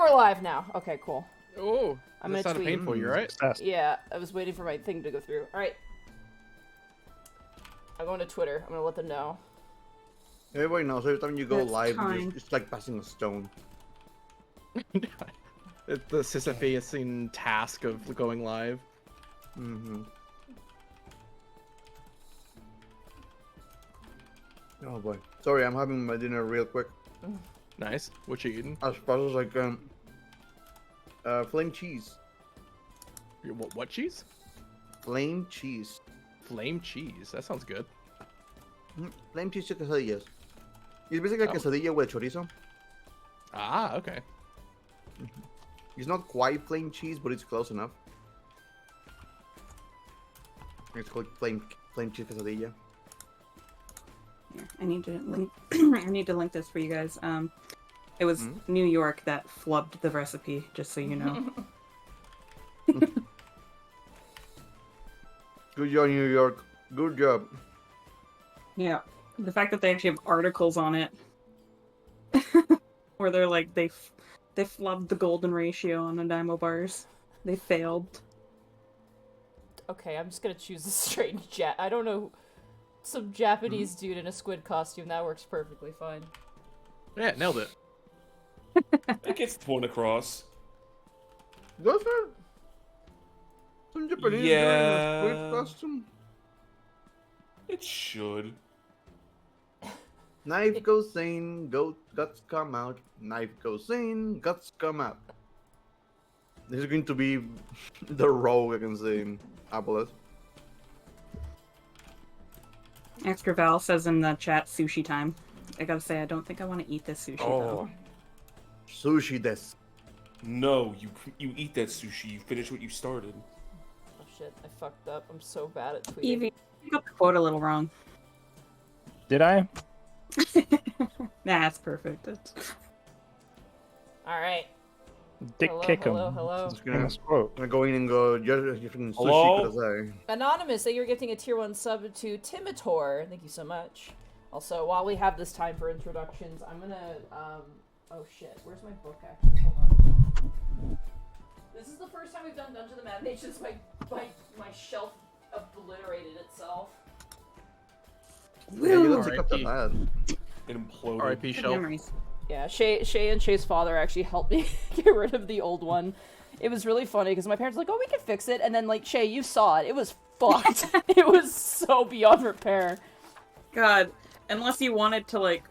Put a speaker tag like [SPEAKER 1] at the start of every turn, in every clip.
[SPEAKER 1] we're live now. Okay, cool.
[SPEAKER 2] Oh,
[SPEAKER 1] I'm
[SPEAKER 2] that
[SPEAKER 1] gonna
[SPEAKER 2] sounded
[SPEAKER 1] tweet.
[SPEAKER 2] painful. You right?
[SPEAKER 1] Yeah, I was waiting for my thing to go through. All right. I'm going to Twitter. I'm gonna let them know.
[SPEAKER 3] Everybody knows every time you go
[SPEAKER 4] It's
[SPEAKER 3] live,
[SPEAKER 4] time.
[SPEAKER 3] it's like passing a stone.
[SPEAKER 2] It's the Sisyphean task of going live.
[SPEAKER 3] Mm-hmm. Oh boy. Sorry, I'm having my dinner real quick.
[SPEAKER 2] Nice. What you eating?
[SPEAKER 3] I suppose like flame cheese.
[SPEAKER 2] What cheese?
[SPEAKER 3] Flame cheese.
[SPEAKER 2] Flame cheese. That sounds good.
[SPEAKER 3] Flame cheese to quesadillas. It's basically a quesadilla with chorizo.
[SPEAKER 2] Ah, okay.
[SPEAKER 3] It's not quite flame cheese, but it's close enough. It's called flame cheese quesadilla.
[SPEAKER 4] Here, I need to link. I need to link this for you guys. It was New York that flubbed the recipe, just so you know.
[SPEAKER 3] Good job, New York. Good job.
[SPEAKER 4] Yeah, the fact that they actually have articles on it, where they're like they flubbed the golden ratio on the Dymo bars. They failed.
[SPEAKER 1] Okay, I'm just gonna choose a strange I don't know. Some Japanese dude in a squid costume. That works perfectly fine.
[SPEAKER 2] Yeah, nailed it.
[SPEAKER 5] That gets the point across.
[SPEAKER 3] Does it? Some Japanese
[SPEAKER 5] Yeah.
[SPEAKER 3] guy in a squid costume.
[SPEAKER 5] It should.
[SPEAKER 3] Knife goes in, guts come out. Knife goes in, guts come out. This is going to be the rogue against the Apollo.
[SPEAKER 4] Extra Val says in the chat, sushi time. I gotta say, I don't think I want to eat this sushi though.
[SPEAKER 3] Sushi des.
[SPEAKER 5] No, you eat that sushi. You finish what you started.
[SPEAKER 1] Oh shit, I fucked up. I'm so bad at tweeting.
[SPEAKER 4] Evie, you got the quote a little wrong.
[SPEAKER 6] Did I?
[SPEAKER 4] Nah, that's perfect.
[SPEAKER 1] Alright.
[SPEAKER 6] Dick
[SPEAKER 1] Hello,
[SPEAKER 6] kick him.
[SPEAKER 1] hello.
[SPEAKER 3] Just gonna,
[SPEAKER 6] Famous quote.
[SPEAKER 3] gonna go in and go, sushi
[SPEAKER 5] Hello?
[SPEAKER 3] kudasai.
[SPEAKER 1] Anonymous, that you're gifting a tier 1 sub to Timitor. Thank you so much. Also, while we have this time for introductions, I'm gonna, oh shit, where's my book actually? Hold on. This is the first time we've done Dungeon of the Mad Mage since my shelf obliterated itself.
[SPEAKER 3] Yeah, you don't
[SPEAKER 2] R.I.P.
[SPEAKER 3] take up that.
[SPEAKER 5] It imploded.
[SPEAKER 2] R.I.P.
[SPEAKER 4] Good
[SPEAKER 2] Shelf.
[SPEAKER 4] memories.
[SPEAKER 1] Yeah, Shay and Shay's father actually helped me get rid of the old one. It was really funny because my parents were like, oh, we can fix it. And then, like, Shay, you saw it. It was fucked. It was so beyond repair.
[SPEAKER 4] God, unless you wanted to like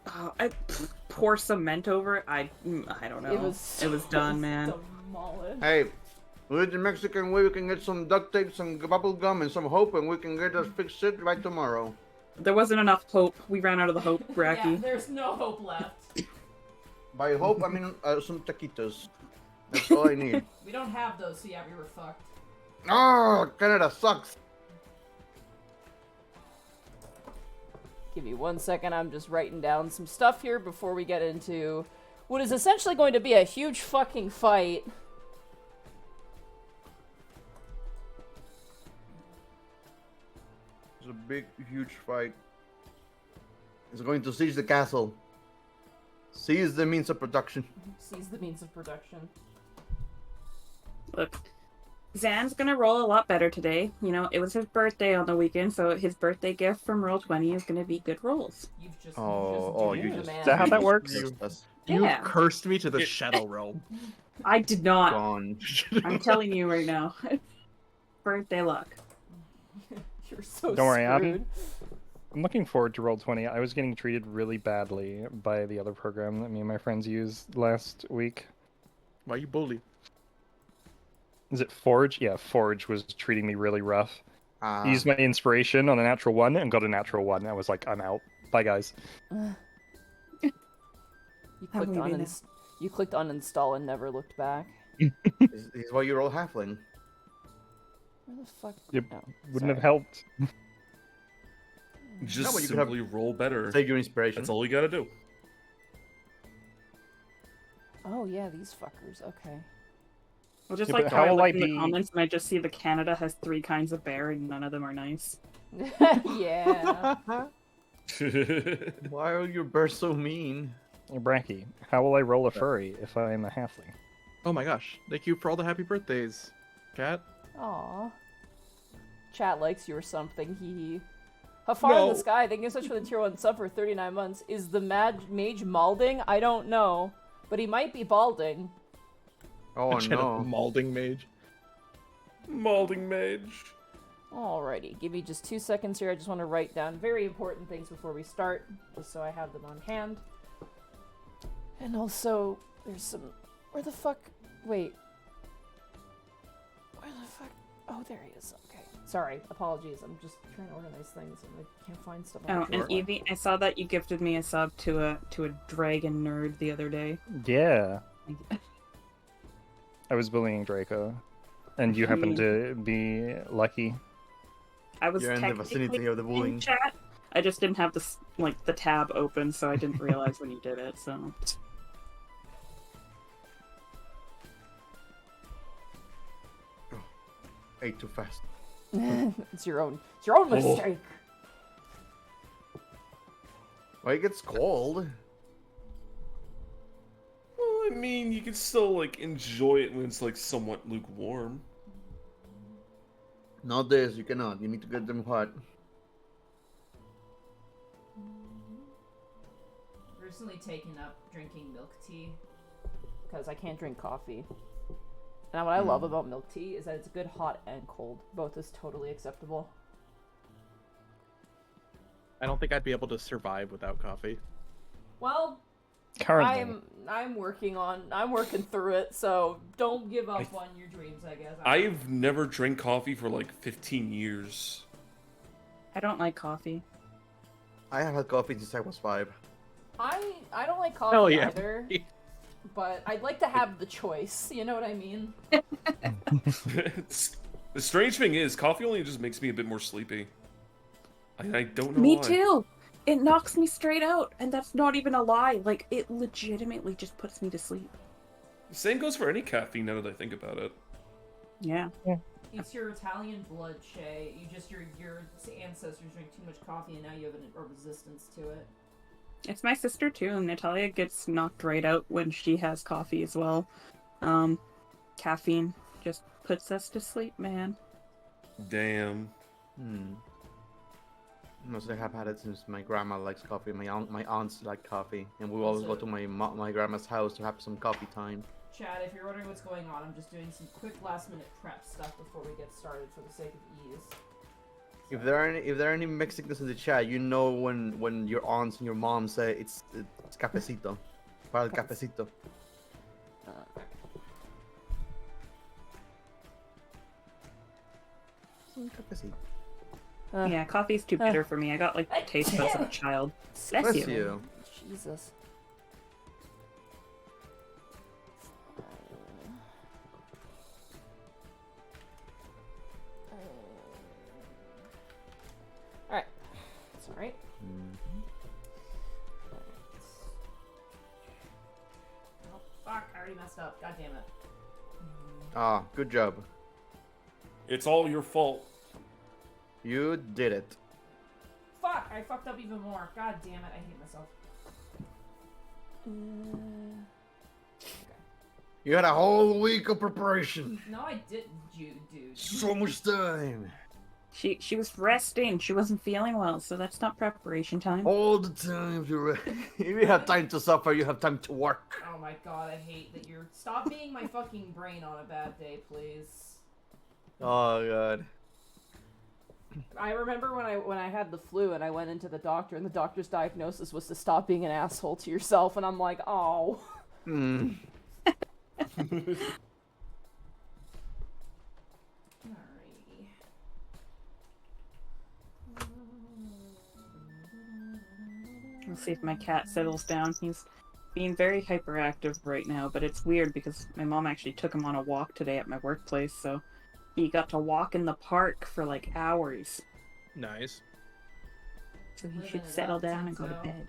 [SPEAKER 4] pour cement over it, I don't know.
[SPEAKER 1] It was
[SPEAKER 4] done, man.
[SPEAKER 1] Demolished.
[SPEAKER 3] Hey, with the Mexican way, we can get some duct tape, some bubble gum, and some hope, and we can get us fixed it right tomorrow.
[SPEAKER 4] There wasn't enough hope. We ran out of the hope,
[SPEAKER 1] Yeah,
[SPEAKER 4] Bracky.
[SPEAKER 1] there's no hope left.
[SPEAKER 3] By hope, I mean some taquitos. That's all I need.
[SPEAKER 1] We don't have those, so yeah, we were fucked.
[SPEAKER 3] Oh, Canada sucks.
[SPEAKER 1] Give me 1 second, I'm just writing down some stuff here before we get into what is essentially going to be a huge fucking fight.
[SPEAKER 3] It's a big, huge fight. It's going to seize the castle. Seize the means of production.
[SPEAKER 1] Seize the means of production.
[SPEAKER 4] Look, Zan's gonna roll a lot better today. You know, it was his birthday on the weekend, so his birthday gift from Roll20 is gonna be good rolls.
[SPEAKER 1] You've just
[SPEAKER 3] You
[SPEAKER 1] doomed
[SPEAKER 3] just.
[SPEAKER 1] the man.
[SPEAKER 6] Is that how that works?
[SPEAKER 2] You
[SPEAKER 4] Yeah.
[SPEAKER 2] cursed me to the Shadow Realm.
[SPEAKER 4] I did not.
[SPEAKER 3] Gone.
[SPEAKER 4] I'm telling you right now. Birthday luck.
[SPEAKER 1] You're so
[SPEAKER 6] Don't worry,
[SPEAKER 1] screwed.
[SPEAKER 6] I'm looking forward to Roll20. I was getting treated really badly by the other program that me and my friends used last week.
[SPEAKER 2] Why you bully?
[SPEAKER 6] Is it Forge? Yeah, Forge was treating me really rough.
[SPEAKER 3] Ah.
[SPEAKER 6] Used my inspiration on a natural 1 and got a natural 1. I was like, I'm out. Bye, guys.
[SPEAKER 1] You
[SPEAKER 4] How
[SPEAKER 1] clicked
[SPEAKER 4] will
[SPEAKER 1] on
[SPEAKER 4] you be
[SPEAKER 1] you clicked uninstall and never looked back.
[SPEAKER 3] This is why you roll halfling.
[SPEAKER 1] Where the fuck?
[SPEAKER 6] Yep.
[SPEAKER 1] No,
[SPEAKER 6] Wouldn't have
[SPEAKER 1] sorry.
[SPEAKER 6] helped.
[SPEAKER 5] Just
[SPEAKER 3] but you could have-
[SPEAKER 5] simply roll better.
[SPEAKER 3] Take your inspiration.
[SPEAKER 5] That's all you gotta do.
[SPEAKER 1] Oh yeah, these fuckers. Okay.
[SPEAKER 4] Well, just
[SPEAKER 6] Yeah,
[SPEAKER 4] like
[SPEAKER 6] but
[SPEAKER 4] how
[SPEAKER 6] how
[SPEAKER 4] I
[SPEAKER 6] will
[SPEAKER 4] look
[SPEAKER 6] I
[SPEAKER 4] in the
[SPEAKER 6] be-
[SPEAKER 4] comments and I just see the Canada has 3 kinds of bear and none of them are nice.
[SPEAKER 1] Yeah.
[SPEAKER 3] Why are your birds so mean?
[SPEAKER 6] Hey, Bracky, how will I roll a furry if I am a halfling?
[SPEAKER 2] Oh my gosh! Thank you for all the happy birthdays, Cat.
[SPEAKER 1] Aw. Chat likes you or something, hee hee. How far in
[SPEAKER 5] No.
[SPEAKER 1] the sky? Thank you so much for the tier 1 sub for 39 months. Is the Mage balding? I don't know. But he might be balding.
[SPEAKER 3] Oh
[SPEAKER 2] A
[SPEAKER 3] no.
[SPEAKER 2] Malding mage.
[SPEAKER 5] Malding Mage.
[SPEAKER 1] Alrighty, give me just 2 seconds here. I just want to write down very important things before we start, just so I have them on hand. And also, there's some... Where the fuck... Wait. Where the fuck... Oh, there he is. Okay. Sorry, apologies. I'm just trying to organize things and I can't find stuff.
[SPEAKER 4] Oh, and Evie, I saw that you gifted me a sub to a dragon nerd the other day.
[SPEAKER 6] Yeah. I was bullying Draco, and you happened to be lucky.
[SPEAKER 4] I was
[SPEAKER 3] You're in the vicinity
[SPEAKER 4] technically
[SPEAKER 3] of the bullying.
[SPEAKER 4] in chat. I just didn't have this the tab open, so I didn't realize when you did it. So
[SPEAKER 3] Ate too fast.
[SPEAKER 1] It's your own mistake.
[SPEAKER 3] Well, it gets cold.
[SPEAKER 5] Well, I mean, you can still like enjoy it when it's like somewhat lukewarm.
[SPEAKER 3] Not this, you cannot. You need to get them hot.
[SPEAKER 1] Recently taken up drinking milk tea because I can't drink coffee. And what I love about milk tea is that it's good hot and cold. Both is totally acceptable.
[SPEAKER 2] I don't think I'd be able to survive without coffee.
[SPEAKER 1] Well,
[SPEAKER 6] Currently.
[SPEAKER 1] I'm working through it, so don't give up on your dreams, I guess.
[SPEAKER 5] I've never drank coffee for like 15 years.
[SPEAKER 4] I don't like coffee.
[SPEAKER 3] I have had coffee since I was 5.
[SPEAKER 1] I don't like coffee
[SPEAKER 2] Hell yeah.
[SPEAKER 1] either. But I'd like to have the choice, you know what I mean?
[SPEAKER 5] The strange thing is, coffee only just makes me a bit more sleepy. I don't know
[SPEAKER 4] Me
[SPEAKER 5] why.
[SPEAKER 4] too. It knocks me straight out, and that's not even a lie. Like, it legitimately just puts me to sleep.
[SPEAKER 5] Same goes for any caffeine now that I think about it.
[SPEAKER 4] Yeah.
[SPEAKER 1] It's your Italian blood, Shay. Your ancestors drink too much coffee and now you have a resistance to it.
[SPEAKER 4] It's my sister too, and Natalia gets knocked right out when she has coffee as well. Caffeine just puts us to sleep, man.
[SPEAKER 5] Damn.
[SPEAKER 3] Mostly have had it since my grandma likes coffee. My aunts like coffee, and we always go to my grandma's house to have some coffee time.
[SPEAKER 1] Chad, if you're wondering what's going on, I'm just doing some quick last-minute prep stuff before we get started for the sake of ease.
[SPEAKER 3] If there are any Mexicans in the chat, you know when your aunts and your mom say it's cafecito, para el cafecito. Some cafecito.
[SPEAKER 4] Yeah, coffee's too bitter for me. I got like taste buds of a child. Bless you.
[SPEAKER 1] Jesus. Alright. That's alright. Oh, fuck. I already messed up. God damn it.
[SPEAKER 3] Ah, good job.
[SPEAKER 5] It's all your fault.
[SPEAKER 3] You did it.
[SPEAKER 1] Fuck! I fucked up even more. God damn it. I hate myself.
[SPEAKER 3] You had a whole week of preparation.
[SPEAKER 1] No, I didn't, dude.
[SPEAKER 3] So much time.
[SPEAKER 4] She was resting. She wasn't feeling well, so that's not preparation time.
[SPEAKER 3] All the time to rest. If you have time to suffer, you have time to work.
[SPEAKER 1] Oh my god, I hate that you're... Stop being my fucking brain on a bad day, please.
[SPEAKER 3] Oh god.
[SPEAKER 1] I remember when I had the flu and I went into the doctor and the doctor's diagnosis was to stop being an asshole to yourself, and I'm like, oh.
[SPEAKER 3] Hmm.
[SPEAKER 1] Alrighty.
[SPEAKER 4] Let's see if my cat settles down. He's being very hyperactive right now, but it's weird because my mom actually took him on a walk today at my workplace, so he got to walk in the park for like hours.
[SPEAKER 2] Nice.
[SPEAKER 4] So he
[SPEAKER 1] Living
[SPEAKER 4] should
[SPEAKER 1] it
[SPEAKER 4] settle
[SPEAKER 1] up,
[SPEAKER 4] down and go to
[SPEAKER 1] Tinto.
[SPEAKER 4] bed.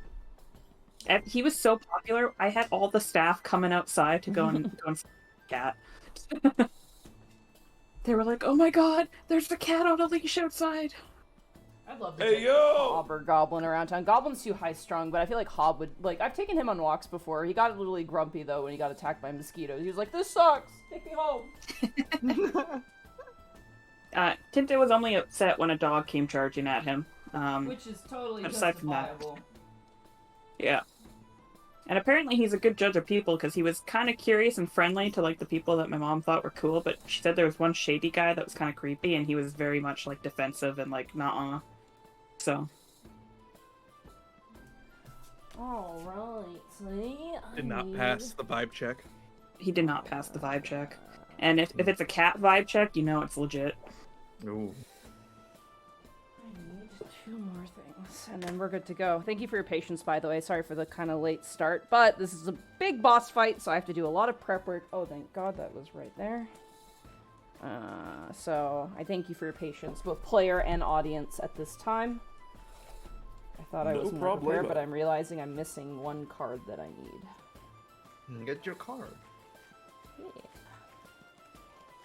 [SPEAKER 4] And he was so popular, I had all the staff coming outside to go and see the cat. They were like, "Oh my god, there's the cat on a leash outside."
[SPEAKER 1] I'd love to
[SPEAKER 5] Hey,
[SPEAKER 1] take
[SPEAKER 5] yo!
[SPEAKER 1] Hob or Goblin around town. Goblin's too high strung, but I feel like Hob would like. I've taken him on walks before. He got really grumpy though when he got attacked by mosquitoes. He was like, "This sucks. Take me home."
[SPEAKER 4] Tinte was only upset when a dog came charging at him.
[SPEAKER 1] Which is totally
[SPEAKER 4] aside from that.
[SPEAKER 1] justifiable.
[SPEAKER 4] Yeah. And apparently he's a good judge of people because he was kind of curious and friendly to like the people that my mom thought were cool, but she said there was one shady guy that was kind of creepy and he was very much like defensive and like nah. So.
[SPEAKER 1] Alright, see?
[SPEAKER 2] Did not pass the vibe check.
[SPEAKER 4] He did not pass the vibe check. And if it's a cat vibe check, you know it's legit.
[SPEAKER 3] Ooh.
[SPEAKER 1] I need 2 more things, and then we're good to go. Thank you for your patience, by the way. Sorry for the kind of late start, but this is a big boss fight, so I have to do a lot of prep work. Oh, thank God that was right there. So I thank you for your patience, both player and audience, at this time. I thought I was more prepared, but I'm realizing I'm missing 1 card that I need.
[SPEAKER 3] Get your card.
[SPEAKER 1] Yeah.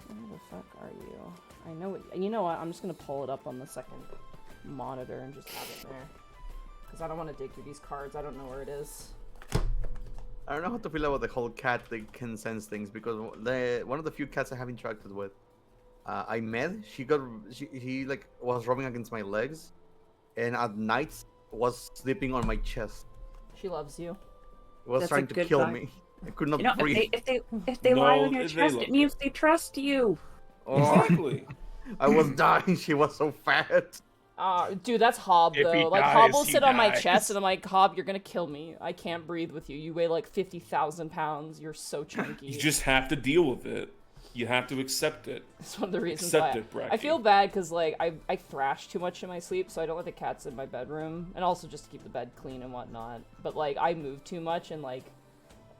[SPEAKER 1] Where the fuck are you? I know it. You know what? I'm just gonna pull it up on the second monitor and just have it there. Because I don't want to dig through these cards. I don't know where it is.
[SPEAKER 3] I don't know how to feel about the whole cat that can sense things because one of the few cats I have interacted with, I met. He like was rubbing against my legs, and at night was sleeping on my chest.
[SPEAKER 1] She loves you.
[SPEAKER 3] Was
[SPEAKER 4] That's
[SPEAKER 3] trying
[SPEAKER 4] a
[SPEAKER 3] to
[SPEAKER 4] good
[SPEAKER 3] kill
[SPEAKER 4] vibe.
[SPEAKER 3] me. I could not
[SPEAKER 4] You know,
[SPEAKER 3] breathe.
[SPEAKER 4] if they lie
[SPEAKER 5] No,
[SPEAKER 4] on your
[SPEAKER 5] they
[SPEAKER 4] chest,
[SPEAKER 5] love
[SPEAKER 4] it means they trust you.
[SPEAKER 3] Oh,
[SPEAKER 5] Exactly.
[SPEAKER 3] I was dying. She was so fat.
[SPEAKER 1] Dude, that's Hob,
[SPEAKER 2] If he
[SPEAKER 1] though. Like,
[SPEAKER 2] dies,
[SPEAKER 1] Hob will
[SPEAKER 2] he
[SPEAKER 1] sit on my
[SPEAKER 2] dies.
[SPEAKER 1] chest, and I'm like, Hob, you're gonna kill me. I can't breathe with you. You weigh like 50,000 pounds. You're so chunky.
[SPEAKER 5] You just have to deal with it. You have to accept it.
[SPEAKER 1] That's one of the reasons
[SPEAKER 5] Accept
[SPEAKER 1] why
[SPEAKER 5] it, Bracky.
[SPEAKER 1] I feel bad because like I thrash too much in my sleep, so I don't let the cats in my bedroom, and also just to keep the bed clean and whatnot. But like I move too much, and like,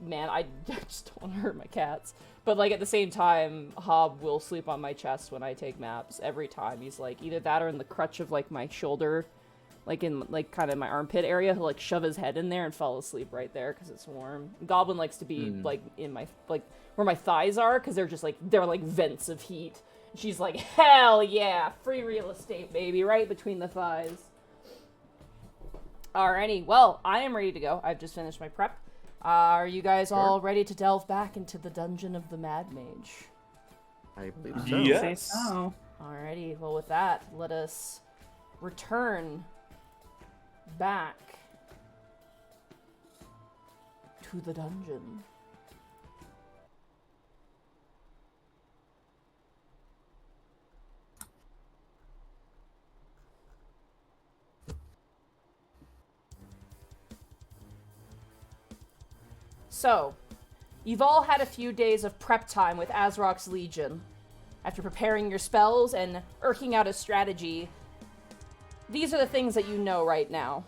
[SPEAKER 1] man, I just don't want to hurt my cats. But like at the same time, Hob will sleep on my chest when I take naps every time. He's like either that or in the crutch of like my shoulder, like in like kind of my armpit area. He'll like shove his head in there and fall asleep right there because it's warm. Goblin likes to be like in my like where my thighs are because they're like vents of heat. She's like, hell yeah, free real estate, baby, right between the thighs. Alrighty, well, I am ready to go. I've just finished my prep. Are you guys all ready to delve back into the dungeon of the Mad Mage?
[SPEAKER 3] I believe so.
[SPEAKER 5] Yeah.
[SPEAKER 4] Say
[SPEAKER 5] Yes.
[SPEAKER 4] so.
[SPEAKER 1] Alrighty, well with that, let us return back to the dungeon. So, you've all had a few days of prep time with Azrok's Legion. After preparing your spells and irking out a strategy, these are the things that you know right now.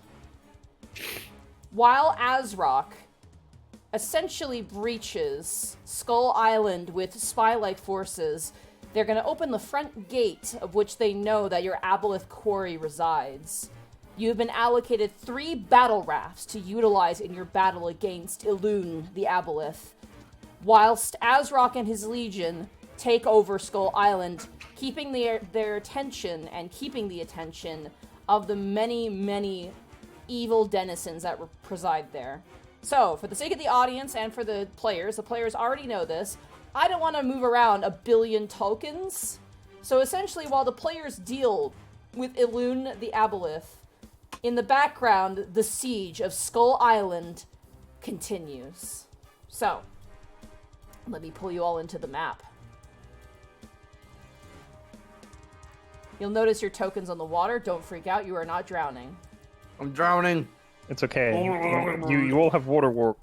[SPEAKER 1] While Azrok essentially breaches Skull Island with spy-like forces, they're going to open the front gate of which they know that your Aboleth quarry resides. You've been allocated 3 battle rafts to utilize in your battle against Elune the Aboleth, whilst Azrok and his legion take over Skull Island, keeping their attention and keeping the attention of the many, many evil denizens that preside there. So, for the sake of the audience and for the players already know this, I don't want to move around a billion tokens. So essentially, while the players deal with Elune the Aboleth, in the background, the siege of Skull Island continues. So, let me pull you all into the map. You'll notice your tokens on the water. Don't freak out, you are not drowning.
[SPEAKER 3] I'm drowning.
[SPEAKER 6] It's okay. You all have water walk.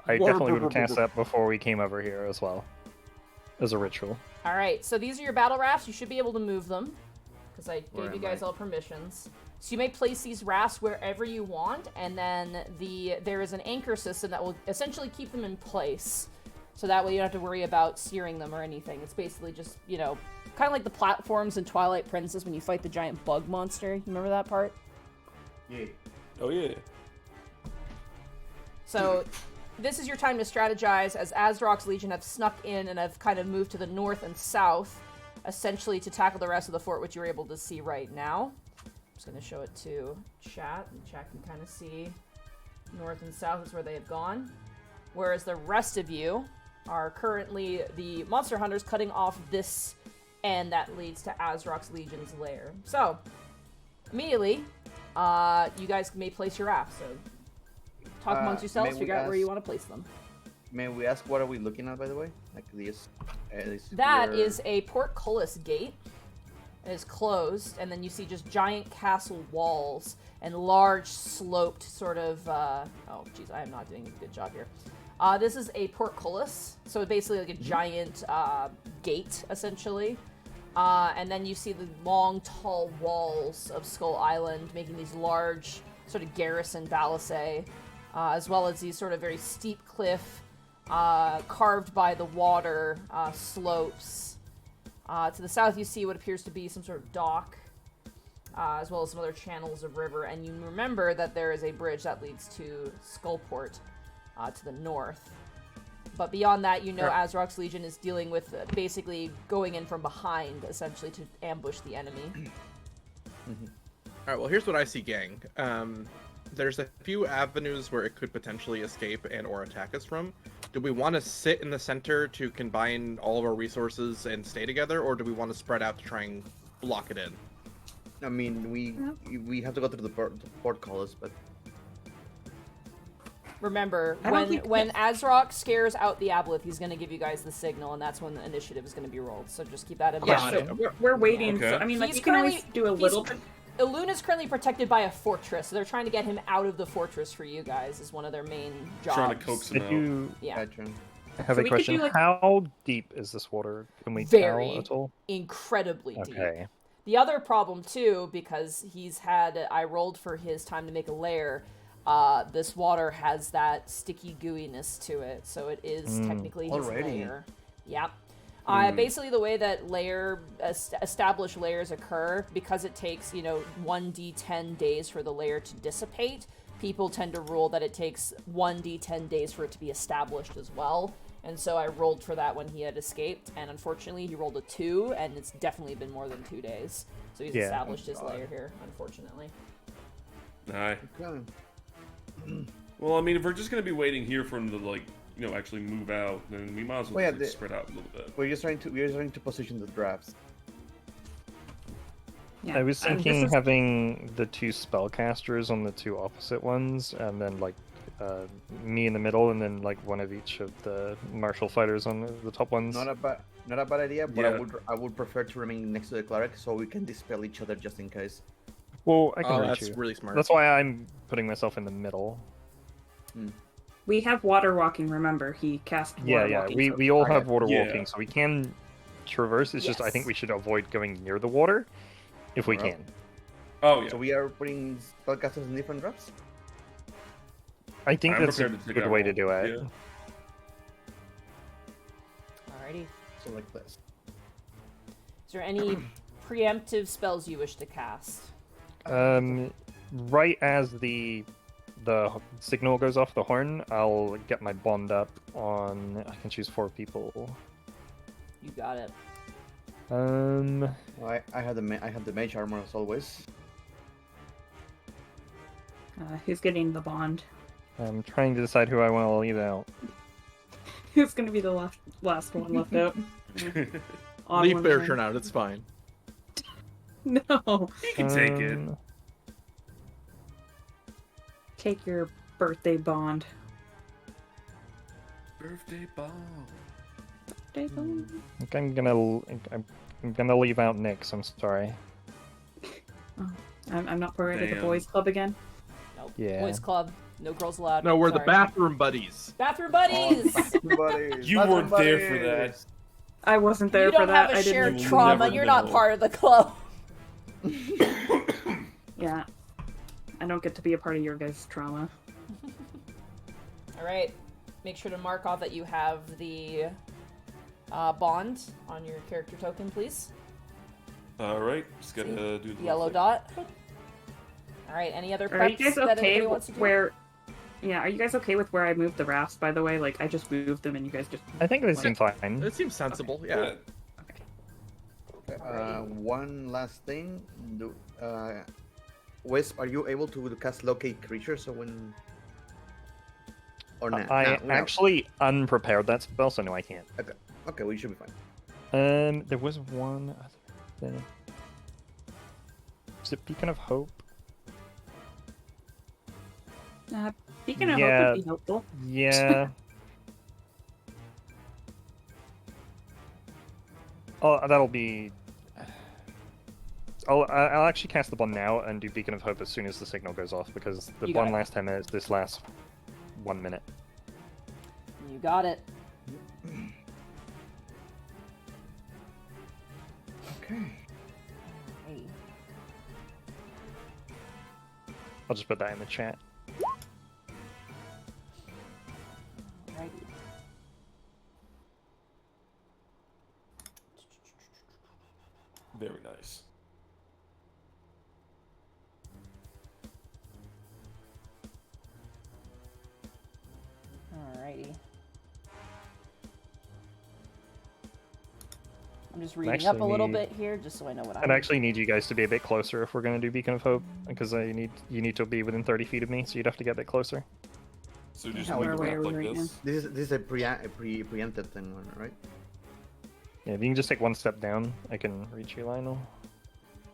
[SPEAKER 6] I definitely would have cast that before we came over here as well, as a ritual.
[SPEAKER 1] Alright, so these are your battle rafts. You should be able to move them, because I
[SPEAKER 3] Where
[SPEAKER 1] gave you
[SPEAKER 3] am
[SPEAKER 1] guys
[SPEAKER 3] I?
[SPEAKER 1] all permissions. So you may place these rafts wherever you want, and then there is an anchor system that will essentially keep them in place. So that way you don't have to worry about steering them or anything. It's basically just, you know, kind of like the platforms in Twilight Princess when you fight the giant bug monster. You remember that part?
[SPEAKER 3] Yeah.
[SPEAKER 5] Oh yeah.
[SPEAKER 1] So this is your time to strategize as Azrok's Legion have snuck in and have kind of moved to the north and south, essentially to tackle the rest of the fort, which you're able to see right now. just going to show it to chat, and chat can kind of see north and south is where they have gone. Whereas the rest of you are currently the monster hunters cutting off this end that leads to Azrok's Legion's lair. So, immediately, you guys may place your rafts. So, talk amongst yourselves, figure out where you want to place them.
[SPEAKER 3] May we ask what are we looking at, by the way? Like this.
[SPEAKER 1] That is a portcullis gate. It is closed, and then you see just giant castle walls and large sloped sort of. Oh, jeez, I am not doing a good job here. This is a portcullis, so basically like a giant gate, essentially. And then you see the long, tall walls of Skull Island making these large sort of garrison palisades, as well as these sort of very steep cliff, carved by the water slopes. To the south, you see what appears to be some sort of dock, as well as some other channels of river. And you remember that there is a bridge that leads to Skullport to the north. But beyond that, you know Azrok's Legion is dealing with basically going in from behind, essentially, to ambush the enemy.
[SPEAKER 2] Alright, well, here's what I see, gang. There's a few avenues where it could potentially escape and or attack us from. Do we want to sit in the center to combine all of our resources and stay together, or do we want to spread out to try and block it in?
[SPEAKER 3] I mean, we have to go through the portcullis, but
[SPEAKER 1] Remember, when Azrok scares out the Aboleth, he's going to give you guys the signal, and that's when the initiative is going to be rolled. So just keep that in mind.
[SPEAKER 4] Yeah, so we're waiting.
[SPEAKER 5] Okay.
[SPEAKER 4] So, I mean, like,
[SPEAKER 1] He's
[SPEAKER 4] you can always
[SPEAKER 1] currently-
[SPEAKER 4] do a little bit.
[SPEAKER 1] Elune is currently protected by a fortress, so they're trying to get him out of the fortress for you guys, is one of their main jobs.
[SPEAKER 5] Trying to coax him
[SPEAKER 6] I
[SPEAKER 5] out.
[SPEAKER 6] do
[SPEAKER 1] Yeah.
[SPEAKER 6] have
[SPEAKER 4] So
[SPEAKER 6] a
[SPEAKER 4] we could
[SPEAKER 6] question.
[SPEAKER 4] do, like-
[SPEAKER 6] How deep is this water? Can we
[SPEAKER 1] Very
[SPEAKER 6] tell at all?
[SPEAKER 1] incredibly deep.
[SPEAKER 6] Okay.
[SPEAKER 1] The other problem, too, because I rolled for his time to make a lair, this water has that sticky gooiness to it, so it is technically his
[SPEAKER 3] Already?
[SPEAKER 1] lair. Yep. Basically, the way that established layers occur, because it takes, 1d10 days for the layer to dissipate, people tend to rule that it takes 1d10 days for it to be established as well. And so I rolled for that when he had escaped, and unfortunately he rolled a 2, and it's definitely been more than 2 days. So he's established his layer here, unfortunately.
[SPEAKER 5] Aye.
[SPEAKER 3] Okay.
[SPEAKER 5] Well, I mean, if we're just gonna be waiting here for him to actually move out, then we might as well
[SPEAKER 3] Well, yeah,
[SPEAKER 5] just spread out a little bit.
[SPEAKER 3] We're just trying to position the drafts.
[SPEAKER 4] Yeah.
[SPEAKER 6] I was
[SPEAKER 4] and this
[SPEAKER 6] thinking
[SPEAKER 4] is-
[SPEAKER 6] having the two spellcasters on the two opposite ones, and then me in the middle, and then one of each of the martial fighters on the top ones.
[SPEAKER 3] Not a bad idea, but
[SPEAKER 5] Yeah.
[SPEAKER 3] I would prefer to remain next to the cleric so we can dispel each other just in case.
[SPEAKER 6] Well, I can
[SPEAKER 2] Oh,
[SPEAKER 6] reach
[SPEAKER 2] that's
[SPEAKER 6] you.
[SPEAKER 2] really smart.
[SPEAKER 6] That's why I'm putting myself in the middle.
[SPEAKER 4] We have water walking. Remember, he cast water
[SPEAKER 6] Yeah.
[SPEAKER 4] walking.
[SPEAKER 6] We all have water
[SPEAKER 5] Yeah.
[SPEAKER 6] walking, so we can traverse. It's just I think
[SPEAKER 1] Yes.
[SPEAKER 6] we should avoid going near the water if we
[SPEAKER 3] Alright.
[SPEAKER 6] can.
[SPEAKER 5] Oh yeah.
[SPEAKER 3] So we are putting spellcasters in different drafts?
[SPEAKER 6] I think
[SPEAKER 5] I'm
[SPEAKER 6] that's a
[SPEAKER 5] prepared to take
[SPEAKER 6] good
[SPEAKER 5] that
[SPEAKER 6] way to
[SPEAKER 5] roll.
[SPEAKER 6] do it.
[SPEAKER 5] Yeah.
[SPEAKER 1] Alrighty.
[SPEAKER 3] So like this.
[SPEAKER 1] Is there any preemptive spells you wish to cast?
[SPEAKER 6] Right as the signal goes off the horn, I'll get my bond up on. I can choose 4 people.
[SPEAKER 1] You got it.
[SPEAKER 3] Well, I have the mage armor as always.
[SPEAKER 4] Who's getting the bond?
[SPEAKER 6] I'm trying to decide who I want to leave out.
[SPEAKER 4] Who's going to be the last one left out? Odd
[SPEAKER 2] Leave
[SPEAKER 4] one
[SPEAKER 2] bear
[SPEAKER 4] then.
[SPEAKER 2] turn out, it's fine.
[SPEAKER 4] No.
[SPEAKER 5] You can take it.
[SPEAKER 4] Take your birthday bond.
[SPEAKER 5] Birthday ball.
[SPEAKER 4] Birthday bond.
[SPEAKER 6] I think I'm gonna leave out Nick's. I'm sorry.
[SPEAKER 4] I'm not part of the
[SPEAKER 5] Damn.
[SPEAKER 4] boys club again.
[SPEAKER 1] Nope.
[SPEAKER 6] Yeah.
[SPEAKER 1] Boys club. No girls allowed.
[SPEAKER 2] No, we're the
[SPEAKER 1] Sorry.
[SPEAKER 2] bathroom buddies.
[SPEAKER 1] Bathroom buddies!
[SPEAKER 5] You weren't there for that.
[SPEAKER 4] I wasn't there
[SPEAKER 1] You
[SPEAKER 4] for
[SPEAKER 1] don't
[SPEAKER 4] that.
[SPEAKER 1] have a
[SPEAKER 4] I
[SPEAKER 1] shared
[SPEAKER 4] didn't.
[SPEAKER 1] trauma.
[SPEAKER 5] never
[SPEAKER 1] You're not
[SPEAKER 5] know.
[SPEAKER 1] part of the club.
[SPEAKER 4] Yeah. I don't get to be a part of your guys' trauma.
[SPEAKER 1] Alright. Make sure to mark off that you have the bond on your character token, please.
[SPEAKER 5] All right, just gotta do the
[SPEAKER 1] Yellow dot. Alright, any other
[SPEAKER 4] Are you
[SPEAKER 1] preps
[SPEAKER 4] guys
[SPEAKER 1] that
[SPEAKER 4] okay
[SPEAKER 1] anybody wants to
[SPEAKER 4] with
[SPEAKER 1] do?
[SPEAKER 4] where? Yeah, are you guys okay with where I moved the rafts? By the way, like I just moved them and you guys just.
[SPEAKER 6] I think they seem fine.
[SPEAKER 2] It seems sensible, yeah.
[SPEAKER 3] One last thing. Wisp, are you able to cast locate creatures? So when or not?
[SPEAKER 6] I
[SPEAKER 3] No.
[SPEAKER 6] actually unprepared that spell, so no, I can't.
[SPEAKER 3] Okay, well, you should be fine.
[SPEAKER 6] There was one other thing. Is it Beacon of Hope?
[SPEAKER 4] Beacon of Hope
[SPEAKER 6] Yeah.
[SPEAKER 4] would be helpful.
[SPEAKER 6] Yeah. Oh, that'll be. I'll actually cast the bond now and do Beacon of Hope as soon as the signal goes off because the
[SPEAKER 1] You got
[SPEAKER 6] bond
[SPEAKER 1] it.
[SPEAKER 6] lasts 10 minutes. This lasts 1 minute.
[SPEAKER 1] You got it.
[SPEAKER 3] Okay.
[SPEAKER 1] Hey.
[SPEAKER 6] I'll just put that in the chat.
[SPEAKER 1] Alrighty.
[SPEAKER 5] Very nice.
[SPEAKER 1] Alrighty. I'm just reading
[SPEAKER 6] actually
[SPEAKER 1] up a little
[SPEAKER 6] need-
[SPEAKER 1] bit here, just so I know what
[SPEAKER 6] I'd actually need you guys to be a bit closer if we're going to do Beacon of Hope, because you need to be within 30 feet of me, so you'd have to get a bit closer.
[SPEAKER 5] So just
[SPEAKER 3] How
[SPEAKER 5] move
[SPEAKER 3] far away
[SPEAKER 5] it
[SPEAKER 4] are we
[SPEAKER 5] like
[SPEAKER 4] right
[SPEAKER 5] this.
[SPEAKER 3] This is a preempted thing, right?
[SPEAKER 6] Yeah, if you can just take one step down, I can reach you, Lionel.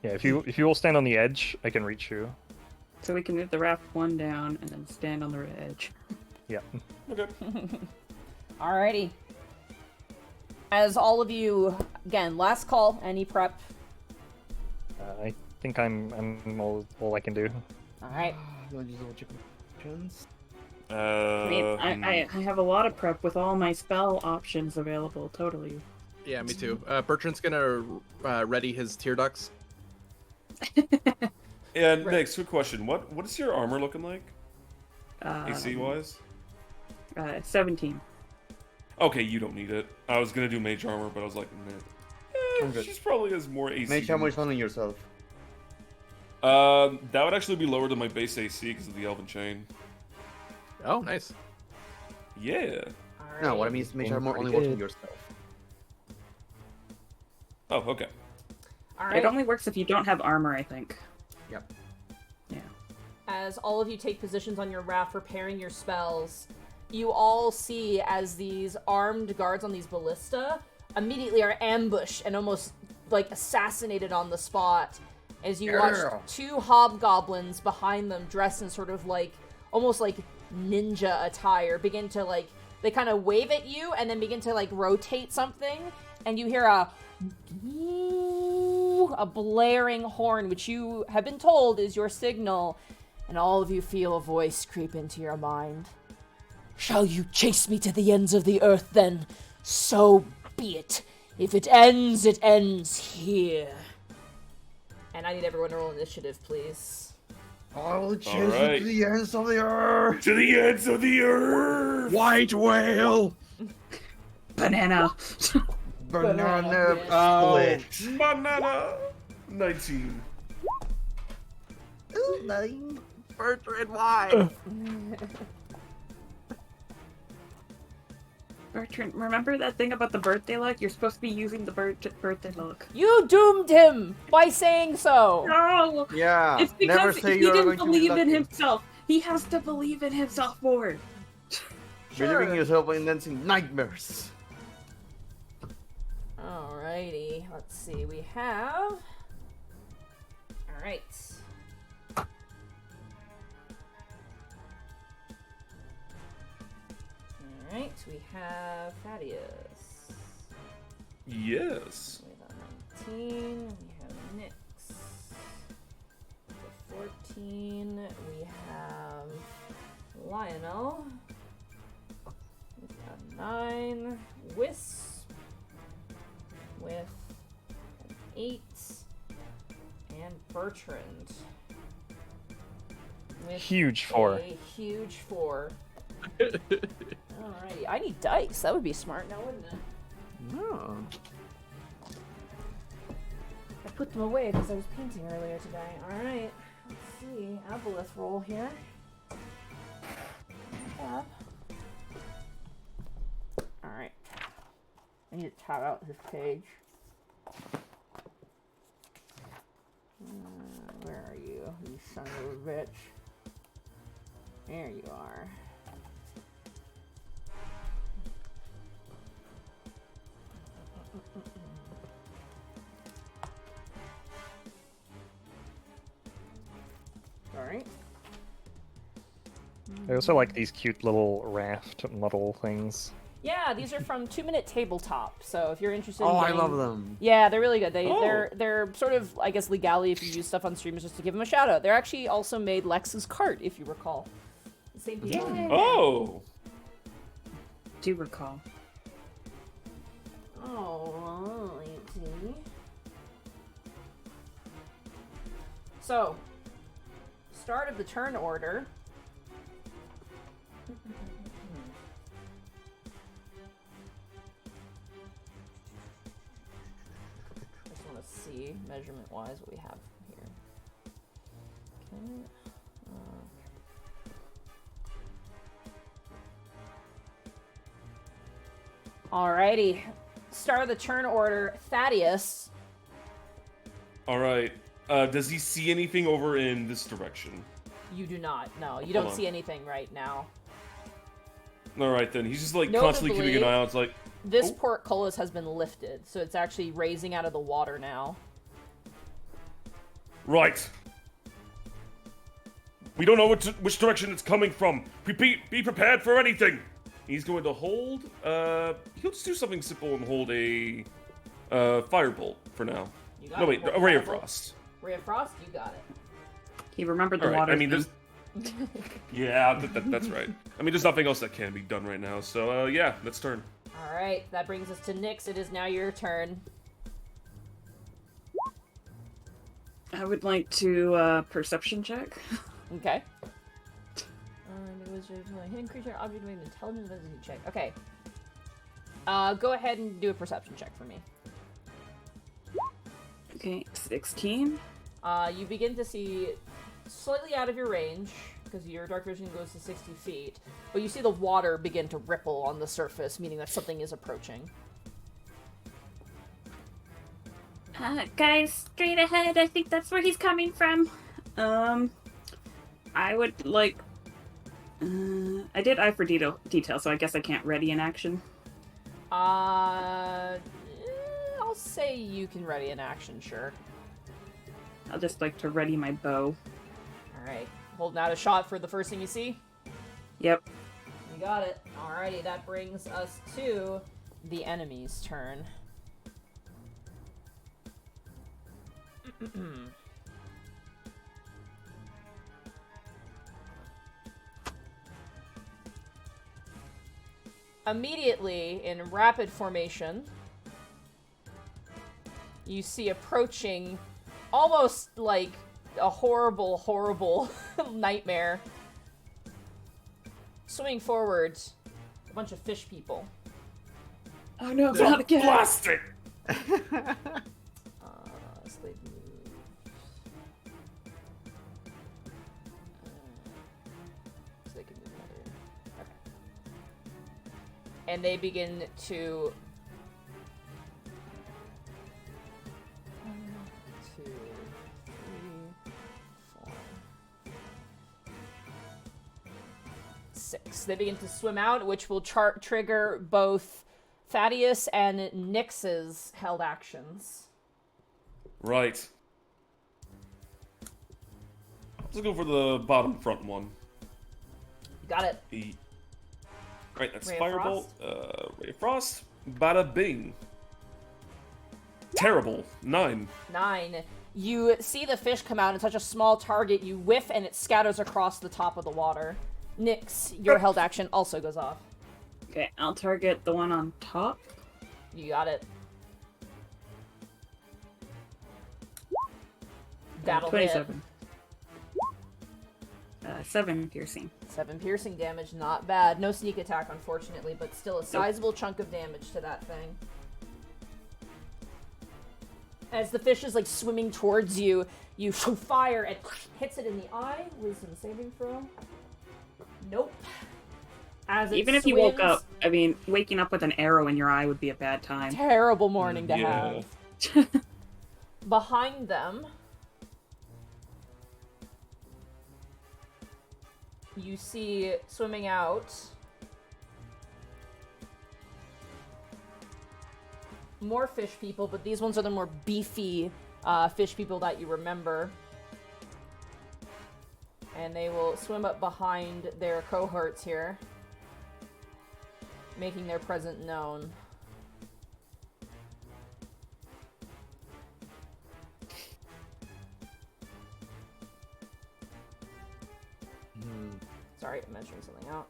[SPEAKER 6] Yeah, if you all stand on the edge, I can reach you.
[SPEAKER 4] So we can move the raft one down and then stand on the edge.
[SPEAKER 6] Yeah.
[SPEAKER 5] Okay.
[SPEAKER 1] Alrighty. As all of you, again, last call, any prep?
[SPEAKER 6] I think I'm all I can do.
[SPEAKER 1] Alright.
[SPEAKER 3] Let me just double check my options.
[SPEAKER 4] I mean, I have a lot of prep with all my spell options available, totally.
[SPEAKER 2] Yeah, me too. Bertrand's gonna ready his tear ducts.
[SPEAKER 5] And next, quick question: what is your armor looking like,
[SPEAKER 4] Uh,
[SPEAKER 5] AC wise?
[SPEAKER 4] 17.
[SPEAKER 5] Okay, you don't need it. I was gonna do mage armor, but I was like,
[SPEAKER 3] I'm good.
[SPEAKER 5] she's probably has more AC.
[SPEAKER 3] Make sure is only yourself.
[SPEAKER 5] That would actually be lower than my base AC because of the elven chain.
[SPEAKER 2] Oh, nice.
[SPEAKER 5] Yeah.
[SPEAKER 3] No, what I mean is make sure
[SPEAKER 6] Pretty
[SPEAKER 3] only works on
[SPEAKER 6] good.
[SPEAKER 3] yourself.
[SPEAKER 5] Oh, okay.
[SPEAKER 1] Alright.
[SPEAKER 4] It only works if you don't have armor, I think.
[SPEAKER 3] Yep.
[SPEAKER 4] Yeah.
[SPEAKER 1] As all of you take positions on your raft, preparing your spells, you all see as these armed guards on these ballista immediately are ambushed and almost like assassinated on the spot as you watch two hobgoblins behind them dressed in sort of like almost like ninja attire begin to like they kind of wave at you and then begin to like rotate something and you hear a blaring horn which you have been told is your signal and all of you feel a voice creep into your mind. Shall you chase me to the ends of the earth, then? So be it. If it ends here. And I need everyone to roll initiative, please.
[SPEAKER 3] I'll chase you
[SPEAKER 5] right.
[SPEAKER 3] to the ends of the earth.
[SPEAKER 5] To the ends of the earth.
[SPEAKER 2] White whale.
[SPEAKER 4] Banana!
[SPEAKER 3] Banana split.
[SPEAKER 5] Banana. 19.
[SPEAKER 3] Ooh, 9.
[SPEAKER 2] Bertrand, why?
[SPEAKER 4] Bertrand, remember that thing about the birthday luck? You're supposed to be using the birthday luck.
[SPEAKER 1] You doomed him by saying so.
[SPEAKER 4] No!
[SPEAKER 3] Yeah.
[SPEAKER 4] It's
[SPEAKER 3] Never
[SPEAKER 4] because
[SPEAKER 3] say
[SPEAKER 4] he
[SPEAKER 3] you're
[SPEAKER 4] didn't
[SPEAKER 3] going to be
[SPEAKER 4] believe in
[SPEAKER 3] lucky.
[SPEAKER 4] himself. He has to believe in himself more.
[SPEAKER 3] Believing in yourself and then seeing nightmares.
[SPEAKER 1] Alrighty, let's see. We have. Alright. Alright, we have Thaddeus.
[SPEAKER 5] Yes.
[SPEAKER 1] We have 19. We have Nyx. For 14. We have Lionel. We've got 9. Wisp. With an 8. And Bertrand. With
[SPEAKER 6] Huge 4.
[SPEAKER 1] a huge 4. Alrighty. I need dice. That would be smart now, wouldn't it?
[SPEAKER 3] No.
[SPEAKER 1] I put them away because I was painting earlier today. Alright. Let's see. Aboleth roll here. Alright. I need to tab out his page. Where are you? you son of a bitch. There you are. Alright.
[SPEAKER 6] I also like these cute little raft model things.
[SPEAKER 1] Yeah, these are from 2 Minute Tabletop. So if you're interested
[SPEAKER 3] Oh,
[SPEAKER 1] in
[SPEAKER 3] I
[SPEAKER 1] getting...
[SPEAKER 3] love them.
[SPEAKER 1] Yeah, they're really good.
[SPEAKER 5] Oh.
[SPEAKER 1] They're sort of, I guess, legality if you use stuff on streamers just to give them a shout out. They're actually also made Lex's cart, if you recall. The same people.
[SPEAKER 5] Oh.
[SPEAKER 4] Do recall.
[SPEAKER 1] Oh, let's see. So, start of the turn order. I just want to see measurement-wise what we have here. Okay. Alrighty. Start of the turn order, Thaddeus.
[SPEAKER 5] All right. Does he see anything over in this direction?
[SPEAKER 1] You do not. No, you
[SPEAKER 5] Hold
[SPEAKER 1] don't
[SPEAKER 5] on.
[SPEAKER 1] see anything right now.
[SPEAKER 5] All right, then. He's just, like, constantly keeping an
[SPEAKER 1] Notably,
[SPEAKER 5] eye out. It's like,
[SPEAKER 1] This
[SPEAKER 5] Oh.
[SPEAKER 1] portcullis has been lifted, so it's actually raising out of the water now.
[SPEAKER 5] right. We don't know which direction it's coming from. Be prepared for anything. He's going to hold. He'll just do something simple and hold a firebolt for now.
[SPEAKER 1] You got
[SPEAKER 5] No,
[SPEAKER 1] it.
[SPEAKER 5] wait,
[SPEAKER 1] Hold
[SPEAKER 5] a ray of
[SPEAKER 1] firebolt.
[SPEAKER 5] frost.
[SPEAKER 1] Ray of Frost, you got it.
[SPEAKER 4] He remembered the
[SPEAKER 5] All right.
[SPEAKER 4] water.
[SPEAKER 5] I mean,
[SPEAKER 4] thing.
[SPEAKER 5] there's. Yeah, that's right. I mean, there's nothing else that can be done right now. So, yeah, let's turn.
[SPEAKER 1] Alright, that brings us to Nyx. It is now your turn.
[SPEAKER 4] I would like to perception check.
[SPEAKER 1] Okay. The wizard, hidden creature, object made intelligence ability check. Okay. Go ahead and do a perception check for me.
[SPEAKER 4] Okay, 16.
[SPEAKER 1] You begin to see slightly out of your range, because your dark vision goes to 60 feet, but you see the water begin to ripple on the surface, meaning that something is approaching.
[SPEAKER 4] Guys, straight ahead. I think that's where he's coming from. I would like. I did eye for detail, so I guess I can't ready in action.
[SPEAKER 1] I'll say you can ready an action, sure.
[SPEAKER 4] I'll just like to ready my bow.
[SPEAKER 1] Alright. Holding out a shot for the first thing you see?
[SPEAKER 4] Yep.
[SPEAKER 1] You got it. Alrighty, that brings us to the enemy's turn. Immediately, in rapid formation, you see approaching almost like a horrible, horrible nightmare. Swimming forward, a bunch of fish people.
[SPEAKER 4] Oh no, not again.
[SPEAKER 5] Blast it!
[SPEAKER 1] Slave moves. So they can move another. Okay. And they begin to. 1, 2, 3, 4, 6. They begin to swim out, which will trigger both Thaddeus and Nyx's held actions.
[SPEAKER 5] Right. Let's go for the bottom front one.
[SPEAKER 1] Got it.
[SPEAKER 5] Right, that's
[SPEAKER 1] Ray of
[SPEAKER 5] Firebolt. Ray of Frost. Bada bing. Terrible. 9.
[SPEAKER 1] 9. You see the fish come out in such a small target, you whiff and it scatters across the top of the water. Nyx, your held action also goes off.
[SPEAKER 4] Okay, I'll target the one on top.
[SPEAKER 1] You got it. That'll hit.
[SPEAKER 4] 27. 7 piercing.
[SPEAKER 1] 7 piercing damage, not bad. No sneak attack, unfortunately, but still a sizable chunk of damage to that thing. As the fish is like swimming towards you, you fire and hits it in the eye. Wisdom saving throw. Nope. As it
[SPEAKER 4] Even if you woke
[SPEAKER 1] swims-
[SPEAKER 4] up, I mean, waking up with an arrow in your eye would be a bad time.
[SPEAKER 1] Terrible morning to
[SPEAKER 5] Yeah.
[SPEAKER 1] have. Behind them, you see swimming out more fish people, but these ones are the more beefy fish people that you remember. And they will swim up behind their cohorts here, making their presence known. Sorry, I'm measuring something out.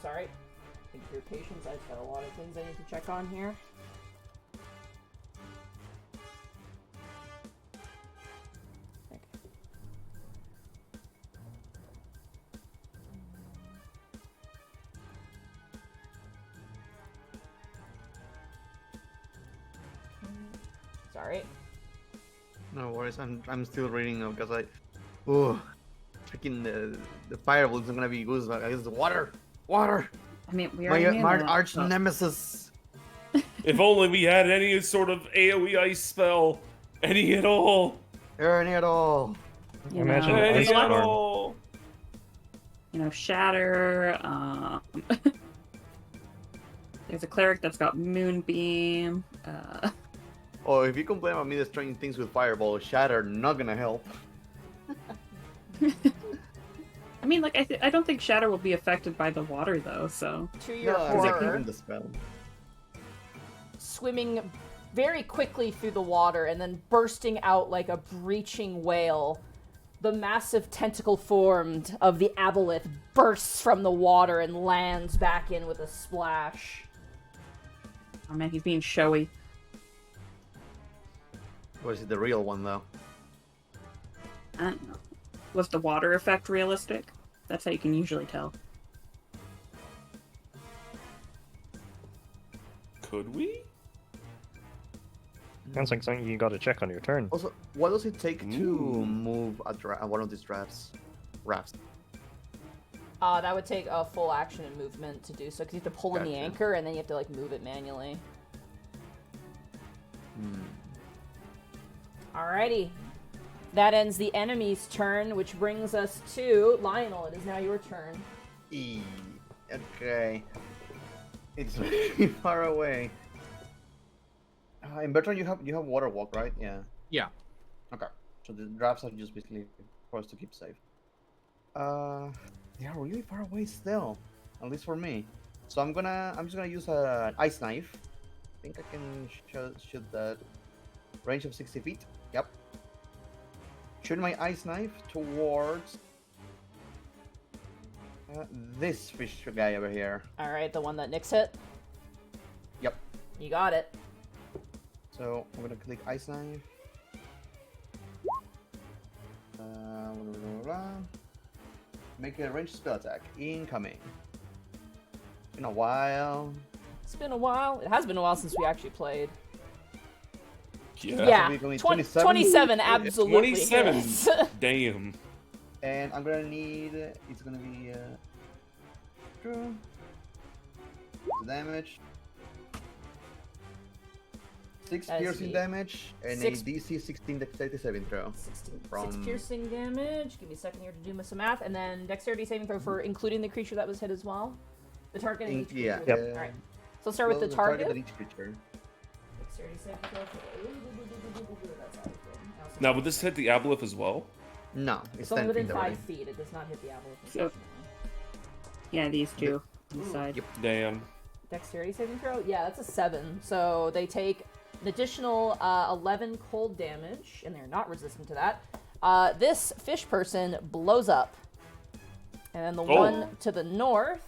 [SPEAKER 1] Sorry. Thank you for your patience. I've got a lot of things I need to check on here. Okay. Sorry.
[SPEAKER 3] No worries. I'm still reading because freaking the fireball isn't gonna be good. It's water.
[SPEAKER 4] I mean, we
[SPEAKER 3] My
[SPEAKER 4] already knew that,
[SPEAKER 3] arch
[SPEAKER 4] but-
[SPEAKER 3] nemesis.
[SPEAKER 5] If only we had any sort of AoE ice spell. Any at all.
[SPEAKER 3] Any at all.
[SPEAKER 4] You
[SPEAKER 6] Imagine
[SPEAKER 4] know,
[SPEAKER 6] an
[SPEAKER 5] Any
[SPEAKER 6] ice
[SPEAKER 5] at
[SPEAKER 6] storm.
[SPEAKER 5] all.
[SPEAKER 4] you know, shatter. There's a cleric that's got moonbeam.
[SPEAKER 3] Oh, if you complain about me destroying things with fireball, shatter not gonna help.
[SPEAKER 4] I mean, like, I don't think shatter will be affected by the water though. So
[SPEAKER 1] To your
[SPEAKER 3] No, it's like
[SPEAKER 1] horror,
[SPEAKER 3] even the spell.
[SPEAKER 1] swimming very quickly through the water and then bursting out like a breaching whale, the massive tentacle formed of the aboleth bursts from the water and lands back in with a splash.
[SPEAKER 4] oh man, he's being showy.
[SPEAKER 3] Or is it the real one though?
[SPEAKER 4] I don't know. Was the water effect realistic? That's how you can usually tell.
[SPEAKER 5] Could we?
[SPEAKER 6] Sounds like something you got to check on your turn.
[SPEAKER 3] Also, what does it take to
[SPEAKER 5] Ooh.
[SPEAKER 3] move one of these rafts?
[SPEAKER 1] That would take a full action and movement to do so, because you have to pull in the
[SPEAKER 3] Gotcha.
[SPEAKER 1] anchor and then you have to like move it manually. Alrighty. That ends the enemy's turn, which brings us to Lionel. It is now your turn.
[SPEAKER 3] Okay. It's very far away. In Bertrand, you have water walk, right? Yeah.
[SPEAKER 2] Yeah.
[SPEAKER 3] Okay. So the drafts are just basically for us to keep safe. They are really far away still, at least for me. So I'm just gonna use an ice knife. I think I can shoot that range of 60 feet. Yep. Shoot my ice knife towards this fish guy over here.
[SPEAKER 1] Alright, the one that Nyx hit?
[SPEAKER 3] Yep.
[SPEAKER 1] You got it.
[SPEAKER 3] So I'm gonna click ice knife. Blah, blah, blah. Make a ranged spell attack. Incoming. It's been a while.
[SPEAKER 1] It's been a while. It has been a while since we actually played.
[SPEAKER 5] Yeah.
[SPEAKER 1] Yeah,
[SPEAKER 3] we're going
[SPEAKER 1] 27,
[SPEAKER 3] 27?
[SPEAKER 1] absolutely
[SPEAKER 5] 27.
[SPEAKER 1] hits.
[SPEAKER 5] Damn.
[SPEAKER 3] And I'm gonna need. It's gonna be. True. The damage. 6
[SPEAKER 1] That is
[SPEAKER 3] piercing
[SPEAKER 1] neat.
[SPEAKER 3] damage and
[SPEAKER 1] Six-
[SPEAKER 3] a DC 16 dexterity saving throw.
[SPEAKER 1] 16, 6
[SPEAKER 3] From-
[SPEAKER 1] piercing damage. Give me a second here to do some math. And then dexterity saving throw for including the creature that was hit as well. The target and each creature.
[SPEAKER 3] Yeah.
[SPEAKER 6] Yep.
[SPEAKER 1] Alright. So let's start with the target.
[SPEAKER 3] of each creature.
[SPEAKER 1] Dexterity saving throw for... That's how it's been. I also-
[SPEAKER 5] Now, would this hit the aboleth as well?
[SPEAKER 3] No, it's
[SPEAKER 1] It's only
[SPEAKER 3] 10
[SPEAKER 1] within
[SPEAKER 3] feet
[SPEAKER 1] 5
[SPEAKER 3] already.
[SPEAKER 1] feet. It does not hit the aboleth.
[SPEAKER 4] So-
[SPEAKER 1] unfortunately.
[SPEAKER 4] Yeah, these two on the side.
[SPEAKER 3] Yep.
[SPEAKER 5] Damn.
[SPEAKER 1] Dexterity saving throw? Yeah, that's a 7. So they take an additional 11 cold damage, and they're not resistant to that. This fish person blows up. And then the
[SPEAKER 5] Oh.
[SPEAKER 1] one to the north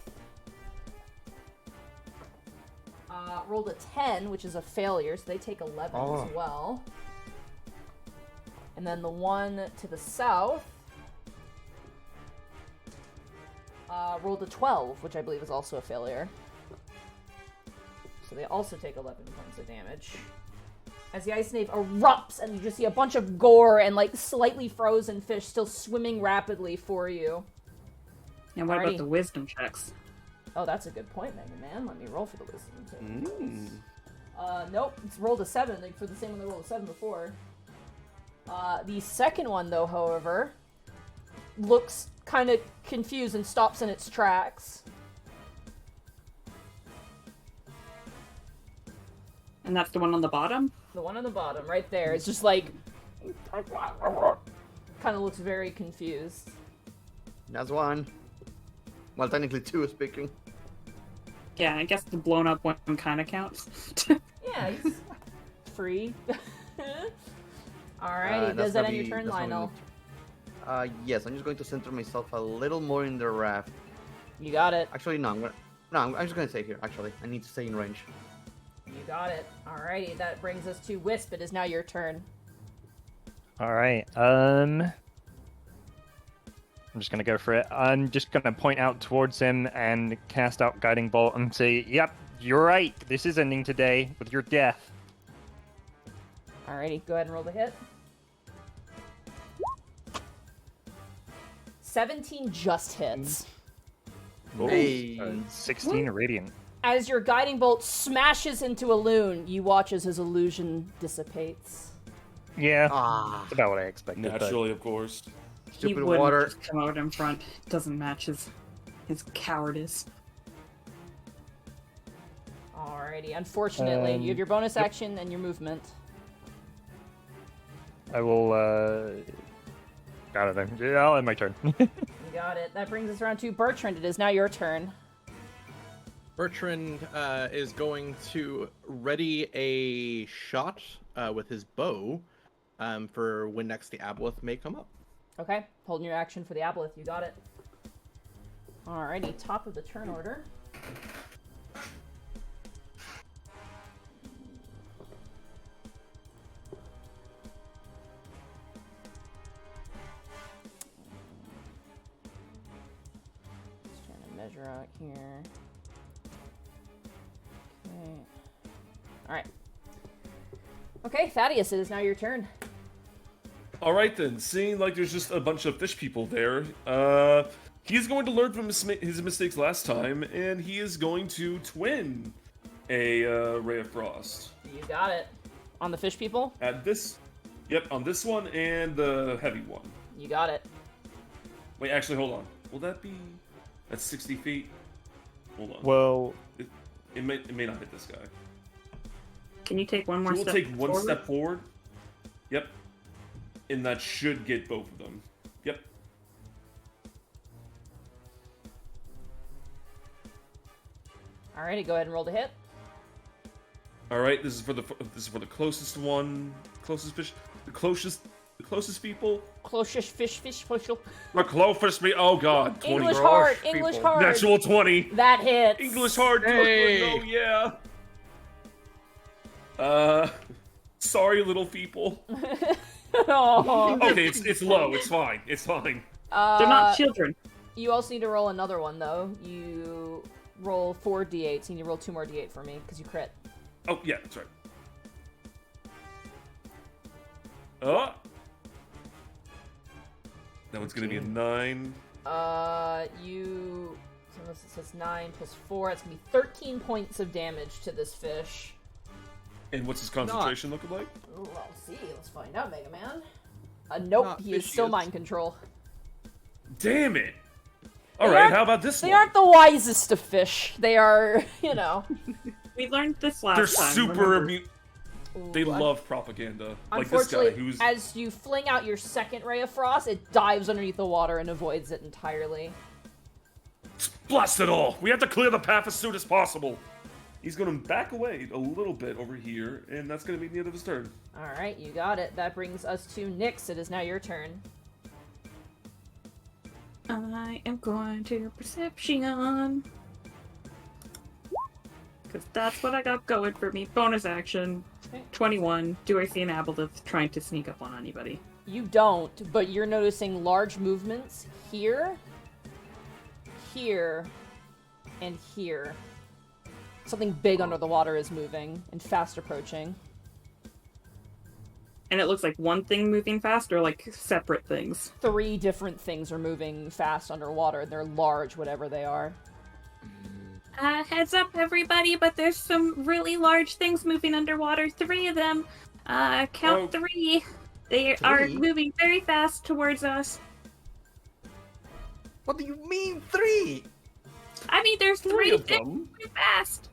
[SPEAKER 1] rolled a 10, which is a failure, so they take 11
[SPEAKER 3] Oh.
[SPEAKER 1] as well. And then the one to the south rolled a 12, which I believe is also a failure. So they also take 11 points of damage. As the ice knave erupts, and you just see a bunch of gore and like slightly frozen fish still swimming rapidly for you.
[SPEAKER 4] And what
[SPEAKER 1] Alrighty.
[SPEAKER 4] about the wisdom checks?
[SPEAKER 1] Oh, that's a good point, Mega Man. Let me roll for the wisdom saving
[SPEAKER 5] Mm.
[SPEAKER 1] throws. Nope, it's rolled a 7, like for the same one that rolled a 7 before. The second one, though, however, looks kind of confused and stops in its tracks.
[SPEAKER 4] And that's the one on the bottom?
[SPEAKER 1] The one on the bottom, right there, it's just like... kind of looks very confused.
[SPEAKER 3] That's one. Well, technically two speaking.
[SPEAKER 4] Yeah, I guess the blown up one kind of counts.
[SPEAKER 1] Yeah, he's free. Alrighty, does that end your turn, Lionel?
[SPEAKER 3] Yes, I'm just going to center myself a little more in the raft.
[SPEAKER 1] You got it.
[SPEAKER 3] Actually, no, I'm just going to stay here, actually. I need to stay in range.
[SPEAKER 1] You got it. Alrighty, that brings us to Wisp. It is now your turn.
[SPEAKER 6] All right. I'm just gonna go for it. I'm just gonna point out towards him and cast out Guiding Bolt and say, "Yep, you're right. This is ending today with your death."
[SPEAKER 1] Alrighty, go ahead and roll the hit. 17 just hits.
[SPEAKER 5] Oh.
[SPEAKER 3] Hey.
[SPEAKER 6] 16 radiant.
[SPEAKER 1] As your guiding bolt smashes into a loon, you watch as his illusion dissipates.
[SPEAKER 6] Yeah,
[SPEAKER 3] Ah,
[SPEAKER 6] that's about what I expected. but-
[SPEAKER 5] Naturally, of course.
[SPEAKER 4] He
[SPEAKER 3] stupid
[SPEAKER 4] wouldn't
[SPEAKER 3] water.
[SPEAKER 4] just come out in front. It doesn't match his cowardice.
[SPEAKER 1] Alrighty, unfortunately, you have your bonus action and your movement.
[SPEAKER 6] I will. Got it. Yeah, I'll end my turn.
[SPEAKER 1] You got it. That brings us around to Bertrand. It is now your turn.
[SPEAKER 2] Bertrand is going to ready a shot with his bow for when next the Aboleth may come up.
[SPEAKER 1] Okay, holding your action for the Aboleth. You got it. Alrighty, top of the turn order. Just trying to measure out here. Okay. Alright. Okay, Thaddeus, it is now your turn.
[SPEAKER 5] All right then. Seeing like there's just a bunch of fish people there, he's going to learn from his mistakes last time, and he is going to twin a ray of frost
[SPEAKER 1] You got it. On the fish people?
[SPEAKER 5] at this. Yep, on this one and the heavy one.
[SPEAKER 1] You got it.
[SPEAKER 5] Wait, actually, hold on. Will that be? That's 60 feet. Hold on.
[SPEAKER 6] Well,
[SPEAKER 5] It may not hit this guy.
[SPEAKER 4] Can you take one more
[SPEAKER 5] So we'll
[SPEAKER 4] step
[SPEAKER 5] take one
[SPEAKER 4] forward?
[SPEAKER 5] step forward. Yep. And that should get both of them. Yep.
[SPEAKER 1] Alrighty, go ahead and roll the hit.
[SPEAKER 5] All right. This is for the closest one, closest fish, the closest people.
[SPEAKER 1] Closest fish.
[SPEAKER 5] The closest me. Oh God. 20.
[SPEAKER 1] English
[SPEAKER 3] gross
[SPEAKER 1] hard,
[SPEAKER 3] people.
[SPEAKER 1] English hard.
[SPEAKER 5] Natural 20.
[SPEAKER 1] That hits.
[SPEAKER 5] English hard.
[SPEAKER 2] Hey.
[SPEAKER 5] Oh yeah. Sorry, little people.
[SPEAKER 1] Oh.
[SPEAKER 5] Okay, it's low. It's fine. It's fine.
[SPEAKER 4] They're not children.
[SPEAKER 1] You also need to roll another one, though. You roll 4 d8s, and you roll 2 more d8 for me, because you crit.
[SPEAKER 5] Oh yeah, that's right. Oh. That one's gonna be a 9.
[SPEAKER 1] So unless it says 9 plus 4, it's going to be 13 points of damage to this fish.
[SPEAKER 5] And what's his concentration looking like?
[SPEAKER 1] Ooh, I'll see. Let's find out, Mega Man. Nope,
[SPEAKER 2] Not
[SPEAKER 1] he is still
[SPEAKER 2] fishiest.
[SPEAKER 1] mind control.
[SPEAKER 5] Damn it! All
[SPEAKER 1] They
[SPEAKER 5] right,
[SPEAKER 1] aren't-
[SPEAKER 5] how about this
[SPEAKER 1] They
[SPEAKER 5] one?
[SPEAKER 1] aren't the wisest of fish. They are, you know.
[SPEAKER 4] We learned this last
[SPEAKER 5] They're
[SPEAKER 4] time.
[SPEAKER 5] super
[SPEAKER 4] remember?
[SPEAKER 5] immune. They
[SPEAKER 1] Ooh,
[SPEAKER 5] love propaganda. Like this guy
[SPEAKER 1] Unfortunately,
[SPEAKER 5] who's
[SPEAKER 1] as you fling out your second ray of frost, it dives underneath the water and avoids it entirely.
[SPEAKER 5] blast it all. We have to clear the path as soon as possible. He's gonna back away a little bit over here, and that's gonna be the end of his turn.
[SPEAKER 1] Alright, you got it. That brings us to Nyx. It is now your turn.
[SPEAKER 4] I am going to perception. Because that's what I got going for me. Bonus action.
[SPEAKER 1] Okay.
[SPEAKER 4] 21. Do I see an Aboleth trying to sneak up on anybody?
[SPEAKER 1] You don't, but you're noticing large movements here, here, and here. Something big under the water is moving and fast approaching.
[SPEAKER 4] And it looks like one thing moving fast or like separate things?
[SPEAKER 1] 3 different things are moving fast underwater. They're large, whatever they are.
[SPEAKER 4] Heads up, everybody, but there's some really large things moving underwater. 3 of them. Count
[SPEAKER 5] Oh.
[SPEAKER 4] 3. They are
[SPEAKER 3] 3?
[SPEAKER 4] moving very fast towards us.
[SPEAKER 3] What do you mean 3?
[SPEAKER 4] I mean, there's
[SPEAKER 5] 3
[SPEAKER 4] 3
[SPEAKER 5] of
[SPEAKER 4] things
[SPEAKER 5] them.
[SPEAKER 4] moving fast.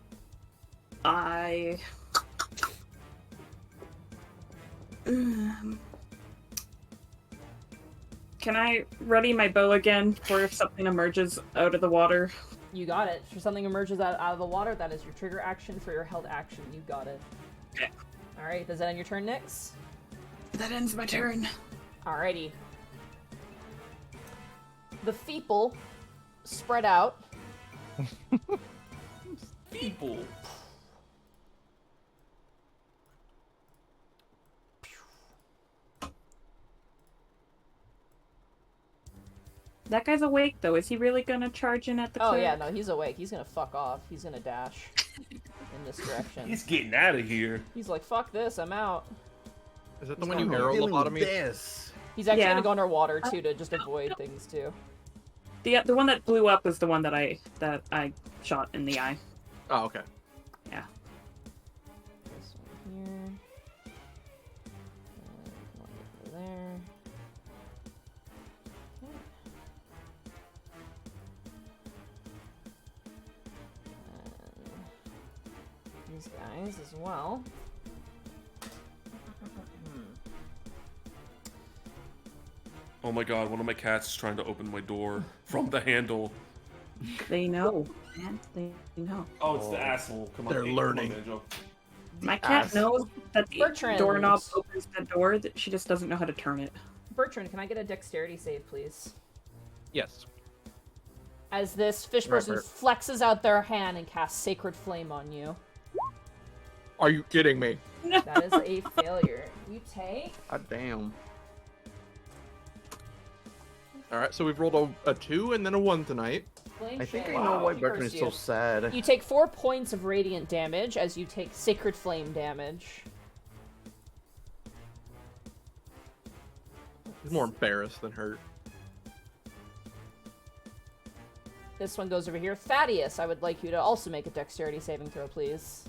[SPEAKER 4] Can I ready my bow again for if something emerges out of the water?
[SPEAKER 1] You got it. If something emerges out of the water, that is your trigger action for your held action. You got it.
[SPEAKER 4] Okay.
[SPEAKER 1] Alright, does that end your turn, Nyx?
[SPEAKER 4] That ends my turn.
[SPEAKER 1] Alrighty. The feeple spread out.
[SPEAKER 5] People.
[SPEAKER 4] That guy's awake, though. Is he really gonna charge in at the
[SPEAKER 1] Oh
[SPEAKER 4] cleric?
[SPEAKER 1] yeah, no, he's awake. He's gonna fuck off. He's gonna dash in this direction.
[SPEAKER 5] He's getting out of here.
[SPEAKER 1] He's like, fuck this, I'm out.
[SPEAKER 2] Is that the
[SPEAKER 3] He's
[SPEAKER 2] one you
[SPEAKER 3] not
[SPEAKER 2] arrow
[SPEAKER 3] feeling
[SPEAKER 2] lobotomy?
[SPEAKER 3] this.
[SPEAKER 1] He's actually
[SPEAKER 4] Yeah.
[SPEAKER 1] gonna go underwater too to just avoid things too.
[SPEAKER 4] The one that blew up was the one that I shot in the eye.
[SPEAKER 2] Oh, okay.
[SPEAKER 4] Yeah.
[SPEAKER 1] This one here. One over there. And these guys as well.
[SPEAKER 5] Oh my god, one of my cats is trying to open my door from the handle.
[SPEAKER 4] They know, man. They know.
[SPEAKER 5] Oh, it's the asshole. Come on,
[SPEAKER 2] They're
[SPEAKER 5] Nate,
[SPEAKER 2] learning.
[SPEAKER 5] Come on, Banjo.
[SPEAKER 4] My cat
[SPEAKER 3] Ass.
[SPEAKER 4] knows that the
[SPEAKER 1] Bertrand.
[SPEAKER 4] doorknob opens the door, that she just doesn't know how to turn it.
[SPEAKER 1] Bertrand, can I get a dexterity save, please?
[SPEAKER 2] Yes.
[SPEAKER 1] As this fish person
[SPEAKER 3] Robert.
[SPEAKER 1] flexes out their hand and casts Sacred Flame on you.
[SPEAKER 2] Are you kidding me?
[SPEAKER 1] That is a failure. You take...
[SPEAKER 3] God damn.
[SPEAKER 2] All right, so we've rolled a 2 and then a 1 tonight.
[SPEAKER 1] Flame
[SPEAKER 3] I think
[SPEAKER 1] Shade.
[SPEAKER 3] I know why
[SPEAKER 1] He
[SPEAKER 3] Bertrand is
[SPEAKER 1] cursed
[SPEAKER 3] so
[SPEAKER 1] you.
[SPEAKER 3] sad.
[SPEAKER 1] You take 4 points of radiant damage as you take Sacred Flame damage.
[SPEAKER 2] He's more embarrassed than hurt.
[SPEAKER 1] This one goes over here. Thaddeus, I would like you to also make a dexterity saving throw, please.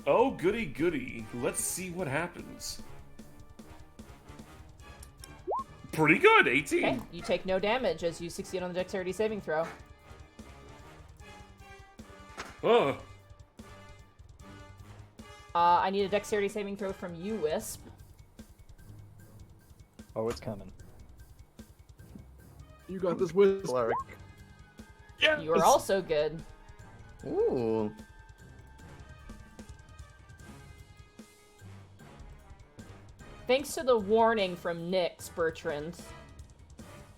[SPEAKER 5] Oh, goody goody. Let's see what happens. Pretty good, 18.
[SPEAKER 1] Okay, you take no damage as you succeed on the dexterity saving throw.
[SPEAKER 5] Ugh.
[SPEAKER 1] I need a dexterity saving throw from you, Wisp.
[SPEAKER 6] Oh, it's coming.
[SPEAKER 2] You got this with
[SPEAKER 3] Cleric.
[SPEAKER 2] Yeah.
[SPEAKER 1] You are also good.
[SPEAKER 3] Ooh.
[SPEAKER 1] Thanks to the warning from Nyx, Bertrand,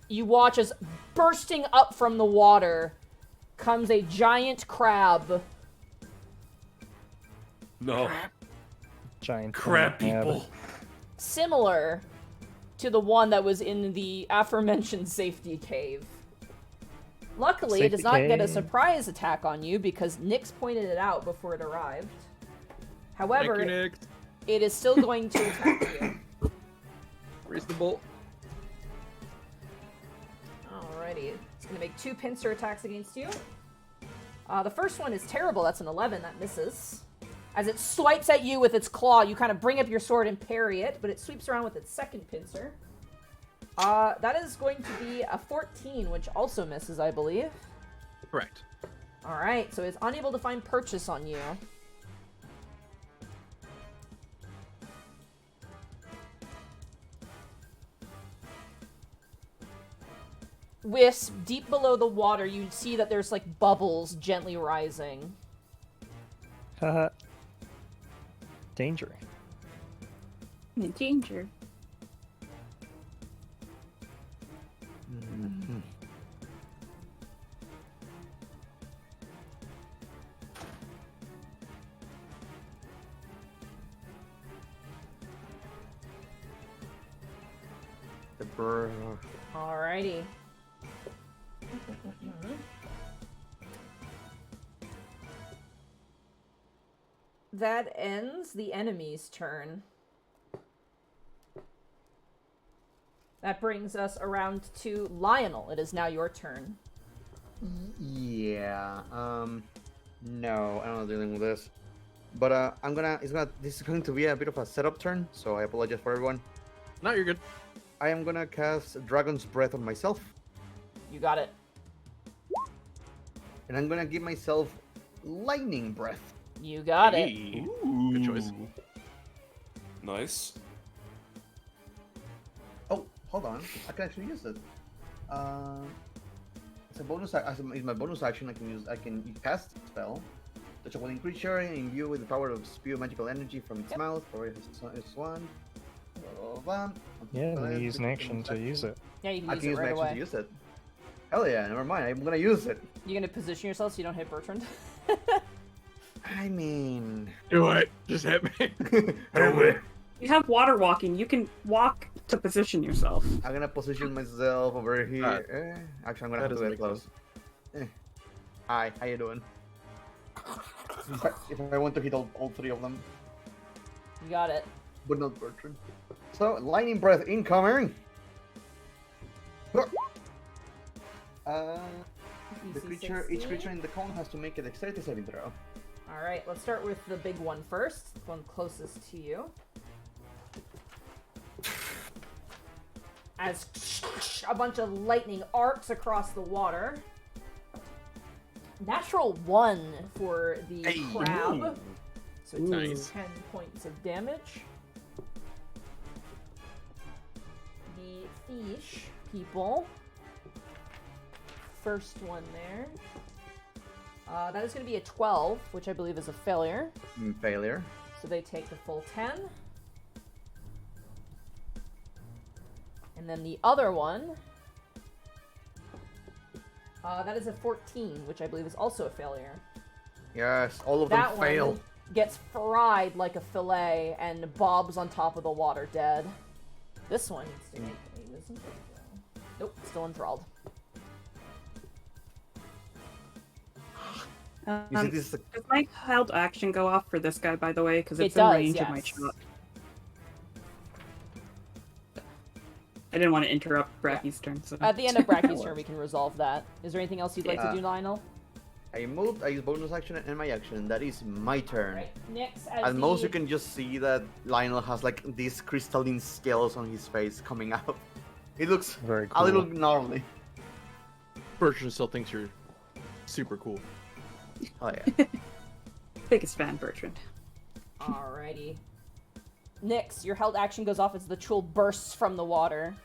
[SPEAKER 1] you watch as bursting up from the water comes a giant crab.
[SPEAKER 5] No.
[SPEAKER 6] Giant
[SPEAKER 5] Crap
[SPEAKER 6] thing. Yeah,
[SPEAKER 5] people.
[SPEAKER 1] Similar to the one that was in the aforementioned safety cave. Luckily, it does not
[SPEAKER 6] Safety
[SPEAKER 1] get a
[SPEAKER 6] cave.
[SPEAKER 1] surprise attack on you because Nyx pointed it out before it arrived. However,
[SPEAKER 2] Thank you, Nick.
[SPEAKER 1] it is still going to attack you.
[SPEAKER 2] Reasonable.
[SPEAKER 1] Alrighty, it's going to make 2 pincer attacks against you. The first one is terrible. That's an 11. That misses. As it swipes at you with its claw, you kind of bring up your sword and parry it, but it sweeps around with its second pincer. That is going to be a 14, which also misses, I believe.
[SPEAKER 2] Correct.
[SPEAKER 1] Alright, so it's unable to find purchase on you. Wisp, deep below the water, you see that there's like bubbles gently rising.
[SPEAKER 6] Haha. Danger.
[SPEAKER 4] Danger.
[SPEAKER 3] The bird.
[SPEAKER 1] Alrighty. That ends the enemy's turn. That brings us around to Lionel. It is now your turn.
[SPEAKER 3] Yeah. No, I'm not dealing with this. But this is going to be a bit of a setup turn, so I apologize for everyone.
[SPEAKER 2] No, you're good.
[SPEAKER 3] I am gonna cast Dragon's Breath on myself,
[SPEAKER 1] You got it.
[SPEAKER 3] and I'm gonna give myself Lightning Breath.
[SPEAKER 1] You got it.
[SPEAKER 2] Hey.
[SPEAKER 5] Ooh.
[SPEAKER 2] Good choice.
[SPEAKER 5] Nice.
[SPEAKER 3] Oh, hold on. I can actually use it. It's a bonus. It's my bonus action. I can cast spell. Touch a willing creature and imbue with the power of spew magical energy from its mouth for its wand. Blah, blah, blah.
[SPEAKER 6] Yeah, and you use an action to use it.
[SPEAKER 1] Yeah, you can
[SPEAKER 3] I
[SPEAKER 1] use
[SPEAKER 3] can
[SPEAKER 1] it
[SPEAKER 3] use my
[SPEAKER 1] right
[SPEAKER 3] action
[SPEAKER 1] away.
[SPEAKER 3] to use it. Hell yeah! Never mind. I'm gonna use it.
[SPEAKER 1] You gonna position yourself so you don't hit Bertrand?
[SPEAKER 3] I mean,
[SPEAKER 2] Do it. Just hit me.
[SPEAKER 4] You have water walking. You can walk to position yourself.
[SPEAKER 3] I'm gonna position myself over here. Actually, I'm gonna have to
[SPEAKER 2] doesn't
[SPEAKER 3] get
[SPEAKER 2] make
[SPEAKER 3] close. Hi, how you doing? If I want to hit all three of them,
[SPEAKER 1] You got it.
[SPEAKER 3] but not Bertrand. So, lightning breath incoming. The creature, each
[SPEAKER 1] 16.
[SPEAKER 3] creature in the cone has to make a dexterity saving throw.
[SPEAKER 1] All right, let's start with the big one first. The one closest to you. As a bunch of lightning arcs across the water. Natural 1 for the crab. So it takes 10 points of damage. The fish people. First one there. That is going to be a 12, which I believe is a failure.
[SPEAKER 3] Failure.
[SPEAKER 1] So they take the full 10. And then the other one, that is a 14, which I believe is also a failure.
[SPEAKER 3] Yes, all of them
[SPEAKER 1] That
[SPEAKER 3] fail.
[SPEAKER 1] one gets fried like a fillet and bobs on top of the water dead. This one needs to make a wisdom saving throw. Nope, still enthralled.
[SPEAKER 3] You see, this is
[SPEAKER 4] Does my held action go off for this guy, by the way? Because
[SPEAKER 1] It
[SPEAKER 4] it's
[SPEAKER 1] does,
[SPEAKER 4] in range of my
[SPEAKER 1] yes.
[SPEAKER 4] shot. I didn't want to interrupt Bracky's turn. So.
[SPEAKER 1] At the end of Bracky's turn, we can resolve that. Is there anything else you'd like to
[SPEAKER 3] Yeah.
[SPEAKER 1] do, Lionel?
[SPEAKER 3] I moved. I use bonus action and my action. That is my turn.
[SPEAKER 1] Right. Next, as
[SPEAKER 3] At
[SPEAKER 1] the...
[SPEAKER 3] most, you can just see that Lionel has like these crystalline scales on his face coming out. It looks
[SPEAKER 6] Very
[SPEAKER 3] a little
[SPEAKER 6] cool.
[SPEAKER 3] gnarly.
[SPEAKER 2] Bertrand still thinks you're super cool.
[SPEAKER 3] Oh yeah.
[SPEAKER 4] Biggest fan, Bertrand.
[SPEAKER 1] Alrighty. Nyx, your held action goes off as the Chul bursts from the water.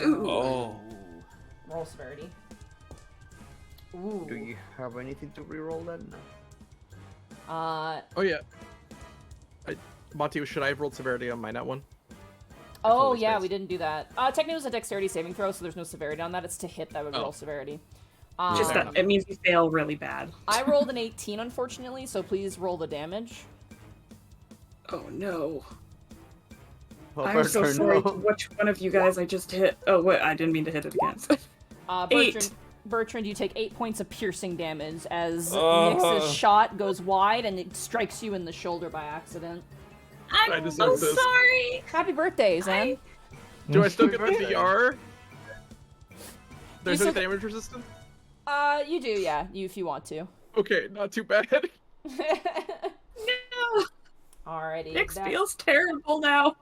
[SPEAKER 5] Oh.
[SPEAKER 1] Roll severity. Ooh.
[SPEAKER 3] Do you have anything to reroll then? No.
[SPEAKER 2] Oh yeah. Monty, should I have rolled severity on my net one?
[SPEAKER 1] Oh
[SPEAKER 2] totally
[SPEAKER 1] yeah,
[SPEAKER 2] spaced.
[SPEAKER 1] we didn't do that. Technically it was a dexterity saving throw, so there's no severity on that. It's to hit that would
[SPEAKER 2] Oh.
[SPEAKER 1] roll severity.
[SPEAKER 4] Just
[SPEAKER 2] fair
[SPEAKER 4] that it means you fail really bad.
[SPEAKER 1] I rolled an 18, unfortunately, so please roll the damage.
[SPEAKER 4] Oh no.
[SPEAKER 3] Oh,
[SPEAKER 4] I'm so
[SPEAKER 3] Bertrand,
[SPEAKER 4] sorry
[SPEAKER 3] no.
[SPEAKER 4] to which one of you guys I just hit. Oh wait, I didn't mean to hit it again.
[SPEAKER 1] Bertrand, you take 8 points of piercing damage as
[SPEAKER 5] Uh.
[SPEAKER 1] Nyx's shot goes wide and it strikes you in the shoulder by accident.
[SPEAKER 2] I
[SPEAKER 4] I'm
[SPEAKER 2] deserve
[SPEAKER 4] so
[SPEAKER 2] this.
[SPEAKER 4] sorry.
[SPEAKER 1] Happy birthday, Zen.
[SPEAKER 2] Do I still get the
[SPEAKER 3] Birthday.
[SPEAKER 2] VR? There's
[SPEAKER 1] You
[SPEAKER 2] no
[SPEAKER 1] still-
[SPEAKER 2] damage resistance?
[SPEAKER 1] You do, yeah, if you want to.
[SPEAKER 2] Okay, not too bad.
[SPEAKER 4] No,
[SPEAKER 1] Alrighty.
[SPEAKER 4] Nyx
[SPEAKER 1] that-
[SPEAKER 4] feels terrible now.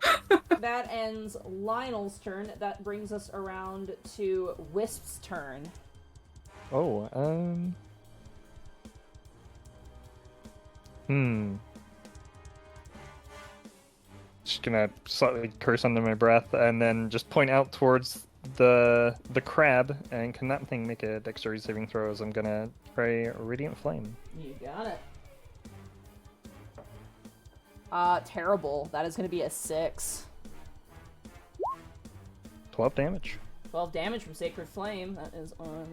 [SPEAKER 1] That ends Lionel's turn. That brings us around to Wisp's turn.
[SPEAKER 6] Oh, Just gonna slightly curse under my breath and then just point out towards the crab. And can that thing make a dexterity saving throw? As I'm gonna try Radiant Flame.
[SPEAKER 1] You got it. Terrible. That is going to be a 6.
[SPEAKER 6] 12 damage.
[SPEAKER 1] 12 damage from Sacred Flame. That is on...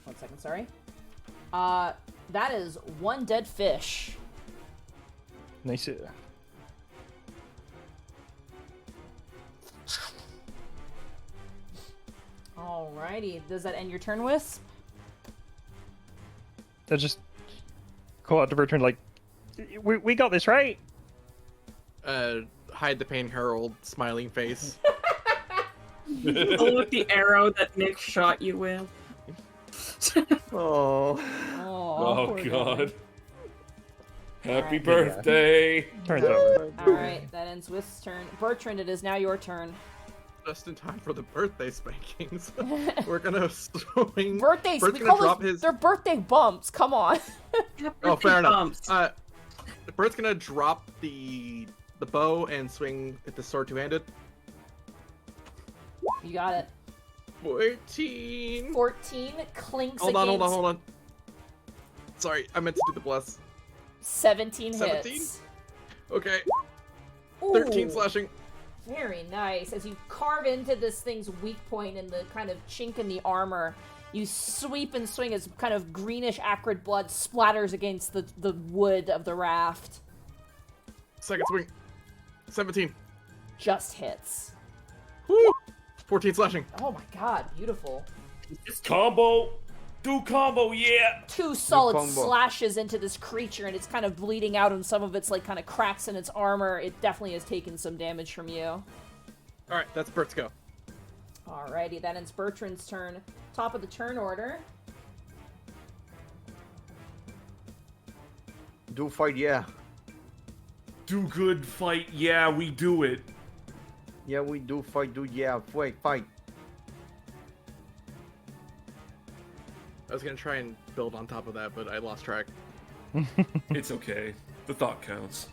[SPEAKER 1] 1 second, sorry. That is 1 dead fish.
[SPEAKER 6] Nice.
[SPEAKER 1] Alrighty. Does that end your turn, Wisp?
[SPEAKER 6] I just call out to Bertrand like, we got this right.
[SPEAKER 2] Hide the pain, Harold, smiling face.
[SPEAKER 4] with the arrow that Nick shot you with.
[SPEAKER 3] Oh.
[SPEAKER 5] Oh
[SPEAKER 1] poor guy.
[SPEAKER 5] god. Happy
[SPEAKER 1] Alright.
[SPEAKER 5] birthday!
[SPEAKER 6] Turns over.
[SPEAKER 1] Alright, that ends Wis's turn. Bertrand, it is now your turn.
[SPEAKER 2] Just in time for the birthday spankings. We're gonna swing.
[SPEAKER 1] Birthdays,
[SPEAKER 2] Bert's
[SPEAKER 1] we
[SPEAKER 2] gonna
[SPEAKER 1] call
[SPEAKER 2] drop
[SPEAKER 1] those,
[SPEAKER 2] his.
[SPEAKER 1] they're birthday bumps, come on.
[SPEAKER 2] Oh, fair enough.
[SPEAKER 4] Bumps.
[SPEAKER 2] Bert's gonna drop the bow and swing at the sword two-handed.
[SPEAKER 1] You got it.
[SPEAKER 2] 14.
[SPEAKER 1] 14 clinks
[SPEAKER 2] Hold on,
[SPEAKER 1] against
[SPEAKER 2] hold on. Sorry, I meant to do the bless.
[SPEAKER 1] 17
[SPEAKER 2] 17?
[SPEAKER 1] hits.
[SPEAKER 2] Okay,
[SPEAKER 1] Ooh,
[SPEAKER 2] 13 slashing.
[SPEAKER 1] Very nice. As you carve into this thing's weak point in the kind of chink in the armor, you sweep and swing as kind of greenish acrid blood splatters against the wood of the raft.
[SPEAKER 2] Second swing. 17.
[SPEAKER 1] Just hits.
[SPEAKER 2] Woo! 14 slashing.
[SPEAKER 1] Oh my god, beautiful.
[SPEAKER 5] Combo! Do combo, yeah!
[SPEAKER 1] 2 solid
[SPEAKER 3] combo.
[SPEAKER 1] slashes into this creature, and it's kind of bleeding out, and some of it's like kind of cracks in its armor. It definitely has taken some damage from you.
[SPEAKER 2] Alright, that's Bert's go.
[SPEAKER 1] Alrighty, that ends Bertrand's turn. Top of the turn order.
[SPEAKER 3] Do fight, yeah.
[SPEAKER 5] Do good fight, yeah, we do it.
[SPEAKER 3] Yeah, we do fight, yeah. Fight.
[SPEAKER 2] I was gonna try and build on top of that, but I lost track.
[SPEAKER 5] It's okay. The thought counts.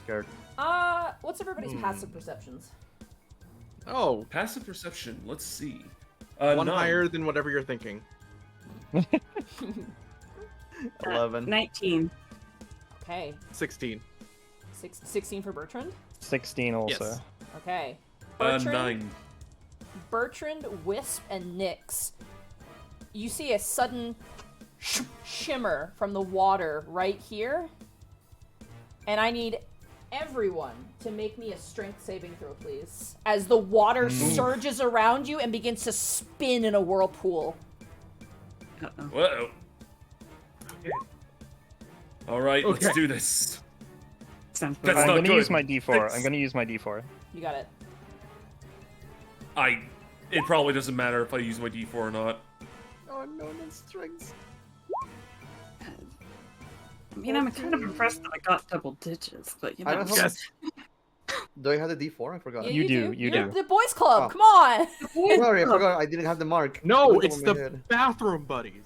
[SPEAKER 3] Scared.
[SPEAKER 1] What's everybody's passive perceptions?
[SPEAKER 2] Oh,
[SPEAKER 5] Passive perception, let's see.
[SPEAKER 2] one
[SPEAKER 5] 9.
[SPEAKER 2] higher than whatever you're thinking.
[SPEAKER 3] 11.
[SPEAKER 4] 19.
[SPEAKER 1] Okay,
[SPEAKER 2] 16.
[SPEAKER 1] 16 for Bertrand?
[SPEAKER 6] 16 also.
[SPEAKER 2] Yes.
[SPEAKER 1] Okay.
[SPEAKER 5] 9.
[SPEAKER 1] Bertrand, Wisp, and Nyx. You see a sudden shimmer from the water right here. And I need everyone to make me a strength saving throw, please. As the water surges around you and begins to spin in a whirlpool.
[SPEAKER 4] Uh-oh.
[SPEAKER 5] Whoa. Alright,
[SPEAKER 2] Okay.
[SPEAKER 5] let's do this.
[SPEAKER 4] Sounds
[SPEAKER 5] That's
[SPEAKER 6] I'm
[SPEAKER 5] not
[SPEAKER 6] gonna
[SPEAKER 5] good.
[SPEAKER 6] use my D4.
[SPEAKER 5] That's-
[SPEAKER 6] I'm gonna use my D4.
[SPEAKER 1] You got it.
[SPEAKER 5] It probably doesn't matter if I use my D4 or not.
[SPEAKER 3] Oh no, no strings.
[SPEAKER 4] I mean, I'm kind of impressed that I got double digits, but you
[SPEAKER 3] I
[SPEAKER 4] know.
[SPEAKER 3] don't know.
[SPEAKER 2] Yes.
[SPEAKER 3] Do I have the D4? I forgot.
[SPEAKER 1] Yeah,
[SPEAKER 6] You do, you
[SPEAKER 1] You're
[SPEAKER 6] do.
[SPEAKER 1] the boys club.
[SPEAKER 3] Oh.
[SPEAKER 1] Come on.
[SPEAKER 3] Sorry, I forgot. I didn't have the mark.
[SPEAKER 2] No,
[SPEAKER 3] Went
[SPEAKER 2] it's
[SPEAKER 3] over my
[SPEAKER 2] the
[SPEAKER 3] head.
[SPEAKER 2] bathroom buddies.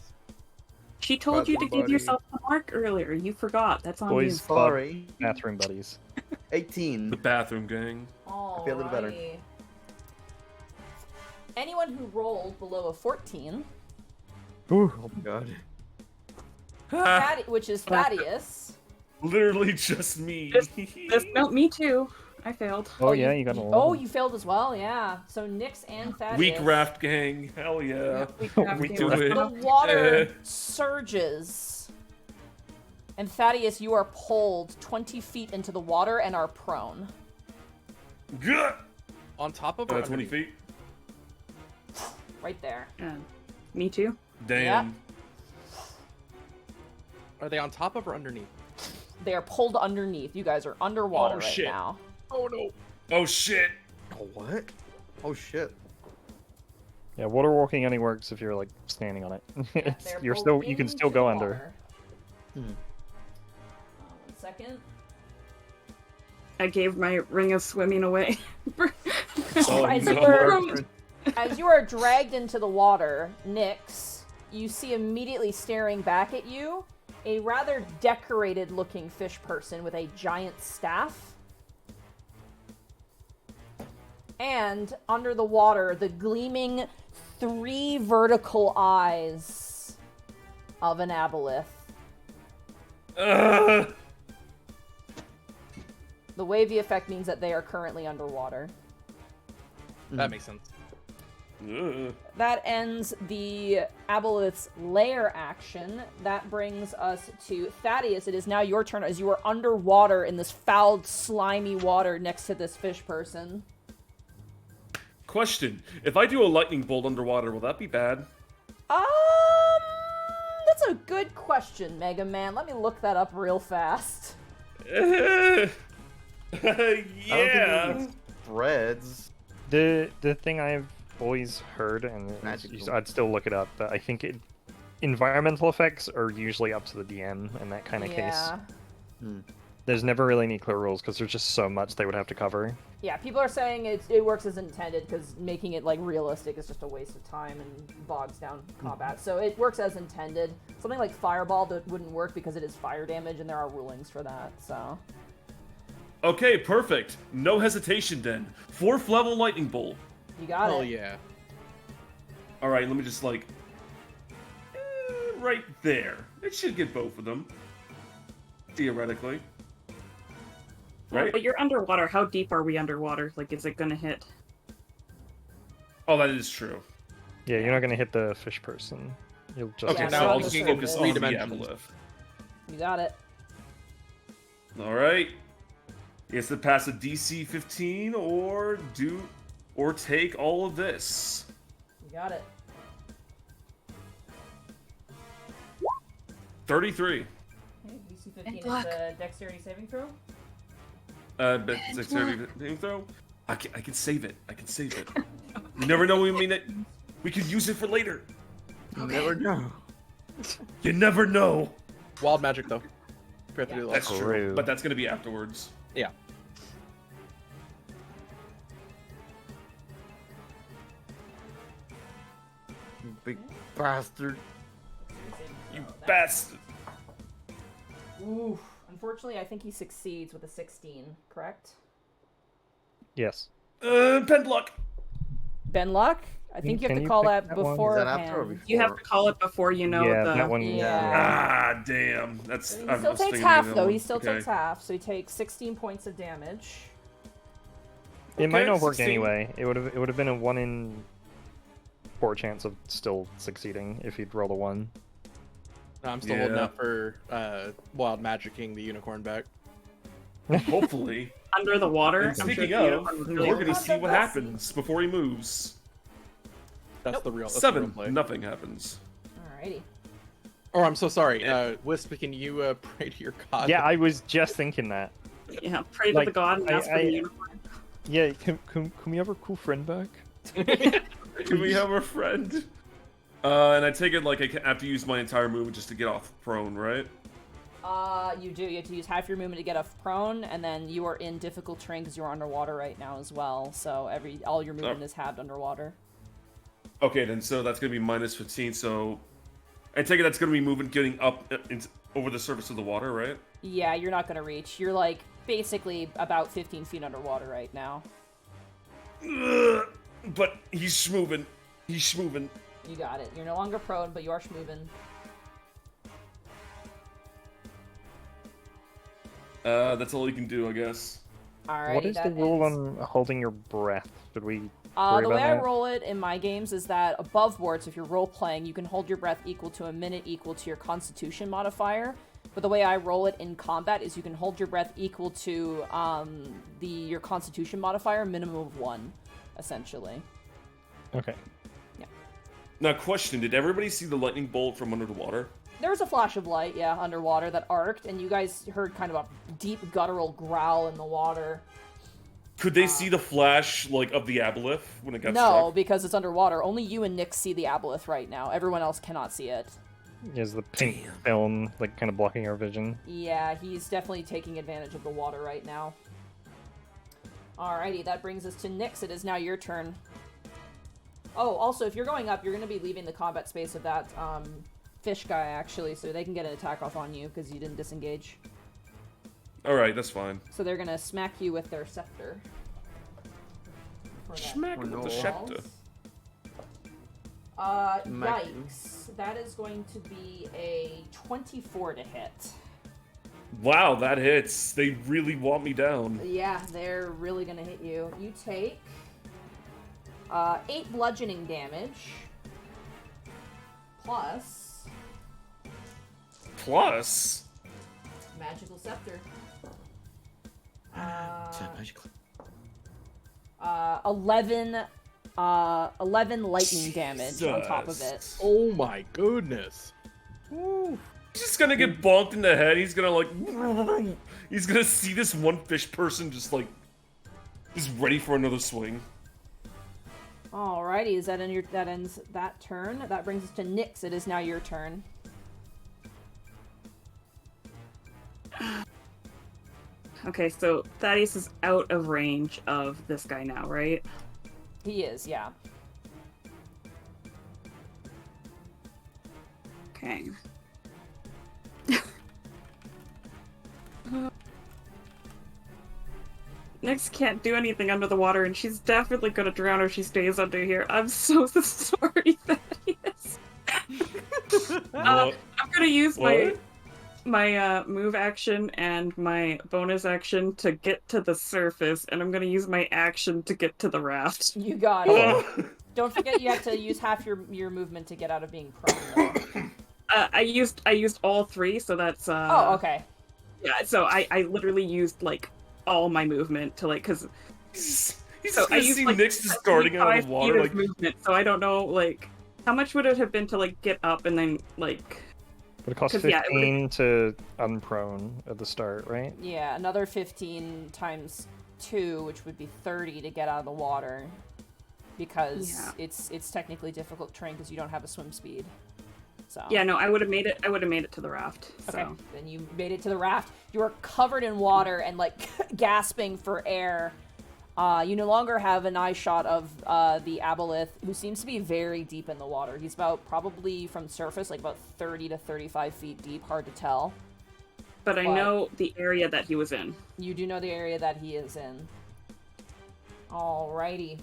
[SPEAKER 4] She told you to give
[SPEAKER 3] Buddy.
[SPEAKER 4] yourself the mark earlier. You forgot. That's on
[SPEAKER 6] Boys
[SPEAKER 4] you.
[SPEAKER 6] club,
[SPEAKER 3] Sorry.
[SPEAKER 6] bathroom buddies.
[SPEAKER 3] 18.
[SPEAKER 5] The bathroom gang.
[SPEAKER 1] I
[SPEAKER 3] feel a little better.
[SPEAKER 1] Anyone who rolled below a 14,
[SPEAKER 3] Oh my god.
[SPEAKER 1] which is Thaddeus.
[SPEAKER 5] Literally just me.
[SPEAKER 4] No, me too. I failed.
[SPEAKER 6] Oh yeah, you got a
[SPEAKER 1] Oh, you failed as well, yeah. So Nyx and Thaddeus.
[SPEAKER 5] Weak raft gang. Hell yeah.
[SPEAKER 6] We do
[SPEAKER 5] it.
[SPEAKER 1] The water surges. And Thaddeus, you are pulled 20 feet into the water and are prone.
[SPEAKER 5] Gah!
[SPEAKER 2] On top of or
[SPEAKER 5] 20
[SPEAKER 2] underneath?
[SPEAKER 5] feet.
[SPEAKER 1] Right there.
[SPEAKER 4] Me too.
[SPEAKER 5] Damn.
[SPEAKER 2] Are they on top of or underneath?
[SPEAKER 1] They are pulled underneath. You guys are underwater
[SPEAKER 5] Oh,
[SPEAKER 1] right
[SPEAKER 5] shit.
[SPEAKER 1] now.
[SPEAKER 2] Oh no.
[SPEAKER 5] Oh shit.
[SPEAKER 3] Oh, what? Oh shit.
[SPEAKER 6] Yeah, water walking only works if you're like standing on it. It's,
[SPEAKER 1] They're
[SPEAKER 6] you're
[SPEAKER 1] pulled
[SPEAKER 6] still you can still
[SPEAKER 1] into
[SPEAKER 6] go
[SPEAKER 1] the
[SPEAKER 6] under.
[SPEAKER 1] water.
[SPEAKER 3] Hmm.
[SPEAKER 1] 1 second.
[SPEAKER 4] I gave my ring of swimming away.
[SPEAKER 5] Oh,
[SPEAKER 1] As,
[SPEAKER 5] no.
[SPEAKER 1] you are, as you are dragged into the water, Nyx, you see immediately staring back at you a rather decorated looking fish person with a giant staff. And under the water, the gleaming 3 vertical eyes of an aboleth.
[SPEAKER 5] Ugh.
[SPEAKER 1] The wavy effect means that they are currently underwater.
[SPEAKER 2] That makes sense.
[SPEAKER 5] Ugh.
[SPEAKER 1] That ends the aboleth's lair action. That brings us to Thaddeus. It is now your turn as you are underwater in this fouled, slimy water next to this fish person.
[SPEAKER 5] Question. If I do a lightning bolt underwater, will that be bad?
[SPEAKER 1] That's a good question, Mega Man. Let me look that up real fast.
[SPEAKER 3] I don't think
[SPEAKER 5] Yeah.
[SPEAKER 3] it spreads.
[SPEAKER 6] The thing I've always heard, and
[SPEAKER 3] Magical.
[SPEAKER 6] I'd still look it up, but I think environmental effects are usually up to the DM in that kind of case. There's never really any clear rules because there's just so much they would have to cover.
[SPEAKER 1] Yeah, people are saying it works as intended because making it like realistic is just a waste of time and bogs down combat. So it works as intended. Something like Fireball wouldn't work because it is fire damage and there are rulings for that. So.
[SPEAKER 5] Okay, perfect. No hesitation then. 4th level lightning bolt.
[SPEAKER 1] You got
[SPEAKER 2] Hell
[SPEAKER 1] it.
[SPEAKER 2] yeah.
[SPEAKER 5] All right, let me just like right there. It should get both of them, theoretically. Right?
[SPEAKER 4] But you're underwater. How deep are we underwater? Like, is it gonna hit?
[SPEAKER 5] Oh, that is true.
[SPEAKER 6] Yeah, you're not gonna hit the fish person. You'll just
[SPEAKER 5] Okay,
[SPEAKER 1] Yeah,
[SPEAKER 5] now
[SPEAKER 1] so
[SPEAKER 5] I'll
[SPEAKER 1] on
[SPEAKER 5] just
[SPEAKER 1] the
[SPEAKER 5] focus
[SPEAKER 1] surface.
[SPEAKER 5] on the
[SPEAKER 2] Dimensions.
[SPEAKER 5] aboleth.
[SPEAKER 1] You got it.
[SPEAKER 5] All right. He has to pass a DC 15 or take all of this.
[SPEAKER 1] You got it.
[SPEAKER 5] 33.
[SPEAKER 1] Okay, DC 15 is
[SPEAKER 4] luck.
[SPEAKER 1] a dexterity saving throw.
[SPEAKER 5] But dexterity saving throw. I can save it. I can save it. You never know. We could use it for later.
[SPEAKER 3] You never know.
[SPEAKER 5] You never know.
[SPEAKER 2] Wild magic though. We have to
[SPEAKER 1] Yeah.
[SPEAKER 2] do the
[SPEAKER 5] That's
[SPEAKER 2] last
[SPEAKER 5] true.
[SPEAKER 6] True.
[SPEAKER 5] But that's gonna be afterwards.
[SPEAKER 2] Yeah.
[SPEAKER 3] Big bastard.
[SPEAKER 5] You bastard.
[SPEAKER 1] Ooh. Unfortunately, I think he succeeds with a 16. Correct.
[SPEAKER 6] Yes.
[SPEAKER 5] Pen block.
[SPEAKER 1] Benluck. I think you have
[SPEAKER 6] Can
[SPEAKER 1] to
[SPEAKER 6] you
[SPEAKER 1] call
[SPEAKER 6] pick
[SPEAKER 1] that
[SPEAKER 6] that one? Is
[SPEAKER 1] before.
[SPEAKER 3] Is that after or before?
[SPEAKER 4] You have to call it before you know
[SPEAKER 6] yeah,
[SPEAKER 4] the.
[SPEAKER 6] that one.
[SPEAKER 1] Yeah.
[SPEAKER 5] Ah, damn. That's.
[SPEAKER 1] He
[SPEAKER 5] I'm
[SPEAKER 1] still
[SPEAKER 5] thinking
[SPEAKER 1] takes
[SPEAKER 5] of
[SPEAKER 1] half
[SPEAKER 5] the
[SPEAKER 1] though.
[SPEAKER 5] other
[SPEAKER 1] He
[SPEAKER 5] one.
[SPEAKER 1] still
[SPEAKER 5] Okay.
[SPEAKER 1] takes half, so he takes 16 points of damage.
[SPEAKER 6] It might
[SPEAKER 5] Okay,
[SPEAKER 6] not work
[SPEAKER 5] 16.
[SPEAKER 6] anyway. It would have been a 1 in 4 chance of still succeeding if he'd rolled a 1.
[SPEAKER 2] I'm still holding
[SPEAKER 5] Yeah.
[SPEAKER 2] out for wild magicking the unicorn back.
[SPEAKER 5] Hopefully.
[SPEAKER 4] Under the water.
[SPEAKER 5] And
[SPEAKER 4] I'm sure
[SPEAKER 5] speaking
[SPEAKER 4] the
[SPEAKER 5] of,
[SPEAKER 4] unicorn was really
[SPEAKER 5] we're gonna
[SPEAKER 4] fast.
[SPEAKER 5] see what happens before he moves.
[SPEAKER 2] That's
[SPEAKER 1] Nope.
[SPEAKER 2] the real. That's the
[SPEAKER 5] 7.
[SPEAKER 2] real play.
[SPEAKER 5] Nothing happens.
[SPEAKER 1] Alrighty.
[SPEAKER 2] Oh, I'm so sorry. Wisp, can you pray to your god?
[SPEAKER 6] Yeah, I was just thinking that.
[SPEAKER 4] Yeah, pray to
[SPEAKER 6] Like,
[SPEAKER 4] the god and ask for
[SPEAKER 6] I-
[SPEAKER 4] the unicorn.
[SPEAKER 6] Yeah, can we have our cool friend back?
[SPEAKER 5] Can we have a friend? And I take it like I have to use my entire movement just to get off prone, right?
[SPEAKER 1] You do. You have to use half your movement to get off prone, and then you are in difficult terrain because you're underwater right now as well. So all your movement is halved underwater.
[SPEAKER 5] Okay, then so that's gonna be minus 15. So I take it that's gonna be movement getting up over the surface of the water, right?
[SPEAKER 1] Yeah, you're not gonna reach. You're like basically about 15 feet underwater right now.
[SPEAKER 5] Ugh, but he's schmoving. He's schmoving.
[SPEAKER 1] You got it. You're no longer prone, but you are moving.
[SPEAKER 5] That's all you can do, I guess.
[SPEAKER 1] Alrighty.
[SPEAKER 6] What is the
[SPEAKER 1] that
[SPEAKER 6] rule
[SPEAKER 1] ends.
[SPEAKER 6] on holding your breath? Did we worry
[SPEAKER 1] The
[SPEAKER 6] about
[SPEAKER 1] way I
[SPEAKER 6] that?
[SPEAKER 1] roll it in my games is that above board, so if you're role playing, you can hold your breath equal to a minute equal to your Constitution modifier. But the way I roll it in combat is you can hold your breath equal to your Constitution modifier, minimum of 1, essentially.
[SPEAKER 6] Okay.
[SPEAKER 5] Now, question: did everybody see the lightning bolt from under the water?
[SPEAKER 1] There was a flash of light, yeah, underwater that arced, and you guys heard kind of a deep guttural growl in the water.
[SPEAKER 5] Could they see the flash like of the aboleth when it got
[SPEAKER 1] No,
[SPEAKER 5] struck?
[SPEAKER 1] because it's underwater. Only you and Nick see the aboleth right now. Everyone else cannot see it.
[SPEAKER 6] Is the pink film like kind of blocking our vision?
[SPEAKER 1] Yeah, he's definitely taking advantage of the water right now. Alrighty, that brings us to Nyx. It is now your turn. Oh, also, if you're going up, you're going to be leaving the combat space of that fish guy, actually, so they can get an attack off on you because you didn't disengage.
[SPEAKER 5] All right, that's fine.
[SPEAKER 1] So they're going to smack you with their scepter. For that.
[SPEAKER 5] Smack
[SPEAKER 3] Oh,
[SPEAKER 5] with
[SPEAKER 3] no.
[SPEAKER 5] the scepter.
[SPEAKER 3] Smack.
[SPEAKER 1] Yikes. That is going to be a 24 to hit.
[SPEAKER 5] Wow, that hits. They really want me down.
[SPEAKER 1] Yeah, they're really gonna hit you. You take 8 bludgeoning damage plus
[SPEAKER 5] Plus,
[SPEAKER 1] magical scepter.
[SPEAKER 3] Magical.
[SPEAKER 1] 11 lightning damage on top of it.
[SPEAKER 2] Oh my goodness.
[SPEAKER 5] He's just gonna get bonked in the head. He's gonna like, he's gonna see this one fish person just like, just ready for another swing.
[SPEAKER 1] Alrighty, that ends that turn. That brings us to Nyx. It is now your turn.
[SPEAKER 4] Okay, so Thaddeus is out of range of this guy now, right?
[SPEAKER 1] He is, yeah.
[SPEAKER 4] Okay. Nyx can't do anything under the water, and she's definitely gonna drown if she stays under here. I'm so sorry, Thaddeus. I'm gonna use my move action and my bonus action to get to the surface, and I'm gonna use my action to get to the raft.
[SPEAKER 1] You got it. Don't forget you have to use half your movement to get out of being prone, though.
[SPEAKER 4] I used all 3, so that's
[SPEAKER 1] Oh, okay.
[SPEAKER 4] Yeah, so I literally used like all my movement to like because
[SPEAKER 5] He's
[SPEAKER 4] so
[SPEAKER 5] gonna see Nyx just darting out of the water like.
[SPEAKER 4] movement, so I don't know like how much would it have been to like get up and then like.
[SPEAKER 6] Would it cost 15 to unprone at the start, right?
[SPEAKER 1] Yeah, another 15 times 2, which would be 30 to get out of the water, because it's technically difficult terrain because you don't have a swim speed. So
[SPEAKER 4] yeah, no, I would have made it. I would have made it to the raft. So.
[SPEAKER 1] Okay, then you made it to the raft. You are covered in water and like gasping for air. You no longer have an eye shot of the aboleth, who seems to be very deep in the water. He's probably from surface, like about 30 to 35 feet deep. Hard to tell.
[SPEAKER 4] But I know the area that he was in.
[SPEAKER 1] You do know the area that he is in. Alrighty.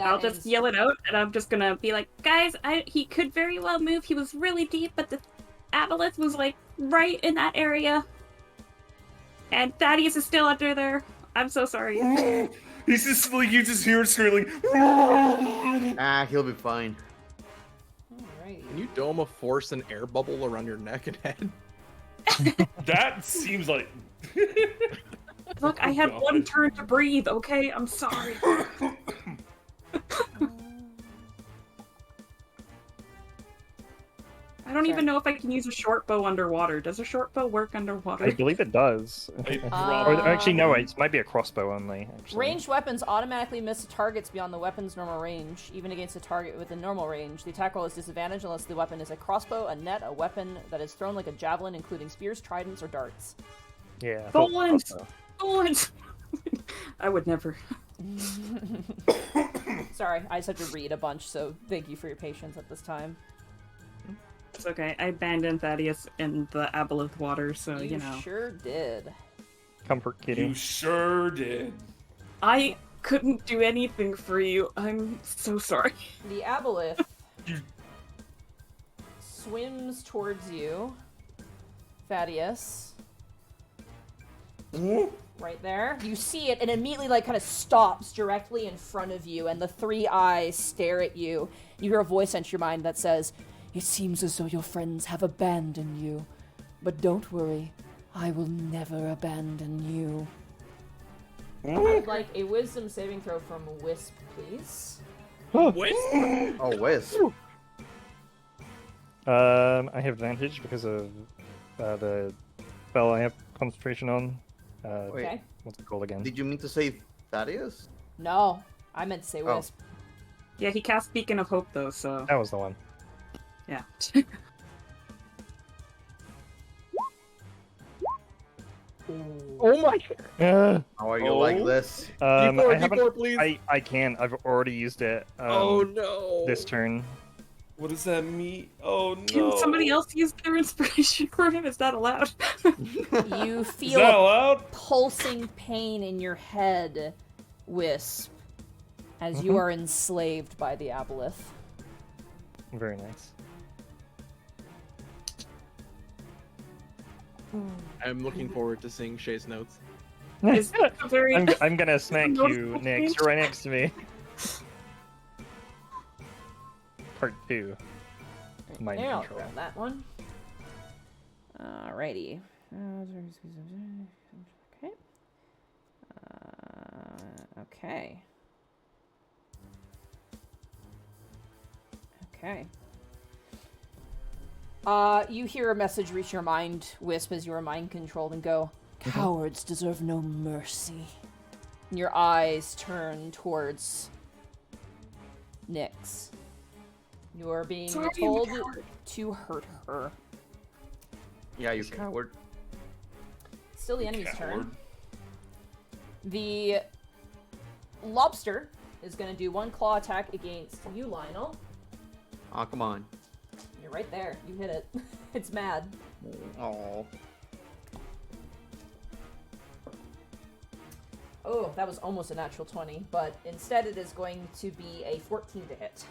[SPEAKER 4] I'll just yell it out, and I'm just gonna be like, guys, he could very well move. He was really deep, but the aboleth was like right in that area. And Thaddeus is still under there. I'm so sorry.
[SPEAKER 5] He's just like, you just hear him screaming.
[SPEAKER 3] He'll be fine.
[SPEAKER 1] Alright.
[SPEAKER 2] Can you dome a force and air bubble around your neck and head?
[SPEAKER 5] That seems like.
[SPEAKER 4] Look, I had one turn to breathe, okay? I'm sorry. I don't even know if I can use a short bow underwater. Does a short bow work underwater?
[SPEAKER 6] I believe it does. Or, actually, no, it might be a crossbow only. Actually.
[SPEAKER 1] Ranged weapons automatically miss targets beyond the weapon's normal range, even against a target within normal range. The attack roll is disadvantaged unless the weapon is a crossbow, a net, a weapon that is thrown like a javelin, including spears, tridents, or darts.
[SPEAKER 6] Yeah.
[SPEAKER 4] Bullets! Bullets! I would never.
[SPEAKER 1] Sorry, I just have to read a bunch, so thank you for your patience at this time.
[SPEAKER 4] It's okay. I abandoned Thaddeus in the aboleth water, so you know.
[SPEAKER 1] You sure did.
[SPEAKER 6] Comfort kitty.
[SPEAKER 5] You sure did.
[SPEAKER 4] I couldn't do anything for you. I'm so sorry.
[SPEAKER 1] The aboleth swims towards you, Thaddeus. Right there. You see it, and immediately, like, kind of stops directly in front of you, and the 3 eyes stare at you. You hear a voice enter your mind that says, "It seems as though your friends have abandoned you. But don't worry, I will never abandon you." I would like a wisdom saving throw from Wisp, please.
[SPEAKER 5] Wisp?
[SPEAKER 3] Oh, Wisp.
[SPEAKER 6] I have advantage because of the spell I have concentration on.
[SPEAKER 3] Wait,
[SPEAKER 1] Okay.
[SPEAKER 6] What's it called again?
[SPEAKER 3] did you mean to say Thaddeus?
[SPEAKER 1] No, I meant to say
[SPEAKER 3] Oh.
[SPEAKER 1] Wisp.
[SPEAKER 4] Yeah, he cast Beacon of Hope, though, so...
[SPEAKER 6] That was the one.
[SPEAKER 4] Yeah.
[SPEAKER 6] Oh my!
[SPEAKER 3] How are you like this?
[SPEAKER 6] I
[SPEAKER 2] D4,
[SPEAKER 6] haven't.
[SPEAKER 2] D4, please.
[SPEAKER 6] I can't. I've already used it.
[SPEAKER 2] Oh no!
[SPEAKER 6] This turn.
[SPEAKER 5] What does that mean? Oh no!
[SPEAKER 4] Can somebody else use their inspiration for him? Is that allowed?
[SPEAKER 1] You
[SPEAKER 5] Is
[SPEAKER 1] feel
[SPEAKER 5] that
[SPEAKER 1] a
[SPEAKER 5] allowed?
[SPEAKER 1] pulsing pain in your head, Wisp, as you are enslaved by the aboleth.
[SPEAKER 6] Very nice.
[SPEAKER 2] I'm looking forward to seeing Shay's notes.
[SPEAKER 4] Is a very...
[SPEAKER 6] I'm gonna smack you next. You're right next to me. Part 2. Mind
[SPEAKER 1] There, I'll
[SPEAKER 6] control.
[SPEAKER 1] grab that one. Alrighty. Okay. Okay. Okay. You hear a message reach your mind, Wisp, as you are mind controlled, and go, "Cowards deserve no mercy." And your eyes turn towards Nyx. You are being
[SPEAKER 4] Sorry,
[SPEAKER 1] told
[SPEAKER 4] coward.
[SPEAKER 1] to hurt her.
[SPEAKER 3] Yeah, you coward.
[SPEAKER 1] Still the enemy's
[SPEAKER 5] Coward.
[SPEAKER 1] turn. The lobster is going to do one claw attack against you, Lionel.
[SPEAKER 3] Oh, come on.
[SPEAKER 1] You're right there. You hit it. It's mad.
[SPEAKER 3] Oh.
[SPEAKER 1] Oh, that was almost a natural 20, but instead it is going to be a 14 to hit.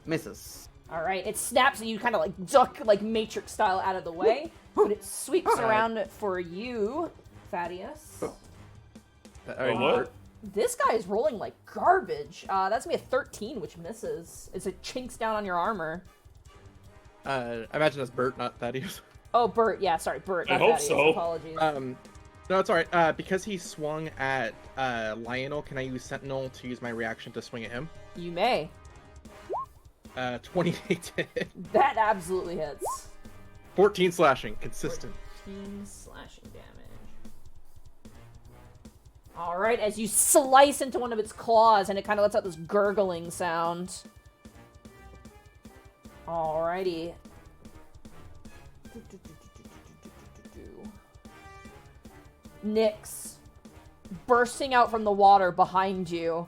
[SPEAKER 3] Misses.
[SPEAKER 1] Alright, it snaps and you kind of like duck, like Matrix style, out of the way, but it sweeps around for you, Thaddeus.
[SPEAKER 5] What?
[SPEAKER 1] This guy is rolling like garbage. That's gonna be a 13, which misses. As it chinks down on your armor.
[SPEAKER 2] I imagine that's Bert, not Thaddeus.
[SPEAKER 1] Oh, Bert. Yeah, sorry, Bert.
[SPEAKER 5] I
[SPEAKER 1] Not
[SPEAKER 5] hope
[SPEAKER 1] Thaddeus.
[SPEAKER 5] so.
[SPEAKER 1] Apologies.
[SPEAKER 2] No, it's alright. Because he swung at Lionel, can I use Sentinel to use my reaction to swing at him?
[SPEAKER 1] You may.
[SPEAKER 2] 28 to hit.
[SPEAKER 1] That absolutely hits.
[SPEAKER 2] 14 slashing, consistent.
[SPEAKER 1] 14 slashing damage. Alright, as you slice into one of its claws, and it kind of lets out this gurgling sound. Alrighty. Nyx, bursting out from the water behind you,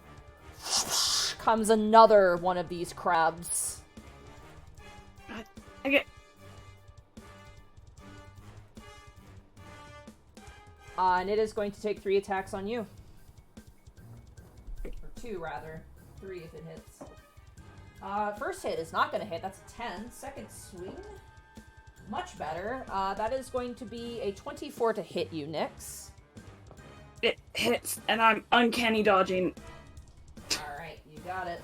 [SPEAKER 1] comes another one of these crabs.
[SPEAKER 4] I get.
[SPEAKER 1] And it is going to take 3 attacks on you. Or 2, rather. 3 if it hits. First hit is not going to hit. That's a 10. Second swing. Much better. That is going to be a 24 to hit you, Nyx.
[SPEAKER 4] It hits, and I'm uncanny dodging.
[SPEAKER 1] Alright, you got it.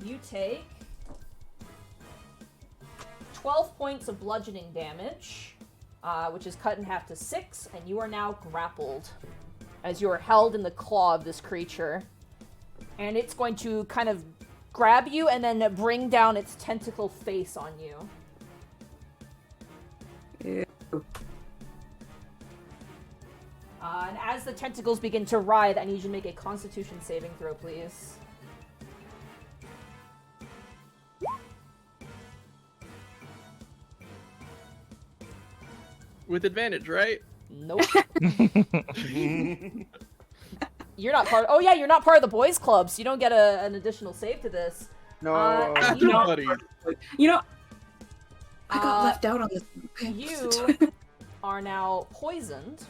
[SPEAKER 1] You take 12 points of bludgeoning damage, which is cut in half to 6, and you are now grappled as you are held in the claw of this creature. And it's going to kind of grab you and then bring down its tentacle face on you.
[SPEAKER 4] Ew.
[SPEAKER 1] And as the tentacles begin to writhe, I need you to make a Constitution saving throw, please.
[SPEAKER 2] With advantage, right?
[SPEAKER 1] Nope. You're not part. Oh yeah, you're not part of the boys' club, so you don't get an additional save to this.
[SPEAKER 3] No.
[SPEAKER 1] You know-
[SPEAKER 2] Buddy.
[SPEAKER 4] You know, I got
[SPEAKER 1] Uh,
[SPEAKER 4] left out on this.
[SPEAKER 1] You are now poisoned,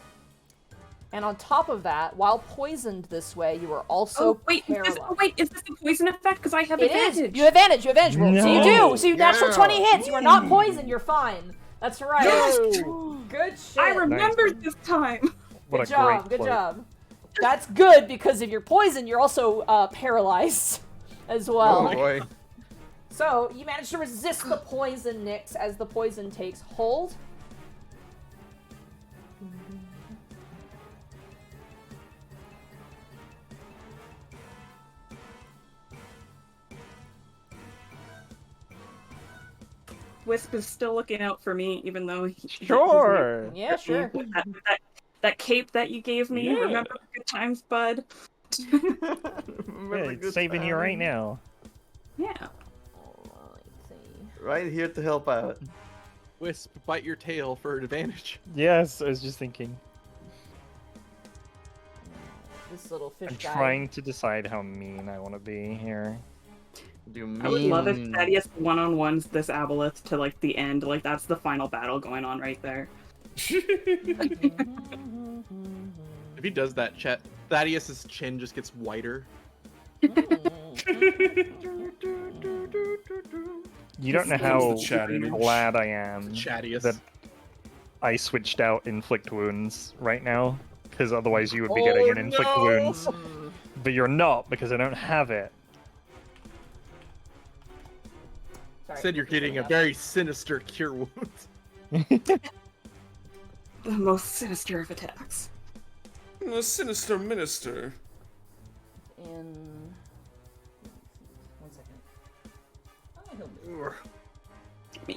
[SPEAKER 1] and on top of that, while poisoned this way, you are also
[SPEAKER 4] Oh wait,
[SPEAKER 1] paralyzed.
[SPEAKER 4] is this a poison effect? Because I have
[SPEAKER 1] It
[SPEAKER 4] advantage.
[SPEAKER 1] is. You have advantage. You have advantage. Roll. So you
[SPEAKER 6] No.
[SPEAKER 1] do. So you natural
[SPEAKER 3] Yeah.
[SPEAKER 1] 20 hits. You are not poisoned. You're fine. That's right.
[SPEAKER 2] No!
[SPEAKER 1] Good shit.
[SPEAKER 4] I remembered this time.
[SPEAKER 6] What
[SPEAKER 1] Good
[SPEAKER 6] a
[SPEAKER 1] job.
[SPEAKER 6] great
[SPEAKER 1] Good
[SPEAKER 6] quote.
[SPEAKER 1] job. That's good because if you're poisoned, you're also paralyzed as well.
[SPEAKER 3] Oh boy.
[SPEAKER 1] So you manage to resist the poison, Nyx, as the poison takes hold.
[SPEAKER 4] Wisp is still looking out for me, even though he
[SPEAKER 6] Sure.
[SPEAKER 1] Yeah, sure.
[SPEAKER 4] That cape that you gave me.
[SPEAKER 5] Yeah.
[SPEAKER 4] Remember the good times, bud?
[SPEAKER 3] Remember
[SPEAKER 6] Yeah,
[SPEAKER 3] the
[SPEAKER 6] it's
[SPEAKER 3] good
[SPEAKER 6] saving you right
[SPEAKER 3] times?
[SPEAKER 6] now.
[SPEAKER 4] Yeah.
[SPEAKER 1] Alrighty.
[SPEAKER 3] Right here to help out.
[SPEAKER 2] Wisp, bite your tail for advantage.
[SPEAKER 6] Yes, I was just thinking.
[SPEAKER 1] This little fish
[SPEAKER 6] I'm
[SPEAKER 1] guy.
[SPEAKER 6] trying to decide how mean I want to be here.
[SPEAKER 3] You mean...
[SPEAKER 4] I would love if Thaddeus one-on-ones this aboleth to like the end. Like that's the final battle going on right there.
[SPEAKER 2] If he does that, Chet, Thaddeus's chin just gets whiter.
[SPEAKER 6] You don't know
[SPEAKER 5] Comes
[SPEAKER 6] how
[SPEAKER 5] the chat image.
[SPEAKER 6] glad I am
[SPEAKER 2] Chattiest.
[SPEAKER 6] that I switched out inflict wounds right now, because otherwise you would be getting an inflict wounds, but you're not because I don't have it.
[SPEAKER 1] Sorry.
[SPEAKER 2] Said you're getting a very sinister cure wounds.
[SPEAKER 4] The most sinister of attacks.
[SPEAKER 5] A sinister minister.
[SPEAKER 1] In 1 second. Oh, he'll move.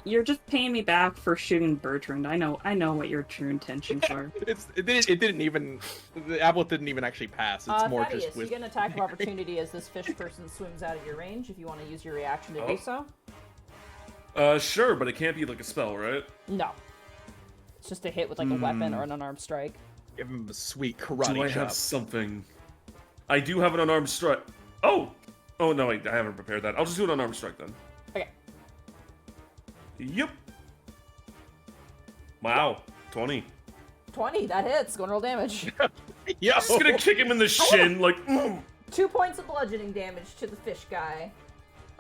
[SPEAKER 4] You're just paying me back for shooting Bertrand. I know what your true intentions are.
[SPEAKER 2] It didn't even. The aboleth didn't even actually pass. It's more
[SPEAKER 1] Thaddeus,
[SPEAKER 2] just with.
[SPEAKER 1] you get an attack of opportunity as this fish person swims out of your range if you want to use your reaction to do so.
[SPEAKER 5] Sure, but it can't be like a spell, right?
[SPEAKER 1] No. It's just a hit with like a weapon or an unarmed strike.
[SPEAKER 2] Give him a sweet karate
[SPEAKER 5] Do I
[SPEAKER 2] chop.
[SPEAKER 5] have something? I do have an unarmed strike. Oh no, wait, I haven't prepared that. I'll just do an unarmed strike then.
[SPEAKER 1] Okay.
[SPEAKER 5] Yep. Wow, 20.
[SPEAKER 1] 20, that hits. Go and roll damage.
[SPEAKER 2] Yo!
[SPEAKER 5] Just gonna kick him in the shin, like.
[SPEAKER 1] 2 points of bludgeoning damage to the fish guy.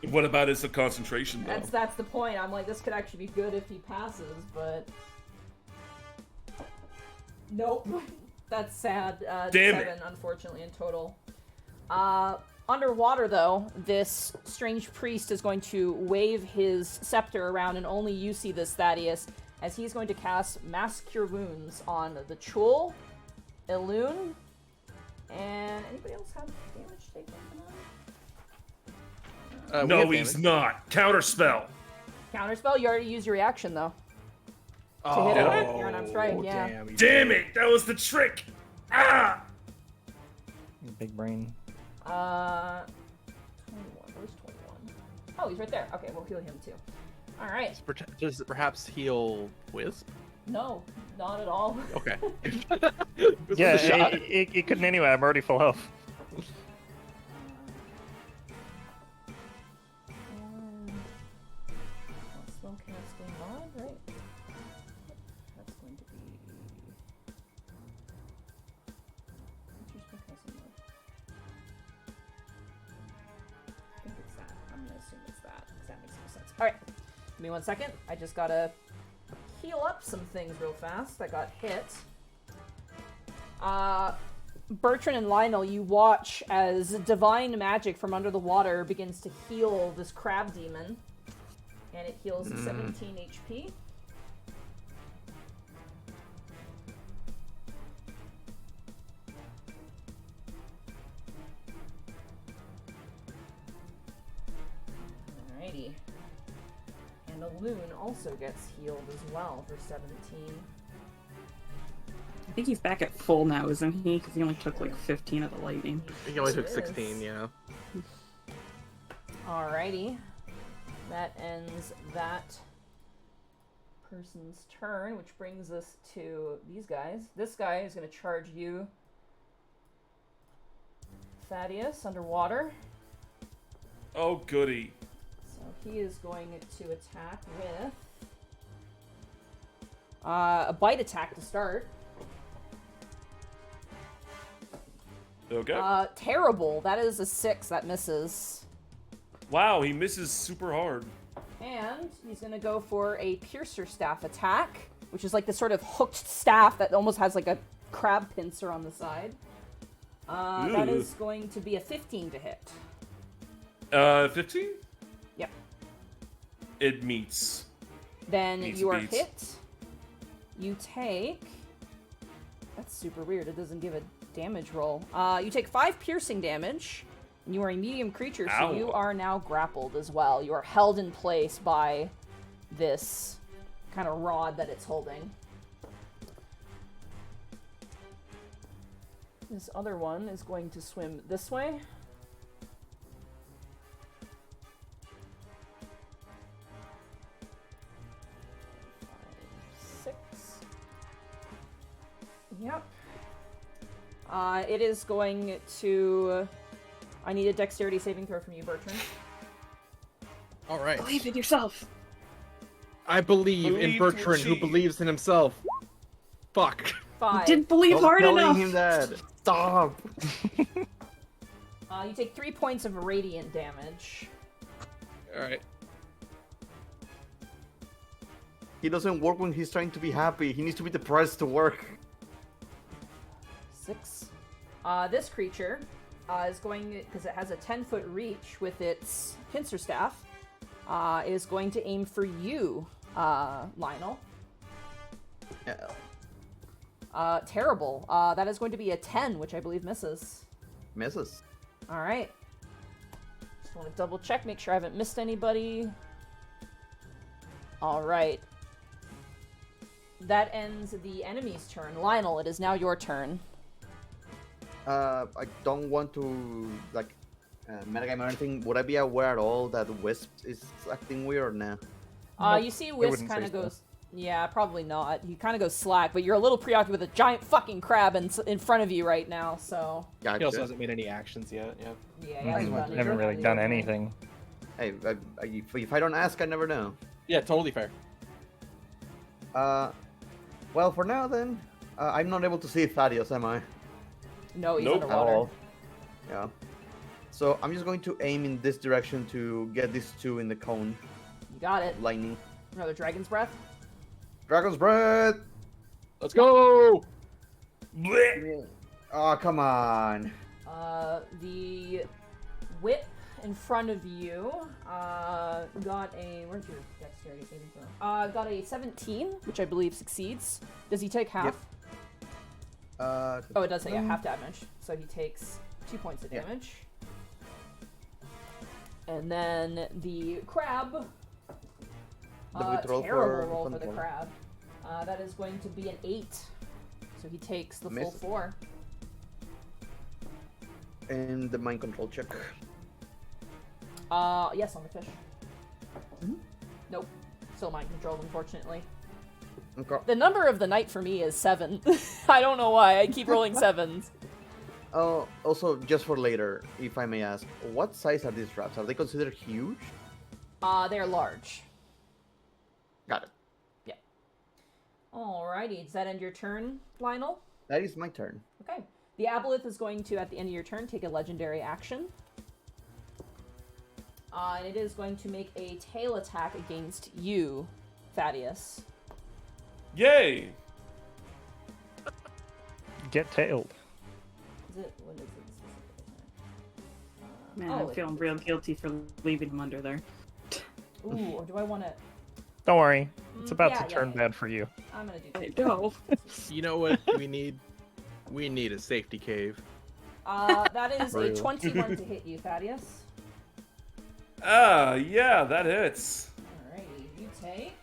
[SPEAKER 5] What about his concentration though?
[SPEAKER 1] That's the point. I'm like, this could actually be good if he passes, but nope. That's sad.
[SPEAKER 5] Damn
[SPEAKER 1] 7,
[SPEAKER 5] it.
[SPEAKER 1] unfortunately, in total. Underwater, though, this strange priest is going to wave his scepter around, and only you see this, Thaddeus, as he's going to cast Mass Cure Wounds on the Chul, Elune, and anybody else have damage taken from that?
[SPEAKER 2] We
[SPEAKER 5] No,
[SPEAKER 2] have
[SPEAKER 5] he's
[SPEAKER 2] damage.
[SPEAKER 5] not. Counterspell.
[SPEAKER 1] Counterspell, you already used your reaction, though.
[SPEAKER 2] Oh,
[SPEAKER 1] hit him with your unarmed strike, yeah.
[SPEAKER 2] Damn, he
[SPEAKER 5] Damn
[SPEAKER 2] did.
[SPEAKER 5] it! That was the trick. Ah!
[SPEAKER 6] Big brain.
[SPEAKER 1] 21. Where's 21? Oh, he's right there. Okay, we'll heal him too. Alright.
[SPEAKER 2] Does it perhaps heal Wisp?
[SPEAKER 1] No, not at all.
[SPEAKER 2] Okay.
[SPEAKER 6] Yeah,
[SPEAKER 2] With a shot.
[SPEAKER 6] it couldn't anyway. I'm already full health.
[SPEAKER 1] Spellcasting mod, right? That's going to be. What's your spellcasting mod? I think it's that. I'm gonna assume it's that, because that makes more sense. Alright. Give me 1 second. I just gotta heal up some things real fast. I got hit. Bertrand and Lionel, you watch as divine magic from under the water begins to heal this crab demon. And it heals 17 HP. Alrighty. And Elune also gets healed as well for 17.
[SPEAKER 4] I think he's back at full now, isn't he? Because he only took like 15 of the lightning.
[SPEAKER 2] He only took
[SPEAKER 1] Yes.
[SPEAKER 2] 16, yeah.
[SPEAKER 1] Alrighty. That ends that person's turn, which brings us to these guys. This guy is going to charge you, Thaddeus, underwater.
[SPEAKER 5] Oh, goody.
[SPEAKER 1] So he is going to attack with a bite attack to start.
[SPEAKER 5] Okay.
[SPEAKER 1] Terrible. That is a 6. That misses.
[SPEAKER 5] Wow, he misses super hard.
[SPEAKER 1] And he's going to go for a piercer staff attack, which is like this sort of hooked staff that almost has like a crab pincer on the side. That
[SPEAKER 5] Ooh.
[SPEAKER 1] is going to be a 15 to hit.
[SPEAKER 5] 15?
[SPEAKER 1] Yep.
[SPEAKER 5] It meets.
[SPEAKER 1] Then
[SPEAKER 5] Beats
[SPEAKER 1] you are
[SPEAKER 5] beats.
[SPEAKER 1] hit. You take... That's super weird. It doesn't give a damage roll. You take 5 piercing damage. And you are a medium creature, so
[SPEAKER 5] Ow.
[SPEAKER 1] you are now grappled as well. You are held in place by this kind of rod that it's holding. This other one is going to swim this way. Five, 6. Yep. It is going to... I need a dexterity saving throw from you, Bertrand.
[SPEAKER 2] All right.
[SPEAKER 4] Believe in yourself.
[SPEAKER 2] I believe in
[SPEAKER 5] Believe to
[SPEAKER 2] Bertrand, who
[SPEAKER 5] achieve.
[SPEAKER 2] believes in himself. Fuck.
[SPEAKER 1] 5.
[SPEAKER 4] Didn't believe
[SPEAKER 3] Stop
[SPEAKER 4] hard
[SPEAKER 3] telling
[SPEAKER 4] enough.
[SPEAKER 3] him that. Stop.
[SPEAKER 1] You take 3 points of radiant damage.
[SPEAKER 2] All right.
[SPEAKER 3] He doesn't work when he's trying to be happy. He needs to be depressed to work.
[SPEAKER 1] 6. This creature is going, because it has a 10-foot reach with its pincer staff, is going to aim for you, Lionel.
[SPEAKER 3] Yeah.
[SPEAKER 1] Terrible. That is going to be a 10, which I believe misses.
[SPEAKER 3] Misses.
[SPEAKER 1] Alright. Just want to double check, make sure I haven't missed anybody. All right. That ends the enemy's turn. Lionel, it is now your turn.
[SPEAKER 3] I don't want to like metagame or anything. Would I be aware at all that Wisp is acting weird or no?
[SPEAKER 6] Nope,
[SPEAKER 1] You see
[SPEAKER 6] I
[SPEAKER 1] Wisp
[SPEAKER 6] wouldn't
[SPEAKER 1] kind of
[SPEAKER 6] say so.
[SPEAKER 1] goes... Yeah, probably not. He kind of goes slack, but you're a little preoccupied with a giant fucking crab in front of you right now, so...
[SPEAKER 3] Gotcha.
[SPEAKER 7] He also hasn't made any actions yet. Yeah.
[SPEAKER 1] Yeah, he hasn't done
[SPEAKER 6] I haven't really
[SPEAKER 1] anything.
[SPEAKER 6] done anything.
[SPEAKER 3] Hey, if I don't ask, I never know.
[SPEAKER 7] Yeah, totally fair.
[SPEAKER 3] Well, for now then, I'm not able to see Thaddeus, am I?
[SPEAKER 1] No, he's
[SPEAKER 5] Nope.
[SPEAKER 3] At
[SPEAKER 1] underwater.
[SPEAKER 3] all. Yeah. So I'm just going to aim in this direction to get these two in the cone.
[SPEAKER 1] You got it.
[SPEAKER 3] Lightning.
[SPEAKER 1] Another Dragon's Breath.
[SPEAKER 3] Dragon's Breath!
[SPEAKER 7] Let's go!
[SPEAKER 5] Blech.
[SPEAKER 3] Oh, come on.
[SPEAKER 1] The whip in front of you got a... Where's your dexterity saving throw? Got a 17, which I believe succeeds. Does he take half?
[SPEAKER 3] Yep.
[SPEAKER 1] Oh, it does say half damage. So he takes 2 points of
[SPEAKER 3] Yeah.
[SPEAKER 1] damage. And then the crab...
[SPEAKER 3] Then we throw
[SPEAKER 1] terrible
[SPEAKER 3] for
[SPEAKER 1] roll for the
[SPEAKER 3] control.
[SPEAKER 1] crab. That is going to be an 8. So he takes the full
[SPEAKER 3] Miss.
[SPEAKER 1] 4.
[SPEAKER 3] And the mind control check.
[SPEAKER 1] Yes, on the fish. Nope. Still mind controlled, unfortunately.
[SPEAKER 3] Okay.
[SPEAKER 1] The number of the night for me is 7. I don't know why. I keep rolling 7s.
[SPEAKER 3] Oh, also, just for later, if I may ask, what size are these traps? Are they considered huge?
[SPEAKER 1] They're large.
[SPEAKER 3] Got it.
[SPEAKER 1] Alrighty, does that end your turn, Lionel?
[SPEAKER 3] That is my turn.
[SPEAKER 1] Okay. The Aboleth is going to, at the end of your turn, take a legendary action. And it is going to make a tail attack against you, Thaddeus.
[SPEAKER 5] Yay!
[SPEAKER 6] Get tailed.
[SPEAKER 1] Is it? What is it?
[SPEAKER 4] Man,
[SPEAKER 1] Oh,
[SPEAKER 4] I'm feeling real guilty for leaving him under there.
[SPEAKER 1] Ooh, or do I want to...
[SPEAKER 6] Don't worry, it's about
[SPEAKER 1] yeah,
[SPEAKER 6] to turn
[SPEAKER 1] yeah.
[SPEAKER 6] bad for you.
[SPEAKER 1] I'm going to do
[SPEAKER 4] I
[SPEAKER 1] that.
[SPEAKER 4] know.
[SPEAKER 2] You know what we need? We need a safety cave.
[SPEAKER 1] That is a
[SPEAKER 6] Real.
[SPEAKER 1] 21 to hit you, Thaddeus.
[SPEAKER 5] Yeah, that hits.
[SPEAKER 1] Alrighty, you take...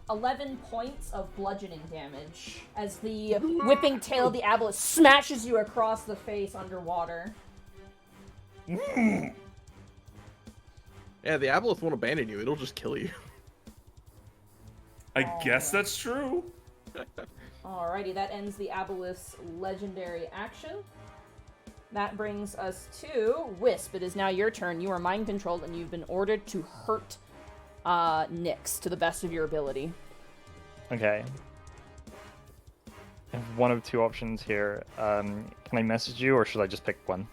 [SPEAKER 1] $11 points of bludgeoning damage as the whipping tail of the Aboleth smashes you across the face underwater.
[SPEAKER 2] Yeah, the Aboleth won't abandon you. It'll just kill you.
[SPEAKER 5] I guess that's true.
[SPEAKER 1] Alrighty, that ends the Aboleth's legendary action. That brings us to Wisp. It is now your turn. You are mind controlled and you've been ordered to hurt Nyx to the best of your ability.
[SPEAKER 6] Okay. I have one of two options here. Can I message you, or should I just pick one?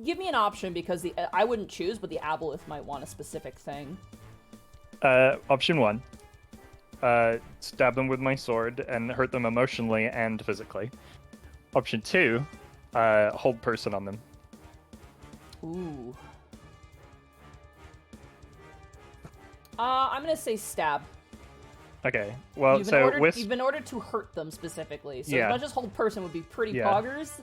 [SPEAKER 1] Give me an option because I wouldn't choose, but the Aboleth might want a specific thing.
[SPEAKER 6] Option one. Stab them with my sword and hurt them emotionally and physically. Option two. Hold person on them.
[SPEAKER 1] Ooh. I'm gonna say stab.
[SPEAKER 6] Okay. Well, so Wisp.
[SPEAKER 1] You've been ordered to hurt them specifically. So
[SPEAKER 6] Yeah.
[SPEAKER 1] as much as hold person would be pretty
[SPEAKER 6] Yeah.
[SPEAKER 1] poggers,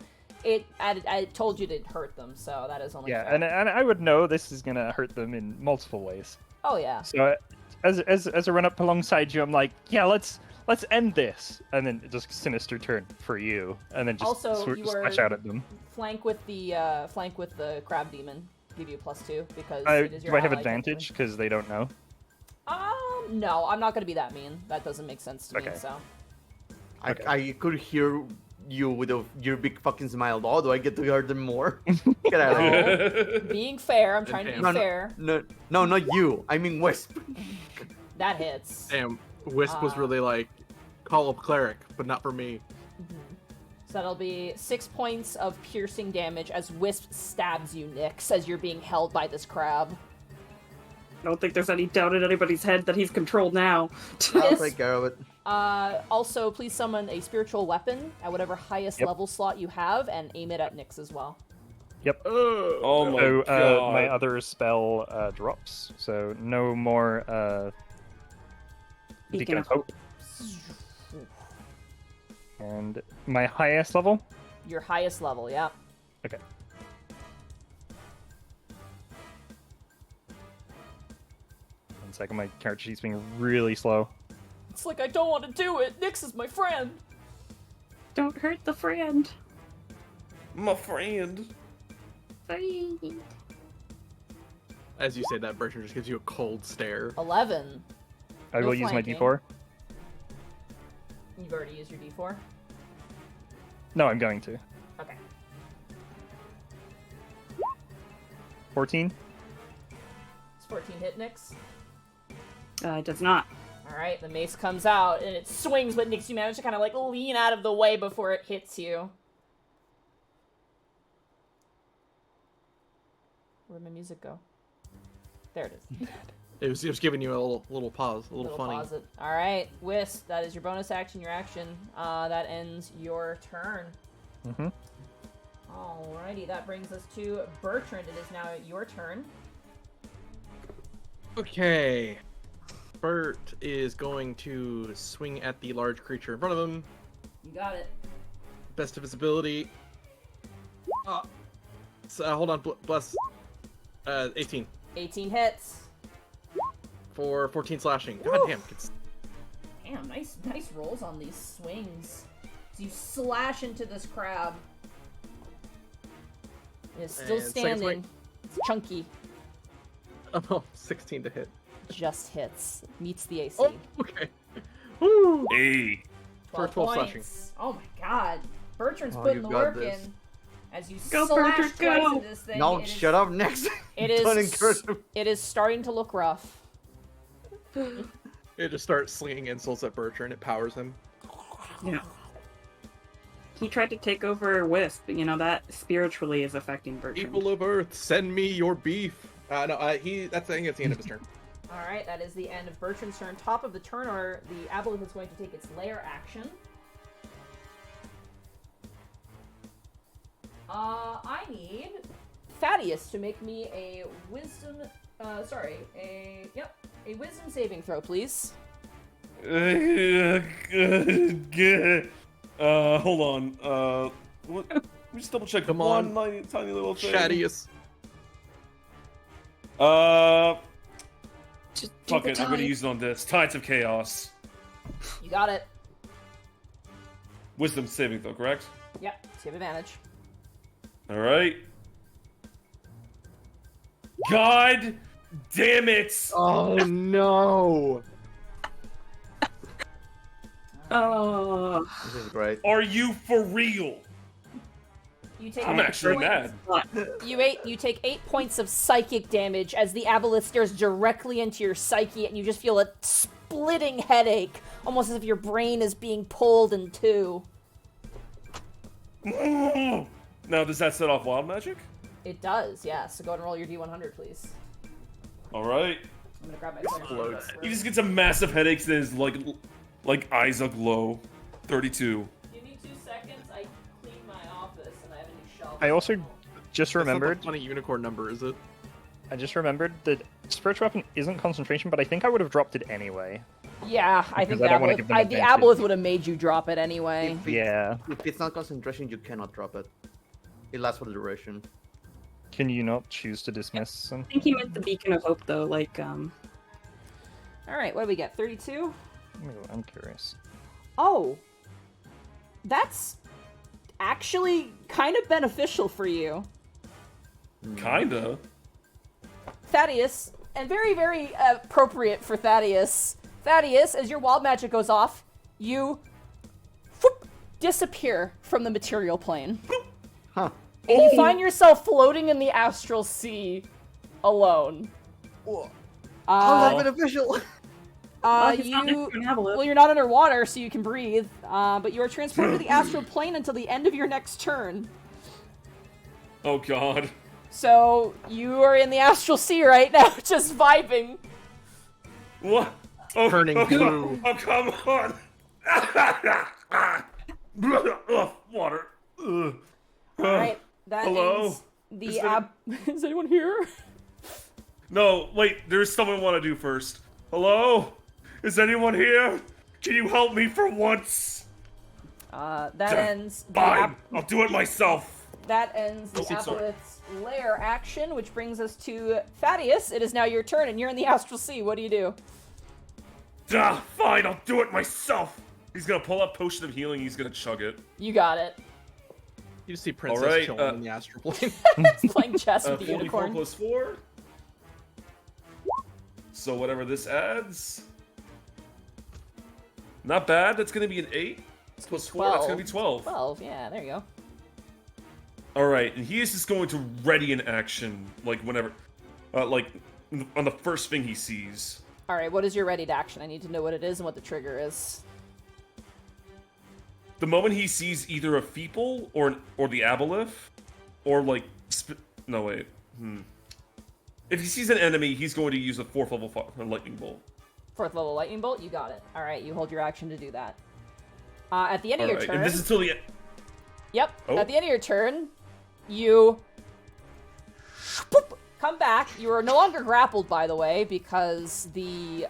[SPEAKER 1] I told you to hurt them, so that is only
[SPEAKER 6] Yeah,
[SPEAKER 1] fair.
[SPEAKER 6] and I would know this is gonna hurt them in multiple ways.
[SPEAKER 1] Oh yeah.
[SPEAKER 6] So as I run up alongside you, I'm like, yeah, let's end this, and then just sinister turn for you, and then just
[SPEAKER 1] Also, you
[SPEAKER 6] smash
[SPEAKER 1] are-
[SPEAKER 6] out at them.
[SPEAKER 1] Flank with the crab demon. Give you a +2 because
[SPEAKER 6] Do
[SPEAKER 1] it is your
[SPEAKER 6] I have
[SPEAKER 1] ally,
[SPEAKER 6] advantage because they don't know?
[SPEAKER 1] No, I'm not gonna be that mean. That doesn't make sense to me.
[SPEAKER 6] Okay.
[SPEAKER 1] So
[SPEAKER 6] Okay.
[SPEAKER 3] I could hear you with your big fucking smile. Oh, do I get to hurt them more? Get out of here.
[SPEAKER 1] being fair, I'm trying to be
[SPEAKER 2] No,
[SPEAKER 1] fair.
[SPEAKER 3] No, not you. I mean Wisp.
[SPEAKER 1] That hits.
[SPEAKER 2] Damn, Wisp was really like, call up cleric, but not for me.
[SPEAKER 1] So that'll be 6 points of piercing damage as Wisp stabs you, Nyx, as you're being held by this crab.
[SPEAKER 4] I don't think there's any doubt in anybody's head that he's controlled now.
[SPEAKER 3] I'll
[SPEAKER 1] Yes.
[SPEAKER 3] take care of it.
[SPEAKER 1] Also, please summon a spiritual weapon at whatever highest
[SPEAKER 6] Yep.
[SPEAKER 1] level slot you have and aim it at Nyx as well.
[SPEAKER 6] Yep.
[SPEAKER 5] Oh my
[SPEAKER 6] So
[SPEAKER 5] god.
[SPEAKER 6] my other spell drops, so no more
[SPEAKER 4] Beacon of
[SPEAKER 6] hope. And my highest level?
[SPEAKER 1] Your highest level, yeah.
[SPEAKER 6] Okay. One second, my character sheet's being really slow.
[SPEAKER 1] It's like I don't want to do it. Nyx is my friend.
[SPEAKER 4] Don't hurt the friend.
[SPEAKER 5] My friend.
[SPEAKER 4] Friend.
[SPEAKER 2] As you say that, Bertrand just gives you a cold stare.
[SPEAKER 1] 11.
[SPEAKER 6] I
[SPEAKER 1] No
[SPEAKER 6] will use my
[SPEAKER 1] flanking.
[SPEAKER 6] d4.
[SPEAKER 1] You've already used your D4.
[SPEAKER 6] No, I'm going to.
[SPEAKER 1] Okay.
[SPEAKER 6] 14.
[SPEAKER 1] It's 14 hit Nyx.
[SPEAKER 4] It does not.
[SPEAKER 1] All right, the mace comes out and it swings, but Nyx, you manage to kind of like lean out of the way before it hits you. Where'd my music go? There it is.
[SPEAKER 2] It was just giving you a little pause, a little funny.
[SPEAKER 1] Pause it. All right, Wisp, that is your bonus action, your action. That ends your turn.
[SPEAKER 6] Mm-hmm.
[SPEAKER 1] Alrighty, that brings us to Bertrand. It is now your turn.
[SPEAKER 2] Okay. Bert is going to swing at the large creature in front of him.
[SPEAKER 1] You got it.
[SPEAKER 2] Best of his ability. Hold on, bless. 18
[SPEAKER 1] 18 hits.
[SPEAKER 2] for 14 slashing. God damn.
[SPEAKER 1] Damn, nice rolls on these swings. So you slash into this crab. It's still
[SPEAKER 2] And second
[SPEAKER 1] standing.
[SPEAKER 2] swing.
[SPEAKER 1] It's chunky.
[SPEAKER 2] Oh, 16 to hit.
[SPEAKER 1] Just hits. Meets the AC.
[SPEAKER 2] Oh, okay. Woo!
[SPEAKER 5] Hey.
[SPEAKER 2] For 12 slashing.
[SPEAKER 1] points. Oh my god. Bertrand's
[SPEAKER 3] Oh,
[SPEAKER 1] putting
[SPEAKER 3] you
[SPEAKER 1] the
[SPEAKER 3] got
[SPEAKER 1] work
[SPEAKER 3] this.
[SPEAKER 1] in. As you
[SPEAKER 4] Go,
[SPEAKER 1] slash
[SPEAKER 4] Bertrand,
[SPEAKER 1] twice
[SPEAKER 4] go!
[SPEAKER 1] into this thing.
[SPEAKER 3] No,
[SPEAKER 1] it is-
[SPEAKER 3] shut up next.
[SPEAKER 1] It
[SPEAKER 3] Don't
[SPEAKER 1] is.
[SPEAKER 3] encourage him.
[SPEAKER 1] It is starting to look rough.
[SPEAKER 2] It just starts slinging insults at Bertrand. It powers him.
[SPEAKER 4] Yeah. He tried to take over Wisp, but you know that spiritually is affecting Bertrand.
[SPEAKER 2] People of Earth, send me your beef. I think that's the end of his turn.
[SPEAKER 1] Alright, that is the end of Bertrand's turn. Top of the turn order, the Aboleth is going to take its lair action. I need Thaddeus to make me a wisdom, a wisdom saving throw, please.
[SPEAKER 5] Hold on. What? Let me just double check.
[SPEAKER 2] Come
[SPEAKER 5] One
[SPEAKER 2] on.
[SPEAKER 5] tiny little thing.
[SPEAKER 2] Shadius.
[SPEAKER 4] Just do
[SPEAKER 5] Fuck
[SPEAKER 4] the
[SPEAKER 5] it. I'm gonna
[SPEAKER 4] time.
[SPEAKER 5] use it on this. Tides of Chaos.
[SPEAKER 1] You got it.
[SPEAKER 5] Wisdom saving throw, correct?
[SPEAKER 1] Yep, so you have advantage.
[SPEAKER 5] All right. God damn it!
[SPEAKER 2] Oh no!
[SPEAKER 4] Oh.
[SPEAKER 3] This is great.
[SPEAKER 5] Are you for real?
[SPEAKER 1] You take
[SPEAKER 5] I'm
[SPEAKER 1] 8
[SPEAKER 5] actually
[SPEAKER 1] points-
[SPEAKER 5] mad.
[SPEAKER 1] You take 8 points of psychic damage as the Aboleth stares directly into your psyche, and you just feel a splitting headache, almost as if your brain is being pulled in two.
[SPEAKER 5] Now, does that set off wild magic?
[SPEAKER 1] It does, yeah. So go ahead and roll your D100, please.
[SPEAKER 5] All right.
[SPEAKER 1] I'm gonna grab my phone.
[SPEAKER 2] Explodes.
[SPEAKER 5] He just gets a massive headache and his like eyes aglow. 32.
[SPEAKER 1] Give me 2 seconds. I clean my office and I have a new shelf.
[SPEAKER 6] I also just
[SPEAKER 2] That's not
[SPEAKER 6] remembered.
[SPEAKER 2] the funny unicorn number, is it?
[SPEAKER 6] I just remembered that spiritual weapon isn't concentration, but I think I would have dropped it anyway.
[SPEAKER 1] Yeah, I think
[SPEAKER 6] Because I don't wanna
[SPEAKER 1] the
[SPEAKER 6] give them
[SPEAKER 1] the
[SPEAKER 6] advantage.
[SPEAKER 1] Aboleth would have made you drop it anyway.
[SPEAKER 3] If it-
[SPEAKER 6] Yeah.
[SPEAKER 3] If it's not concentration, you cannot drop it. It lasts for the duration.
[SPEAKER 6] Can you not choose to dismiss them?
[SPEAKER 4] I think he meant the beacon of hope though, like
[SPEAKER 1] All right, what do we get? 32.
[SPEAKER 6] Ooh, I'm curious.
[SPEAKER 1] Oh, that's actually kind of beneficial for you,
[SPEAKER 5] Kinda.
[SPEAKER 1] Thaddeus, and very, very appropriate for Thaddeus. Thaddeus, as your wild magic goes off, you whoop, disappear from the material plane.
[SPEAKER 3] Huh.
[SPEAKER 1] And you find yourself floating in the astral sea alone.
[SPEAKER 3] How's
[SPEAKER 1] Uh,
[SPEAKER 3] that beneficial?
[SPEAKER 4] he's not next to an Aboleth.
[SPEAKER 1] well, you're not underwater, so you can breathe. But you are transported to the astral plane until the end of your next turn.
[SPEAKER 5] Oh god.
[SPEAKER 1] So you are in the astral sea right now, just vibing.
[SPEAKER 5] What? Oh,
[SPEAKER 2] Turning
[SPEAKER 5] oh,
[SPEAKER 2] blue.
[SPEAKER 5] Oh, come on. Ugh, water. Ugh.
[SPEAKER 1] All right, that
[SPEAKER 5] Hello?
[SPEAKER 1] ends the
[SPEAKER 5] Is there-
[SPEAKER 1] Is anyone here?
[SPEAKER 5] No, wait, there's something I want to do first. Hello? Is anyone here? Can you help me for once?
[SPEAKER 1] That ends the
[SPEAKER 5] Fine, I'll do it myself.
[SPEAKER 1] That ends the
[SPEAKER 5] Proceed, sorry.
[SPEAKER 1] Aboleth's lair action, which brings us to Thaddeus. It is now your turn, and you're in the Astral Sea. What do?
[SPEAKER 5] Fine, I'll do it myself. He's gonna pull up Potion of Healing. He's gonna chug it.
[SPEAKER 1] You got it.
[SPEAKER 2] You see Princess
[SPEAKER 5] Alright,
[SPEAKER 2] chilling in the astral plane.
[SPEAKER 1] He's playing chess with the
[SPEAKER 5] 44
[SPEAKER 1] unicorn.
[SPEAKER 5] plus 4. So whatever this adds. Not bad. That's gonna be an 8. Plus 4. That's gonna be 12.
[SPEAKER 1] 12, yeah, there you go.
[SPEAKER 5] Alright, and he is just going to ready an action, like whenever, like on the first thing he sees.
[SPEAKER 1] Alright, what is your ready to action? I need to know what it is and what the trigger is.
[SPEAKER 5] The moment he sees either a Feeple or the Aboleth, or like, no wait, If he sees an enemy, he's going to use a 4th level lightning bolt.
[SPEAKER 1] 4th level lightning bolt, you got it. Alright, you hold your action to do that. At the end of your turn...
[SPEAKER 5] And this is till the...
[SPEAKER 1] Yep,
[SPEAKER 5] Oh.
[SPEAKER 1] At the end of your turn, you... come back. You are no longer grappled, by the way, because the,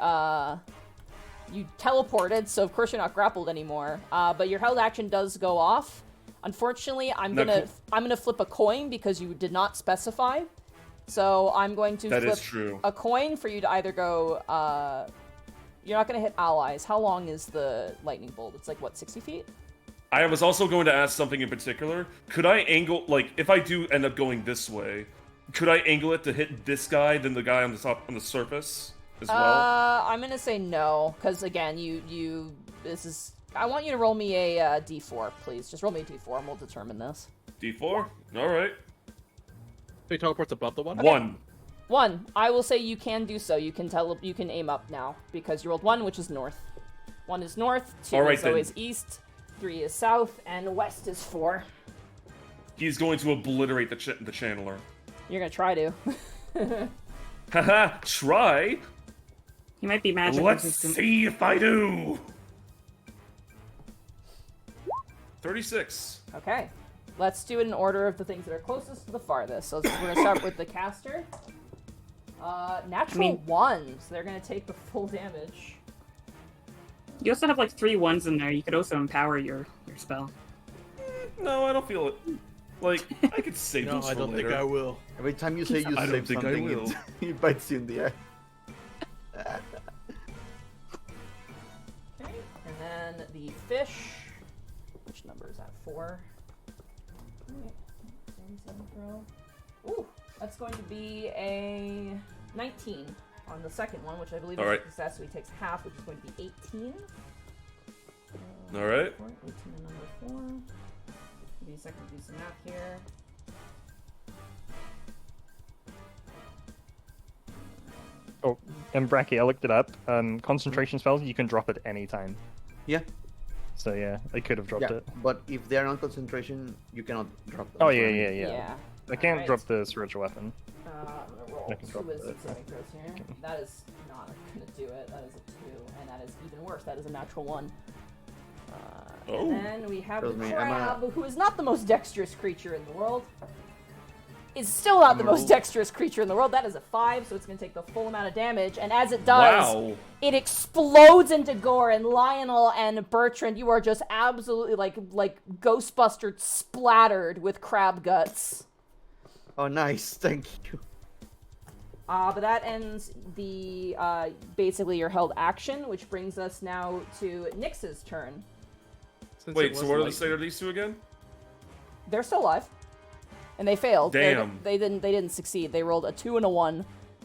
[SPEAKER 1] you teleported, so of course you're not grappled anymore. But your held action does go off. Unfortunately, I'm gonna flip a coin because you did not specify. So I'm going to flip a coin for you to either go, you're not gonna hit allies. How long is the lightning bolt? It's like, what, 60 feet?
[SPEAKER 5] I was also going to ask something in particular. Could I angle, like, if I do end up going this way, could I angle it to hit this guy, then the guy on the top, on the surface, as well?
[SPEAKER 1] I'm gonna say no, because again, I want you to roll me a d4, please. Just roll me a d4 and we'll determine this.
[SPEAKER 5] D4? Alright.
[SPEAKER 2] He teleports above the one?
[SPEAKER 1] Okay. 1. I will say you can do so. You can aim up now, because you rolled 1, which is north. 1 is north, 2 is always east, 3 is south, and west is 4.
[SPEAKER 5] He's going to obliterate the channeler.
[SPEAKER 1] You're gonna try to.
[SPEAKER 5] Haha, try?
[SPEAKER 4] He might be magic
[SPEAKER 5] Let's
[SPEAKER 4] resistant.
[SPEAKER 5] see if I do! 36.
[SPEAKER 1] Okay. Let's do it in order of the things that are closest to the farthest. So we're gonna start with the caster. Natural 1, so they're gonna take the full damage.
[SPEAKER 4] You also have like 3 1s in there. You could also empower your spell.
[SPEAKER 5] No, I don't feel it. Like, I could save
[SPEAKER 2] No,
[SPEAKER 5] those
[SPEAKER 2] I
[SPEAKER 5] for
[SPEAKER 2] don't
[SPEAKER 5] later.
[SPEAKER 2] think I will.
[SPEAKER 3] Every time you say you
[SPEAKER 5] I don't
[SPEAKER 3] save
[SPEAKER 5] think I
[SPEAKER 3] something,
[SPEAKER 5] will.
[SPEAKER 3] it bites you in the eye.
[SPEAKER 1] Okay. And then the fish. Which number is that? 4. Ooh, that's going to be a 19 on the second one, which I believe is a success, so he takes half, which is going to be 18.
[SPEAKER 5] Alright.
[SPEAKER 1] 18 and number 4. Give me a second to do some math here.
[SPEAKER 6] Oh, and Bracky, I looked it up. Concentration spells, you can drop at any time.
[SPEAKER 3] Yeah.
[SPEAKER 6] So yeah, I could have dropped it.
[SPEAKER 3] But if they're on concentration, you cannot drop them.
[SPEAKER 6] Oh yeah. I can't
[SPEAKER 1] Alright.
[SPEAKER 6] drop the spiritual weapon.
[SPEAKER 1] I'm gonna roll
[SPEAKER 6] I can
[SPEAKER 1] 2
[SPEAKER 6] drop
[SPEAKER 1] wisdom
[SPEAKER 6] that.
[SPEAKER 1] saving throws here. That is not gonna do it. That is a 2, and that is even worse. That is a natural 1.
[SPEAKER 5] Oh.
[SPEAKER 1] And then we have
[SPEAKER 3] Tells
[SPEAKER 1] the
[SPEAKER 3] me
[SPEAKER 1] crab, who is not the most dexterous creature in the world. Is still not the most dexterous creature in the world. That is a 5, so it's going to take the full amount of damage. And as it does, it explodes into gore. And Lionel and Bertrand, you are just absolutely like Ghostbuster splattered with crab guts.
[SPEAKER 3] Oh, nice. Thank you.
[SPEAKER 1] But that ends the basically your held action, which brings us now to Nyx's turn.
[SPEAKER 5] Wait, so what are the state of these two again?
[SPEAKER 1] They're still alive. And they failed.
[SPEAKER 5] Damn.
[SPEAKER 1] They didn't succeed. They rolled a 2 and a 1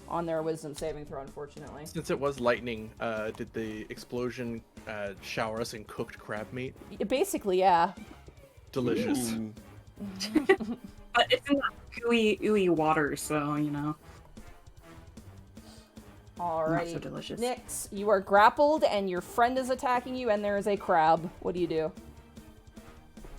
[SPEAKER 1] on their wisdom saving throw, unfortunately.
[SPEAKER 2] Since it was lightning, did the explosion shower us in cooked crab meat?
[SPEAKER 1] Basically, yeah.
[SPEAKER 2] Delicious.
[SPEAKER 5] Ooh.
[SPEAKER 4] But it's in that ooey water, so you know.
[SPEAKER 1] Alrighty.
[SPEAKER 4] Not so delicious.
[SPEAKER 1] Nyx, you are grappled and your friend is attacking you and there is a crab. What do you do?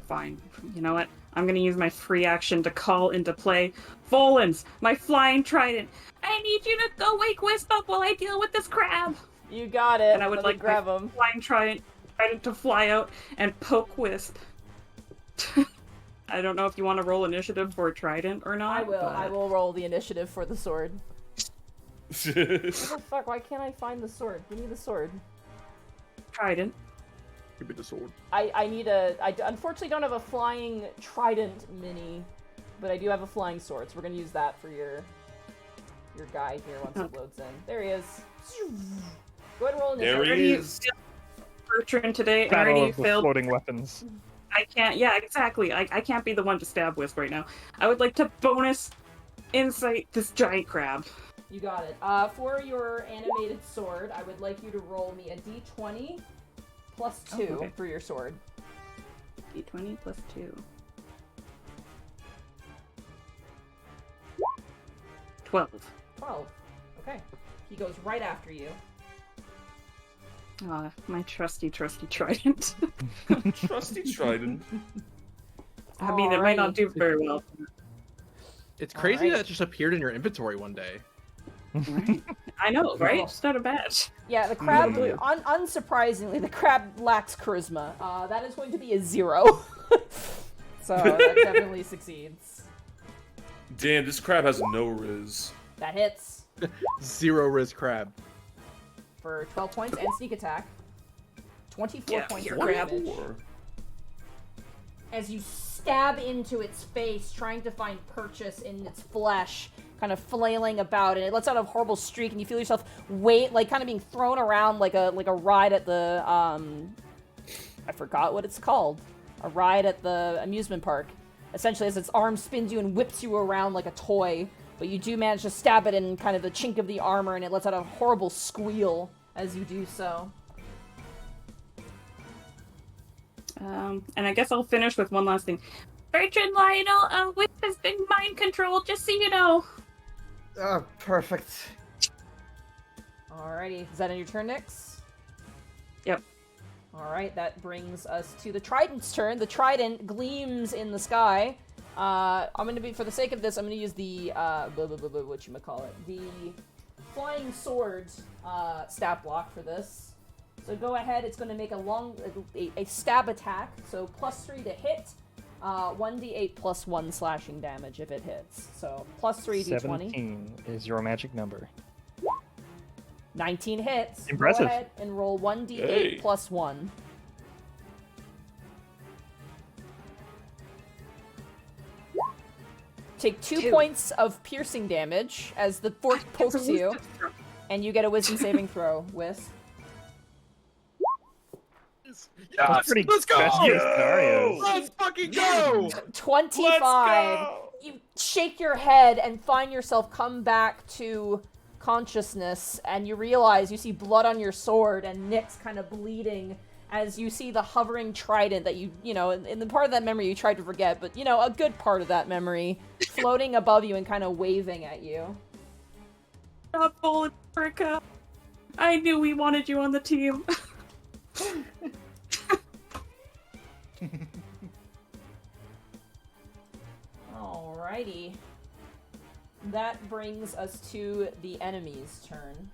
[SPEAKER 4] Fine. You know what? I'm gonna use my free action to call into play Volans, my flying trident. I need you to go wake Wisp up while I deal with this crab.
[SPEAKER 1] You got it.
[SPEAKER 4] And I would
[SPEAKER 1] Let me
[SPEAKER 4] like
[SPEAKER 1] grab
[SPEAKER 4] my
[SPEAKER 1] him.
[SPEAKER 4] flying trident to fly out and poke Wisp. I don't know if you want to roll initiative for a trident or not.
[SPEAKER 1] I will.
[SPEAKER 4] but-
[SPEAKER 1] I will roll the initiative for the sword. What the fuck? Why can't I find the sword? Give me the sword.
[SPEAKER 4] Trident.
[SPEAKER 2] Give me the sword.
[SPEAKER 1] I unfortunately don't have a flying trident mini, but I do have a flying sword, so we're gonna use that for your guy here once it loads in. There he is. Go ahead and roll
[SPEAKER 5] There
[SPEAKER 1] initiative.
[SPEAKER 5] he is.
[SPEAKER 4] Bertrand today. I
[SPEAKER 6] Battle
[SPEAKER 4] already
[SPEAKER 6] of the
[SPEAKER 4] failed.
[SPEAKER 6] floating weapons.
[SPEAKER 4] I can't. Yeah, exactly. I can't be the one to stab Wisp right now. I would like to bonus insight this giant crab.
[SPEAKER 1] You got it. For your animated sword, I would like you to roll me a d20 plus 2
[SPEAKER 4] okay.
[SPEAKER 1] for your sword.
[SPEAKER 4] D20 plus 2. 12.
[SPEAKER 1] 12. Okay. He goes right after you.
[SPEAKER 4] My trusty trident.
[SPEAKER 5] Trusty trident.
[SPEAKER 4] I mean, it might not
[SPEAKER 1] Alrighty.
[SPEAKER 4] do very well.
[SPEAKER 2] It's crazy
[SPEAKER 1] Alright.
[SPEAKER 2] that it just appeared in your inventory one day.
[SPEAKER 4] Right? I know, right? It's not a badge.
[SPEAKER 1] Yeah, the crab,
[SPEAKER 5] Yeah.
[SPEAKER 1] unsurprisingly, the crab lacks charisma. That is going to be a 0. So that definitely succeeds.
[SPEAKER 5] Damn, this crab has no riz.
[SPEAKER 1] That hits
[SPEAKER 2] 0 riz crab.
[SPEAKER 1] for 12 points and sneak attack. 24
[SPEAKER 4] Yeah,
[SPEAKER 1] points
[SPEAKER 4] you're
[SPEAKER 1] of
[SPEAKER 4] crab.
[SPEAKER 1] damage. As you stab into its face, trying to find purchase in its flesh, kind of flailing about, and it lets out a horrible streak, and you feel yourself kind of being thrown around like a ride at the I forgot what it's called. A ride at the amusement park. Essentially, as its arm spins you and whips you around like a toy, but you do manage to stab it in kind of the chink of the armor, and it lets out a horrible squeal as you do so.
[SPEAKER 4] And I guess I'll finish with one last thing. Bertrand Lionel, Wisp has been mind controlled, just so you know.
[SPEAKER 3] Perfect.
[SPEAKER 1] Alrighty, is that on your turn, Nyx?
[SPEAKER 4] Yep.
[SPEAKER 1] Alright, that brings us to the Trident's turn. The Trident gleams in the sky. I'm gonna be, for the sake of this, I'm gonna use the, whatchamacallit, the Flying Sword, stat block for this. So go ahead, it's gonna make a stab attack, so +3 to hit, 1d8 plus 1 slashing damage if it hits. So +3 d20.
[SPEAKER 6] 17 is your magic number.
[SPEAKER 1] 19 hits.
[SPEAKER 6] Impressive.
[SPEAKER 1] Go ahead and roll 1d8
[SPEAKER 5] Hey.
[SPEAKER 1] plus 1. Take 2 points of piercing damage as the fork pokes you, and you get a wisdom saving throw, Wisp.
[SPEAKER 6] That's pretty
[SPEAKER 2] Let's go!
[SPEAKER 6] best case scenarios.
[SPEAKER 2] Let's fucking go!
[SPEAKER 1] 25.
[SPEAKER 5] Let's go!
[SPEAKER 1] You shake your head and find yourself come back to consciousness, and you realize you see blood on your sword and Nyx kind of bleeding as you see the hovering trident that you know, in the part of that memory you tried to forget, but, you know, a good part of that memory, floating above you and kind of waving at you.
[SPEAKER 4] Stop bowling, Erica. I knew we wanted you on the team.
[SPEAKER 1] Alrighty. That brings us to the enemy's turn.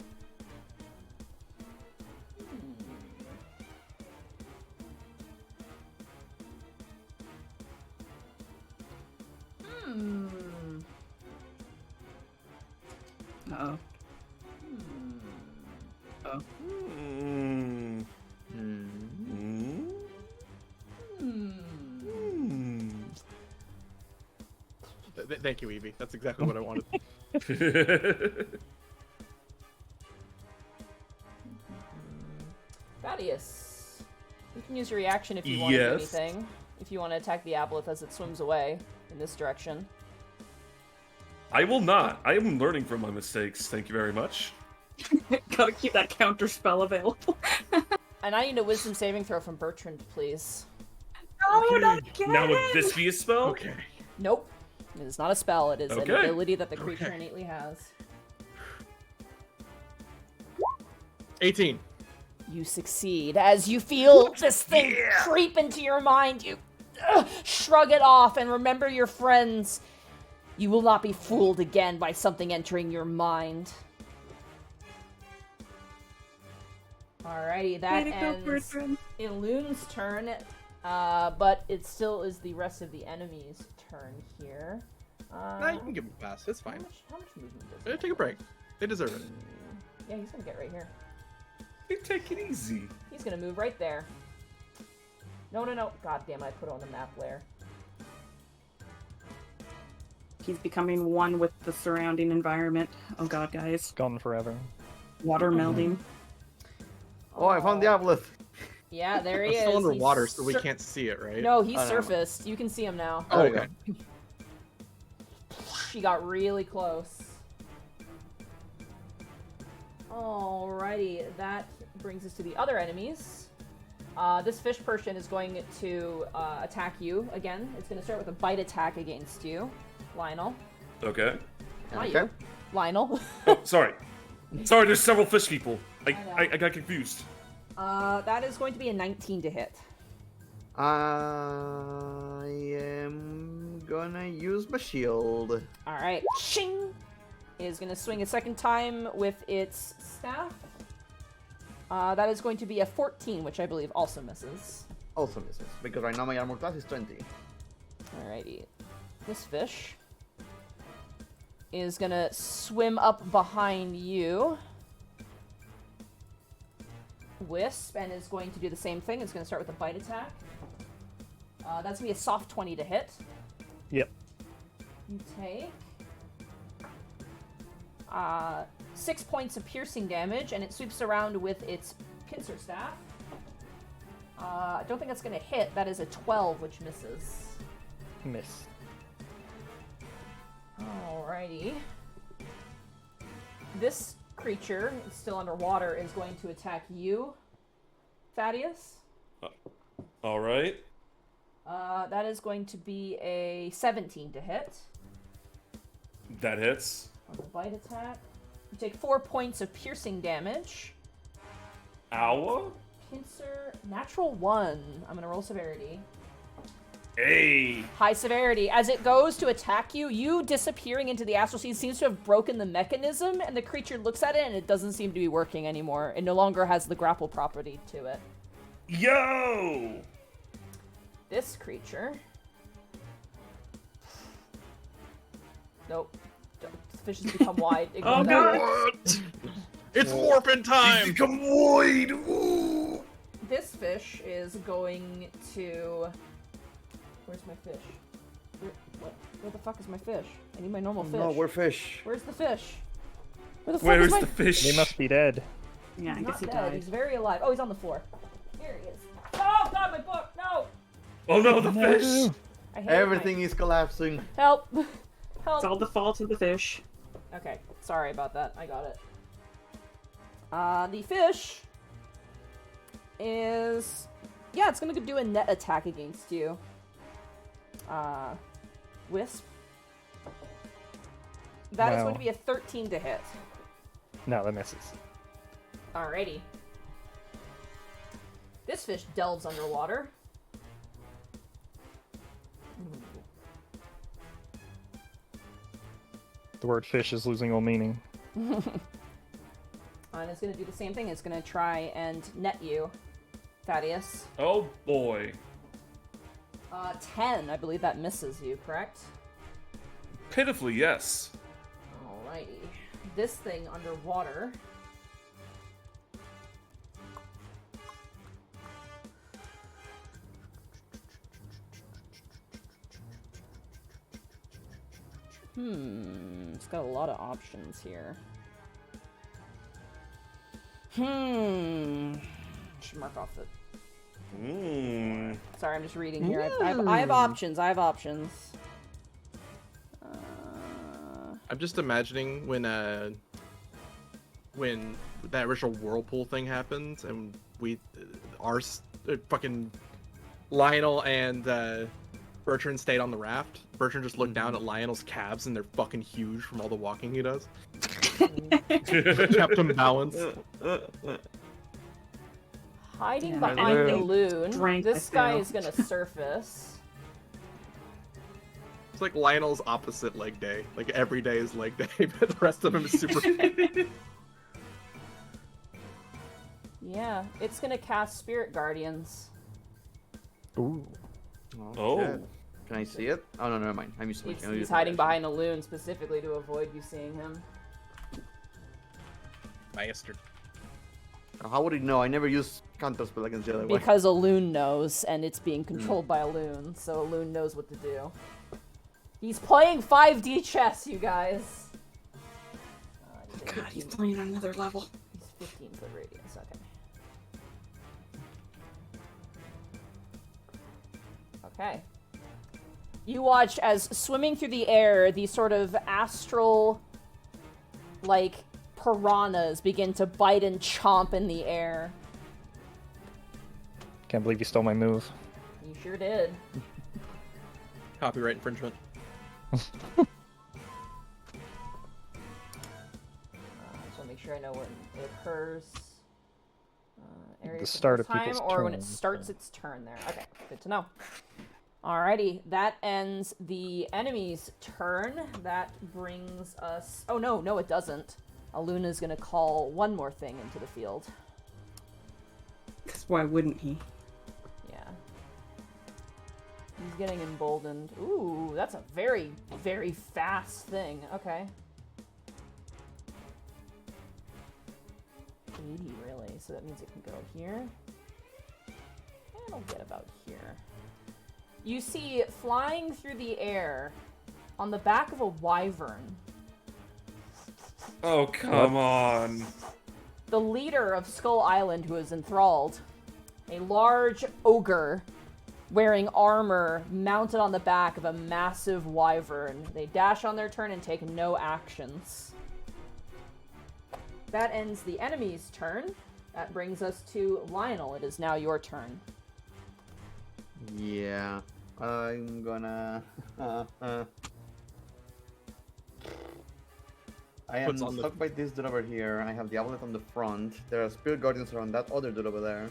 [SPEAKER 1] Hmm.
[SPEAKER 4] Uh-oh. Oh.
[SPEAKER 5] Hmm.
[SPEAKER 3] Hmm.
[SPEAKER 2] Thank you, Evie. That's exactly what I wanted.
[SPEAKER 1] Thaddeus, you can use your reaction if you want to do
[SPEAKER 5] Yes.
[SPEAKER 1] anything. If you want to attack the aboleth as it swims away in this direction.
[SPEAKER 5] I will not. I am learning from my mistakes. Thank you very much.
[SPEAKER 4] Gotta keep that counter spell available.
[SPEAKER 1] And I need a wisdom saving throw from Bertrand, please.
[SPEAKER 4] No, not again!
[SPEAKER 5] Now would this be a spell?
[SPEAKER 2] Okay.
[SPEAKER 1] Nope. It is not a spell, it is an
[SPEAKER 5] Okay.
[SPEAKER 1] ability that the creature
[SPEAKER 2] Okay.
[SPEAKER 1] innately has.
[SPEAKER 2] 18.
[SPEAKER 1] You succeed as you feel this thing creep into your mind. You shrug it off and remember your friends. You will not be fooled again by something entering your mind. Alrighty, that
[SPEAKER 4] Way to go,
[SPEAKER 1] ends
[SPEAKER 4] Bertrand.
[SPEAKER 1] Ilune's turn, but it still is the rest of the enemy's turn here.
[SPEAKER 2] Nah, you can give him a pass. It's
[SPEAKER 1] how
[SPEAKER 2] fine.
[SPEAKER 1] much movement does he
[SPEAKER 2] Take a break. They deserve it.
[SPEAKER 1] Yeah, he's gonna get right here.
[SPEAKER 5] Hey, take it easy.
[SPEAKER 1] He's gonna move right there. No. God damn it, I put it on the map layer.
[SPEAKER 4] He's becoming one with the surrounding environment. Oh god, guys.
[SPEAKER 6] Gone forever.
[SPEAKER 4] Water melding.
[SPEAKER 3] Oh, I found the obelisk.
[SPEAKER 1] Yeah, there he
[SPEAKER 2] It's
[SPEAKER 1] is.
[SPEAKER 2] still
[SPEAKER 1] He's
[SPEAKER 2] underwater, so we can't see it, right?
[SPEAKER 1] No, he's
[SPEAKER 3] Oh, never mind.
[SPEAKER 1] surfaced. You can see him now.
[SPEAKER 2] Oh,
[SPEAKER 3] There you
[SPEAKER 2] okay.
[SPEAKER 1] She got really close. Alrighty, that brings us to the other enemies. This fish person is going to attack you again. It's going to start with a bite attack against you, Lionel.
[SPEAKER 5] Okay.
[SPEAKER 1] Not
[SPEAKER 3] Okay.
[SPEAKER 1] you. Lionel.
[SPEAKER 5] Oh, sorry. Sorry, there's several fish people.
[SPEAKER 1] I
[SPEAKER 5] I got confused.
[SPEAKER 1] That is going to be a 19 to hit.
[SPEAKER 3] I am gonna use my shield.
[SPEAKER 1] Alright. Shing! Is going to swing a second time with its staff. That is going to be a 14, which I believe also misses.
[SPEAKER 3] Also misses, because right now my armor class is 20.
[SPEAKER 1] Alrighty. This fish is gonna swim up behind you. Wisp, and is going to do the same thing. It's gonna start with a bite attack. That's gonna be a soft 20 to hit.
[SPEAKER 6] Yep.
[SPEAKER 1] You take 6 points of piercing damage, and it sweeps around with its pincer staff. I don't think that's gonna hit. That is a 12, which misses.
[SPEAKER 6] Miss.
[SPEAKER 1] Alrighty. This creature, still underwater, is going to attack you, Thaddeus.
[SPEAKER 5] All right.
[SPEAKER 1] That is going to be a 17 to hit.
[SPEAKER 5] That hits.
[SPEAKER 1] On the bite attack. You take 4 points of piercing damage.
[SPEAKER 5] Ow.
[SPEAKER 1] Pincer, natural 1. I'm gonna roll severity.
[SPEAKER 5] Hey.
[SPEAKER 1] High severity. As it goes to attack you, you disappearing into the astral sea seems to have broken the mechanism, and the creature looks at it and it doesn't seem to be working anymore. It no longer has the grapple property to it.
[SPEAKER 5] Yo.
[SPEAKER 1] This creature... Nope. The fish has become wide. Ignore
[SPEAKER 4] Oh
[SPEAKER 1] that.
[SPEAKER 4] god!
[SPEAKER 2] What? It's morphin' time!
[SPEAKER 5] Become void. Ooh.
[SPEAKER 1] This fish is going to... Where's my fish? Where the fuck is my fish? I need my normal fish.
[SPEAKER 3] No, we're fish.
[SPEAKER 1] Where's the fish? Where the fuck
[SPEAKER 5] Where's
[SPEAKER 1] is my...
[SPEAKER 5] the fish?
[SPEAKER 6] They must be dead.
[SPEAKER 4] Yeah, I
[SPEAKER 1] He's
[SPEAKER 4] guess
[SPEAKER 1] not
[SPEAKER 4] he
[SPEAKER 1] dead.
[SPEAKER 4] died.
[SPEAKER 1] He's very alive. Oh, he's on the floor. Here he is. Oh god, my book! No!
[SPEAKER 5] Oh no, the fish.
[SPEAKER 1] I hate
[SPEAKER 3] Everything is collapsing.
[SPEAKER 1] Help! Help!
[SPEAKER 4] It's all the fault of the fish.
[SPEAKER 1] Okay, sorry about that. I got it. The fish is... Yeah, it's gonna do a net attack against you. Wisp. That is
[SPEAKER 6] No.
[SPEAKER 1] going to be a 13 to hit.
[SPEAKER 6] No, that misses.
[SPEAKER 1] Alrighty. This fish delves underwater.
[SPEAKER 6] The word fish is losing all meaning.
[SPEAKER 1] And it's going to do the same thing. It's going to try and net you, Thaddeus.
[SPEAKER 5] Oh boy.
[SPEAKER 1] 10. I believe that misses you, correct?
[SPEAKER 5] Pitifully, yes.
[SPEAKER 1] Alrighty. This thing underwater. It's got a lot of options here. Should mark off the... Sorry, I'm just reading here. I have options. I have options.
[SPEAKER 2] I'm just imagining when that original whirlpool thing happens and fucking Lionel and Bertrand stayed on the raft. Bertrand just looked down at Lionel's calves and they're fucking huge from all the walking he does. Kept him balanced.
[SPEAKER 1] Hiding
[SPEAKER 4] Yeah,
[SPEAKER 1] behind
[SPEAKER 3] I
[SPEAKER 1] the loon.
[SPEAKER 4] drank
[SPEAKER 1] This guy
[SPEAKER 4] myself.
[SPEAKER 1] is gonna surface.
[SPEAKER 2] It's like Lionel's opposite leg day. Like every day is leg day, but the rest of him is super.
[SPEAKER 1] Yeah, it's gonna cast Spirit Guardians.
[SPEAKER 6] Ooh.
[SPEAKER 5] Oh.
[SPEAKER 3] shit. Can I see it? Oh no, never mind. I'm used to
[SPEAKER 1] He's hiding behind a loon specifically to avoid you seeing him.
[SPEAKER 2] Bastard.
[SPEAKER 3] How would he know? I never use counterspell against the other way.
[SPEAKER 1] Because a loon knows, and it's being controlled by a loon, so a loon knows what to do. He's playing 5D chess, you guys.
[SPEAKER 4] God, he's playing on another level.
[SPEAKER 1] He's 15-foot radius, okay. Okay. You watch as swimming through the air, these sort of astral, like, piranhas begin to bite and chomp in the air.
[SPEAKER 6] Can't believe you stole my move.
[SPEAKER 1] You sure did.
[SPEAKER 2] Copyright infringement.
[SPEAKER 1] Just want to make sure I know when it occurs. Area
[SPEAKER 6] The
[SPEAKER 1] for
[SPEAKER 6] start
[SPEAKER 1] first
[SPEAKER 6] of people's
[SPEAKER 1] time, or when it
[SPEAKER 6] turns,
[SPEAKER 1] starts
[SPEAKER 6] so.
[SPEAKER 1] its turn there. Okay, good to know. Alrighty, that ends the enemy's turn. That brings us... Oh, no, it doesn't. Aluna's gonna call one more thing into the field.
[SPEAKER 4] Because why wouldn't he?
[SPEAKER 1] Yeah. He's getting emboldened. Ooh, that's a very, very fast thing. Okay. 80, really. So that means it can go here. And it'll get about here. You see, flying through the air, on the back of a wyvern,
[SPEAKER 5] Oh, come on.
[SPEAKER 1] the leader of Skull Island, who is enthralled, a large ogre wearing armor mounted on the back of a massive wyvern. They dash on their turn and take no actions. That ends the enemy's turn. That brings us to Lionel. It is now your turn.
[SPEAKER 3] Yeah. I'm gonna... I am
[SPEAKER 2] Puts on the-
[SPEAKER 3] stuck by this dude over here, and I have the outlet on the front. There are spirit guardians around that other dude over there.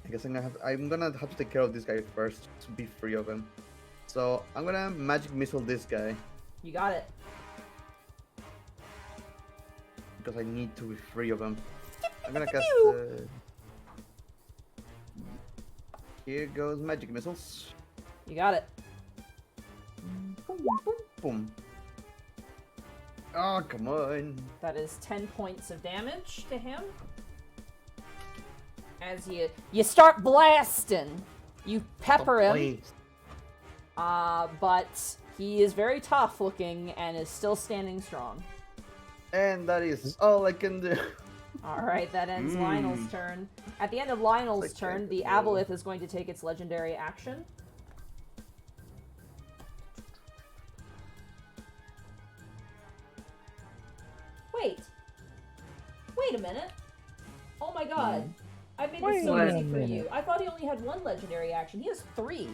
[SPEAKER 3] I guess I'm gonna have to take care of this guy first to be free of him. So I'm gonna magic missile this guy
[SPEAKER 1] You got it.
[SPEAKER 3] because I need to be free of him. I'm gonna cast. Here goes magic missiles.
[SPEAKER 1] You got it.
[SPEAKER 3] Boom, boom, boom. Oh, come on.
[SPEAKER 1] That is 10 points of damage to him. As you start blasting, you pepper him.
[SPEAKER 3] Please.
[SPEAKER 1] But he is very tough looking and is still standing strong.
[SPEAKER 3] And that is all I can do.
[SPEAKER 1] Alright, that ends Lionel's turn. At the end of Lionel's
[SPEAKER 3] Like
[SPEAKER 1] turn,
[SPEAKER 3] that.
[SPEAKER 1] the Aboleth is going to take its legendary action. Wait a minute. Oh my god. I made this so
[SPEAKER 6] Wait a
[SPEAKER 1] easy for you.
[SPEAKER 6] minute.
[SPEAKER 1] I thought he only had one legendary action. He has 3.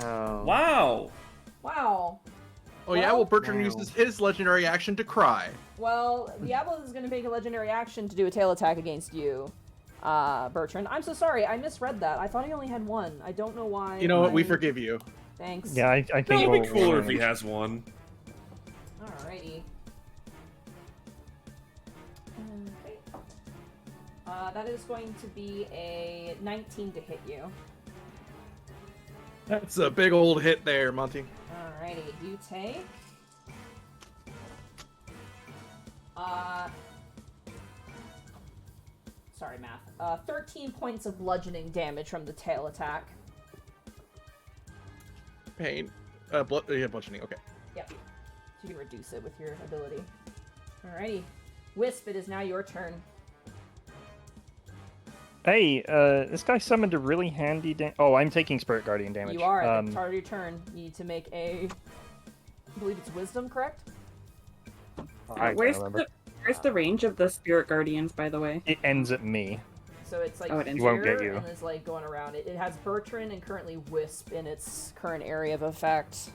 [SPEAKER 3] Oh.
[SPEAKER 5] Wow.
[SPEAKER 1] Wow.
[SPEAKER 2] Oh yeah, well Bertrand uses his legendary action to cry.
[SPEAKER 1] Well, Diablo is going to make a legendary action to do a tail attack against you, Bertrand. I'm so sorry, I misread that. I thought he only had 1. I don't know why.
[SPEAKER 2] You know what? We forgive you.
[SPEAKER 1] Thanks.
[SPEAKER 6] Yeah, I think
[SPEAKER 5] That would be
[SPEAKER 6] we'll-
[SPEAKER 5] cooler if he has one.
[SPEAKER 1] Alrighty. Okay. That is going to be a 19 to hit you.
[SPEAKER 2] That's a big old hit there, Monty.
[SPEAKER 1] Alrighty, you take... Sorry, math. 13 points of bludgeoning damage from the tail attack.
[SPEAKER 2] Pain. Yeah, bludgeoning, okay.
[SPEAKER 1] Yep. So you can reduce it with your ability. Alrighty. Wisp, it is now your turn.
[SPEAKER 6] Hey, this guy summoned a really handy oh, I'm taking Spirit Guardian damage.
[SPEAKER 1] You are at the start of your turn. You need to make a... I believe it's Wisdom, correct?
[SPEAKER 6] I can't
[SPEAKER 4] Where's
[SPEAKER 6] remember.
[SPEAKER 4] the range of the Spirit Guardians, by the way?
[SPEAKER 6] It ends at me.
[SPEAKER 1] So it's like
[SPEAKER 4] Oh, it ends-
[SPEAKER 6] He won't get
[SPEAKER 1] here
[SPEAKER 6] you.
[SPEAKER 1] and is like going around it. It has Bertrand and currently Wisp in its current area of effect.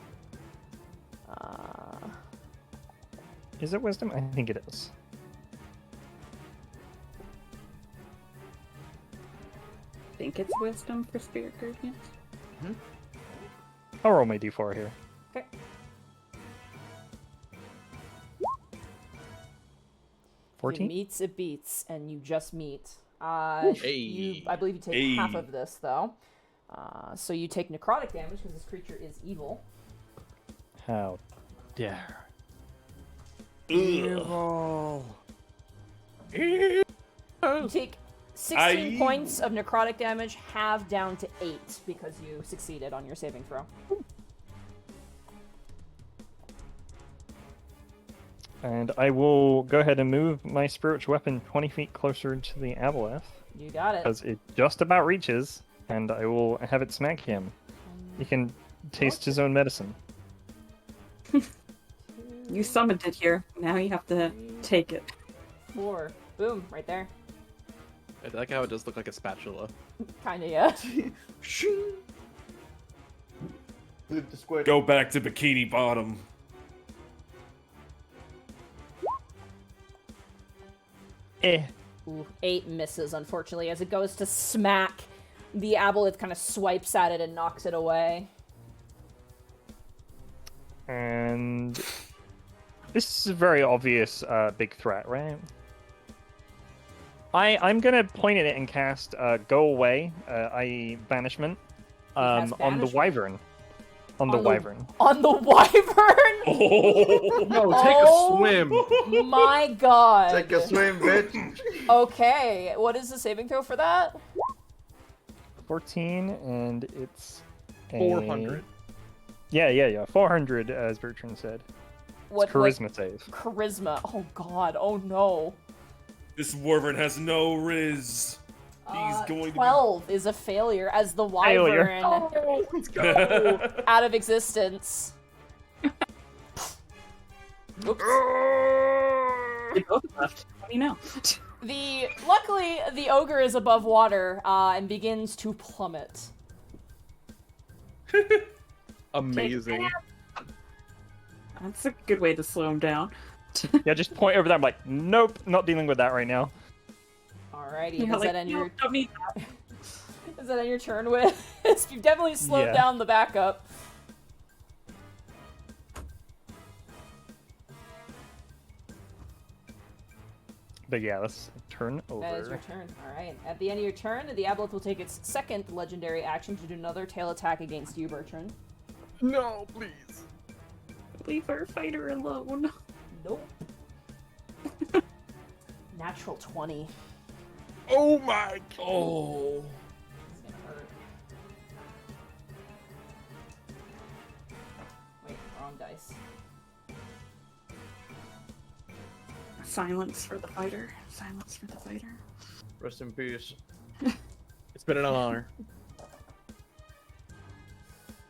[SPEAKER 6] Is it Wisdom? I think it is.
[SPEAKER 4] I think it's Wisdom for Spirit Guardians.
[SPEAKER 6] I'll roll my d4 here.
[SPEAKER 1] Okay.
[SPEAKER 6] 14?
[SPEAKER 1] It meets, it beats, and you just meet.
[SPEAKER 2] Hey.
[SPEAKER 1] I believe you take
[SPEAKER 5] Hey.
[SPEAKER 1] half of this, though. So you take necrotic damage because this creature is evil.
[SPEAKER 6] How dare.
[SPEAKER 5] Evil.
[SPEAKER 1] You take 16
[SPEAKER 5] Aye.
[SPEAKER 1] points of necrotic damage, halved down to 8 because you succeeded on your saving throw.
[SPEAKER 6] And I will go ahead and move my spiritual weapon 20 feet closer to the aboleth,
[SPEAKER 1] You got it.
[SPEAKER 6] because it just about reaches, and I will have it smack him. He can taste his own medicine.
[SPEAKER 4] You summoned it here. Now you have to take it.
[SPEAKER 1] 4. Boom, right there.
[SPEAKER 2] I like how it does look like a spatula.
[SPEAKER 1] Kinda, yeah.
[SPEAKER 3] Shing. Flip the square.
[SPEAKER 5] Go back to Bikini Bottom.
[SPEAKER 1] Ooh, 8 misses, unfortunately. As it goes to smack, the aboleth kind of swipes at it and knocks it away.
[SPEAKER 6] And this is a very obvious big threat, right? I'm gonna point at it and cast Go Away, i.e. Banishment,
[SPEAKER 1] cast
[SPEAKER 6] on the
[SPEAKER 1] Banishment?
[SPEAKER 6] Wyvern. On the Wyvern.
[SPEAKER 1] On the wyvern?
[SPEAKER 5] Oh.
[SPEAKER 2] No, take
[SPEAKER 1] Oh.
[SPEAKER 2] a swim.
[SPEAKER 1] My god.
[SPEAKER 3] Take a swim, bitch.
[SPEAKER 1] Okay, what is the saving throw for that?
[SPEAKER 6] 14, and it's a...
[SPEAKER 2] 400.
[SPEAKER 6] Yeah. 400, as Bertrand said.
[SPEAKER 1] What
[SPEAKER 6] Charisma save.
[SPEAKER 1] Charisma. Oh god, oh no.
[SPEAKER 5] This wyvern has no riz. He's going
[SPEAKER 1] 12 is a failure as the
[SPEAKER 6] Failure.
[SPEAKER 1] wyvern
[SPEAKER 2] Let's go.
[SPEAKER 1] out of existence. Oops.
[SPEAKER 4] They both left. What do you know?
[SPEAKER 1] Luckily, the ogre is above water and begins to plummet.
[SPEAKER 2] Amazing.
[SPEAKER 4] That's a good way to slow him down.
[SPEAKER 6] Yeah, just point over there. I'm like, nope, not dealing with that right now.
[SPEAKER 1] Alrighty,
[SPEAKER 4] Yeah,
[SPEAKER 1] does
[SPEAKER 4] like,
[SPEAKER 1] that end
[SPEAKER 4] no,
[SPEAKER 1] your
[SPEAKER 4] don't need that.
[SPEAKER 1] Is that end your turn with? You've definitely slowed
[SPEAKER 6] Yeah.
[SPEAKER 1] down the backup.
[SPEAKER 6] But yeah, let's turn over.
[SPEAKER 1] That is your turn. Alright. At the end of your turn, the aboleth will take its second legendary action to do another tail attack against you, Bertrand.
[SPEAKER 2] No, please.
[SPEAKER 4] Leave our fighter alone.
[SPEAKER 1] Nope. Natural 20.
[SPEAKER 2] Oh my.
[SPEAKER 5] Oh.
[SPEAKER 1] It's gonna hurt. Wait, wrong dice.
[SPEAKER 4] Silence for the fighter. Silence for the fighter.
[SPEAKER 3] Rest in peace.
[SPEAKER 2] It's been an honor.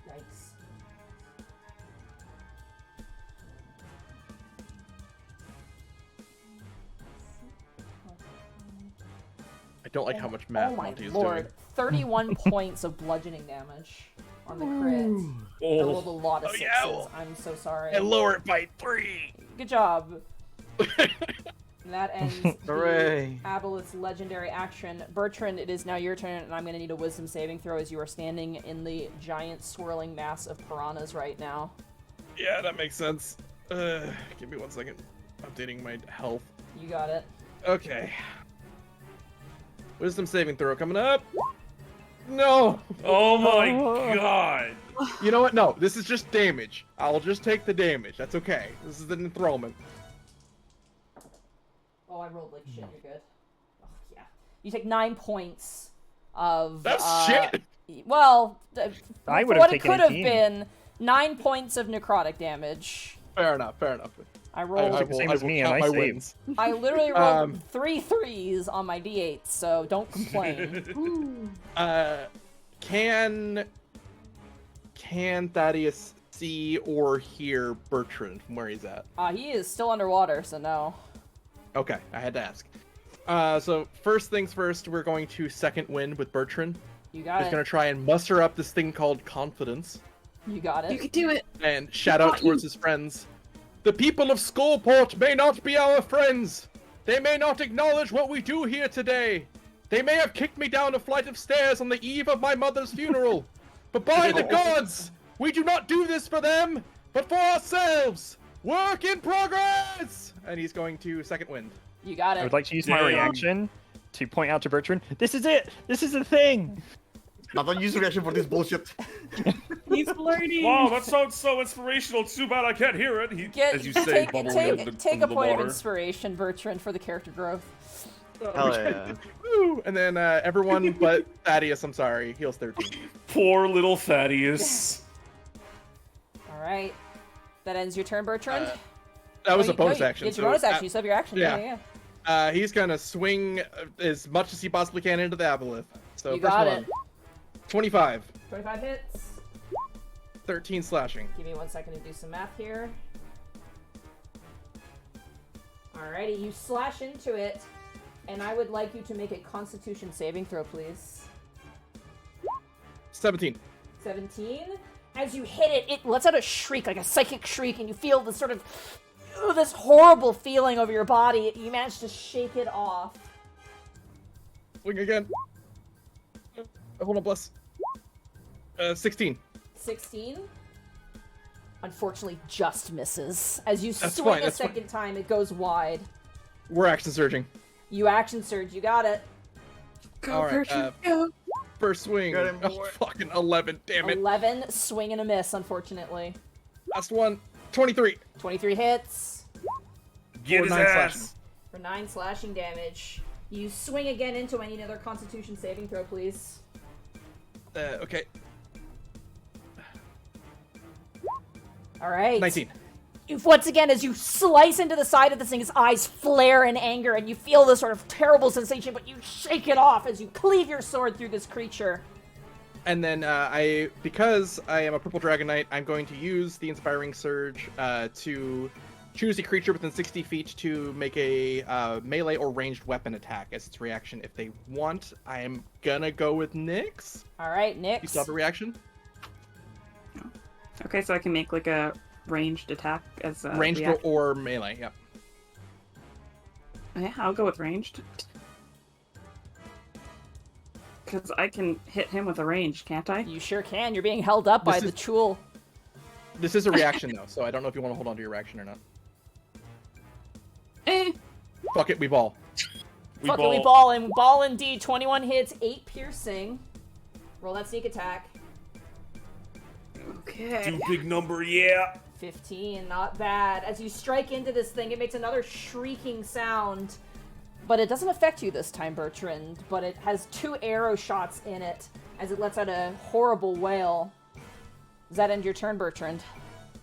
[SPEAKER 1] Yikes.
[SPEAKER 2] I don't like how much math
[SPEAKER 1] Oh my
[SPEAKER 2] Monty is
[SPEAKER 1] lord.
[SPEAKER 2] doing.
[SPEAKER 1] 31 points of bludgeoning damage on the crit. I rolled a lot of
[SPEAKER 2] Oh,
[SPEAKER 1] sixes.
[SPEAKER 2] yeah, well.
[SPEAKER 1] I'm so sorry.
[SPEAKER 2] And lower it by 3.
[SPEAKER 1] Good job. And that ends the
[SPEAKER 3] Hooray.
[SPEAKER 1] aboleth's legendary action. Bertrand, it is now your turn, and I'm going to need a wisdom saving throw as you are standing in the giant swirling mass of piranhas right now.
[SPEAKER 2] Yeah, that makes sense. Give me 1 second. Updating my health.
[SPEAKER 1] You got it.
[SPEAKER 2] Okay. Wisdom saving throw coming up. No.
[SPEAKER 5] Oh my god.
[SPEAKER 2] You know what? No, this is just damage. I'll just take the damage. That's okay. This is an enthrallment.
[SPEAKER 1] Oh, I rolled like shit. You're good. Oh, yeah. You take 9 points of.
[SPEAKER 2] That's shit.
[SPEAKER 1] Well,
[SPEAKER 6] I
[SPEAKER 1] for
[SPEAKER 6] would've
[SPEAKER 1] what it
[SPEAKER 6] taken
[SPEAKER 1] could have
[SPEAKER 6] 18.
[SPEAKER 1] been, 9 points of necrotic damage.
[SPEAKER 2] Fair enough. Fair enough.
[SPEAKER 1] I rolled.
[SPEAKER 6] the same as me, and
[SPEAKER 2] count
[SPEAKER 6] I
[SPEAKER 2] my
[SPEAKER 6] saved.
[SPEAKER 2] wins.
[SPEAKER 1] I literally rolled
[SPEAKER 2] Um,
[SPEAKER 1] 3 3s on my d8s, so don't complain.
[SPEAKER 2] Can Thaddeus see or hear Bertrand from where he's at?
[SPEAKER 1] He is still underwater, so no.
[SPEAKER 2] Okay, I had to ask. So first things first, we're going to second wind with Bertrand.
[SPEAKER 1] You got
[SPEAKER 2] He's
[SPEAKER 1] it.
[SPEAKER 2] gonna try and muster up this thing called confidence
[SPEAKER 1] You got
[SPEAKER 4] You
[SPEAKER 1] it.
[SPEAKER 4] can do it.
[SPEAKER 2] and shout out towards his friends. The people of Skullport may not be our friends. They may not acknowledge what we do here today. They may have kicked me down a flight of stairs on the eve of my mother's funeral. But by the gods, we do not do this for them, but for ourselves. Work in progress! And he's going to second wind.
[SPEAKER 1] You got
[SPEAKER 6] I
[SPEAKER 1] it.
[SPEAKER 6] would like to use my
[SPEAKER 5] Damn.
[SPEAKER 6] reaction to point out to Bertrand, this is it! This is the thing!
[SPEAKER 3] Now don't use the reaction for this bullshit.
[SPEAKER 4] He's learning.
[SPEAKER 5] Wow, that sounds so inspirational. Too bad I can't hear it. As you say, bubbling
[SPEAKER 1] take
[SPEAKER 5] under
[SPEAKER 1] a
[SPEAKER 5] the
[SPEAKER 1] point of
[SPEAKER 5] water.
[SPEAKER 1] inspiration, Bertrand, for the character growth.
[SPEAKER 3] Hell yeah.
[SPEAKER 2] Woo! And then everyone but Thaddeus, I'm sorry, heals 13.
[SPEAKER 5] Poor little Thaddeus.
[SPEAKER 1] All right. That ends your turn, Bertrand.
[SPEAKER 2] That was
[SPEAKER 1] Oh,
[SPEAKER 2] a bonus
[SPEAKER 1] no,
[SPEAKER 2] action.
[SPEAKER 1] It's your
[SPEAKER 2] so,
[SPEAKER 1] bonus action. You still have your action.
[SPEAKER 2] yeah.
[SPEAKER 1] Yeah.
[SPEAKER 2] He's gonna swing as much as he possibly can into the aboleth. So
[SPEAKER 1] You
[SPEAKER 2] first
[SPEAKER 1] got
[SPEAKER 2] one,
[SPEAKER 1] it.
[SPEAKER 2] 25,
[SPEAKER 1] 25 hits.
[SPEAKER 2] 13 slashing.
[SPEAKER 1] Give me 1 second to do some math here. Alrighty, you slash into it, and I would like you to make a Constitution saving throw, please.
[SPEAKER 2] 17.
[SPEAKER 1] 17. As you hit it, it lets out a shriek, like a psychic shriek, and you feel this sort of this horrible feeling over your body. You manage to shake it off.
[SPEAKER 2] Swing again. Hold on, bless. 16.
[SPEAKER 1] 16. Unfortunately, just misses. As you
[SPEAKER 2] That's
[SPEAKER 1] swing
[SPEAKER 2] fine,
[SPEAKER 1] a
[SPEAKER 2] that's fine.
[SPEAKER 1] second time, it goes wide.
[SPEAKER 2] We're action surging.
[SPEAKER 1] You action surge. You got it.
[SPEAKER 4] Go,
[SPEAKER 2] All right,
[SPEAKER 4] Bertrand, go.
[SPEAKER 2] First swing.
[SPEAKER 3] Got him,
[SPEAKER 2] Oh,
[SPEAKER 3] boy.
[SPEAKER 2] fucking 11. Damn it.
[SPEAKER 1] 11, swing and a miss, unfortunately.
[SPEAKER 2] Last one. 23.
[SPEAKER 1] 23 hits
[SPEAKER 5] Get
[SPEAKER 2] Or
[SPEAKER 5] his
[SPEAKER 2] 9
[SPEAKER 5] ass.
[SPEAKER 2] slashing.
[SPEAKER 1] for 9 slashing damage. You swing again into it. I need another Constitution saving throw, please.
[SPEAKER 2] Okay.
[SPEAKER 1] Alright.
[SPEAKER 2] 19.
[SPEAKER 1] Once again, as you slice into the side of this thing, his eyes flare in anger, and you feel this sort of terrible sensation, but you shake it off as you cleave your sword through this creature.
[SPEAKER 2] And then because I am a purple dragon knight, I'm going to use the inspiring surge to choose a creature within 60 feet to make a melee or ranged weapon attack as its reaction if they want. I am gonna go with Nyx.
[SPEAKER 1] Alright,
[SPEAKER 2] You
[SPEAKER 1] Nyx.
[SPEAKER 2] still have a reaction?
[SPEAKER 4] Okay, so I can make like a ranged attack as a
[SPEAKER 2] Ranged
[SPEAKER 4] reaction.
[SPEAKER 2] or melee, yeah.
[SPEAKER 4] Yeah, I'll go with ranged. Because I can hit him with a range, can't I?
[SPEAKER 1] You sure can. You're being held up by
[SPEAKER 2] This
[SPEAKER 1] the
[SPEAKER 2] is-
[SPEAKER 1] Chul.
[SPEAKER 2] This is a reaction though, so I don't know if you want to hold on to your reaction or not.
[SPEAKER 4] Eh.
[SPEAKER 2] Fuck it, we ball.
[SPEAKER 1] Fuck it, we ball, and ball indeed. 21 hits, 8 piercing. Roll that sneak attack.
[SPEAKER 4] Okay.
[SPEAKER 5] Do big number, yeah.
[SPEAKER 1] 15, not bad. As you strike into this thing, it makes another shrieking sound. But it doesn't affect you this time, Bertrand. But it has 2 arrow shots in it as it lets out a horrible wail. Does that end your turn, Bertrand?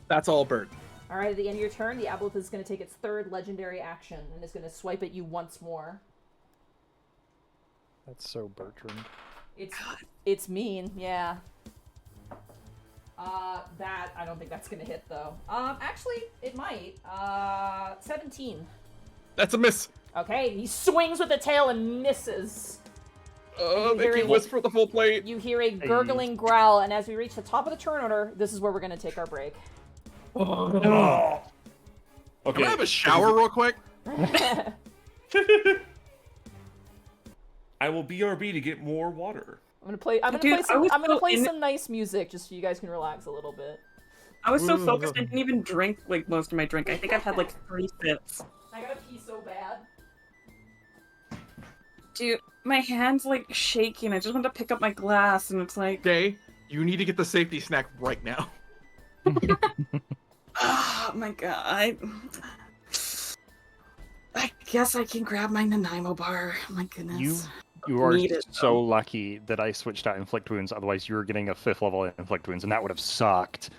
[SPEAKER 2] That's all bird.
[SPEAKER 1] Alright, at the end of your turn, the Aboleth is going to take its 3rd legendary action and is going to swipe at you once more.
[SPEAKER 6] That's so Bertrand.
[SPEAKER 1] It's mean, yeah. That, I don't think that's going to hit, though. Actually, it might. 17.
[SPEAKER 2] That's a miss.
[SPEAKER 1] Okay, he swings with the tail and misses.
[SPEAKER 2] They
[SPEAKER 1] Very
[SPEAKER 2] can whisper the full plate.
[SPEAKER 1] You hear a gurgling growl, and as we reach the top of the turn order, this is where we're going to take our break.
[SPEAKER 5] Oh. Okay.
[SPEAKER 2] Can I have a shower real quick?
[SPEAKER 5] I will BRB to get more water.
[SPEAKER 1] I'm gonna play. I'm
[SPEAKER 4] Dude,
[SPEAKER 1] gonna play
[SPEAKER 4] I
[SPEAKER 1] some.
[SPEAKER 4] was
[SPEAKER 1] I'm gonna
[SPEAKER 4] so
[SPEAKER 1] play
[SPEAKER 4] in-
[SPEAKER 1] some nice music just so you guys can relax a little bit.
[SPEAKER 4] I was so focused I didn't even drink like most of my drink. I think I've had like 3 sips.
[SPEAKER 1] I gotta pee so bad.
[SPEAKER 4] Dude, my hand's like shaking. I just want to pick up my glass and it's like,
[SPEAKER 2] Day, you need to get the safety snack right now.
[SPEAKER 4] oh my god. I guess I can grab my Nanaimo bar. My goodness.
[SPEAKER 6] You are
[SPEAKER 4] Need it,
[SPEAKER 6] so
[SPEAKER 4] though.
[SPEAKER 6] lucky that I switched out Inflict Wounds, otherwise you were getting a 5th level Inflict Wounds, and that would have sucked.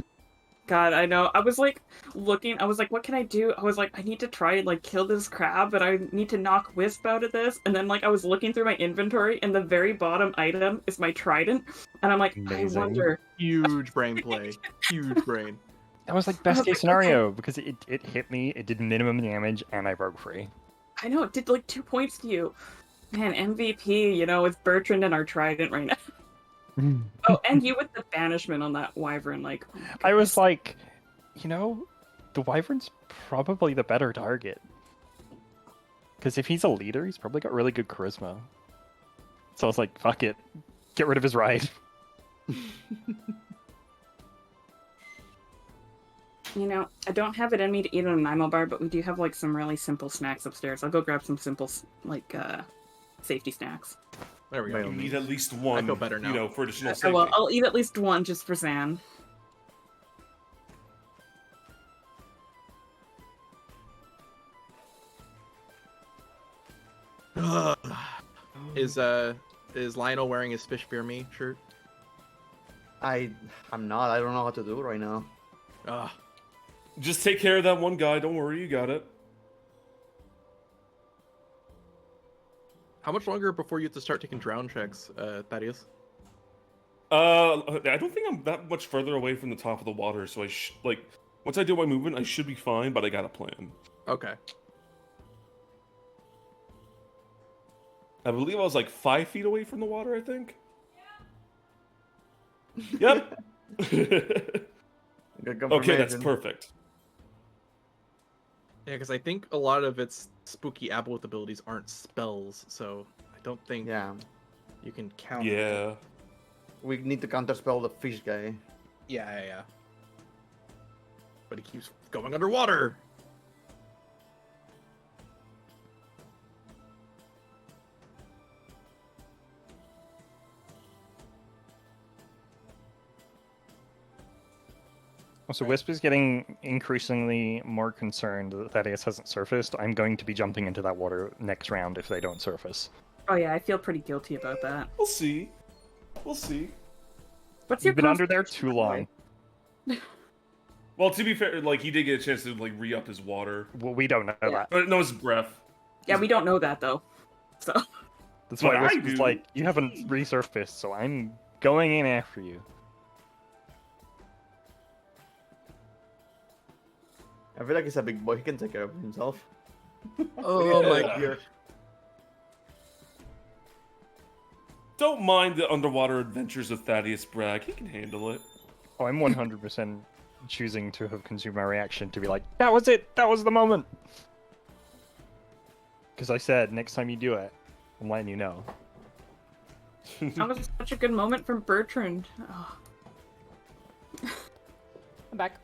[SPEAKER 4] God, I know. I was like looking, I was like, what can I do? I was like, I need to try and like kill this crab, but I need to knock Wisp out of this. And then like I was looking through my inventory and the very bottom item is my trident. And I'm like,
[SPEAKER 6] Amazing.
[SPEAKER 4] I wonder.
[SPEAKER 2] Huge brain play. Huge brain.
[SPEAKER 6] That was like best case scenario, because it hit me, it did minimum damage, and I broke free.
[SPEAKER 4] I know, it did like 2 points to you. Man, MVP, you know, it's Bertrand and our trident right now. Oh, and you with the banishment on that wyvern, like. oh my
[SPEAKER 6] I was
[SPEAKER 4] goodness.
[SPEAKER 6] like, you know, the Wyvern's probably the better target. Because if he's a leader, he's probably got really good charisma. So I was like, fuck it. Get rid of his ride.
[SPEAKER 4] You know, I don't have it in me to eat a Nanaimo bar, but we do have like some really simple snacks upstairs. I'll go grab some simple, like, safety snacks.
[SPEAKER 2] There we
[SPEAKER 5] You
[SPEAKER 2] go.
[SPEAKER 5] need at least one.
[SPEAKER 2] I feel better now.
[SPEAKER 5] You know, for additional
[SPEAKER 4] Oh,
[SPEAKER 5] safety.
[SPEAKER 4] well, I'll eat at least one just for Zan.
[SPEAKER 2] Is Lionel wearing his fish fear me shirt?
[SPEAKER 3] I'm not. I don't know how to do it right now.
[SPEAKER 2] Ugh.
[SPEAKER 5] Just take care of that one guy. Don't worry, you got it.
[SPEAKER 2] How much longer before you have to start taking drown checks, Thaddeus?
[SPEAKER 5] I don't think I'm that much further away from the top of the water, so once I do my movement, I should be fine. But I got a plan.
[SPEAKER 2] Okay.
[SPEAKER 5] I believe I was like 5 feet away from the water. I think. Yep.
[SPEAKER 3] Good
[SPEAKER 5] Okay, that's
[SPEAKER 3] confirmation.
[SPEAKER 5] perfect.
[SPEAKER 2] Yeah, because I think a lot of its spooky aboleth abilities aren't spells, so I don't think
[SPEAKER 3] Yeah,
[SPEAKER 2] you can count.
[SPEAKER 5] Yeah.
[SPEAKER 3] we need to counterspell the fish guy.
[SPEAKER 2] Yeah. But he keeps going underwater.
[SPEAKER 6] So Wisp is getting increasingly more concerned that Thaddeus hasn't surfaced. I'm going to be jumping into that water next round if they don't surface.
[SPEAKER 4] Oh yeah, I feel pretty guilty about that.
[SPEAKER 5] We'll see. We'll see.
[SPEAKER 4] What's your
[SPEAKER 6] You've been under there
[SPEAKER 4] constitution,
[SPEAKER 6] too
[SPEAKER 4] by the
[SPEAKER 6] long.
[SPEAKER 4] way?
[SPEAKER 5] Well, to be fair, he did get a chance to re-up his water.
[SPEAKER 6] Well, we don't know
[SPEAKER 4] Yeah.
[SPEAKER 6] that.
[SPEAKER 5] No, his breath.
[SPEAKER 4] Yeah, we don't know that though. So
[SPEAKER 6] That's
[SPEAKER 5] But
[SPEAKER 6] why
[SPEAKER 5] I
[SPEAKER 6] Wisp is
[SPEAKER 5] do.
[SPEAKER 6] like, you haven't resurfaced, so I'm going in after you.
[SPEAKER 3] I feel like he's a big boy. He can take care of himself.
[SPEAKER 2] Oh my
[SPEAKER 5] Yeah.
[SPEAKER 2] god.
[SPEAKER 5] Don't mind the underwater adventures of Thaddeus Bragg. He can handle it.
[SPEAKER 6] Oh, I'm 100% choosing to have consumed my reaction to be like, that was it! That was the moment! Because I said, next time you do it, I'm letting you know.
[SPEAKER 4] that was such a good moment from Bertrand. Oh.
[SPEAKER 1] I'm back.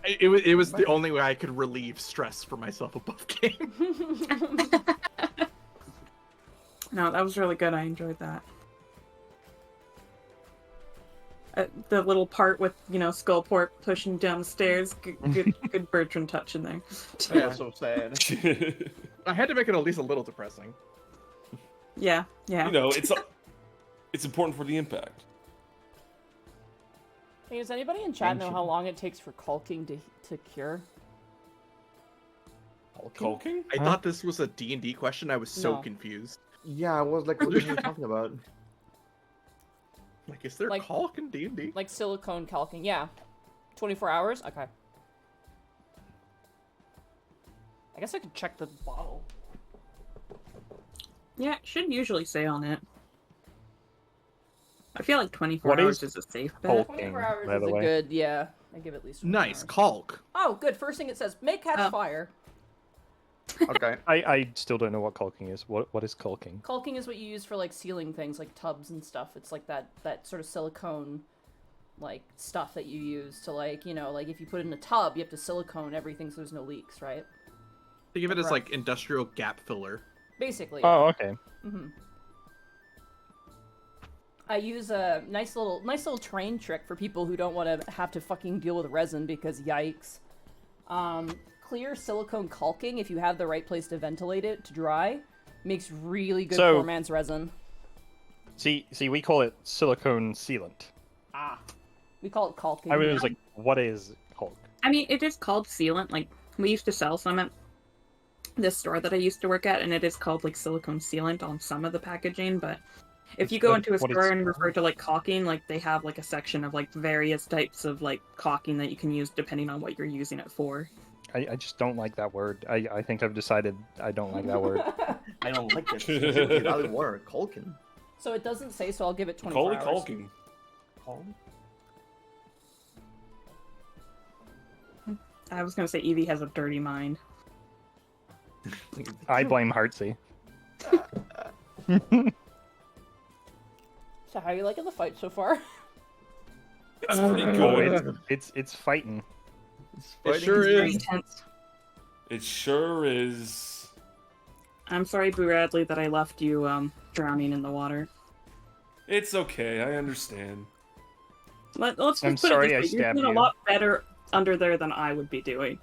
[SPEAKER 2] It was the only way I could relieve stress for myself above game.
[SPEAKER 4] No, that was really good. I enjoyed that. The little part with Skullport pushing down the stairs. Good Bertrand touch in there.
[SPEAKER 7] Yeah, so sad.
[SPEAKER 2] I had to make it at least a little depressing.
[SPEAKER 4] Yeah.
[SPEAKER 5] It's important for the impact.
[SPEAKER 1] Hey, does anybody in chat know how long it takes for caulking to cure?
[SPEAKER 5] Caulking?
[SPEAKER 2] I thought this was a D&D question. I was so
[SPEAKER 1] No.
[SPEAKER 2] confused.
[SPEAKER 3] Yeah, I was like, what are you talking about?
[SPEAKER 2] Like, is there
[SPEAKER 1] Like-
[SPEAKER 2] caulk in D&D?
[SPEAKER 1] Like silicone caulking, yeah. 24 hours? Okay. I guess I could check the bottle.
[SPEAKER 4] Yeah, it should usually say on it. I feel like 24
[SPEAKER 6] What
[SPEAKER 4] hours
[SPEAKER 6] is
[SPEAKER 4] is a safe
[SPEAKER 6] caulk?
[SPEAKER 4] bet.
[SPEAKER 1] 24 hours
[SPEAKER 6] by
[SPEAKER 1] is
[SPEAKER 6] the
[SPEAKER 1] a
[SPEAKER 6] way.
[SPEAKER 1] good, yeah. I give at least 24
[SPEAKER 2] Nice,
[SPEAKER 1] hours.
[SPEAKER 2] caulk.
[SPEAKER 1] Oh, good. First thing it says, make catch
[SPEAKER 4] Oh.
[SPEAKER 1] fire.
[SPEAKER 3] Okay.
[SPEAKER 6] I still don't know what caulking is. What is caulking?
[SPEAKER 1] Caulking is what you use for like sealing things, like tubs and stuff. It's like that sort of silicone, like stuff that you use to like if you put it in a tub, you have to silicone everything so there's no leaks, right?
[SPEAKER 2] Think of it as
[SPEAKER 1] Right.
[SPEAKER 2] like industrial gap filler.
[SPEAKER 1] Basically.
[SPEAKER 6] Oh, okay.
[SPEAKER 1] hmm I use a nice little train trick for people who don't want to have to fucking deal with resin because yikes. Clear silicone caulking, if you have the right place to ventilate it to dry, makes really good
[SPEAKER 6] So-
[SPEAKER 1] poor man's resin.
[SPEAKER 6] See, we call it silicone sealant.
[SPEAKER 1] Ah, we call it caulking.
[SPEAKER 6] I was like, what is caulk?
[SPEAKER 4] I mean, it is called sealant. Like, we used to sell some at this store that I used to work at, and it is called, like, silicone sealant on some of the packaging, but if you go
[SPEAKER 6] But
[SPEAKER 4] into a
[SPEAKER 6] what
[SPEAKER 4] store
[SPEAKER 6] is-
[SPEAKER 4] and refer to, like, caulking, like, they have, like, a section of, like, various types of, like, caulking that you can use depending on what you're using it for.
[SPEAKER 6] I just don't like that word. I think I've decided I don't like that word.
[SPEAKER 3] I don't like it. Specifically that word, Culkin.
[SPEAKER 1] So it doesn't say, so I'll give it 24
[SPEAKER 5] Call it
[SPEAKER 1] hours.
[SPEAKER 5] caulking.
[SPEAKER 4] I was gonna say Evie has a dirty mind.
[SPEAKER 6] I blame Heartsy.
[SPEAKER 1] So how are you liking the fight so far?
[SPEAKER 5] It's pretty
[SPEAKER 6] Oh,
[SPEAKER 5] good.
[SPEAKER 6] it's fighting.
[SPEAKER 2] It sure
[SPEAKER 4] Very
[SPEAKER 2] is.
[SPEAKER 4] intense.
[SPEAKER 5] It sure is.
[SPEAKER 4] I'm sorry, Bradley, that I left you drowning in the water.
[SPEAKER 5] It's okay. I understand.
[SPEAKER 4] Let's just
[SPEAKER 6] I'm
[SPEAKER 4] put
[SPEAKER 6] sorry
[SPEAKER 4] it
[SPEAKER 6] I
[SPEAKER 4] this way. You're
[SPEAKER 6] stabbed
[SPEAKER 4] doing
[SPEAKER 6] you.
[SPEAKER 4] a lot better under there than I would be doing.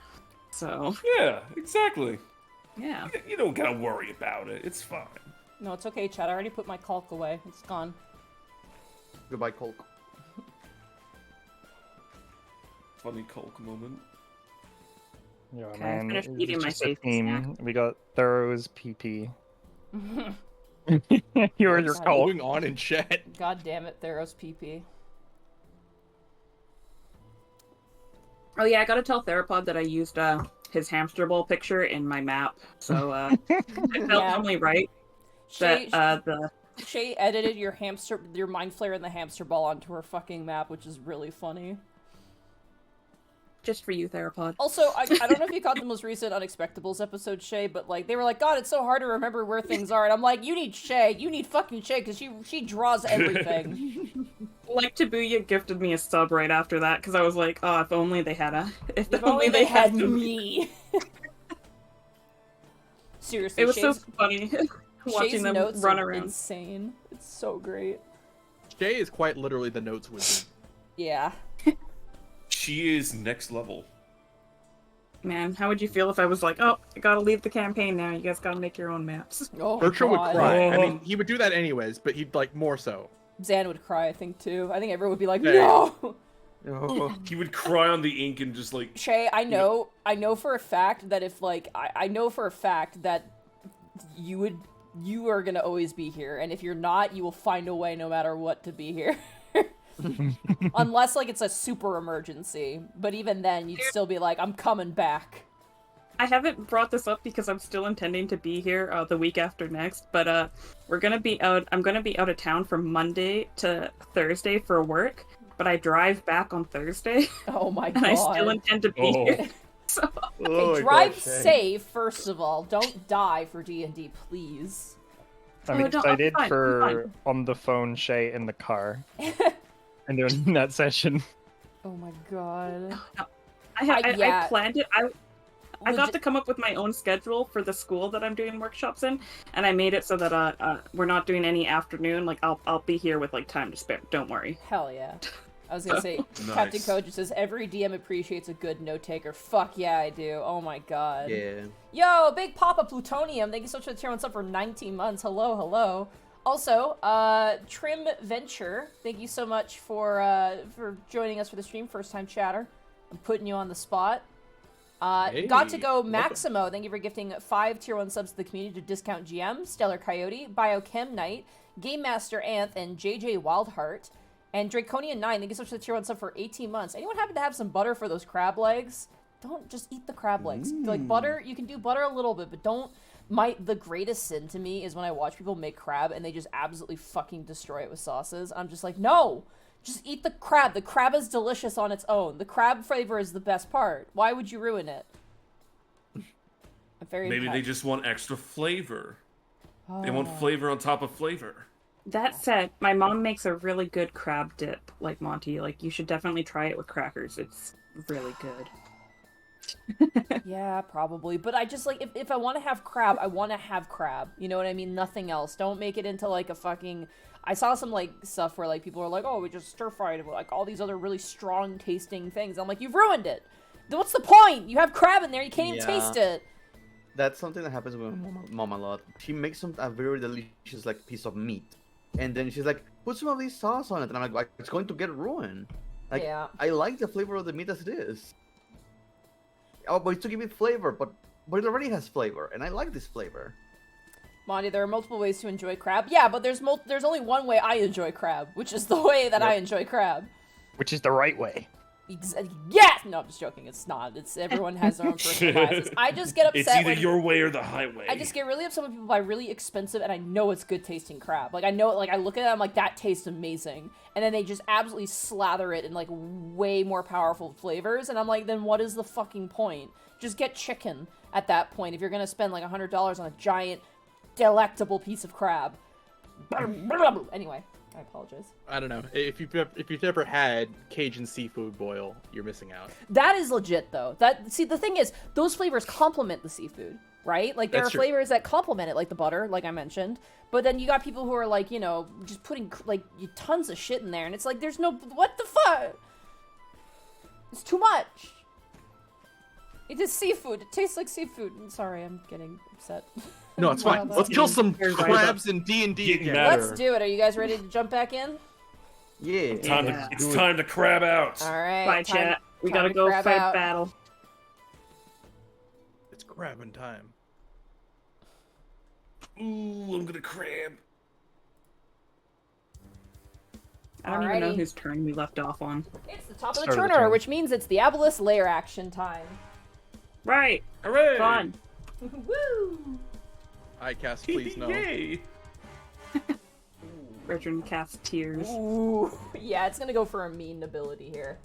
[SPEAKER 4] So
[SPEAKER 5] Yeah, exactly.
[SPEAKER 4] yeah.
[SPEAKER 5] You don't gotta worry about it. It's fine.
[SPEAKER 1] No, it's okay, Chad. I already put my caulk away. It's gone.
[SPEAKER 3] Goodbye, Colk.
[SPEAKER 5] Funny Culk moment.
[SPEAKER 6] Yeah,
[SPEAKER 4] Okay, I
[SPEAKER 6] man.
[SPEAKER 4] finished
[SPEAKER 6] it's
[SPEAKER 4] eating my
[SPEAKER 6] just a
[SPEAKER 4] safety
[SPEAKER 6] theme. We got Thorough's PP. You were your
[SPEAKER 1] God.
[SPEAKER 6] call.
[SPEAKER 2] Going on in chat.
[SPEAKER 1] God damn it, Theros PP.
[SPEAKER 4] Oh yeah, I gotta tell Therapod that I used his hamster ball picture in my map, so it felt
[SPEAKER 1] Yeah.
[SPEAKER 4] only right
[SPEAKER 1] Shay,
[SPEAKER 4] that the
[SPEAKER 1] Shay edited your mind flare and the hamster ball onto her fucking map, which is really funny.
[SPEAKER 4] just for you, Therapod.
[SPEAKER 1] Also, I don't know if you caught the most recent Unexpectables episode, Shay, but like they were like, God, it's so hard to remember where things are, and I'm like, you need Shay, you need fucking Shay, because she draws everything.
[SPEAKER 4] Like Tabuya gifted me a sub right after that because I was like, oh, if only they had
[SPEAKER 1] If only they had
[SPEAKER 4] Tabuya.
[SPEAKER 1] me. Seriously,
[SPEAKER 4] It was so
[SPEAKER 1] Shay's
[SPEAKER 4] funny watching
[SPEAKER 1] Shay's
[SPEAKER 4] them
[SPEAKER 1] notes
[SPEAKER 4] run
[SPEAKER 1] are
[SPEAKER 4] around.
[SPEAKER 1] insane. It's so great.
[SPEAKER 2] Shay is quite literally the notes wizard.
[SPEAKER 1] Yeah.
[SPEAKER 5] She is next level.
[SPEAKER 4] Man, how would you feel if I was like, oh, I gotta leave the campaign now. You guys gotta make your own maps.
[SPEAKER 1] Oh
[SPEAKER 2] Bertram would
[SPEAKER 1] God.
[SPEAKER 2] cry. I
[SPEAKER 5] Oh.
[SPEAKER 2] mean, he would do that anyways, but he'd like more so.
[SPEAKER 1] Zan would cry, I think, too. I think everyone would be like,
[SPEAKER 2] Hey.
[SPEAKER 1] no!
[SPEAKER 3] Oh.
[SPEAKER 5] He would cry on the ink and just like.
[SPEAKER 1] Shay, I know for a fact that if, like, I know for a fact that you are gonna always be here, and if you're not, you will find a way no matter what to be here. Unless, like, it's a super emergency. But even then, you'd still be like, I'm coming back.
[SPEAKER 4] I haven't brought this up because I'm still intending to be here the week after next, but we're gonna be out. I'm gonna be out of town from Monday to Thursday for work, but I drive back on Thursday,
[SPEAKER 1] Oh my
[SPEAKER 4] and
[SPEAKER 1] god.
[SPEAKER 4] I still intend to be
[SPEAKER 5] Oh.
[SPEAKER 4] here. So
[SPEAKER 3] Oh my
[SPEAKER 1] Drive
[SPEAKER 3] gosh, Shay.
[SPEAKER 1] safe, first of all. Don't die for D&D, please.
[SPEAKER 6] I'm
[SPEAKER 4] Oh, no, I'm
[SPEAKER 6] excited
[SPEAKER 4] fine, I'm
[SPEAKER 6] for
[SPEAKER 4] fine.
[SPEAKER 6] on the phone Shay in the car. And doing that session.
[SPEAKER 1] Oh my god.
[SPEAKER 4] I planned it. I got
[SPEAKER 1] Legit-
[SPEAKER 4] to come up with my own schedule for the school that I'm doing workshops in, and I made it so that we're not doing any afternoon. Like I'll be here with like time to spare. Don't worry.
[SPEAKER 1] Hell yeah. I was gonna say,
[SPEAKER 5] Nice.
[SPEAKER 1] Captain Coach says, every DM appreciates a good note-taker. Fuck yeah, I do. Oh my god.
[SPEAKER 3] Yeah.
[SPEAKER 1] Yo, Big Papa Plutonium, thank you so much for the tier 1 sub for 19 months. Hello, hello. Also, Trim Venture, thank you so much for joining us for the stream. First time chatter. I'm putting you on the spot.
[SPEAKER 2] Hey,
[SPEAKER 1] Got to go
[SPEAKER 2] welcome.
[SPEAKER 1] Maximo, thank you for gifting 5 tier 1 subs to the community to Discount GM, Stellar Coyote, Biochem Knight, Game Master Anth, and JJ Wildheart. And Draconian 9, thank you so much for the tier 1 sub for 18 months. Anyone happen to have some butter for those crab legs? Don't just eat the crab legs. Like butter, you can do butter a little bit, but don't. The greatest sin to me is when I watch people make crab and they just absolutely fucking destroy it with sauces. I'm just like, no! Just eat the crab. The crab is delicious on its own. The crab flavor is the best part. Why would you ruin it? I'm very
[SPEAKER 5] Maybe they
[SPEAKER 1] impressed.
[SPEAKER 5] just want extra flavor. They want flavor on top of flavor.
[SPEAKER 4] That said, my mom makes a really good crab dip, like Monty. Like you should definitely try it with crackers. It's really good.
[SPEAKER 1] Yeah, probably. But I just, like, if I want to have crab, I want to have crab. You know what I mean? Nothing else. Don't make it into, like, a fucking... I saw some, like, stuff where, like, people are like, oh, we just stir-fried it with, like, all these other really strong-tasting things. I'm like, you've ruined it. Then what's the point? You have crab in there, you can't even
[SPEAKER 3] Yeah.
[SPEAKER 1] taste it.
[SPEAKER 3] That's something that happens with my mom a lot. She makes a very delicious like piece of meat, and then she's like, "Put some of this sauce on it," and I'm like, "It's going to get ruined." Like,
[SPEAKER 1] Yeah.
[SPEAKER 3] I like the flavor of the meat as it is. Oh, but it's to give it flavor, but it already has flavor, and I like this flavor.
[SPEAKER 1] Monty, there are multiple ways to enjoy crab. Yeah, but there's only one way I enjoy crab, which is the way that I enjoy crab.
[SPEAKER 6] Which is the right way.
[SPEAKER 1] Yes! No, I'm just joking. It's not. It's everyone has their own personal biases. I just get upset
[SPEAKER 5] It's either
[SPEAKER 1] when...
[SPEAKER 5] your way or the highway.
[SPEAKER 1] I just get really upset when people buy really expensive and I know it's good tasting crab. Like, I know it, like, I look at it, I'm like, that tastes amazing. And then they just absolutely slather it in, like, way more powerful flavors. And I'm like, then what is the fucking point? Just get chicken at that point if you're gonna spend, like, $100 on a giant, delectable piece of crab. Anyway, I apologize.
[SPEAKER 2] I don't know. If you've never had Cajun seafood boil, you're missing out.
[SPEAKER 1] That is legit, though. See, the thing is, those flavors complement the seafood, right? Like, there
[SPEAKER 2] That's
[SPEAKER 1] are
[SPEAKER 2] true.
[SPEAKER 1] flavors that complement it, like the butter, like I mentioned. But then you got people who are, like, you know, just putting, like, tons of shit in there. And it's like, there's no... What the fuck? It's too much. It is seafood. It tastes like seafood. I'm sorry, I'm getting upset.
[SPEAKER 2] No, it's fine. Let's kill some
[SPEAKER 4] Here's my
[SPEAKER 2] crabs in D&D
[SPEAKER 5] Getting
[SPEAKER 2] again.
[SPEAKER 5] mad.
[SPEAKER 1] Let's do it. Are you guys ready to jump back in?
[SPEAKER 3] Yeah.
[SPEAKER 4] Yeah.
[SPEAKER 5] It's time to crab out.
[SPEAKER 1] All right.
[SPEAKER 4] Bye,
[SPEAKER 1] time-
[SPEAKER 4] chat. We
[SPEAKER 1] time
[SPEAKER 4] gotta
[SPEAKER 1] to
[SPEAKER 4] go
[SPEAKER 1] crab
[SPEAKER 4] fight
[SPEAKER 1] out.
[SPEAKER 4] battle.
[SPEAKER 2] It's crabbing time.
[SPEAKER 5] Ooh, I'm gonna crab.
[SPEAKER 4] I don't even know
[SPEAKER 1] Alrighty.
[SPEAKER 4] whose turn we left off on.
[SPEAKER 1] It's the top of the
[SPEAKER 6] Start of
[SPEAKER 1] turn
[SPEAKER 6] the
[SPEAKER 1] order,
[SPEAKER 6] turn.
[SPEAKER 1] which means it's the Aboleth layer action time.
[SPEAKER 4] Right.
[SPEAKER 5] Hooray!
[SPEAKER 4] Fun.
[SPEAKER 1] Woo!
[SPEAKER 2] I cast please no.
[SPEAKER 5] Yay!
[SPEAKER 4] Bertrand casts tears.
[SPEAKER 1] Ooh. Yeah, it's gonna go for a mean ability here.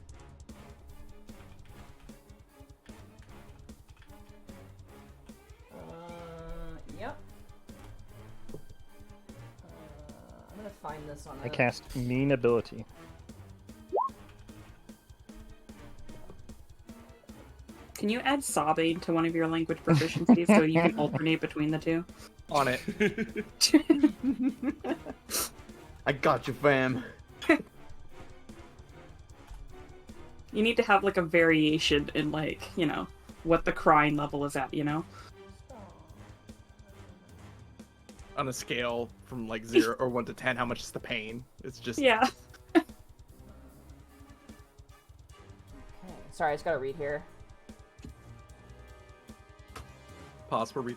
[SPEAKER 1] Yep. I'm gonna find this on.
[SPEAKER 6] I cast mean ability.
[SPEAKER 4] Can you add sobbing to one of your language proficiencies so you can alternate between the two?
[SPEAKER 2] On it.
[SPEAKER 3] I got you, fam.
[SPEAKER 4] You need to have like a variation in like, you know, what the crying level is at, you know?
[SPEAKER 2] On a scale from like 0 or 1 to 10, how much is the pain? It's just
[SPEAKER 4] Yeah.
[SPEAKER 1] Okay. Sorry, I just gotta read here.
[SPEAKER 2] pause for read.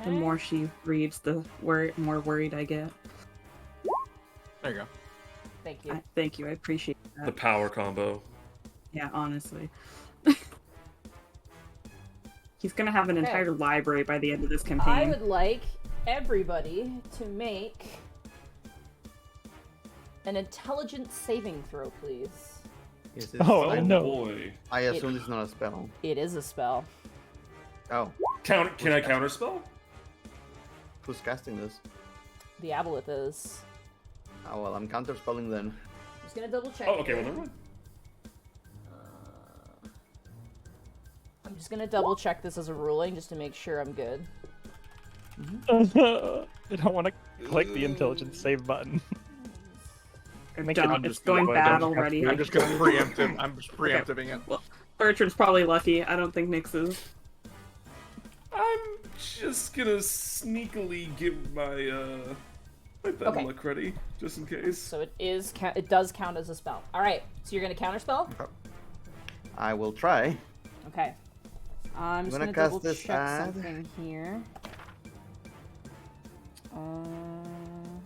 [SPEAKER 4] The more she reads, the more worried I get.
[SPEAKER 2] There you go.
[SPEAKER 1] Thank you.
[SPEAKER 4] Thank you, I appreciate
[SPEAKER 5] The
[SPEAKER 4] that.
[SPEAKER 5] power combo.
[SPEAKER 4] Yeah, honestly. He's gonna have an
[SPEAKER 1] Okay.
[SPEAKER 4] entire library by the end of this
[SPEAKER 1] I
[SPEAKER 4] campaign.
[SPEAKER 1] would like everybody to make an intelligence saving throw, please.
[SPEAKER 3] Is this,
[SPEAKER 6] Oh,
[SPEAKER 3] I,
[SPEAKER 6] no.
[SPEAKER 5] Boy.
[SPEAKER 3] I assume it's not a spell.
[SPEAKER 1] It is a spell.
[SPEAKER 3] Oh,
[SPEAKER 5] Can I counterspell?
[SPEAKER 3] who's casting this?
[SPEAKER 1] The Aboleth is.
[SPEAKER 3] Oh well, I'm counterspelling then.
[SPEAKER 1] I'm just gonna double check.
[SPEAKER 5] Oh, okay, well, never mind.
[SPEAKER 1] I'm just gonna double check this as a ruling just to make sure I'm good.
[SPEAKER 6] I don't want to click the intelligence save button. Make it
[SPEAKER 4] Don't,
[SPEAKER 6] under-
[SPEAKER 4] it's going
[SPEAKER 6] but
[SPEAKER 4] bad
[SPEAKER 6] don't have
[SPEAKER 4] already.
[SPEAKER 6] to.
[SPEAKER 2] I'm just gonna preempt him. I'm just preempting it.
[SPEAKER 4] Bertrand's probably lucky. I don't think Nyx is.
[SPEAKER 5] I'm just gonna sneakily get my my bad
[SPEAKER 1] Okay.
[SPEAKER 5] luck ready, just in case.
[SPEAKER 1] So it does count as a spell. All right. So you're gonna counterspell.
[SPEAKER 3] I will try.
[SPEAKER 1] Okay. I'm just
[SPEAKER 3] gonna
[SPEAKER 1] gonna
[SPEAKER 3] cast
[SPEAKER 1] double
[SPEAKER 3] this
[SPEAKER 1] check
[SPEAKER 3] ad.
[SPEAKER 1] something here.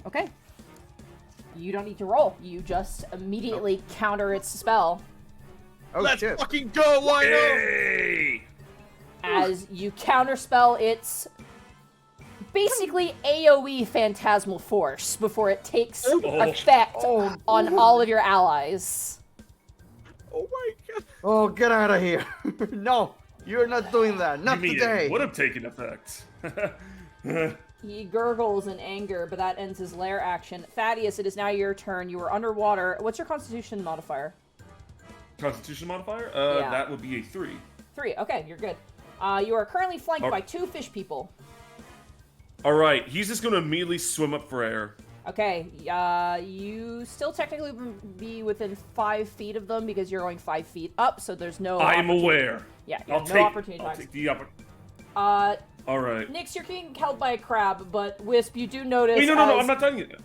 [SPEAKER 1] Okay. You don't need to roll. You just immediately counter its spell
[SPEAKER 3] Oh
[SPEAKER 2] Let's
[SPEAKER 3] shit!
[SPEAKER 2] fucking go, Lino!
[SPEAKER 5] Hey!
[SPEAKER 1] as you counterspell its basically AoE phantasmal force before it takes effect on all of your allies.
[SPEAKER 2] Oh my god.
[SPEAKER 3] Oh, get out of here! No, you're not doing that. Not
[SPEAKER 5] You mean
[SPEAKER 3] today.
[SPEAKER 5] it would have taken effect.
[SPEAKER 1] He gurgles in anger, but that ends his lair action. Thaddeus, it is now your turn. You are underwater. What's your Constitution modifier?
[SPEAKER 5] Constitution modifier?
[SPEAKER 1] Yeah.
[SPEAKER 5] That would be a 3.
[SPEAKER 1] 3. Okay, you're good. You are currently flanked
[SPEAKER 5] Oh.
[SPEAKER 1] by 2 fish people.
[SPEAKER 5] Alright, he's just gonna immediately swim up for air.
[SPEAKER 1] Okay, you still technically be within 5 feet of them because you're going 5 feet up, so there's no.
[SPEAKER 5] I'm
[SPEAKER 1] opportunity-
[SPEAKER 5] aware.
[SPEAKER 1] Yeah, you
[SPEAKER 5] I'll
[SPEAKER 1] have no
[SPEAKER 5] take,
[SPEAKER 1] opportunity
[SPEAKER 5] I'll
[SPEAKER 1] attacks.
[SPEAKER 5] take the opportunity.
[SPEAKER 1] Uh,
[SPEAKER 5] Alright.
[SPEAKER 1] Nyx, you're being held by a crab, but Wisp, you do notice.
[SPEAKER 5] Wait, no,
[SPEAKER 1] as-
[SPEAKER 5] I'm not done yet.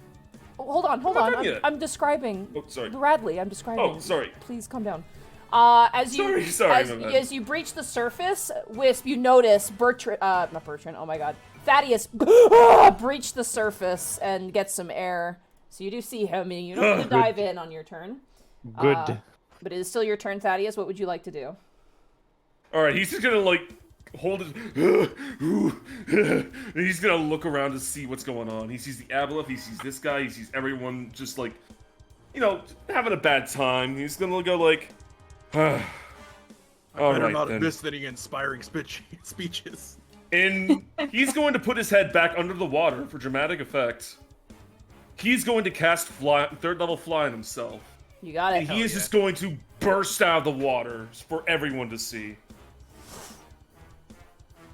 [SPEAKER 1] Oh, hold on.
[SPEAKER 5] not done
[SPEAKER 1] I'm,
[SPEAKER 5] yet.
[SPEAKER 1] I'm describing.
[SPEAKER 5] Oh, sorry.
[SPEAKER 1] Radley, I'm describing.
[SPEAKER 5] Oh, sorry.
[SPEAKER 1] Please calm down. As you
[SPEAKER 5] Sorry,
[SPEAKER 1] as,
[SPEAKER 5] my bad.
[SPEAKER 1] as you breach the surface, Wisp, you notice not Bertrand. Oh my God, Thaddeus breach the surface and get some air. So you do see him, and you don't need to dive in on your turn.
[SPEAKER 6] Good.
[SPEAKER 1] But it is still your turn, Thaddeus. What would you like to do?
[SPEAKER 5] Alright, he's just gonna, like, hold his... he's gonna look around to see what's going on. He sees the Aboleth, he sees this guy, he sees everyone just, like, you know, having a bad time. He's gonna go, like...
[SPEAKER 2] Better
[SPEAKER 5] Alright,
[SPEAKER 2] not
[SPEAKER 5] then.
[SPEAKER 2] miss any inspiring speeches.
[SPEAKER 5] And he's going to put his head back under the water for dramatic effect. He's going to cast third level fly on himself.
[SPEAKER 1] You got it.
[SPEAKER 5] And he is just going to burst out of the water for everyone to see.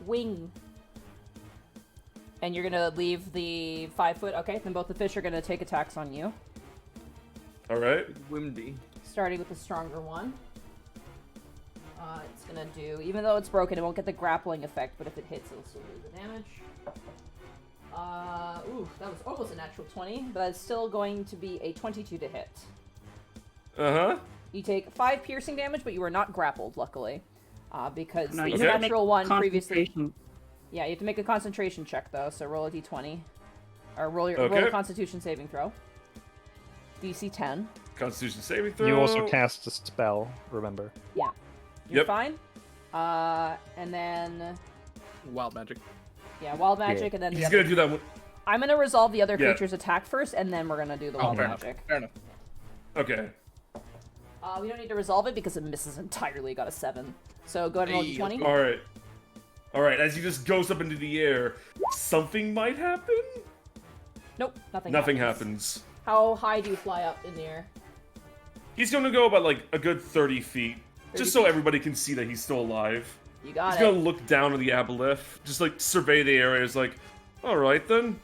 [SPEAKER 1] Wing. And you're gonna leave the 5 foot. Okay, then both the fish are gonna take attacks on you.
[SPEAKER 5] Alright?
[SPEAKER 3] Windy.
[SPEAKER 1] starting with the stronger one. It's gonna do, even though it's broken, it won't get the grappling effect, but if it hits, it'll still do the damage. Ooh, that was almost a natural 20, but that's still going to be a 22 to hit.
[SPEAKER 5] Uh-huh.
[SPEAKER 1] You take 5 piercing damage, but you are not grappled, luckily. Because
[SPEAKER 4] No,
[SPEAKER 1] the
[SPEAKER 4] you gotta make
[SPEAKER 1] natural one previously...
[SPEAKER 4] concentration.
[SPEAKER 1] Yeah, you have to make a concentration check, though, so roll a d20. Or roll
[SPEAKER 5] Okay.
[SPEAKER 1] a constitution saving throw. DC 10.
[SPEAKER 5] Constitution saving throw.
[SPEAKER 6] You also cast a spell, remember.
[SPEAKER 1] Yeah. You're
[SPEAKER 5] Yep.
[SPEAKER 1] fine. And then...
[SPEAKER 2] Wild magic.
[SPEAKER 1] Yeah, wild magic, and then the
[SPEAKER 5] He's
[SPEAKER 1] other...
[SPEAKER 5] gonna do that one.
[SPEAKER 1] I'm gonna resolve the other
[SPEAKER 5] Yeah.
[SPEAKER 1] creature's attack first, and then we're gonna do the wild
[SPEAKER 2] fair enough.
[SPEAKER 1] magic.
[SPEAKER 2] Fair enough.
[SPEAKER 5] Okay.
[SPEAKER 1] We don't need to resolve it because it misses entirely. Got a 7. So go ahead and roll
[SPEAKER 2] Hey,
[SPEAKER 1] d20.
[SPEAKER 5] All right. All right. As he just goes up into the air, something might happen.
[SPEAKER 1] Nope, nothing.
[SPEAKER 5] Nothing happens.
[SPEAKER 1] How high do you fly up in the air?
[SPEAKER 5] He's gonna go about like a good 30 feet,
[SPEAKER 1] 30
[SPEAKER 5] just so
[SPEAKER 1] feet.
[SPEAKER 5] everybody can see that he's still alive.
[SPEAKER 1] You got
[SPEAKER 5] He's
[SPEAKER 1] it.
[SPEAKER 5] gonna look down on the aboleth, just like survey the area. It's like, all right then,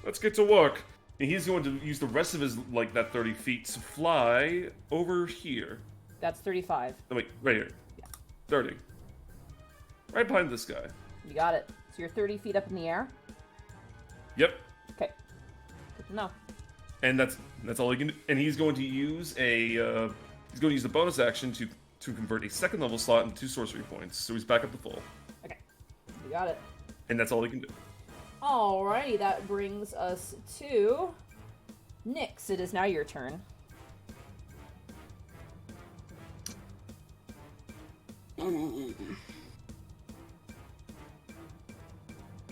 [SPEAKER 5] let's get to work. And he's going to use the rest of his like that 30 feet to fly over here.
[SPEAKER 1] That's 35.
[SPEAKER 5] Oh, wait, right here. 30. Right behind this guy.
[SPEAKER 1] You got it. So you're 30 feet up in the air.
[SPEAKER 5] Yep.
[SPEAKER 1] Okay. Good to know.
[SPEAKER 5] And that's all he can do. And he's going to use a the bonus action to convert a second level slot into 2 sorcery points. So he's back up to full.
[SPEAKER 1] Okay. You got it.
[SPEAKER 5] And that's all he can do.
[SPEAKER 1] Alrighty, that brings us to Nyx. It is now your turn.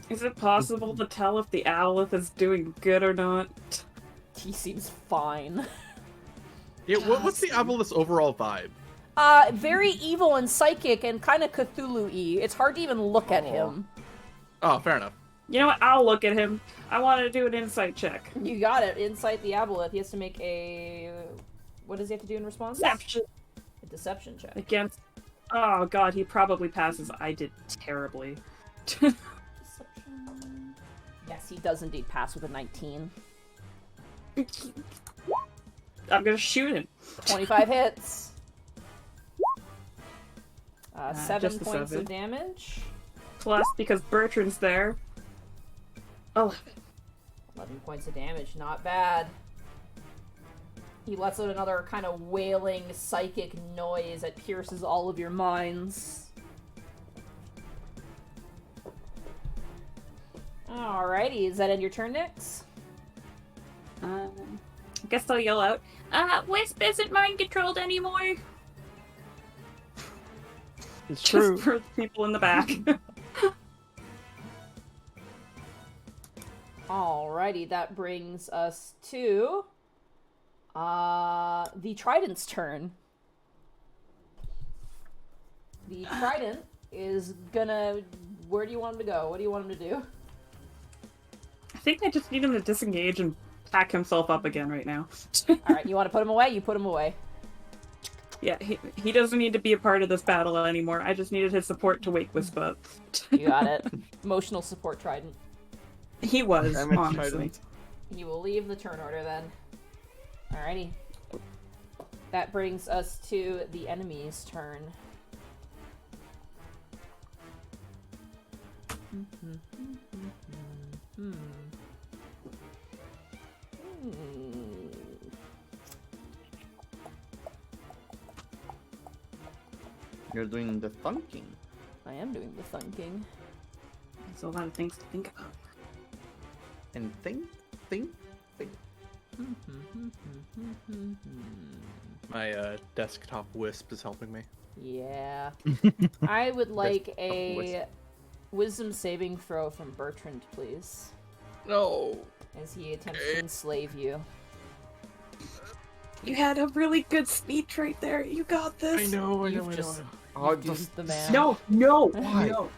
[SPEAKER 4] Is it possible to tell if the owleth is doing good or not?
[SPEAKER 1] He seems fine.
[SPEAKER 2] Yeah, what's the Aboleth's overall vibe?
[SPEAKER 1] Very evil and psychic and kind of Cthulhu-y. It's hard to even look at him.
[SPEAKER 2] Oh, fair enough.
[SPEAKER 4] You know what? I'll look at him. I want to do an insight check.
[SPEAKER 1] You got it. Insight the Aboleth. He has to make a... What does he have to do in response?
[SPEAKER 4] Deception
[SPEAKER 1] A deception check.
[SPEAKER 4] against. Oh god, he probably passes. I did terribly.
[SPEAKER 1] Deception... Yes, he does indeed pass with a 19.
[SPEAKER 4] I'm gonna shoot him.
[SPEAKER 1] 25 hits. 7
[SPEAKER 4] just the
[SPEAKER 1] points
[SPEAKER 4] 7.
[SPEAKER 1] of damage.
[SPEAKER 4] Plus, because Bertrand's there. 11.
[SPEAKER 1] 11 points of damage. Not bad. He lets out another kind of wailing psychic noise that pierces all of your minds. Alrighty, is that end your turn, Nyx?
[SPEAKER 4] I guess I'll yell out, Wisp isn't mind controlled anymore.
[SPEAKER 6] It's
[SPEAKER 4] Just
[SPEAKER 6] true.
[SPEAKER 4] for the people in the back.
[SPEAKER 1] Alrighty, that brings us to the Trident's turn. The Trident is gonna... Where do you want him to go? What do you want him to do?
[SPEAKER 4] I think I just need him to disengage and pack himself up again right now.
[SPEAKER 1] Alright, you want to put him away? You put him away.
[SPEAKER 4] Yeah, he doesn't need to be a part of this battle anymore. I just needed his support to wake Wisp up.
[SPEAKER 1] You got it. Emotional support Trident.
[SPEAKER 4] He was,
[SPEAKER 3] Damn it,
[SPEAKER 4] honestly.
[SPEAKER 3] Trident.
[SPEAKER 1] You will leave the turn order then. Alrighty. That brings us to the enemy's turn.
[SPEAKER 3] You're doing the thunking.
[SPEAKER 1] I am doing the thunking.
[SPEAKER 4] There's a lot of things to think about.
[SPEAKER 3] And think.
[SPEAKER 2] My desktop wisp is helping me.
[SPEAKER 1] Yeah. I would like a
[SPEAKER 3] wisp.
[SPEAKER 1] wisdom saving throw from Bertrand, please.
[SPEAKER 2] No.
[SPEAKER 1] As he attempts to enslave you.
[SPEAKER 4] You had a really good speech right there. You got this.
[SPEAKER 2] I know.
[SPEAKER 1] You've just
[SPEAKER 3] Oh,
[SPEAKER 1] duped
[SPEAKER 3] just
[SPEAKER 1] the man.
[SPEAKER 4] No, no,
[SPEAKER 3] Why?
[SPEAKER 4] no.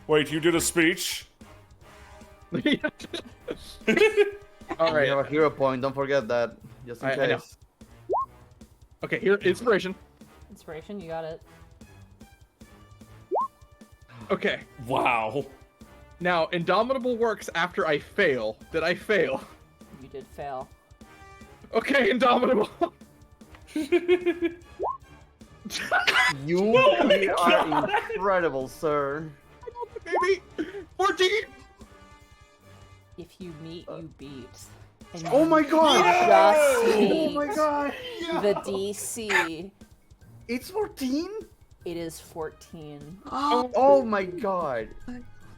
[SPEAKER 5] Wait, you did a speech?
[SPEAKER 2] All
[SPEAKER 3] All right,
[SPEAKER 2] right.
[SPEAKER 3] you have a hero point. Don't forget that. Just in
[SPEAKER 2] I know.
[SPEAKER 3] case.
[SPEAKER 2] Okay, here, inspiration.
[SPEAKER 1] Inspiration, you got it.
[SPEAKER 2] Okay.
[SPEAKER 5] Wow.
[SPEAKER 2] Now, Indomitable works after I fail. Did I fail?
[SPEAKER 1] You did fail.
[SPEAKER 2] Okay, Indomitable.
[SPEAKER 3] You are incredible, sir.
[SPEAKER 2] Baby, 14.
[SPEAKER 1] If you meet, you beat. And
[SPEAKER 3] Oh
[SPEAKER 1] you
[SPEAKER 3] my god!
[SPEAKER 1] Just
[SPEAKER 3] Oh
[SPEAKER 1] meet
[SPEAKER 3] my god!
[SPEAKER 1] the DC.
[SPEAKER 3] It's 14?
[SPEAKER 1] It is 14.
[SPEAKER 3] Oh my god!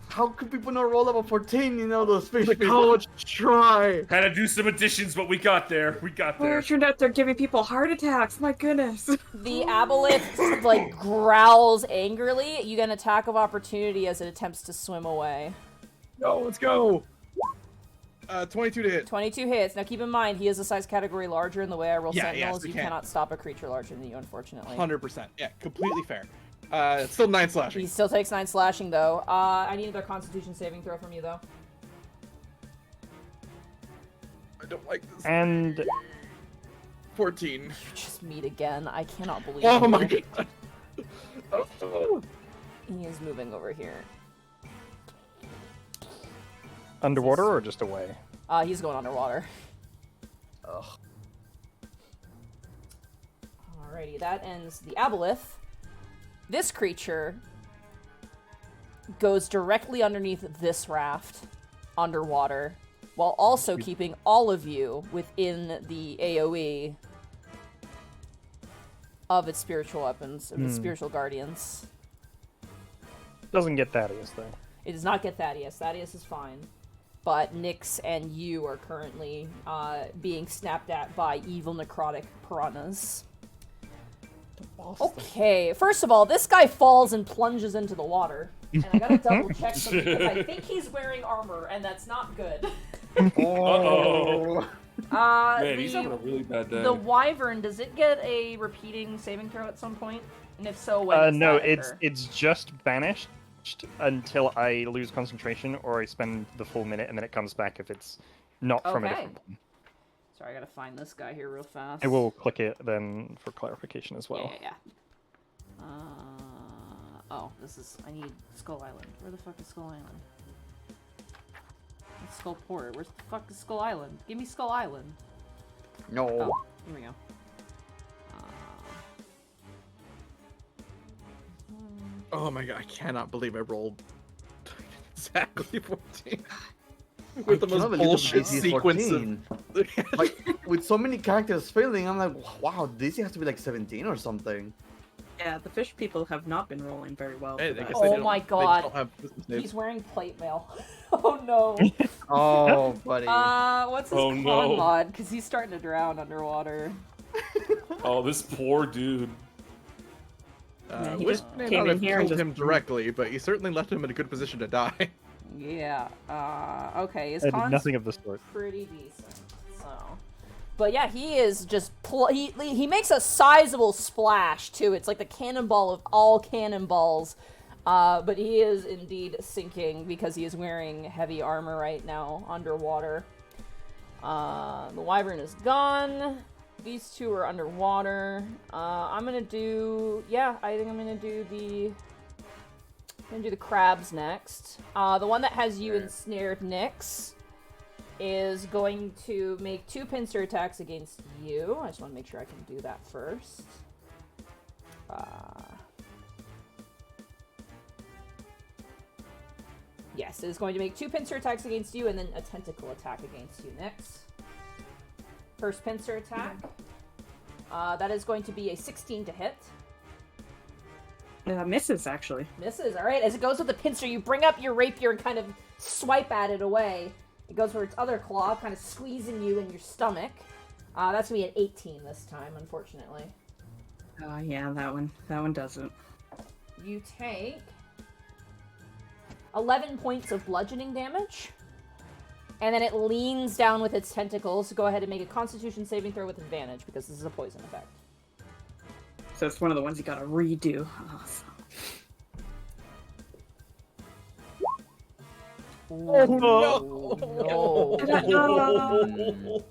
[SPEAKER 3] How could people not roll up a 14? You know those fish
[SPEAKER 2] The
[SPEAKER 3] people.
[SPEAKER 2] college try.
[SPEAKER 5] Had to do some additions, but we got there. We got
[SPEAKER 4] Oh,
[SPEAKER 5] there.
[SPEAKER 4] it turned out they're giving people heart attacks. My goodness.
[SPEAKER 1] The aboleth like growls angrily. You get an attack of opportunity as it attempts to swim away.
[SPEAKER 2] No, let's go. 22 to hit.
[SPEAKER 1] 22 hits. Now keep in mind, he is a size category larger, and the way I roll
[SPEAKER 2] Yeah,
[SPEAKER 1] sentinels,
[SPEAKER 2] yes, we
[SPEAKER 1] you
[SPEAKER 2] can.
[SPEAKER 1] cannot stop a creature larger than you, unfortunately.
[SPEAKER 2] 100%. Yeah, completely fair. It's still 9 slashing.
[SPEAKER 1] He still takes 9 slashing, though. I need another Constitution saving throw from you, though.
[SPEAKER 2] I don't like this.
[SPEAKER 6] And
[SPEAKER 2] 14.
[SPEAKER 1] You just meet again. I cannot believe
[SPEAKER 2] Oh
[SPEAKER 1] you.
[SPEAKER 2] my god.
[SPEAKER 1] He is moving over here.
[SPEAKER 6] underwater or just away?
[SPEAKER 1] He's going underwater.
[SPEAKER 3] Ugh.
[SPEAKER 1] Alrighty, that ends the aboleth. This creature goes directly underneath this raft, underwater, while also keeping all of you within the AoE of its spiritual weapons, of its spiritual guardians.
[SPEAKER 6] Doesn't get Thaddeus though.
[SPEAKER 1] It does not get Thaddeus. Thaddeus is fine. But Nyx and you are currently being snapped at by evil necrotic piranhas. Okay, first of all, this guy falls and plunges into the water. And I gotta double check something because I think he's wearing armor, and that's not good.
[SPEAKER 5] Uh-oh. Man, he's having a
[SPEAKER 1] The,
[SPEAKER 5] really bad day.
[SPEAKER 1] the wyvern, does it get a repeating saving throw at some point? And if so, when does
[SPEAKER 6] No,
[SPEAKER 1] that occur?
[SPEAKER 6] it's just banished until I lose concentration or I spend the full minute and then it comes back if it's not from a
[SPEAKER 1] Okay.
[SPEAKER 6] different one.
[SPEAKER 1] Sorry, I gotta find this guy here real fast.
[SPEAKER 6] I will click it then for clarification as well.
[SPEAKER 1] Yeah. Oh, this is... I need Skull Island. Where the fuck is Skull Island? It's Skull Port. Where's the fuck is Skull Island? Give me Skull Island.
[SPEAKER 3] No.
[SPEAKER 1] Oh, here we go.
[SPEAKER 2] Oh my god, I cannot believe I rolled exactly 14.
[SPEAKER 3] I
[SPEAKER 2] With the
[SPEAKER 3] cannot
[SPEAKER 2] most
[SPEAKER 3] believe
[SPEAKER 2] bullshit
[SPEAKER 3] DC is
[SPEAKER 2] sequence
[SPEAKER 3] 14.
[SPEAKER 2] of...
[SPEAKER 3] Like, with so many characters failing, I'm like, wow, DC has to be like 17 or something.
[SPEAKER 4] Yeah, the fish people have not been rolling very well.
[SPEAKER 2] Hey,
[SPEAKER 4] for
[SPEAKER 2] I
[SPEAKER 4] that.
[SPEAKER 2] guess
[SPEAKER 1] Oh
[SPEAKER 2] they don't-
[SPEAKER 1] my
[SPEAKER 2] they
[SPEAKER 1] god.
[SPEAKER 2] don't have business names.
[SPEAKER 1] He's wearing plate mail. Oh no.
[SPEAKER 3] Oh, buddy.
[SPEAKER 1] What's his
[SPEAKER 5] Oh,
[SPEAKER 1] con
[SPEAKER 5] no.
[SPEAKER 1] mod? Because he's starting to drown underwater.
[SPEAKER 5] Oh, this poor dude.
[SPEAKER 4] Yeah, he
[SPEAKER 2] Wish
[SPEAKER 4] just
[SPEAKER 2] may
[SPEAKER 4] came
[SPEAKER 2] not
[SPEAKER 4] in
[SPEAKER 2] have
[SPEAKER 4] here and
[SPEAKER 2] killed
[SPEAKER 4] just-
[SPEAKER 2] him directly, but you certainly left him in a good position to die.
[SPEAKER 1] Yeah. Okay. His
[SPEAKER 6] I did
[SPEAKER 1] con's
[SPEAKER 6] nothing of the sort.
[SPEAKER 1] pretty decent. So, but yeah, he is just he makes a sizable splash too. It's like the cannonball of all cannonballs. But he is indeed sinking because he is wearing heavy armor right now underwater. The wyvern is gone. These two are underwater. I'm gonna do I think I'm gonna do the crabs next. The one that has you ensnared, Nyx, is going to make 2 pincer attacks against you. I just want to make sure I can do that first. Yes, it is going to make 2 pincer attacks against you and then a tentacle attack against you, Nyx. First pincer attack. That is going to be a 16 to hit.
[SPEAKER 4] Misses, actually.
[SPEAKER 1] Misses. All right. As it goes with the pincer, you bring up your rapier and kind of swipe at it away. It goes for its other claw, kind of squeezing you in your stomach. That's gonna be an 18 this time, unfortunately.
[SPEAKER 4] Yeah, that one doesn't.
[SPEAKER 1] You take 11 points of bludgeoning damage, and then it leans down with its tentacles. So go ahead and make a Constitution saving throw with advantage because this is a poison effect.
[SPEAKER 4] So it's one of the ones you gotta redo.
[SPEAKER 2] Oh no!
[SPEAKER 1] No.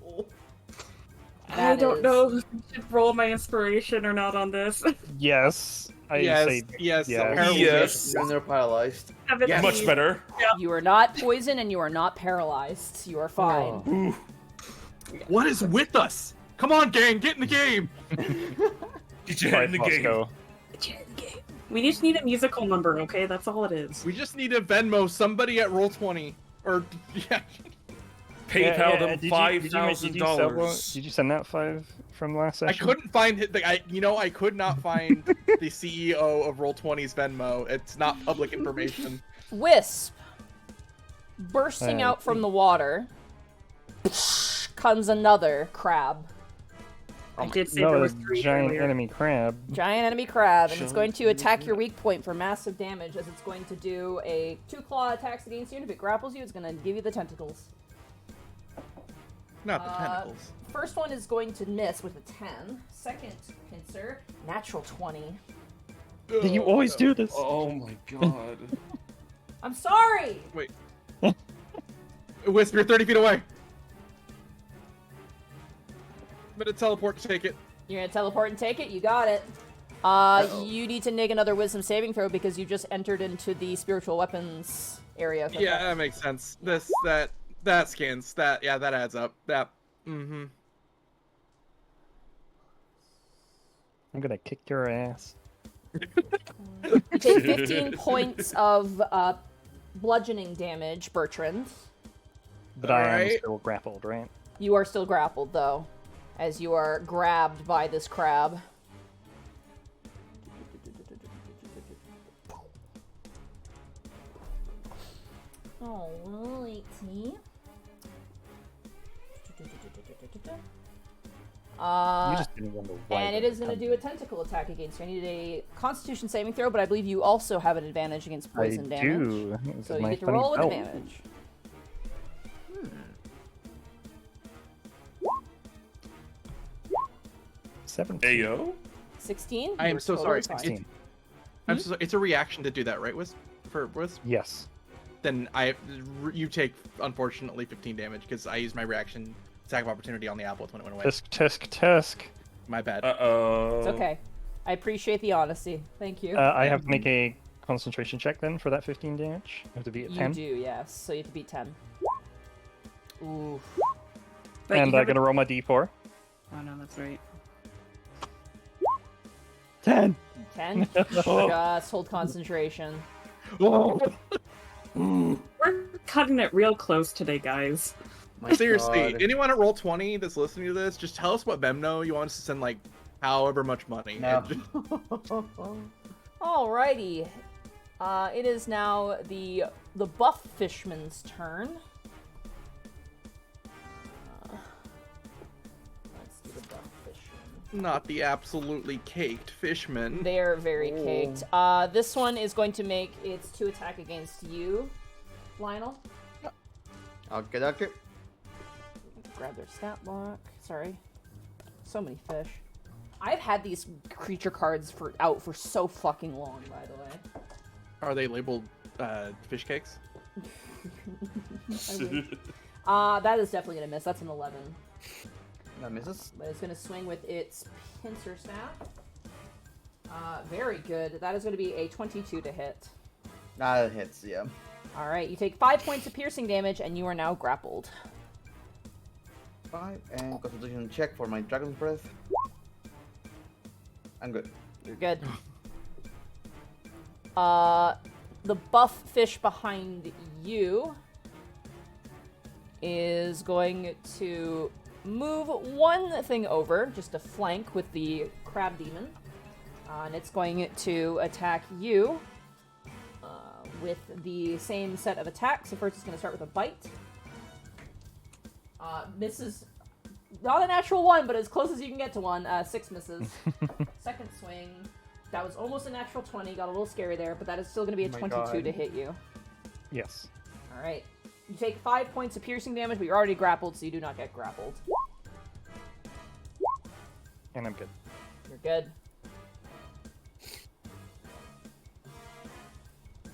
[SPEAKER 4] I don't know if I should roll my inspiration or not on this.
[SPEAKER 6] Yes. I
[SPEAKER 2] Yes,
[SPEAKER 6] say
[SPEAKER 2] yes,
[SPEAKER 6] yeah.
[SPEAKER 2] apparently
[SPEAKER 5] Yes.
[SPEAKER 3] When they're paralyzed.
[SPEAKER 2] Yes.
[SPEAKER 5] Much better.
[SPEAKER 1] You are not poisoned and you are not paralyzed. You are fine.
[SPEAKER 2] What is with us? Come on, gang, get in the game.
[SPEAKER 5] Get your head in the game.
[SPEAKER 6] Go.
[SPEAKER 4] We just need a musical number, okay? That's all it is.
[SPEAKER 2] We just need to Venmo somebody at Roll20, or yeah.
[SPEAKER 5] PayPal them
[SPEAKER 6] Did you
[SPEAKER 5] $5,000.
[SPEAKER 6] Did you send that 5 from last
[SPEAKER 2] I
[SPEAKER 6] session?
[SPEAKER 2] couldn't find it. I could not find the CEO of Roll20's Venmo. It's not public information.
[SPEAKER 1] Wisp, bursting out from the water, comes another crab.
[SPEAKER 4] I did say
[SPEAKER 6] No,
[SPEAKER 4] there
[SPEAKER 6] a
[SPEAKER 4] was 3
[SPEAKER 6] giant
[SPEAKER 4] earlier.
[SPEAKER 6] enemy crab.
[SPEAKER 1] Giant enemy crab, and it's
[SPEAKER 5] Giant
[SPEAKER 1] going to
[SPEAKER 5] enemy
[SPEAKER 1] attack your
[SPEAKER 5] crab.
[SPEAKER 1] weak point for massive damage, as it's going to do a 2 claw attacks against you, and if it grapples you, it's going to give you the tentacles.
[SPEAKER 2] Not the tentacles.
[SPEAKER 1] First one is going to miss with a 10. Second pincer, natural 20.
[SPEAKER 6] You always do this.
[SPEAKER 5] Oh my god.
[SPEAKER 1] I'm sorry!
[SPEAKER 2] Wait. Wisp, you're 30 feet away. I'm gonna teleport to take it.
[SPEAKER 1] You're gonna teleport and take it? You got it. You need to make another wisdom saving throw because you just entered into the spiritual weapons area.
[SPEAKER 2] Yeah, that makes sense. That scans. That adds up.
[SPEAKER 6] I'm gonna kick your ass.
[SPEAKER 1] You take 15 points of bludgeoning damage, Bertrand.
[SPEAKER 6] But I am
[SPEAKER 2] Alright.
[SPEAKER 6] still grappled, right?
[SPEAKER 1] You are still grappled, though, as you are grabbed by this crab. Alrighty.
[SPEAKER 6] You just didn't want to wipe
[SPEAKER 1] And it is going to do a tentacle attack against you. I need a Constitution saving throw, but I believe you also have an advantage against poison
[SPEAKER 6] I
[SPEAKER 1] damage.
[SPEAKER 6] do. This
[SPEAKER 1] So
[SPEAKER 6] is
[SPEAKER 1] you
[SPEAKER 6] my
[SPEAKER 1] get to
[SPEAKER 6] funny
[SPEAKER 1] roll with
[SPEAKER 6] belt.
[SPEAKER 1] advantage.
[SPEAKER 6] 17.
[SPEAKER 5] Ayo.
[SPEAKER 1] 16?
[SPEAKER 2] I am
[SPEAKER 1] You're
[SPEAKER 2] so
[SPEAKER 1] totally
[SPEAKER 2] sorry.
[SPEAKER 1] fine.
[SPEAKER 6] 16.
[SPEAKER 2] I'm so sorry. It's a reaction to do that, right, Wisp? For Wisp?
[SPEAKER 6] Yes.
[SPEAKER 2] Then you take, unfortunately, 15 damage because I used my reaction attack of opportunity on the apple when it went away.
[SPEAKER 6] Tisk.
[SPEAKER 2] My bad.
[SPEAKER 5] Uh-oh.
[SPEAKER 1] It's okay. I appreciate the honesty. Thank you.
[SPEAKER 6] I have to make a concentration check then for that 15 damage. I have to be at
[SPEAKER 1] You
[SPEAKER 6] 10.
[SPEAKER 1] do, yes. So you have to beat 10. Ooh.
[SPEAKER 4] But
[SPEAKER 6] And
[SPEAKER 4] you
[SPEAKER 6] I'm
[SPEAKER 4] have
[SPEAKER 6] gonna roll my d4.
[SPEAKER 4] Oh no, that's right.
[SPEAKER 6] 10.
[SPEAKER 1] 10? Just hold concentration.
[SPEAKER 4] We're cutting it real close today, guys.
[SPEAKER 3] My
[SPEAKER 2] Seriously,
[SPEAKER 3] God.
[SPEAKER 2] anyone at Roll20 that's listening to this, just tell us what Venmo you want us to send, like, however much money.
[SPEAKER 3] No.
[SPEAKER 1] Alrighty. It is now the buff fishman's turn. Let's do the buff fishman.
[SPEAKER 2] Not the absolutely caked fishman.
[SPEAKER 1] They're very
[SPEAKER 3] Oh.
[SPEAKER 1] caked. This one is going to make its 2 attack against you, Lionel.
[SPEAKER 3] Okay.
[SPEAKER 1] Grab their stat block. Sorry. So many fish. I've had these creature cards out for so fucking long, by the way.
[SPEAKER 2] Are they labeled fish cakes?
[SPEAKER 1] That is definitely gonna miss. That's an 11.
[SPEAKER 3] That misses.
[SPEAKER 1] But it's gonna swing with its pincer staff. Very good. That is gonna be a 22 to hit.
[SPEAKER 3] That hits, yeah.
[SPEAKER 1] Alright, you take 5 points of piercing damage, and you are now grappled.
[SPEAKER 3] 5 and Constitution check for my Dragon's Breath. I'm good.
[SPEAKER 1] You're good. The buff fish behind you is going to move one thing over, just a flank with the crab demon. And it's going to attack you with the same set of attacks. So first it's going to start with a bite. Misses. Not a natural 1, but as close as you can get to one. 6 misses. Second swing. That was almost a natural 20. Got a little scary there, but that is still going to be a
[SPEAKER 3] Oh my
[SPEAKER 1] 22
[SPEAKER 3] God.
[SPEAKER 1] to hit you.
[SPEAKER 6] Yes.
[SPEAKER 1] Alright. You take 5 points of piercing damage, but you're already grappled, so you do not get grappled.
[SPEAKER 6] And I'm good.
[SPEAKER 1] You're good.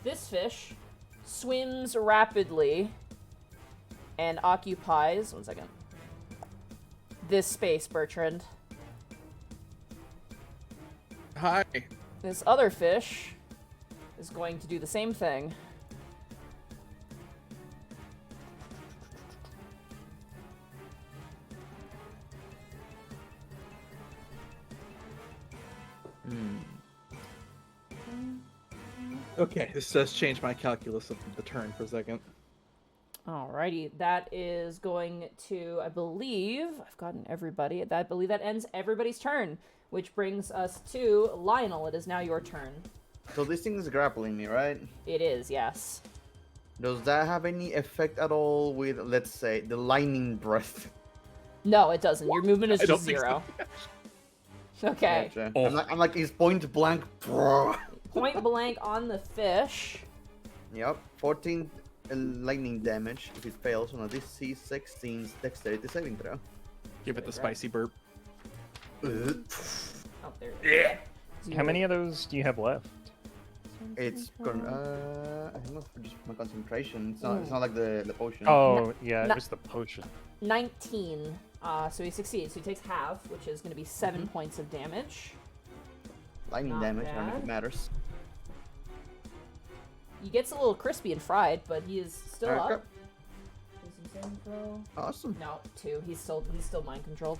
[SPEAKER 1] This fish swims rapidly and occupies... One second. This space, Bertrand.
[SPEAKER 2] Hi.
[SPEAKER 1] This other fish is going to do the same thing.
[SPEAKER 2] Okay, this does change my calculus of the turn for a second.
[SPEAKER 1] Alrighty, that is going to, I believe, I've gotten everybody. I believe that ends everybody's turn, which brings us to Lionel. It is now your turn.
[SPEAKER 3] So this thing is grappling me, right?
[SPEAKER 1] It is, yes.
[SPEAKER 3] Does that have any effect at all with, let's say, the lightning breath?
[SPEAKER 1] No, it doesn't. Your movement is
[SPEAKER 2] I don't
[SPEAKER 1] just
[SPEAKER 2] think so.
[SPEAKER 1] 0. Okay.
[SPEAKER 3] Gotcha.
[SPEAKER 5] Oh.
[SPEAKER 3] I'm like, he's point blank.
[SPEAKER 1] Point blank on the fish.
[SPEAKER 3] Yep, 14 lightning damage if it fails on a DC 16 dexterity saving throw.
[SPEAKER 2] Give it the spicy burp.
[SPEAKER 1] Oh, there.
[SPEAKER 5] Yeah.
[SPEAKER 6] How many of those do you have left?
[SPEAKER 3] It's gonna. I think that's for just my concentration. It's not. It's not like the potion.
[SPEAKER 6] Oh, yeah,
[SPEAKER 1] no.
[SPEAKER 6] it was the potion.
[SPEAKER 1] 19. So he succeeds. So he takes half, which is going to be 7 points of damage.
[SPEAKER 3] Lightning
[SPEAKER 1] not
[SPEAKER 3] damage. I don't know if
[SPEAKER 1] bad.
[SPEAKER 3] it matters.
[SPEAKER 1] He gets a little crispy and fried, but he is still
[SPEAKER 3] Alright,
[SPEAKER 1] up. Wisdom saving throw.
[SPEAKER 3] Awesome.
[SPEAKER 1] No, 2. He's still mind controlled.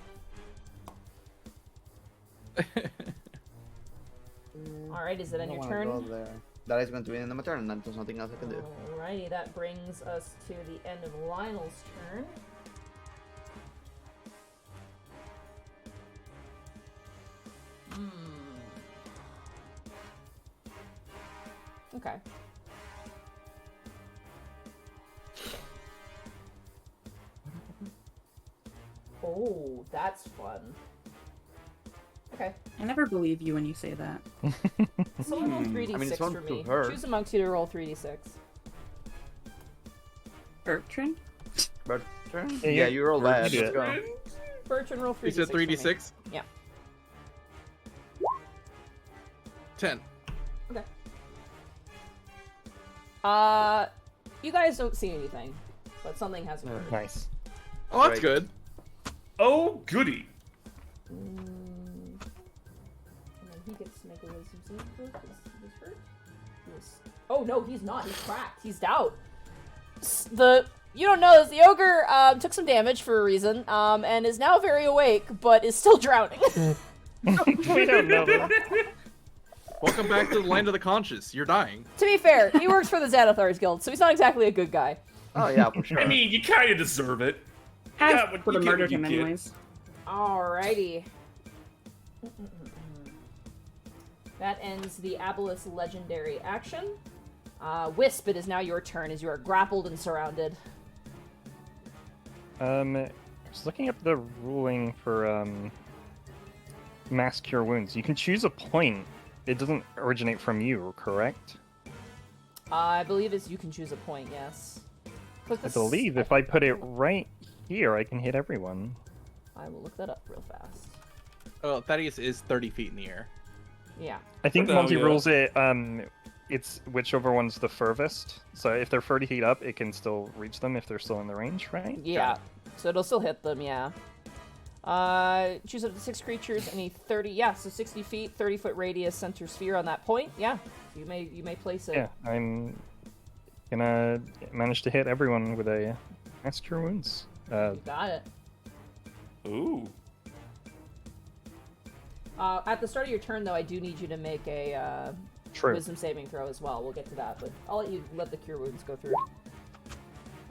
[SPEAKER 1] All right, is it
[SPEAKER 3] I
[SPEAKER 1] on
[SPEAKER 3] don't
[SPEAKER 1] your
[SPEAKER 3] wanna go
[SPEAKER 1] turn?
[SPEAKER 3] there. That is going to be in the my turn, and there's nothing else I can do.
[SPEAKER 1] Alrighty, that brings us to the end of Lionel's turn. Okay. Oh, that's fun. Okay.
[SPEAKER 4] I never believe you when you say that.
[SPEAKER 1] Someone roll 3d6
[SPEAKER 3] I mean, it's fun
[SPEAKER 1] for
[SPEAKER 3] to
[SPEAKER 1] me.
[SPEAKER 3] her.
[SPEAKER 1] Choose amongst you to roll 3d6.
[SPEAKER 4] Bertrand?
[SPEAKER 3] But turn?
[SPEAKER 6] Yeah,
[SPEAKER 3] Yeah,
[SPEAKER 6] you-
[SPEAKER 3] you roll bad.
[SPEAKER 6] you
[SPEAKER 3] Let's
[SPEAKER 6] do
[SPEAKER 3] go.
[SPEAKER 1] Bertrand, roll 3d6.
[SPEAKER 2] You said
[SPEAKER 1] for me.
[SPEAKER 2] 3d6?
[SPEAKER 1] Yeah.
[SPEAKER 2] 10.
[SPEAKER 1] Okay. You guys don't see anything, but something has occurred.
[SPEAKER 6] Nice.
[SPEAKER 2] Oh, that's
[SPEAKER 3] Right.
[SPEAKER 2] good.
[SPEAKER 5] Oh, goody.
[SPEAKER 1] And then he gets to make a wisdom saving throw because he was hurt. Oh no, he's not. He's cracked. He's out. You don't know this. The ogre took some damage for a reason, and is now very awake, but is still drowning.
[SPEAKER 6] We don't know that.
[SPEAKER 2] Welcome back to the land of the conscious. You're dying.
[SPEAKER 1] To be fair, he works for the Xanathars Guild, so he's not exactly a good guy.
[SPEAKER 3] Oh yeah, for sure.
[SPEAKER 5] I mean, you kind of deserve it.
[SPEAKER 4] I
[SPEAKER 5] Yeah, but
[SPEAKER 4] would have
[SPEAKER 5] you get
[SPEAKER 4] murdered
[SPEAKER 5] what you
[SPEAKER 4] him
[SPEAKER 5] get.
[SPEAKER 4] anyways.
[SPEAKER 1] Alrighty. That ends the Abolus legendary action. Wisp, it is now your turn as you are grappled and surrounded.
[SPEAKER 6] Just looking up the ruling for mass cure wounds. You can choose a point. It doesn't originate from you, correct?
[SPEAKER 1] I believe you can choose a point, yes. Click
[SPEAKER 6] I
[SPEAKER 1] this-
[SPEAKER 6] believe if I put it right here, I can hit everyone.
[SPEAKER 1] I will look that up real fast.
[SPEAKER 2] Oh, Thaddeus is 30 feet in the air.
[SPEAKER 1] Yeah.
[SPEAKER 6] I think
[SPEAKER 5] Oh,
[SPEAKER 6] Monty
[SPEAKER 5] yeah.
[SPEAKER 6] rules it. It's whichever one's the furthest. So if they're 30 feet up, it can still reach them if they're still in the range, right?
[SPEAKER 1] Yeah. So it'll still hit them, yeah. Choose up to 6 creatures, any 30, yeah, so 60 feet, 30-foot radius, center sphere on that point, yeah. You may place it.
[SPEAKER 6] Yeah, I'm gonna manage to hit everyone with a mass cure wounds.
[SPEAKER 1] You got it.
[SPEAKER 5] Ooh.
[SPEAKER 1] At the start of your turn, though, I do need you to make a
[SPEAKER 6] True.
[SPEAKER 1] wisdom saving throw as well. We'll get to that, but I'll let you let the cure wounds go through.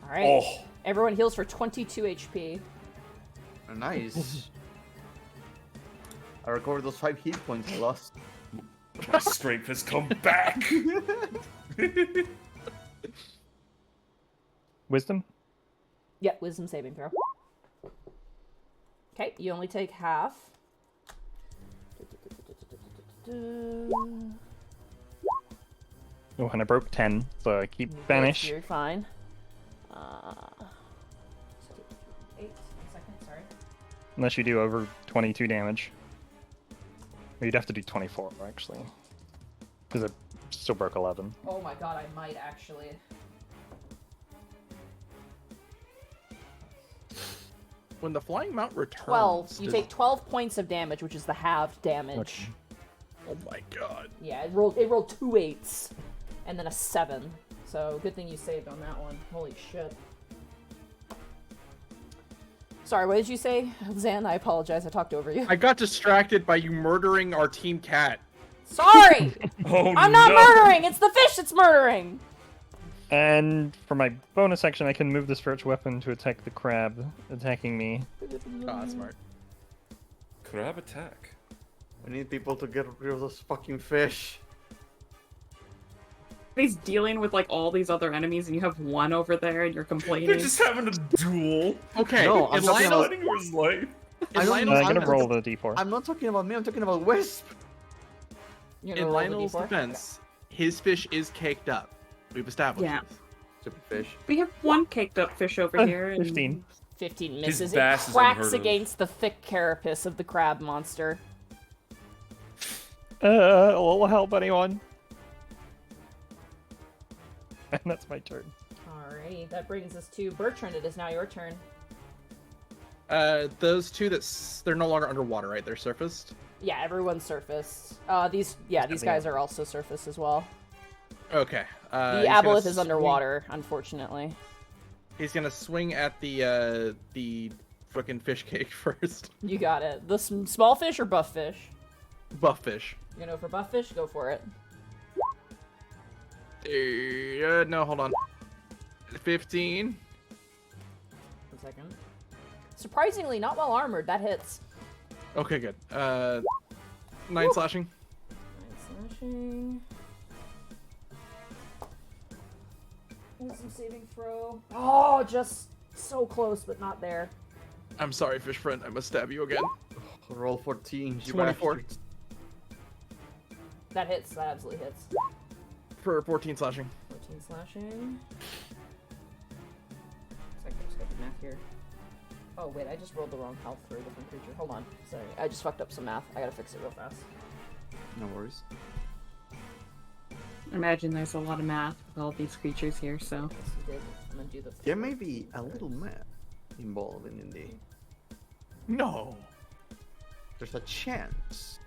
[SPEAKER 1] All right.
[SPEAKER 5] Oh.
[SPEAKER 1] Everyone heals for 22 HP.
[SPEAKER 3] Nice. I recovered those 5 hit points I lost.
[SPEAKER 5] My strength has come back.
[SPEAKER 6] Wisdom?
[SPEAKER 1] Yeah, wisdom saving throw. Okay, you only take half.
[SPEAKER 6] Oh, and I broke 10, so I keep banish.
[SPEAKER 1] You're fine. 8 seconds, sorry.
[SPEAKER 6] Unless you do over 22 damage. Or you'd have to do 24, actually. Because it still broke 11.
[SPEAKER 1] Oh my god, I might actually.
[SPEAKER 2] When the flying mount returns...
[SPEAKER 1] 12. You
[SPEAKER 2] does-
[SPEAKER 1] take 12 points of damage, which is the halved damage.
[SPEAKER 6] Okay.
[SPEAKER 2] Oh my god.
[SPEAKER 1] Yeah, it rolled 2 8s and then a 7. So good thing you saved on that one. Holy shit. Sorry, what did you say, Zan? I apologize. I talked over you.
[SPEAKER 2] I got distracted by you murdering our team cat.
[SPEAKER 1] Sorry!
[SPEAKER 5] Oh,
[SPEAKER 1] I'm not
[SPEAKER 5] no.
[SPEAKER 1] murdering! It's the fish that's murdering!
[SPEAKER 6] And for my bonus action, I can move the spiritual weapon to attack the crab attacking me.
[SPEAKER 2] Ah, smart.
[SPEAKER 5] Crab attack.
[SPEAKER 3] We need people to get rid of those fucking fish.
[SPEAKER 4] He's dealing with like all these other enemies, and you have one over there, and you're complaining.
[SPEAKER 5] They're just having a duel.
[SPEAKER 2] Okay,
[SPEAKER 3] No, I'm
[SPEAKER 2] in
[SPEAKER 3] talking about-
[SPEAKER 5] Fighting for his life.
[SPEAKER 3] I don't
[SPEAKER 2] Lionel's
[SPEAKER 3] know,
[SPEAKER 6] I'm gonna
[SPEAKER 3] I'm-
[SPEAKER 6] roll the d4.
[SPEAKER 3] I'm not talking about me, I'm talking about Wisp.
[SPEAKER 1] You're
[SPEAKER 2] in
[SPEAKER 1] gonna roll the
[SPEAKER 2] Lionel's
[SPEAKER 1] D4?
[SPEAKER 2] defense, his fish is caked up. We've established
[SPEAKER 4] Yeah.
[SPEAKER 2] this.
[SPEAKER 3] Stupid fish.
[SPEAKER 4] We have one caked up fish over here. And...
[SPEAKER 6] 15.
[SPEAKER 1] 15 misses. It
[SPEAKER 5] bass is
[SPEAKER 1] cracks
[SPEAKER 5] unheard of.
[SPEAKER 1] against the thick carapace of the crab monster.
[SPEAKER 6] A little help, anyone? And that's my turn.
[SPEAKER 1] Alrighty, that brings us to Bertrand. It is now your turn.
[SPEAKER 2] Those two they're no longer underwater, right? They're surfaced.
[SPEAKER 1] Yeah, everyone's surfaced. These guys are also surface as well.
[SPEAKER 2] Okay.
[SPEAKER 1] The
[SPEAKER 2] he's gonna
[SPEAKER 1] aboleth is
[SPEAKER 2] swing-
[SPEAKER 1] underwater, unfortunately.
[SPEAKER 2] He's gonna swing at the frickin' fish cake first.
[SPEAKER 1] You got it. The small fish or buff fish?
[SPEAKER 2] Buff fish.
[SPEAKER 1] You gonna go for buff fish? Go for it.
[SPEAKER 2] No, hold on. 15.
[SPEAKER 1] 1 second. Surprisingly, not well armored. That hits.
[SPEAKER 2] Okay, good. 9 slashing.
[SPEAKER 1] 9 slashing. Wisdom saving throw. Oh, just so close, but not there.
[SPEAKER 2] I'm sorry, fish friend. I must stab you again.
[SPEAKER 3] Roll 14. you
[SPEAKER 2] 24.
[SPEAKER 3] bastards.
[SPEAKER 1] That hits. That absolutely hits.
[SPEAKER 2] For 14 slashing.
[SPEAKER 1] 14 slashing. Looks like I just got the math here. Oh wait, I just rolled the wrong health for a different creature. Hold on. Sorry, I just fucked up some math. I gotta fix it real fast.
[SPEAKER 3] No worries.
[SPEAKER 4] Imagine there's a lot of math with all these creatures here, so.
[SPEAKER 1] Yes, you did. I'm gonna do the.
[SPEAKER 3] There may be a little math involved in the.
[SPEAKER 2] No.
[SPEAKER 3] There's a chance.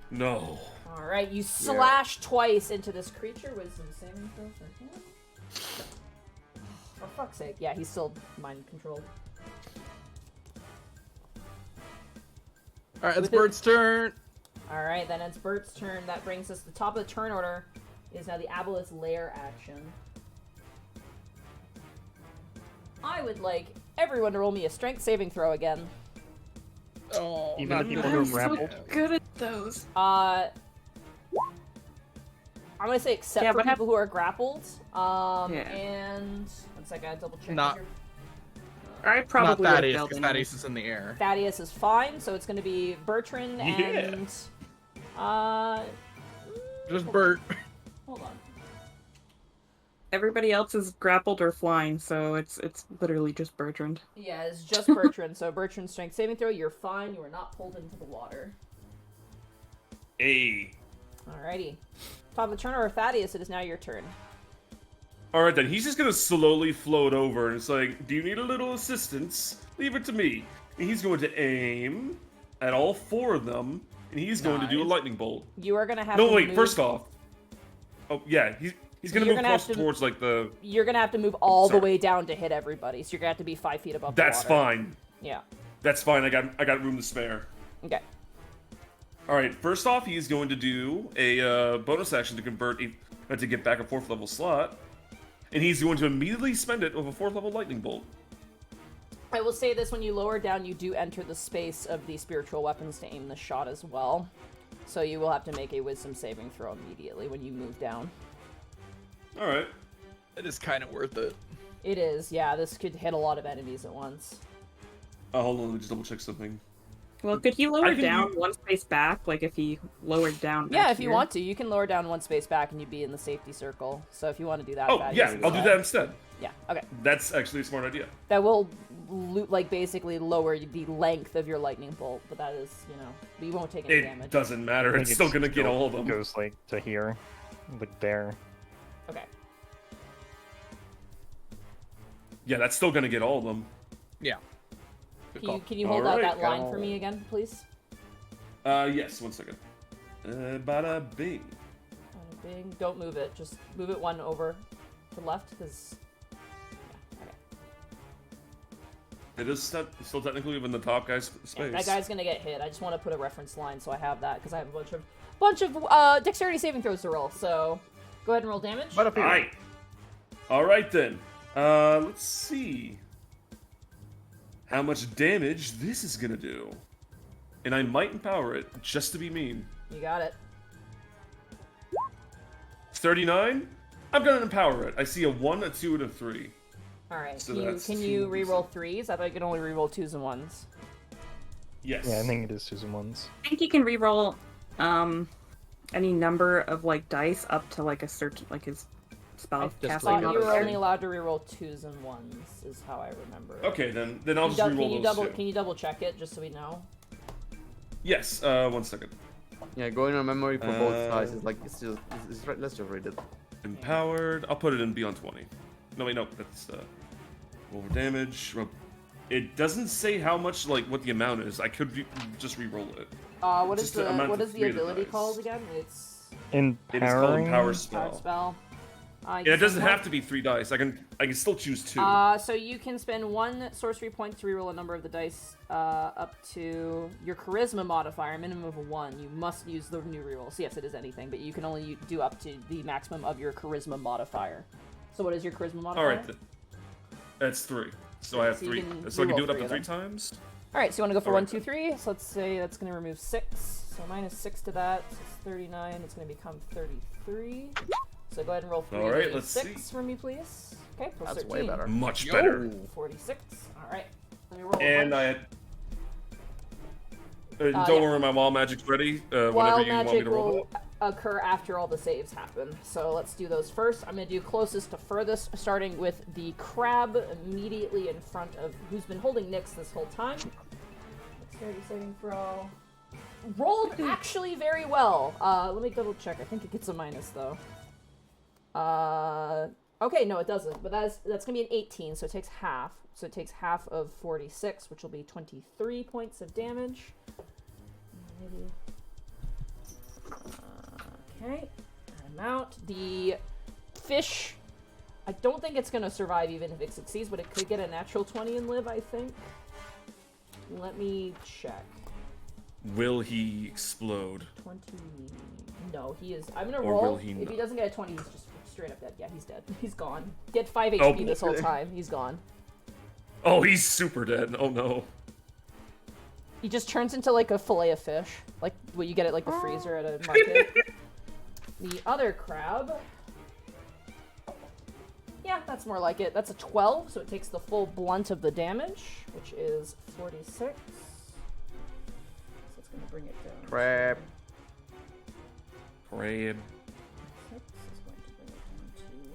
[SPEAKER 5] No.
[SPEAKER 1] All right, you slash twice into this creature. Wisdom saving throw for him. For fuck's sake! Yeah, he's still mind controlled.
[SPEAKER 2] All right, it's
[SPEAKER 1] With it-
[SPEAKER 2] Bird's turn.
[SPEAKER 1] All right, then it's Bert's turn. That brings us to the top of the turn order. Is now the aboleth's lair action. I would like everyone to roll me a strength saving throw again.
[SPEAKER 2] Oh,
[SPEAKER 6] Even
[SPEAKER 2] not
[SPEAKER 6] the people
[SPEAKER 2] good.
[SPEAKER 6] who
[SPEAKER 4] I'm so
[SPEAKER 6] grappled.
[SPEAKER 4] good at those.
[SPEAKER 1] I'm gonna say except
[SPEAKER 4] Yeah,
[SPEAKER 1] for
[SPEAKER 4] but
[SPEAKER 1] people who are grappled.
[SPEAKER 4] Yeah.
[SPEAKER 1] And one second, I double check.
[SPEAKER 2] Not-
[SPEAKER 1] here.
[SPEAKER 4] I
[SPEAKER 2] Not
[SPEAKER 4] probably would have
[SPEAKER 2] Thaddeus,
[SPEAKER 4] failed
[SPEAKER 2] because
[SPEAKER 4] anyway.
[SPEAKER 2] Thaddeus is in the air.
[SPEAKER 1] Thaddeus is fine, so it's gonna be Bertrand and
[SPEAKER 2] Just Bert.
[SPEAKER 1] hold on.
[SPEAKER 4] Everybody else is grappled or flying, so it's literally just Bertrand.
[SPEAKER 1] Yeah, it's just Bertrand. So Bertrand's strength saving throw, you're fine. You are not pulled into the water.
[SPEAKER 5] Hey.
[SPEAKER 1] Alrighty. Top of the turn, or Thaddeus, it is now your turn.
[SPEAKER 5] All right, then he's just gonna slowly float over, and it's like, do you need a little assistance? Leave it to me. And he's going to aim at all 4 of them, and he's going to do a
[SPEAKER 2] Nice.
[SPEAKER 5] lightning bolt.
[SPEAKER 1] You are gonna have
[SPEAKER 5] No,
[SPEAKER 1] to
[SPEAKER 5] wait.
[SPEAKER 1] move...
[SPEAKER 5] First off, oh yeah, he's gonna
[SPEAKER 1] You're
[SPEAKER 5] move
[SPEAKER 1] gonna have
[SPEAKER 5] close
[SPEAKER 1] to-
[SPEAKER 5] towards like the.
[SPEAKER 1] You're gonna have to move all the
[SPEAKER 5] Sorry.
[SPEAKER 1] way down to hit everybody, so you're gonna have to be 5 feet above
[SPEAKER 5] That's
[SPEAKER 1] the water.
[SPEAKER 5] fine.
[SPEAKER 1] Yeah.
[SPEAKER 5] That's fine. I got room to spare.
[SPEAKER 1] Okay.
[SPEAKER 5] All right. First off, he's going to do a bonus action to to get back a 4th level slot, and he's going to immediately spend it with a 4th level lightning bolt.
[SPEAKER 1] I will say this, when you lower down, you do enter the space of the spiritual weapons to aim the shot as well. So you will have to make a wisdom saving throw immediately when you move down.
[SPEAKER 5] All right.
[SPEAKER 2] It is kind of worth it.
[SPEAKER 1] It is, yeah, this could hit a lot of enemies at once.
[SPEAKER 5] Hold on. Let me just double check something.
[SPEAKER 4] Well, could he
[SPEAKER 5] I
[SPEAKER 4] lower
[SPEAKER 5] can
[SPEAKER 4] down
[SPEAKER 5] do-
[SPEAKER 4] one space back? Like if he lowered down.
[SPEAKER 1] Yeah,
[SPEAKER 4] back
[SPEAKER 1] if you
[SPEAKER 4] here?
[SPEAKER 1] want to, you can lower down 1 space back and you'd be in the safety circle. So if you want to do that,
[SPEAKER 5] Oh
[SPEAKER 1] Thaddeus,
[SPEAKER 5] yeah,
[SPEAKER 1] do
[SPEAKER 5] I'll do that instead.
[SPEAKER 1] Yeah, okay.
[SPEAKER 5] That's actually a smart idea.
[SPEAKER 1] That will, like, basically lower the length of your lightning bolt, but that is, you won't take any
[SPEAKER 5] It
[SPEAKER 1] damage.
[SPEAKER 5] doesn't matter.
[SPEAKER 6] I think
[SPEAKER 5] It's still gonna get all of them.
[SPEAKER 6] Goes like to here, like there.
[SPEAKER 1] Okay.
[SPEAKER 5] Yeah, that's still gonna get all of them.
[SPEAKER 2] Yeah. Good
[SPEAKER 1] Can
[SPEAKER 2] call.
[SPEAKER 1] you, can you hold out
[SPEAKER 5] Alright,
[SPEAKER 1] that line
[SPEAKER 2] got
[SPEAKER 1] for
[SPEAKER 2] all
[SPEAKER 1] me
[SPEAKER 2] of
[SPEAKER 1] again, please?
[SPEAKER 5] Yes. 1 second. Bada bing.
[SPEAKER 1] Bada bing. Don't move it. Just move it 1 over to the left, because... Yeah, okay.
[SPEAKER 5] It is still technically within the top guy's space.
[SPEAKER 1] That guy's gonna get hit. I just want to put a reference line so I have that because I have a bunch of dexterity saving throws to roll. So go ahead and roll damage.
[SPEAKER 3] But up here.
[SPEAKER 5] Alright. Alright then. Let's see how much damage this is gonna do. And I might empower it, just to be mean.
[SPEAKER 1] You got it.
[SPEAKER 5] 39? I'm gonna empower it. I see a 1, a 2, and a 3.
[SPEAKER 1] Alright,
[SPEAKER 5] So
[SPEAKER 1] can
[SPEAKER 5] that's
[SPEAKER 1] you
[SPEAKER 5] 2,
[SPEAKER 1] re-roll 3s? I thought you could only re-roll 2s and 1s.
[SPEAKER 5] Yes.
[SPEAKER 6] Yeah, I think it is 2s and 1s.
[SPEAKER 4] I think you can re-roll any number of like dice up to like a certain like his spell
[SPEAKER 3] Just
[SPEAKER 4] casting
[SPEAKER 3] like
[SPEAKER 1] You were
[SPEAKER 3] Okay.
[SPEAKER 1] only allowed to re-roll 2s and 1s, is how I remember it.
[SPEAKER 5] Okay, then I'll just re-roll those two.
[SPEAKER 1] Can you double check it just so we know?
[SPEAKER 5] Yes, 1 second.
[SPEAKER 3] Yeah, going on memory for both sides is like it's right. Let's just read it.
[SPEAKER 5] Empowered. I'll put it in beyond 20. No, wait, no. That's roll for damage. It doesn't say how much, like, what the amount is. I could just re-roll it.
[SPEAKER 1] What is
[SPEAKER 5] Just the amount
[SPEAKER 1] what
[SPEAKER 5] of
[SPEAKER 1] is the
[SPEAKER 5] 3 of the
[SPEAKER 1] ability
[SPEAKER 5] dice.
[SPEAKER 1] called again? It's
[SPEAKER 5] It is called
[SPEAKER 6] Empowering.
[SPEAKER 5] Empower
[SPEAKER 1] power
[SPEAKER 5] Spell.
[SPEAKER 1] spell.
[SPEAKER 5] Yeah, it doesn't have to be 3 dice. I can still choose 2.
[SPEAKER 1] So you can spend 1 sorcery point to reroll a number of the dice up to your charisma modifier, a minimum of 1. You must use the new reroll. So yes, it is anything, but you can only do up to the maximum of your charisma modifier. So what is your charisma modifier?
[SPEAKER 5] All right, then. That's 3. So I have
[SPEAKER 1] So you
[SPEAKER 5] 3.
[SPEAKER 1] can
[SPEAKER 5] So I can do
[SPEAKER 1] reroll
[SPEAKER 5] it up
[SPEAKER 1] 3
[SPEAKER 5] to
[SPEAKER 1] of
[SPEAKER 5] 3
[SPEAKER 1] them.
[SPEAKER 5] times.
[SPEAKER 1] All right, so you want to go for
[SPEAKER 5] All right,
[SPEAKER 1] 1, 2, 3. So let's say that's going to remove 6. So minus 6 to that. So it's 39. It's going to become 33. So go ahead and roll 3
[SPEAKER 5] All right,
[SPEAKER 1] d
[SPEAKER 5] let's
[SPEAKER 1] 6
[SPEAKER 5] see.
[SPEAKER 1] for me, please. Okay, plus
[SPEAKER 3] That's
[SPEAKER 1] 13.
[SPEAKER 3] way better.
[SPEAKER 5] Much
[SPEAKER 2] Yo.
[SPEAKER 5] better.
[SPEAKER 1] 46. All right. Let me roll a
[SPEAKER 5] And
[SPEAKER 1] bunch.
[SPEAKER 5] I had. Don't
[SPEAKER 1] yeah.
[SPEAKER 5] worry, my wild magic's ready. Whenever
[SPEAKER 1] Wild
[SPEAKER 5] you want me
[SPEAKER 1] magic
[SPEAKER 5] to roll
[SPEAKER 1] will occur after all the saves happen. So let's do those first. I'm going to do closest to furthest, starting with the crab immediately in front of who's been holding Nyx this whole time. Dexterity saving throw. Rolled actually very well. Let me double check. I think it gets a minus though. Okay, no, it doesn't. But that's gonna be an 18, so it takes half. So it takes half of 46, which will be 23 points of damage. Maybe. Okay, I'm out. The fish. I don't think it's gonna survive even if it succeeds, but it could get a natural 20 and live. I think. Let me check.
[SPEAKER 5] Will he explode?
[SPEAKER 1] 20. No, he is. I'm gonna
[SPEAKER 5] Or
[SPEAKER 1] roll.
[SPEAKER 5] will he
[SPEAKER 1] If
[SPEAKER 5] not?
[SPEAKER 1] he doesn't get a 20, he's just straight up dead. Yeah, he's dead. He's gone. Get 5
[SPEAKER 5] Oh,
[SPEAKER 1] HP this whole time. He's gone.
[SPEAKER 5] Oh, he's super dead. Oh no.
[SPEAKER 1] He just turns into like a fillet of fish, like what you get at like the freezer at a market. The other crab. Yeah, that's more like it. That's a 12, so it takes the full blunt of the damage, which is 46. So it's gonna bring it down.
[SPEAKER 3] Crap.
[SPEAKER 5] Crab.
[SPEAKER 1] 6 is going to bring it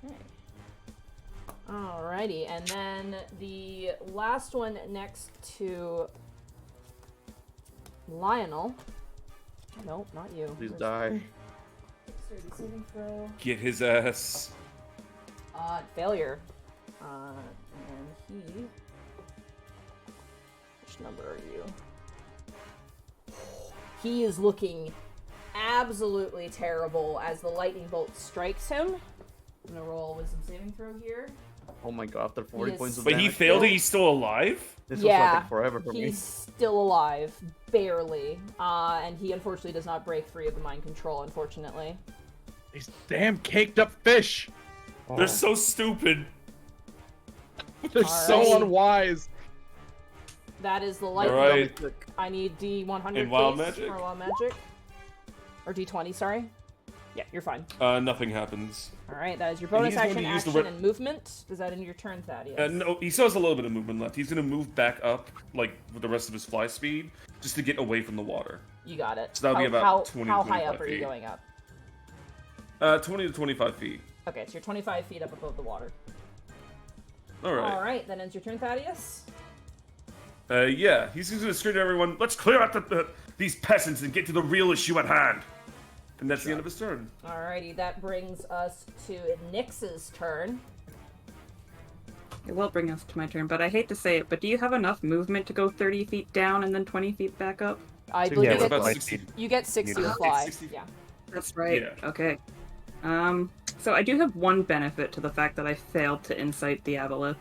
[SPEAKER 1] down to. Okay. Alrighty, and then the last one next to Lionel. Nope, not you.
[SPEAKER 3] Please
[SPEAKER 1] Where's-
[SPEAKER 3] die.
[SPEAKER 1] Dexterity saving throw.
[SPEAKER 5] Get his ass.
[SPEAKER 1] Failure. And he. Which number are you? He is looking absolutely terrible as the lightning bolt strikes him. I'm gonna roll wisdom saving throw here.
[SPEAKER 3] Oh my god, after 40
[SPEAKER 1] He is-
[SPEAKER 3] points of
[SPEAKER 5] But he
[SPEAKER 3] damage.
[SPEAKER 5] failed it. He's still alive.
[SPEAKER 3] This
[SPEAKER 1] Yeah,
[SPEAKER 3] was like forever for me.
[SPEAKER 1] He's still alive, barely. And he unfortunately does not break free of the mind control, unfortunately.
[SPEAKER 2] These damn caked up fish.
[SPEAKER 5] They're so stupid.
[SPEAKER 2] They're so
[SPEAKER 1] Alrighty.
[SPEAKER 2] unwise.
[SPEAKER 1] That is the lightning.
[SPEAKER 5] Alright.
[SPEAKER 1] I need D100
[SPEAKER 5] In wild
[SPEAKER 1] please,
[SPEAKER 5] magic?
[SPEAKER 1] for wild magic. Or D20, sorry. Yeah, you're fine.
[SPEAKER 5] Nothing happens.
[SPEAKER 1] Alright, that is your
[SPEAKER 5] And
[SPEAKER 1] bonus
[SPEAKER 5] he's going
[SPEAKER 1] action,
[SPEAKER 5] to use the
[SPEAKER 1] action,
[SPEAKER 5] re-
[SPEAKER 1] and movement. Is that in your turn, Thaddeus?
[SPEAKER 5] No, he still has a little bit of movement left. He's gonna move back up, like with the rest of his fly speed, just to get away from the water.
[SPEAKER 1] You got it.
[SPEAKER 5] So that'll be about
[SPEAKER 1] how,
[SPEAKER 5] 20
[SPEAKER 1] How
[SPEAKER 5] to
[SPEAKER 1] high
[SPEAKER 5] 25
[SPEAKER 1] up are you
[SPEAKER 5] feet.
[SPEAKER 1] going up?
[SPEAKER 5] 20 to 25 feet.
[SPEAKER 1] Okay, so you're 25 feet up above the water.
[SPEAKER 5] All right.
[SPEAKER 1] Alright, then ends your turn, Thaddeus.
[SPEAKER 5] Yeah, he's gonna scream to everyone, let's clear out these peasants and get to the real issue at hand. And that's the end of his turn.
[SPEAKER 1] Alrighty, that brings us to Nyx's turn.
[SPEAKER 4] It will bring us to my turn, but I hate to say it, but do you have enough movement to go 30 feet down and then 20 feet back up?
[SPEAKER 1] I
[SPEAKER 6] So
[SPEAKER 1] believe
[SPEAKER 6] yeah,
[SPEAKER 1] you,
[SPEAKER 6] with
[SPEAKER 1] get,
[SPEAKER 5] about
[SPEAKER 6] light
[SPEAKER 5] 60.
[SPEAKER 6] speed.
[SPEAKER 1] you get 60 to
[SPEAKER 6] Yeah.
[SPEAKER 1] fly.
[SPEAKER 5] 60.
[SPEAKER 1] Yeah.
[SPEAKER 4] That's right.
[SPEAKER 5] Yeah.
[SPEAKER 4] Okay. So I do have one benefit to the fact that I failed to incite the Aboleth.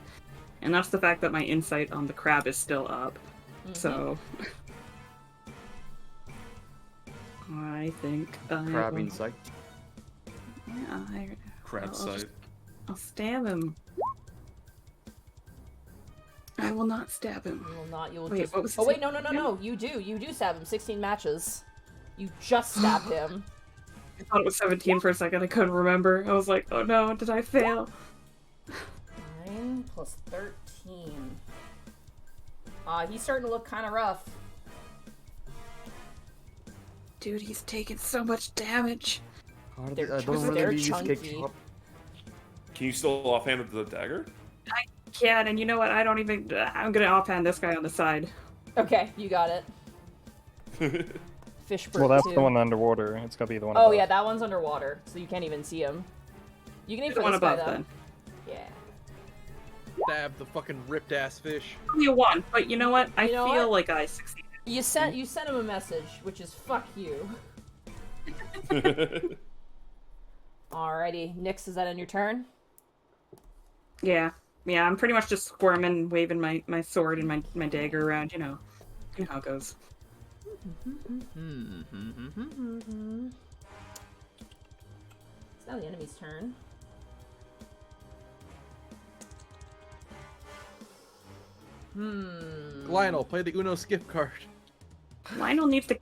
[SPEAKER 4] And that's the fact that my insight on the crab is still up. So I think
[SPEAKER 3] Crab inside.
[SPEAKER 4] Yeah,
[SPEAKER 5] Crab side.
[SPEAKER 4] I'll stab him. I will not stab him.
[SPEAKER 1] You will not. You will
[SPEAKER 4] Wait,
[SPEAKER 1] just.
[SPEAKER 4] what was
[SPEAKER 1] Oh
[SPEAKER 4] his
[SPEAKER 1] wait,
[SPEAKER 4] name?
[SPEAKER 1] no. You do stab him. 16 matches. You just stabbed him.
[SPEAKER 4] I thought it was 17 for a second. I couldn't remember. I was like, oh no, did I fail?
[SPEAKER 1] 9 plus 13. He's starting to look kind of rough.
[SPEAKER 4] Dude, he's taking so much damage.
[SPEAKER 1] They're
[SPEAKER 3] I don't
[SPEAKER 1] they're
[SPEAKER 3] really use
[SPEAKER 1] chunky.
[SPEAKER 3] cake up.
[SPEAKER 5] Can you still offhand with the dagger?
[SPEAKER 4] I can, and you know what? I'm gonna offhand this guy on the side.
[SPEAKER 1] Okay, you got it. Fish
[SPEAKER 6] Well,
[SPEAKER 1] bird
[SPEAKER 6] that's
[SPEAKER 1] too.
[SPEAKER 6] the one underwater. It's gotta be the one
[SPEAKER 1] Oh
[SPEAKER 6] above.
[SPEAKER 1] yeah, that one's underwater, so you can't even see him. You can aim
[SPEAKER 4] The
[SPEAKER 1] for
[SPEAKER 4] one
[SPEAKER 1] this guy
[SPEAKER 4] above,
[SPEAKER 1] though.
[SPEAKER 4] then.
[SPEAKER 1] Yeah.
[SPEAKER 2] Stab the fucking ripped ass fish.
[SPEAKER 4] Only a 1, but you know what? I
[SPEAKER 1] You know
[SPEAKER 4] feel
[SPEAKER 1] what?
[SPEAKER 4] like I succeeded.
[SPEAKER 1] You sent him a message, which is fuck you. Alrighty, Nyx, is that on your turn?
[SPEAKER 4] Yeah. Yeah, I'm pretty much just squirming, waving my sword and my dagger around, you know how it goes.
[SPEAKER 1] It's now the enemy's turn.
[SPEAKER 2] Lionel, play the Uno skip card.
[SPEAKER 4] Lionel needs to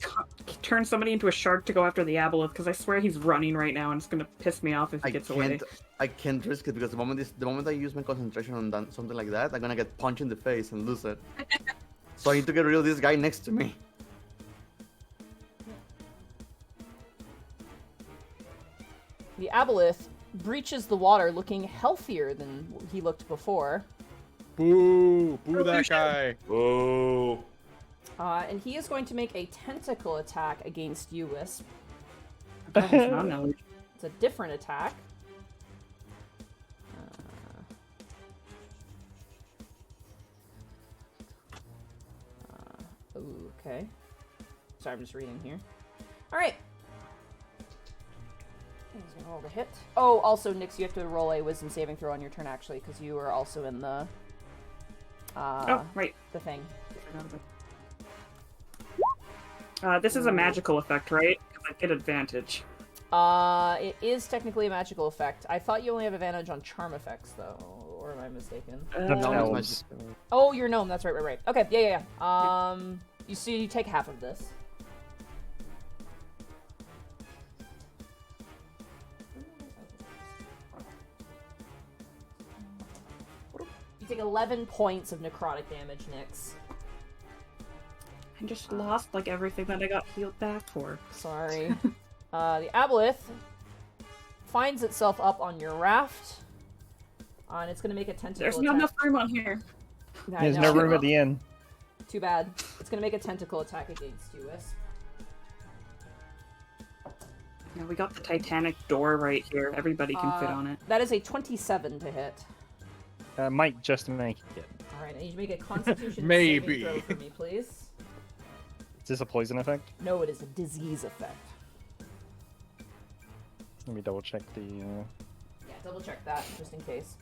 [SPEAKER 4] turn somebody into a shark to go after the aboleth, because I swear he's running right now, and it's gonna piss me off if he gets away.
[SPEAKER 3] I can't risk it because the moment I use my concentration on something like that, I'm gonna get punched in the face and lose it. So I need to get rid of this guy next to me.
[SPEAKER 1] The aboleth breaches the water looking healthier than he looked before.
[SPEAKER 2] Boo! Boo that guy!
[SPEAKER 5] Whoa.
[SPEAKER 1] And he is going to make a tentacle attack against you, Wisp.
[SPEAKER 4] Oh, no.
[SPEAKER 1] It's a different attack. Ooh, okay. Sorry, I'm just reading here. Alright. He's gonna roll the hit. Oh, also, Nyx, you have to roll a wisdom saving throw on your turn, actually, because you are also in the...
[SPEAKER 4] Oh, right.
[SPEAKER 1] the thing.
[SPEAKER 4] This is a magical effect, right? Because I get advantage.
[SPEAKER 1] It is technically a magical effect. I thought you only have advantage on charm effects, though. Or am I mistaken?
[SPEAKER 6] That's
[SPEAKER 3] No,
[SPEAKER 6] elves.
[SPEAKER 1] Oh, you're gnome. That's right. Okay, yeah. You see, you take half of this. You take 11 points of necrotic damage, Nyx.
[SPEAKER 4] I just lost, like, everything that I got healed back for.
[SPEAKER 1] Sorry. The aboleth finds itself up on your raft. And it's going to make a tentacle
[SPEAKER 4] There's
[SPEAKER 1] attack.
[SPEAKER 4] not enough room on here.
[SPEAKER 1] I
[SPEAKER 6] There's
[SPEAKER 1] know.
[SPEAKER 6] no room at the inn.
[SPEAKER 1] Too bad. It's going to make a tentacle attack against you, Wisp.
[SPEAKER 4] Yeah, we got the Titanic door right here. Everybody can fit on it.
[SPEAKER 1] That is a 27 to hit.
[SPEAKER 6] Might just make it.
[SPEAKER 1] Alright, I need you to make a constitution
[SPEAKER 2] Maybe.
[SPEAKER 1] saving throw for me, please.
[SPEAKER 6] Is this a poison effect?
[SPEAKER 1] No, it is a disease effect.
[SPEAKER 6] Let me double check the.
[SPEAKER 1] Yeah, double check that, just in case.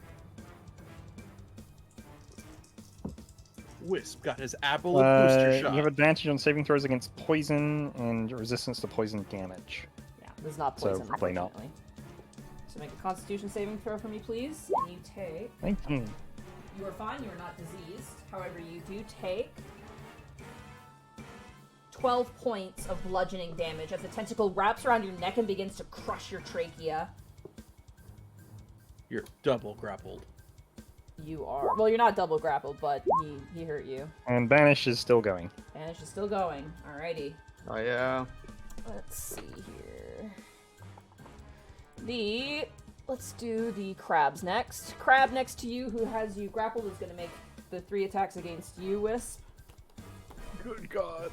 [SPEAKER 2] Wisp got his aboleth booster shot.
[SPEAKER 6] You have advantage on saving throws against poison and resistance to poison damage.
[SPEAKER 1] Yeah, this is not
[SPEAKER 6] So,
[SPEAKER 1] poison,
[SPEAKER 6] probably not.
[SPEAKER 1] unfortunately. So make a constitution saving throw for me, please. And you take...
[SPEAKER 6] 19.
[SPEAKER 1] You are fine, you are not diseased. However, you do take 12 points of bludgeoning damage as the tentacle wraps around your neck and begins to crush your trachea.
[SPEAKER 2] You're double grappled.
[SPEAKER 1] You are... Well, you're not double grappled, but he hurt you.
[SPEAKER 6] And banish is still going.
[SPEAKER 1] Banish is still going. Alrighty.
[SPEAKER 3] Oh yeah.
[SPEAKER 1] Let's see here. Let's do the crabs next. Crab next to you, who has you grappled, is going to make the 3 attacks against you, Wisp.
[SPEAKER 2] Good God.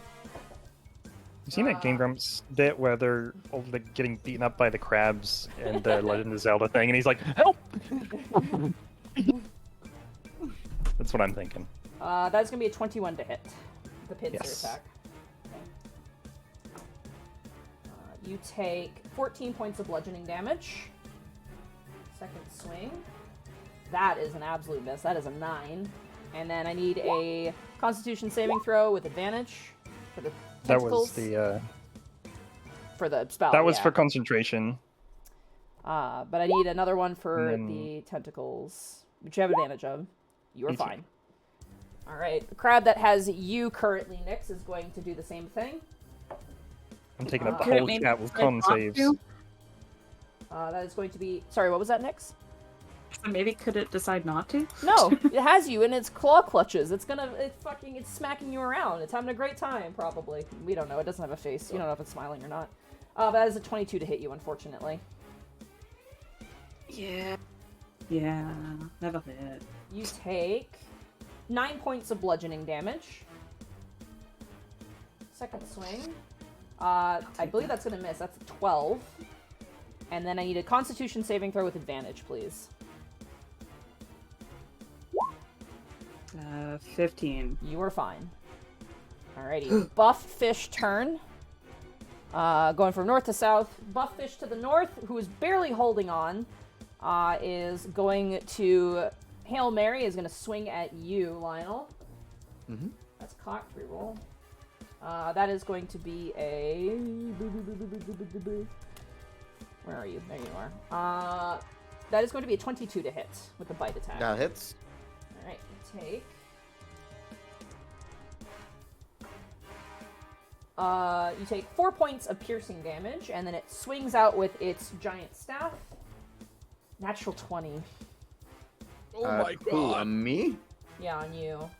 [SPEAKER 6] You seen that Game Grumps bit where they're all like getting beaten up by the crabs and the Legend of Zelda thing, and he's like, "Help!" That's what I'm thinking.
[SPEAKER 1] That's going to be a 21 to hit. The pincer
[SPEAKER 6] Yes.
[SPEAKER 1] attack. You take 14 points of bludgeoning damage. Second swing. That is an absolute miss. That is a 9. And then I need a Constitution saving throw with advantage for the
[SPEAKER 6] That
[SPEAKER 1] tentacles.
[SPEAKER 6] was the
[SPEAKER 1] For the spell.
[SPEAKER 6] that was
[SPEAKER 1] yeah.
[SPEAKER 6] for concentration.
[SPEAKER 1] But I need another one for
[SPEAKER 6] And then-
[SPEAKER 1] the tentacles, which you have advantage of. You are
[SPEAKER 6] 18.
[SPEAKER 1] fine. All right. The crab that has you currently, Nyx, is going to do the same thing.
[SPEAKER 6] I'm taking up the
[SPEAKER 1] Could it
[SPEAKER 6] whole
[SPEAKER 4] maybe
[SPEAKER 6] chat with
[SPEAKER 4] decide
[SPEAKER 6] con
[SPEAKER 4] not
[SPEAKER 6] saves.
[SPEAKER 4] to?
[SPEAKER 1] That is going to be. Sorry, what was that, Nyx?
[SPEAKER 4] Maybe could it decide not to?
[SPEAKER 1] No, it has you in its claw clutches. It's smacking you around. It's having a great time, probably. We don't know. It doesn't have a face. You don't know if it's smiling or not. But that is a 22 to hit you, unfortunately.
[SPEAKER 4] Yeah. Yeah, that'll hit.
[SPEAKER 1] You take 9 points of bludgeoning damage. Second swing. I believe that's going to miss. That's a 12. And then I need a Constitution saving throw with advantage, please.
[SPEAKER 4] 15.
[SPEAKER 1] You are fine. Alrighty. Buff fish turn. Going from north to south. Buff fish to the north, who is barely holding on, is going to... Hail Mary is going to swing at you, Lionel.
[SPEAKER 3] Mm-hmm.
[SPEAKER 1] That's cocked reroll. That is going to be a... Where are you? There you are. That is going to be a 22 to hit with the bite attack.
[SPEAKER 3] That hits.
[SPEAKER 1] Alright, you take... you take 4 points of piercing damage, and then it swings out with its giant staff. Natural 20.
[SPEAKER 2] Oh my
[SPEAKER 3] Who,
[SPEAKER 2] god.
[SPEAKER 3] on me?
[SPEAKER 1] Yeah, on you.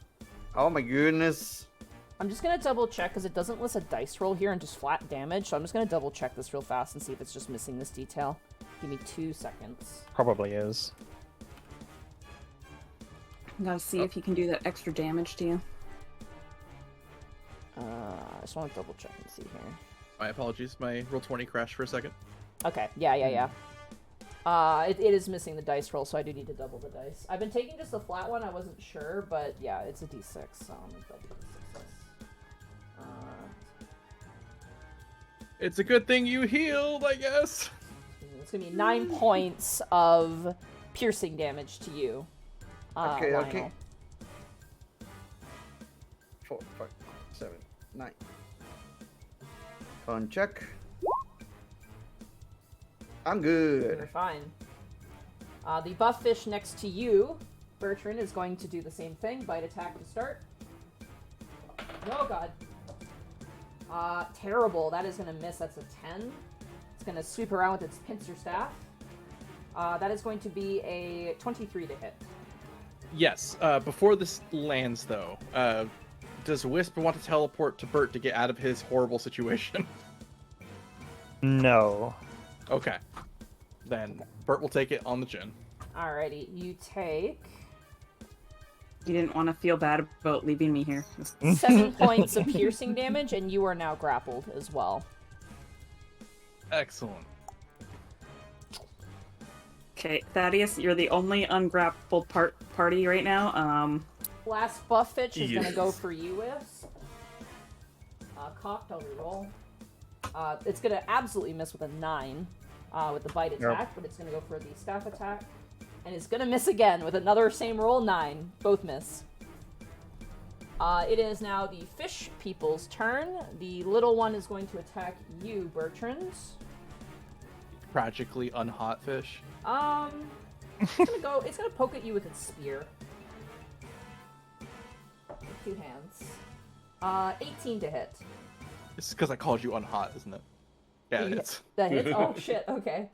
[SPEAKER 3] Oh my goodness.
[SPEAKER 1] I'm just gonna double check, because it doesn't list a dice roll here and just flat damage, so I'm just gonna double check this real fast and see if it's just missing this detail. Give me 2 seconds.
[SPEAKER 6] Probably is.
[SPEAKER 4] Gotta see if you can do that extra damage to you.
[SPEAKER 1] I just want to double check and see here.
[SPEAKER 2] My apologies. My roll 20 crashed for a second.
[SPEAKER 1] Okay, yeah. It is missing the dice roll, so I do need to double the dice. I've been taking just the flat one, I wasn't sure, but yeah, it's a d6, so I'm gonna double the 6.
[SPEAKER 2] It's a good thing you healed, I guess.
[SPEAKER 1] It's gonna be 9 points of piercing damage to you.
[SPEAKER 3] Okay,
[SPEAKER 1] Lionel.
[SPEAKER 3] okay. 4, 5, 7, 9. Con check. I'm
[SPEAKER 1] You're
[SPEAKER 3] good.
[SPEAKER 1] fine. The buff fish next to you, Bertrand, is going to do the same thing. Bite attack to start. Oh god. Terrible. That is going to miss. That's a 10. It's going to sweep around with its pincer staff. That is going to be a 23 to hit.
[SPEAKER 2] Yes. Before this lands, though, does Wisp want to teleport to Bert to get out of his horrible situation?
[SPEAKER 6] No.
[SPEAKER 2] Okay. Then Bert will take it on the chin.
[SPEAKER 1] Alrighty, you take
[SPEAKER 4] You didn't want to feel bad about leaving me here.
[SPEAKER 1] 7 points of piercing damage, and you are now grappled as well.
[SPEAKER 2] Excellent.
[SPEAKER 4] Okay, Thaddeus, you're the only ungrappled party right now.
[SPEAKER 1] Last buff fish is going to
[SPEAKER 5] Yes.
[SPEAKER 1] go for you, Wisp. Cocked, I'll reroll. It's going to absolutely miss with a 9 with the bite attack, but it's going to go for the staff attack. And it's going to miss again with another same roll, 9. Both miss. It is now the fish people's turn. The little one is going to attack you, Bertrand.
[SPEAKER 2] Tragically unhot fish.
[SPEAKER 1] It's gonna poke at you with its spear. With 2 hands. 18 to hit.
[SPEAKER 2] This is because I called you unhot, isn't it? Yeah,
[SPEAKER 1] Yeah.
[SPEAKER 2] it's.
[SPEAKER 1] That hits? Oh shit, okay.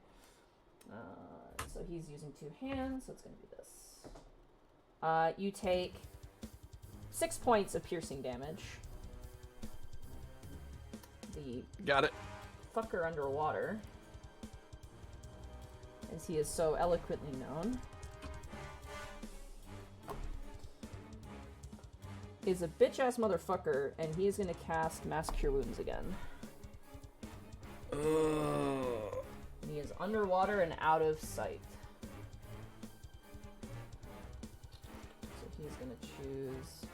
[SPEAKER 1] So he's using 2 hands, so it's gonna be this. You take 6 points of piercing damage. The
[SPEAKER 2] Got it.
[SPEAKER 1] fucker underwater, as he is so eloquently known, is a bitch-ass motherfucker, and he is going to cast Mass Cure Wounds again. He is underwater and out of sight. So he's going to choose...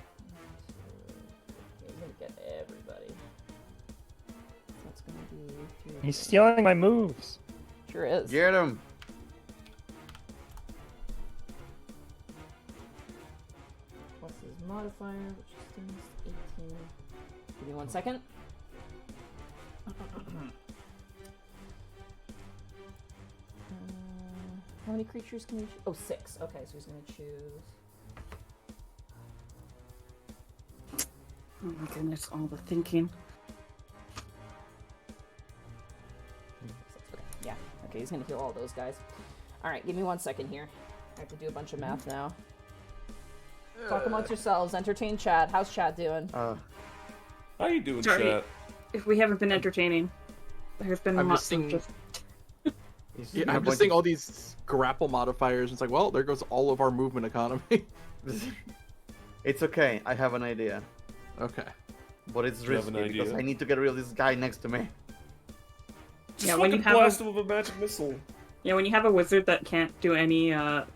[SPEAKER 1] He's going to get everybody. That's going to be... 3 of
[SPEAKER 6] He's
[SPEAKER 1] these.
[SPEAKER 6] stealing my moves.
[SPEAKER 1] Sure is.
[SPEAKER 3] Get him.
[SPEAKER 1] plus his modifier, which is 18. Give me 1 second. How many creatures can you choose? Oh, 6. Okay, so he's gonna choose.
[SPEAKER 4] Oh my goodness, all the thinking.
[SPEAKER 1] Okay, yeah. Okay, he's gonna heal all those guys. Alright, give me 1 second here. I have to do a bunch of math now. Talk amongst yourselves, entertain chat. How's chat doing?
[SPEAKER 5] How you doing,
[SPEAKER 4] Sorry.
[SPEAKER 5] chat?
[SPEAKER 4] If we haven't been entertaining, there's been
[SPEAKER 7] I'm
[SPEAKER 4] lots
[SPEAKER 7] just seeing-
[SPEAKER 4] of just
[SPEAKER 7] Yeah, I'm just seeing all these grapple modifiers. It's like, well, there goes all of our movement economy.
[SPEAKER 3] It's okay. I have an idea,
[SPEAKER 7] Okay.
[SPEAKER 3] but it's
[SPEAKER 5] You have an
[SPEAKER 3] risky because
[SPEAKER 5] idea?
[SPEAKER 3] I need to get rid of this guy next to me.
[SPEAKER 5] Just
[SPEAKER 4] Yeah, when
[SPEAKER 5] fucking
[SPEAKER 4] you have
[SPEAKER 5] blast him with a magic missile.
[SPEAKER 4] yeah. When you have a wizard that can't do any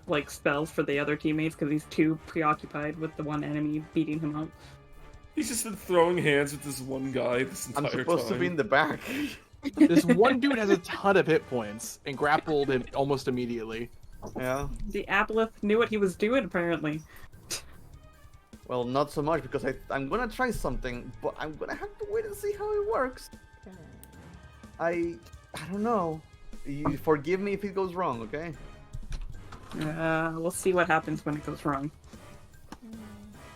[SPEAKER 4] like spells for the other teammates because he's too preoccupied with the one enemy beating him up.
[SPEAKER 5] He's just been throwing hands with this one guy this entire
[SPEAKER 3] I'm supposed
[SPEAKER 5] time.
[SPEAKER 3] to be in the back.
[SPEAKER 7] This one dude has a ton of hit points and grappled him almost immediately.
[SPEAKER 3] Yeah.
[SPEAKER 4] The Aboleth knew what he was doing apparently.
[SPEAKER 3] Well, not so much because I'm gonna try something, but I'm gonna have to wait and see how it works. I don't know. You forgive me if it goes wrong, okay?
[SPEAKER 4] We'll see what happens when it goes wrong.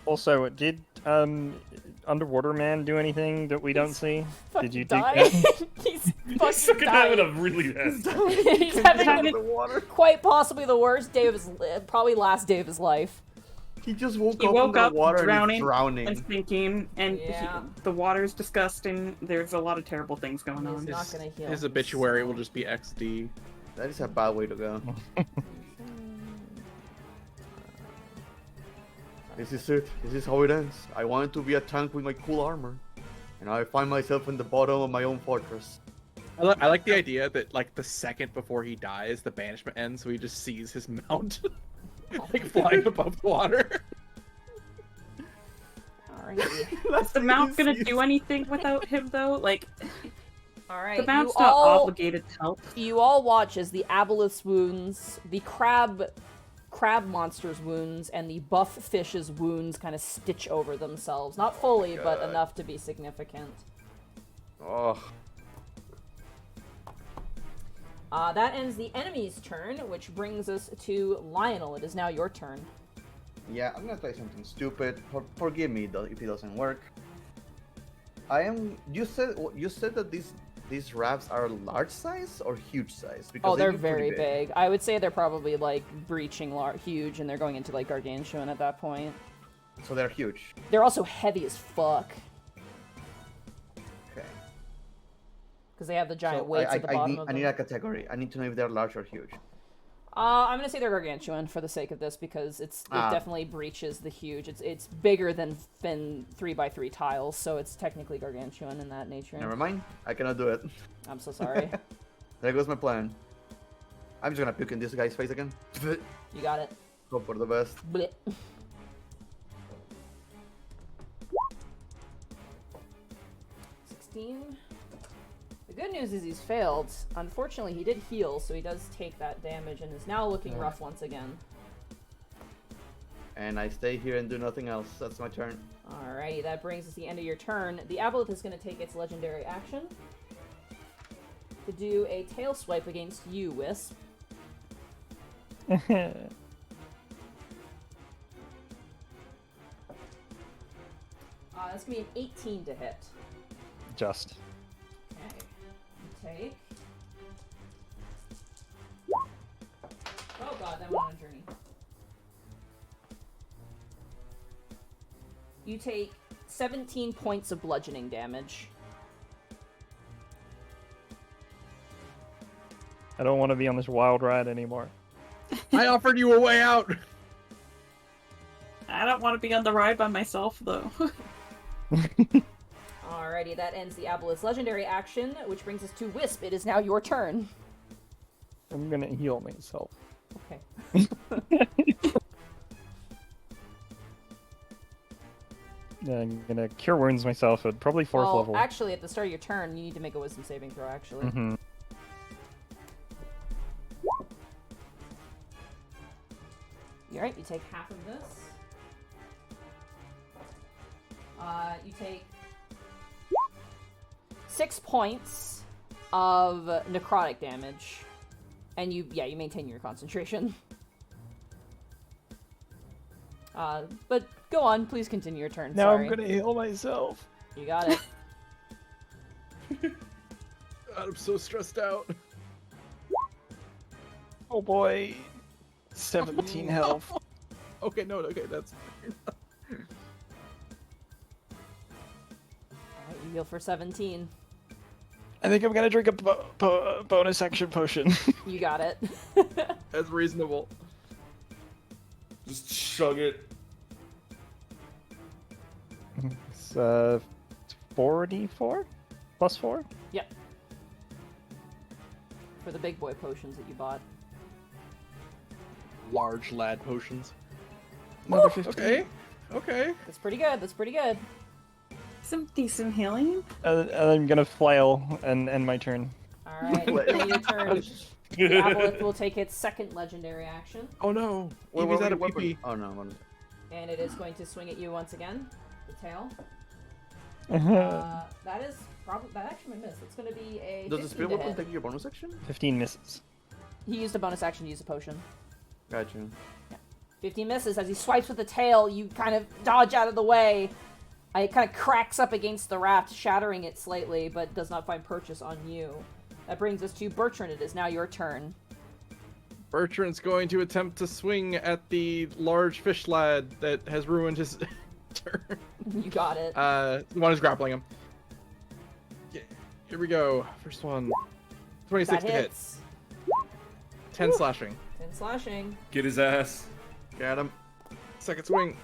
[SPEAKER 6] Also, did Underwater Man do anything that we don't see? Did you do
[SPEAKER 1] die?
[SPEAKER 6] that?
[SPEAKER 1] He's
[SPEAKER 5] He's
[SPEAKER 1] fucking
[SPEAKER 5] fucking having
[SPEAKER 1] dying.
[SPEAKER 5] a really bad
[SPEAKER 1] He's having
[SPEAKER 4] having-
[SPEAKER 3] the water.
[SPEAKER 1] quite possibly the worst day of his, probably last day of his life.
[SPEAKER 3] He just woke
[SPEAKER 4] He
[SPEAKER 3] up
[SPEAKER 4] woke
[SPEAKER 3] in
[SPEAKER 4] up
[SPEAKER 3] the water
[SPEAKER 4] drowning,
[SPEAKER 3] and he's drowning.
[SPEAKER 4] and thinking, and
[SPEAKER 1] Yeah.
[SPEAKER 4] the water's disgusting. There's a lot of terrible things going
[SPEAKER 1] He's
[SPEAKER 4] on.
[SPEAKER 1] not gonna heal.
[SPEAKER 2] His obituary will just be XD.
[SPEAKER 3] That is a bad way to go. This is it. This is how it ends. I wanted to be a tank with my cool armor, and I find myself in the bottom of my own fortress.
[SPEAKER 2] I like the idea that like the second before he dies, the banishment ends, so he just sees his mount like flying above the water.
[SPEAKER 1] Alrighty.
[SPEAKER 4] Is the mount gonna do anything without him though? Like,
[SPEAKER 1] Alright.
[SPEAKER 4] the mount's
[SPEAKER 1] you
[SPEAKER 4] not
[SPEAKER 1] all,
[SPEAKER 4] obligated to help.
[SPEAKER 1] you all watch as the Aboleth's wounds, the crab monster's wounds, and the buff fish's wounds kind of stitch over themselves. Not fully, but
[SPEAKER 3] God.
[SPEAKER 1] enough to be significant.
[SPEAKER 3] Oh,
[SPEAKER 1] That ends the enemy's turn, which brings us to Lionel. It is now your turn.
[SPEAKER 3] yeah. I'm gonna try something stupid. Forgive me though if it doesn't work. You said that these rafts are large size or huge size? Because
[SPEAKER 1] Oh,
[SPEAKER 3] they
[SPEAKER 1] they're
[SPEAKER 3] look pretty
[SPEAKER 1] very big. I would say they're probably like breaching huge, and they're going into like gargantuan at that point.
[SPEAKER 3] So they're huge.
[SPEAKER 1] They're also heavy as fuck
[SPEAKER 3] Okay.
[SPEAKER 1] because they have the giant
[SPEAKER 3] So
[SPEAKER 1] weights at the bottom of
[SPEAKER 3] I
[SPEAKER 1] them.
[SPEAKER 3] need a category. I need to know if they're large or huge.
[SPEAKER 1] I'm gonna say they're gargantuan for the sake of this because it definitely breaches the huge. It's bigger than 3x3 tiles, so it's technically gargantuan in that nature.
[SPEAKER 3] Never mind. I cannot do it.
[SPEAKER 1] I'm so sorry.
[SPEAKER 3] There goes my plan. I'm just gonna puke in this guy's face again.
[SPEAKER 1] You got it.
[SPEAKER 3] Hope for the best.
[SPEAKER 1] Blech. 16. The good news is he's failed. Unfortunately, he did heal, so he does take that damage and is now looking rough once again.
[SPEAKER 3] And I stay here and do nothing else. That's my turn.
[SPEAKER 1] Alrighty, that brings us to the end of your turn. The Aboleth is going to take its legendary action to do a tail swipe against you, Wisp. That's going to be an 18 to hit.
[SPEAKER 6] Just.
[SPEAKER 1] Okay. You take... Oh god, that went on a journey. You take 17 points of bludgeoning damage.
[SPEAKER 6] I don't want to be on this wild ride anymore.
[SPEAKER 2] I offered you a way out.
[SPEAKER 4] I don't want to be on the ride by myself though.
[SPEAKER 1] Alrighty, that ends the Aboleth's legendary action, which brings us to Wisp. It is now your turn.
[SPEAKER 6] I'm gonna heal myself.
[SPEAKER 1] Okay.
[SPEAKER 6] I'm gonna cure wounds myself at probably 4th level.
[SPEAKER 1] Actually, at the start of your turn, you need to make a wisdom saving throw, actually.
[SPEAKER 6] Mhm.
[SPEAKER 1] Alright, you take half of this. You take 6 points of necrotic damage, and you maintain your concentration. But go on, please continue your turn.
[SPEAKER 6] Now
[SPEAKER 1] Sorry.
[SPEAKER 6] I'm gonna heal myself.
[SPEAKER 1] You got it.
[SPEAKER 2] God, I'm so stressed out.
[SPEAKER 6] Oh boy. 17 health.
[SPEAKER 2] Okay, no, okay, that's.
[SPEAKER 1] Alright, you heal for 17.
[SPEAKER 6] I think I'm gonna drink a bonus action potion.
[SPEAKER 1] You got it.
[SPEAKER 2] That's reasonable.
[SPEAKER 5] Just chug it.
[SPEAKER 6] It's 4d4 plus 4.
[SPEAKER 1] Yep. For the big boy potions that you bought.
[SPEAKER 2] Large lad potions.
[SPEAKER 6] Another 15.
[SPEAKER 2] Okay, okay.
[SPEAKER 1] That's pretty good. That's pretty good.
[SPEAKER 4] Some decent healing.
[SPEAKER 6] And I'm gonna flail and end my turn.
[SPEAKER 1] Alright, in your turn, the Aboleth will take its second legendary action,
[SPEAKER 2] Oh no,
[SPEAKER 3] Wait,
[SPEAKER 2] Evie's
[SPEAKER 3] what
[SPEAKER 2] out of
[SPEAKER 3] weapon?
[SPEAKER 2] PP.
[SPEAKER 3] Oh no, one.
[SPEAKER 1] and it is going to swing at you once again. The tail. That is probably that actually might miss. It's going to be a.
[SPEAKER 3] Does the
[SPEAKER 1] 15
[SPEAKER 3] spirit
[SPEAKER 1] to
[SPEAKER 3] weapon
[SPEAKER 1] hit.
[SPEAKER 3] take your bonus action?
[SPEAKER 6] 15 misses.
[SPEAKER 1] He used a bonus action to use a potion.
[SPEAKER 3] Gotcha.
[SPEAKER 1] 15 misses. As he swipes with the tail, you kind of dodge out of the way. It kind of cracks up against the raft, shattering it slightly, but does not find purchase on you. That brings us to Bertrand. It is now your turn.
[SPEAKER 2] Bertrand's going to attempt to swing at the large fish lad that has ruined his turn.
[SPEAKER 1] You got it.
[SPEAKER 2] The one who's grappling him. Here we go. First one. 26
[SPEAKER 1] That
[SPEAKER 2] to hit.
[SPEAKER 1] hits.
[SPEAKER 2] 10 slashing.
[SPEAKER 1] 10 slashing.
[SPEAKER 5] Get his ass.
[SPEAKER 3] Got him.
[SPEAKER 2] Second swing.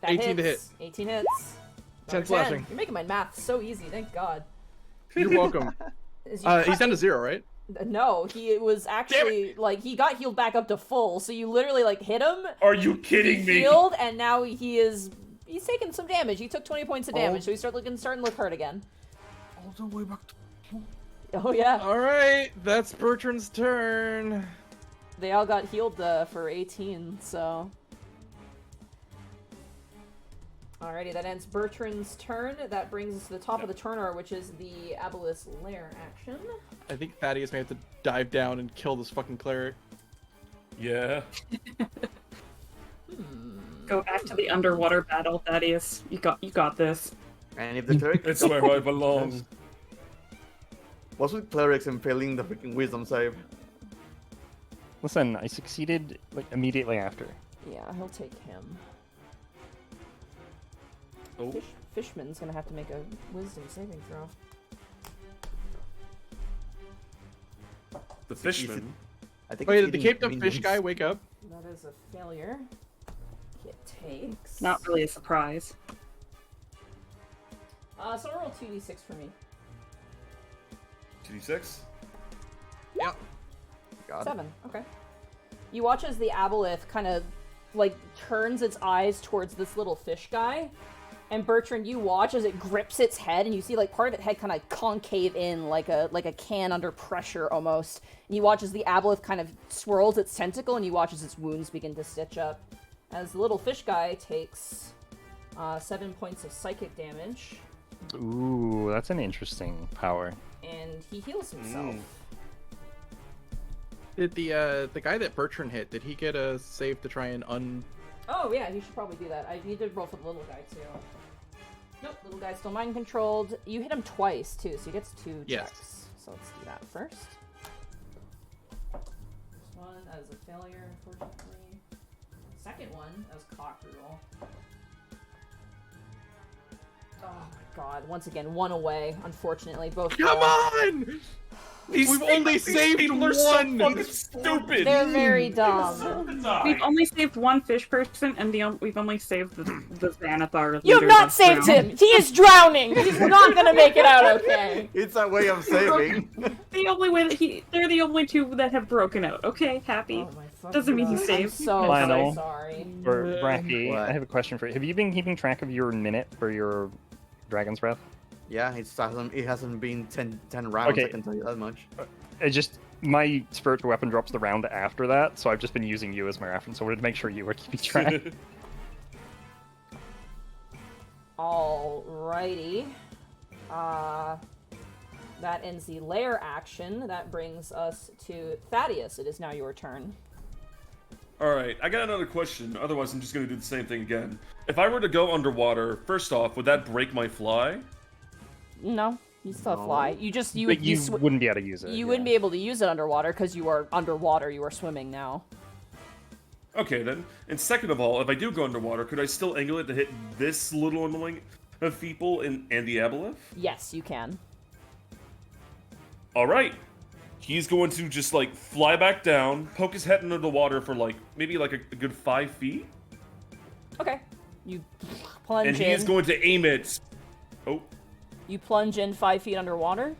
[SPEAKER 1] That
[SPEAKER 2] 18 to
[SPEAKER 1] hits. 18 hits.
[SPEAKER 2] 10
[SPEAKER 1] Another
[SPEAKER 2] slashing.
[SPEAKER 1] You're making my math so easy, thank God.
[SPEAKER 2] You're welcome.
[SPEAKER 1] As you
[SPEAKER 2] He's down to 0, right?
[SPEAKER 1] No, he was actually, like, he got healed back up to full, so you literally, like, hit him,
[SPEAKER 5] Are you kidding me?
[SPEAKER 1] healed, and now he's taking some damage. He took 20 points of damage, so he's starting to look hurt again.
[SPEAKER 3] All the way back to...
[SPEAKER 1] Oh, yeah.
[SPEAKER 2] Alright, that's Bertrand's turn.
[SPEAKER 1] They all got healed for 18, so... Alrighty, that ends Bertrand's turn. That brings us to the top of the turn order, which is the Aboleth's Lair action.
[SPEAKER 2] I think Thaddeus may have to dive down and kill this fucking cleric.
[SPEAKER 5] Yeah.
[SPEAKER 4] Go back to the underwater battle, Thaddeus. You got this.
[SPEAKER 3] And if the cleric...
[SPEAKER 5] It's where I belong.
[SPEAKER 3] What's with clerics and failing the freaking wisdom save?
[SPEAKER 6] Listen, I succeeded like immediately after.
[SPEAKER 1] Yeah, he'll take him.
[SPEAKER 5] Oh.
[SPEAKER 1] Fishman's gonna have to make a wisdom saving throw.
[SPEAKER 5] The fishman.
[SPEAKER 3] I think
[SPEAKER 2] Wait,
[SPEAKER 3] it's
[SPEAKER 2] did the
[SPEAKER 3] eating
[SPEAKER 2] caped up fish
[SPEAKER 3] minions.
[SPEAKER 2] guy wake up?
[SPEAKER 1] That is a failure. It takes...
[SPEAKER 4] Not really a surprise.
[SPEAKER 1] So roll 2d6 for me.
[SPEAKER 5] 2d6?
[SPEAKER 2] Yep.
[SPEAKER 3] God.
[SPEAKER 1] 7, okay. You watch as the Aboleth kind of, like, turns its eyes towards this little fish guy. And Bertrand, you watch as it grips its head, and you see, like, part of its head kind of concave in, like a can under pressure, almost. And you watch as the Aboleth kind of swirls its tentacle, and you watch as its wounds begin to stitch up. As the little fish guy takes 7 points of psychic damage,
[SPEAKER 6] Ooh, that's an interesting power.
[SPEAKER 1] and he heals himself.
[SPEAKER 2] Did the guy that Bertrand hit, did he get a save to try and
[SPEAKER 1] Oh, yeah, you should probably do that. I need to roll for the little guy, too. Nope, little guy's still mind-controlled. You hit him twice, too, so he gets 2
[SPEAKER 2] Yes.
[SPEAKER 1] checks. So let's do that first. First one, that is a failure, unfortunately. Second one, that was cock reroll. Oh my god, once again, 1 away, unfortunately. Both
[SPEAKER 2] Come
[SPEAKER 1] fail.
[SPEAKER 2] on! We've only saved
[SPEAKER 5] people are
[SPEAKER 2] one!
[SPEAKER 5] so fucking stupid.
[SPEAKER 1] They're very dumb.
[SPEAKER 4] We've only saved one fish person, and we've only saved the Xanathar.
[SPEAKER 1] You have
[SPEAKER 4] leader
[SPEAKER 1] not
[SPEAKER 4] that's
[SPEAKER 1] saved
[SPEAKER 4] drowned.
[SPEAKER 1] him! He is drowning! He's not gonna make it out okay!
[SPEAKER 3] It's a way of saving.
[SPEAKER 4] The only way that they're the only 2 that have broken out. Okay, happy.
[SPEAKER 1] Oh my fucking
[SPEAKER 4] Doesn't mean he
[SPEAKER 1] God.
[SPEAKER 4] saved.
[SPEAKER 1] I'm so
[SPEAKER 6] Lionel.
[SPEAKER 1] sorry.
[SPEAKER 6] Or Bracky,
[SPEAKER 3] What?
[SPEAKER 6] I have a question for you. Have you been keeping track of your minute for your Dragon's Breath?
[SPEAKER 3] Yeah, it hasn't been 10 rounds,
[SPEAKER 6] Okay.
[SPEAKER 3] I can tell you that much.
[SPEAKER 6] My spiritual weapon drops the round after that, so I've just been using you as my reference. So I wanted to make sure you were keeping track.
[SPEAKER 1] Alrighty. That ends the lair action. That brings us to Thaddeus. It is now your turn.
[SPEAKER 5] Alright, I got another question. Otherwise, I'm just going to do the same thing again. If I were to go underwater, first off, would that break my fly?
[SPEAKER 1] No, you still fly. You just you
[SPEAKER 6] But you
[SPEAKER 1] you
[SPEAKER 6] wouldn't be able to use it.
[SPEAKER 1] you wouldn't be able to use it underwater because you are underwater. You are swimming now.
[SPEAKER 5] Okay, then. And second of all, if I do go underwater, could I still angle it to hit this little annoying of people and the aboleth?
[SPEAKER 1] Yes, you can.
[SPEAKER 5] Alright. He's going to just, like, fly back down, poke his head under the water for, like, maybe, like, a good 5 feet.
[SPEAKER 1] Okay. You plunge
[SPEAKER 5] And
[SPEAKER 1] in.
[SPEAKER 5] he is going to aim it. Oh.
[SPEAKER 1] You plunge in 5 feet underwater.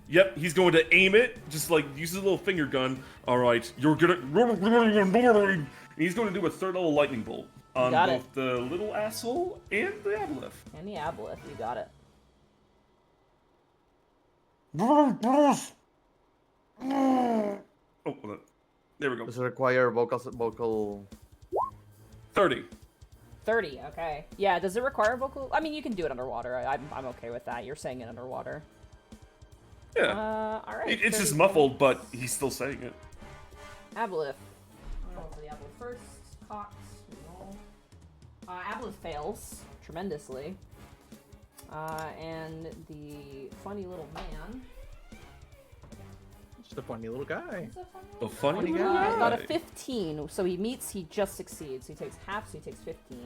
[SPEAKER 5] Yep, he's going to aim it, just, like, use his little finger gun. Alright, you're gonna... And he's going to do a third level lightning bolt on
[SPEAKER 1] Got
[SPEAKER 5] both the little asshole and the aboleth.
[SPEAKER 1] And the aboleth, you got it.
[SPEAKER 5] Oh, hold on. There we go.
[SPEAKER 3] Does it require vocal?
[SPEAKER 5] 30.
[SPEAKER 1] 30, okay. Yeah, does it require vocal? I mean, you can do it underwater. I'm okay with that. You're saying it underwater.
[SPEAKER 5] Yeah.
[SPEAKER 1] Alright.
[SPEAKER 5] It's
[SPEAKER 1] 30
[SPEAKER 5] just muffled, but he's still saying it.
[SPEAKER 1] Aboleth. I'm gonna roll for the aboleth first. Cox. Roll. Aboleth fails tremendously. And the funny little man.
[SPEAKER 2] Just a funny little guy.
[SPEAKER 5] A funny
[SPEAKER 1] Got
[SPEAKER 5] guy.
[SPEAKER 1] a 15, so he meets, he just succeeds. So he takes half, so he takes 15.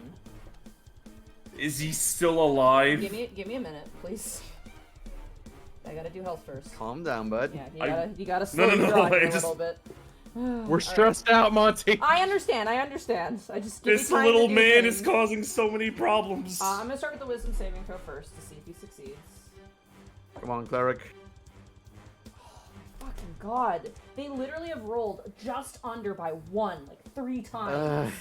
[SPEAKER 5] Is he still alive?
[SPEAKER 1] Give me a minute, please. I gotta do health first.
[SPEAKER 3] Calm down, bud.
[SPEAKER 1] Yeah, you gotta slow
[SPEAKER 5] No,
[SPEAKER 1] your grind a
[SPEAKER 5] just-
[SPEAKER 1] little bit.
[SPEAKER 2] We're stressed out, Monty.
[SPEAKER 1] I understand. I just give
[SPEAKER 5] This
[SPEAKER 1] me time to
[SPEAKER 5] little
[SPEAKER 1] do
[SPEAKER 5] man
[SPEAKER 1] things.
[SPEAKER 5] is causing so many problems.
[SPEAKER 1] I'm gonna start with the wisdom saving throw first to see if he succeeds.
[SPEAKER 3] Come on, cleric.
[SPEAKER 1] Fucking god. They literally have rolled just under by 1, like 3 times.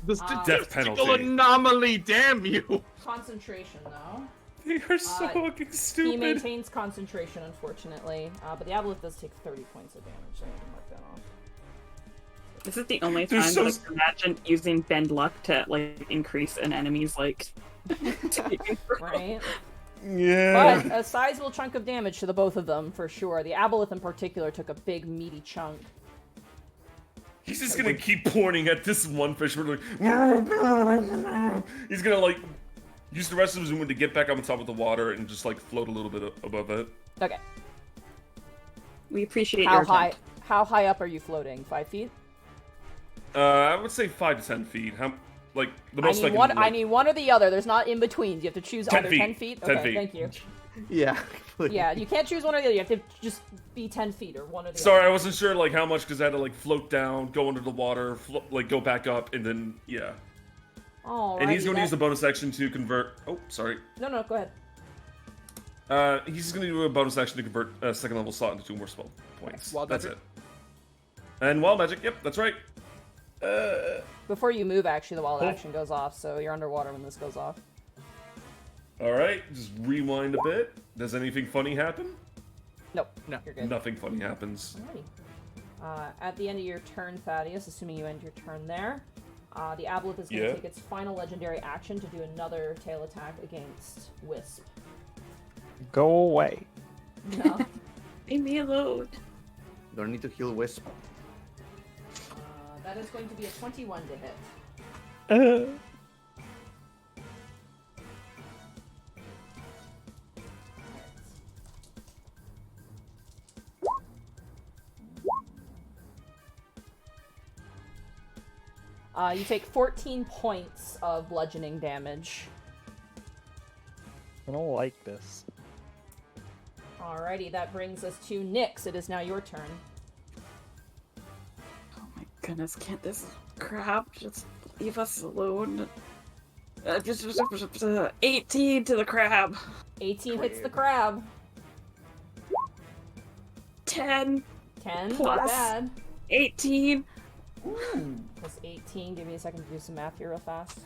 [SPEAKER 2] The
[SPEAKER 5] Death
[SPEAKER 2] statistical
[SPEAKER 5] penalty.
[SPEAKER 2] anomaly, damn you!
[SPEAKER 1] Concentration, though.
[SPEAKER 5] They are so fucking
[SPEAKER 1] He
[SPEAKER 5] stupid.
[SPEAKER 1] maintains concentration, unfortunately. But the aboleth does take 30 points of damage, so I can mark that off.
[SPEAKER 4] This is the only
[SPEAKER 5] They're
[SPEAKER 4] time
[SPEAKER 5] so
[SPEAKER 4] that I've imagined using bend luck to like increase an enemy's like.
[SPEAKER 1] Right?
[SPEAKER 5] Yeah.
[SPEAKER 1] But a sizable chunk of damage to the both of them, for sure. The aboleth in particular took a big, meaty chunk.
[SPEAKER 5] He's just gonna keep pointing at this one fish. We're like, he's gonna like use the rest of his movement to get back up on top of the water and just like float a little bit above it.
[SPEAKER 1] Okay.
[SPEAKER 4] We appreciate
[SPEAKER 1] How
[SPEAKER 4] your
[SPEAKER 1] high?
[SPEAKER 4] attempt.
[SPEAKER 1] How high up are you floating? 5 feet?
[SPEAKER 5] I would say 5 to 10 feet. How, like the most
[SPEAKER 1] I need one or the other. There's not in between. You have to choose
[SPEAKER 5] 10
[SPEAKER 1] either
[SPEAKER 5] feet.
[SPEAKER 1] 10 feet.
[SPEAKER 5] 10
[SPEAKER 1] Okay,
[SPEAKER 5] feet.
[SPEAKER 1] thank you.
[SPEAKER 3] Yeah. Please.
[SPEAKER 1] Yeah, you can't choose one or the other. You have to just be 10 feet or one or the
[SPEAKER 5] Sorry, I
[SPEAKER 1] other.
[SPEAKER 5] wasn't sure like how much because I had to like float down, go under the water, like go back up, and then yeah.
[SPEAKER 1] Alrighty,
[SPEAKER 5] And he's going to use the
[SPEAKER 1] that-
[SPEAKER 5] bonus action to convert. Oh, sorry.
[SPEAKER 1] No, go ahead.
[SPEAKER 5] He's just going to do a bonus action to convert second level slot into 2 more spell points.
[SPEAKER 2] Wild
[SPEAKER 5] That's
[SPEAKER 2] magic?
[SPEAKER 5] it. And wild magic. Yep, that's right.
[SPEAKER 1] Before you move, actually, the wild action goes off, so you're underwater when this goes off.
[SPEAKER 5] All right, just rewind a bit. Does anything funny happen?
[SPEAKER 1] Nope.
[SPEAKER 2] No.
[SPEAKER 1] You're good.
[SPEAKER 5] Nothing funny happens.
[SPEAKER 1] Alrighty. At the end of your turn, Thaddeus, assuming you end your turn there, the aboleth is going to
[SPEAKER 5] Yeah.
[SPEAKER 1] take its final legendary action to do another tail attack against Wisp.
[SPEAKER 6] Go away.
[SPEAKER 1] No.
[SPEAKER 4] Leave me alone.
[SPEAKER 3] Don't need to heal Wisp.
[SPEAKER 1] That is going to be a 21 to hit. You take 14 points of bludgeoning damage.
[SPEAKER 6] I don't like this.
[SPEAKER 1] Alrighty, that brings us to Nyx. It is now your turn.
[SPEAKER 4] Oh my goodness, can't this crap just leave us alone? 18 to the crab.
[SPEAKER 1] 18 hits the crab.
[SPEAKER 4] 10
[SPEAKER 1] 10, not
[SPEAKER 4] Plus.
[SPEAKER 1] bad.
[SPEAKER 4] 18.
[SPEAKER 1] Plus 18. Give me a second to do some math here real fast.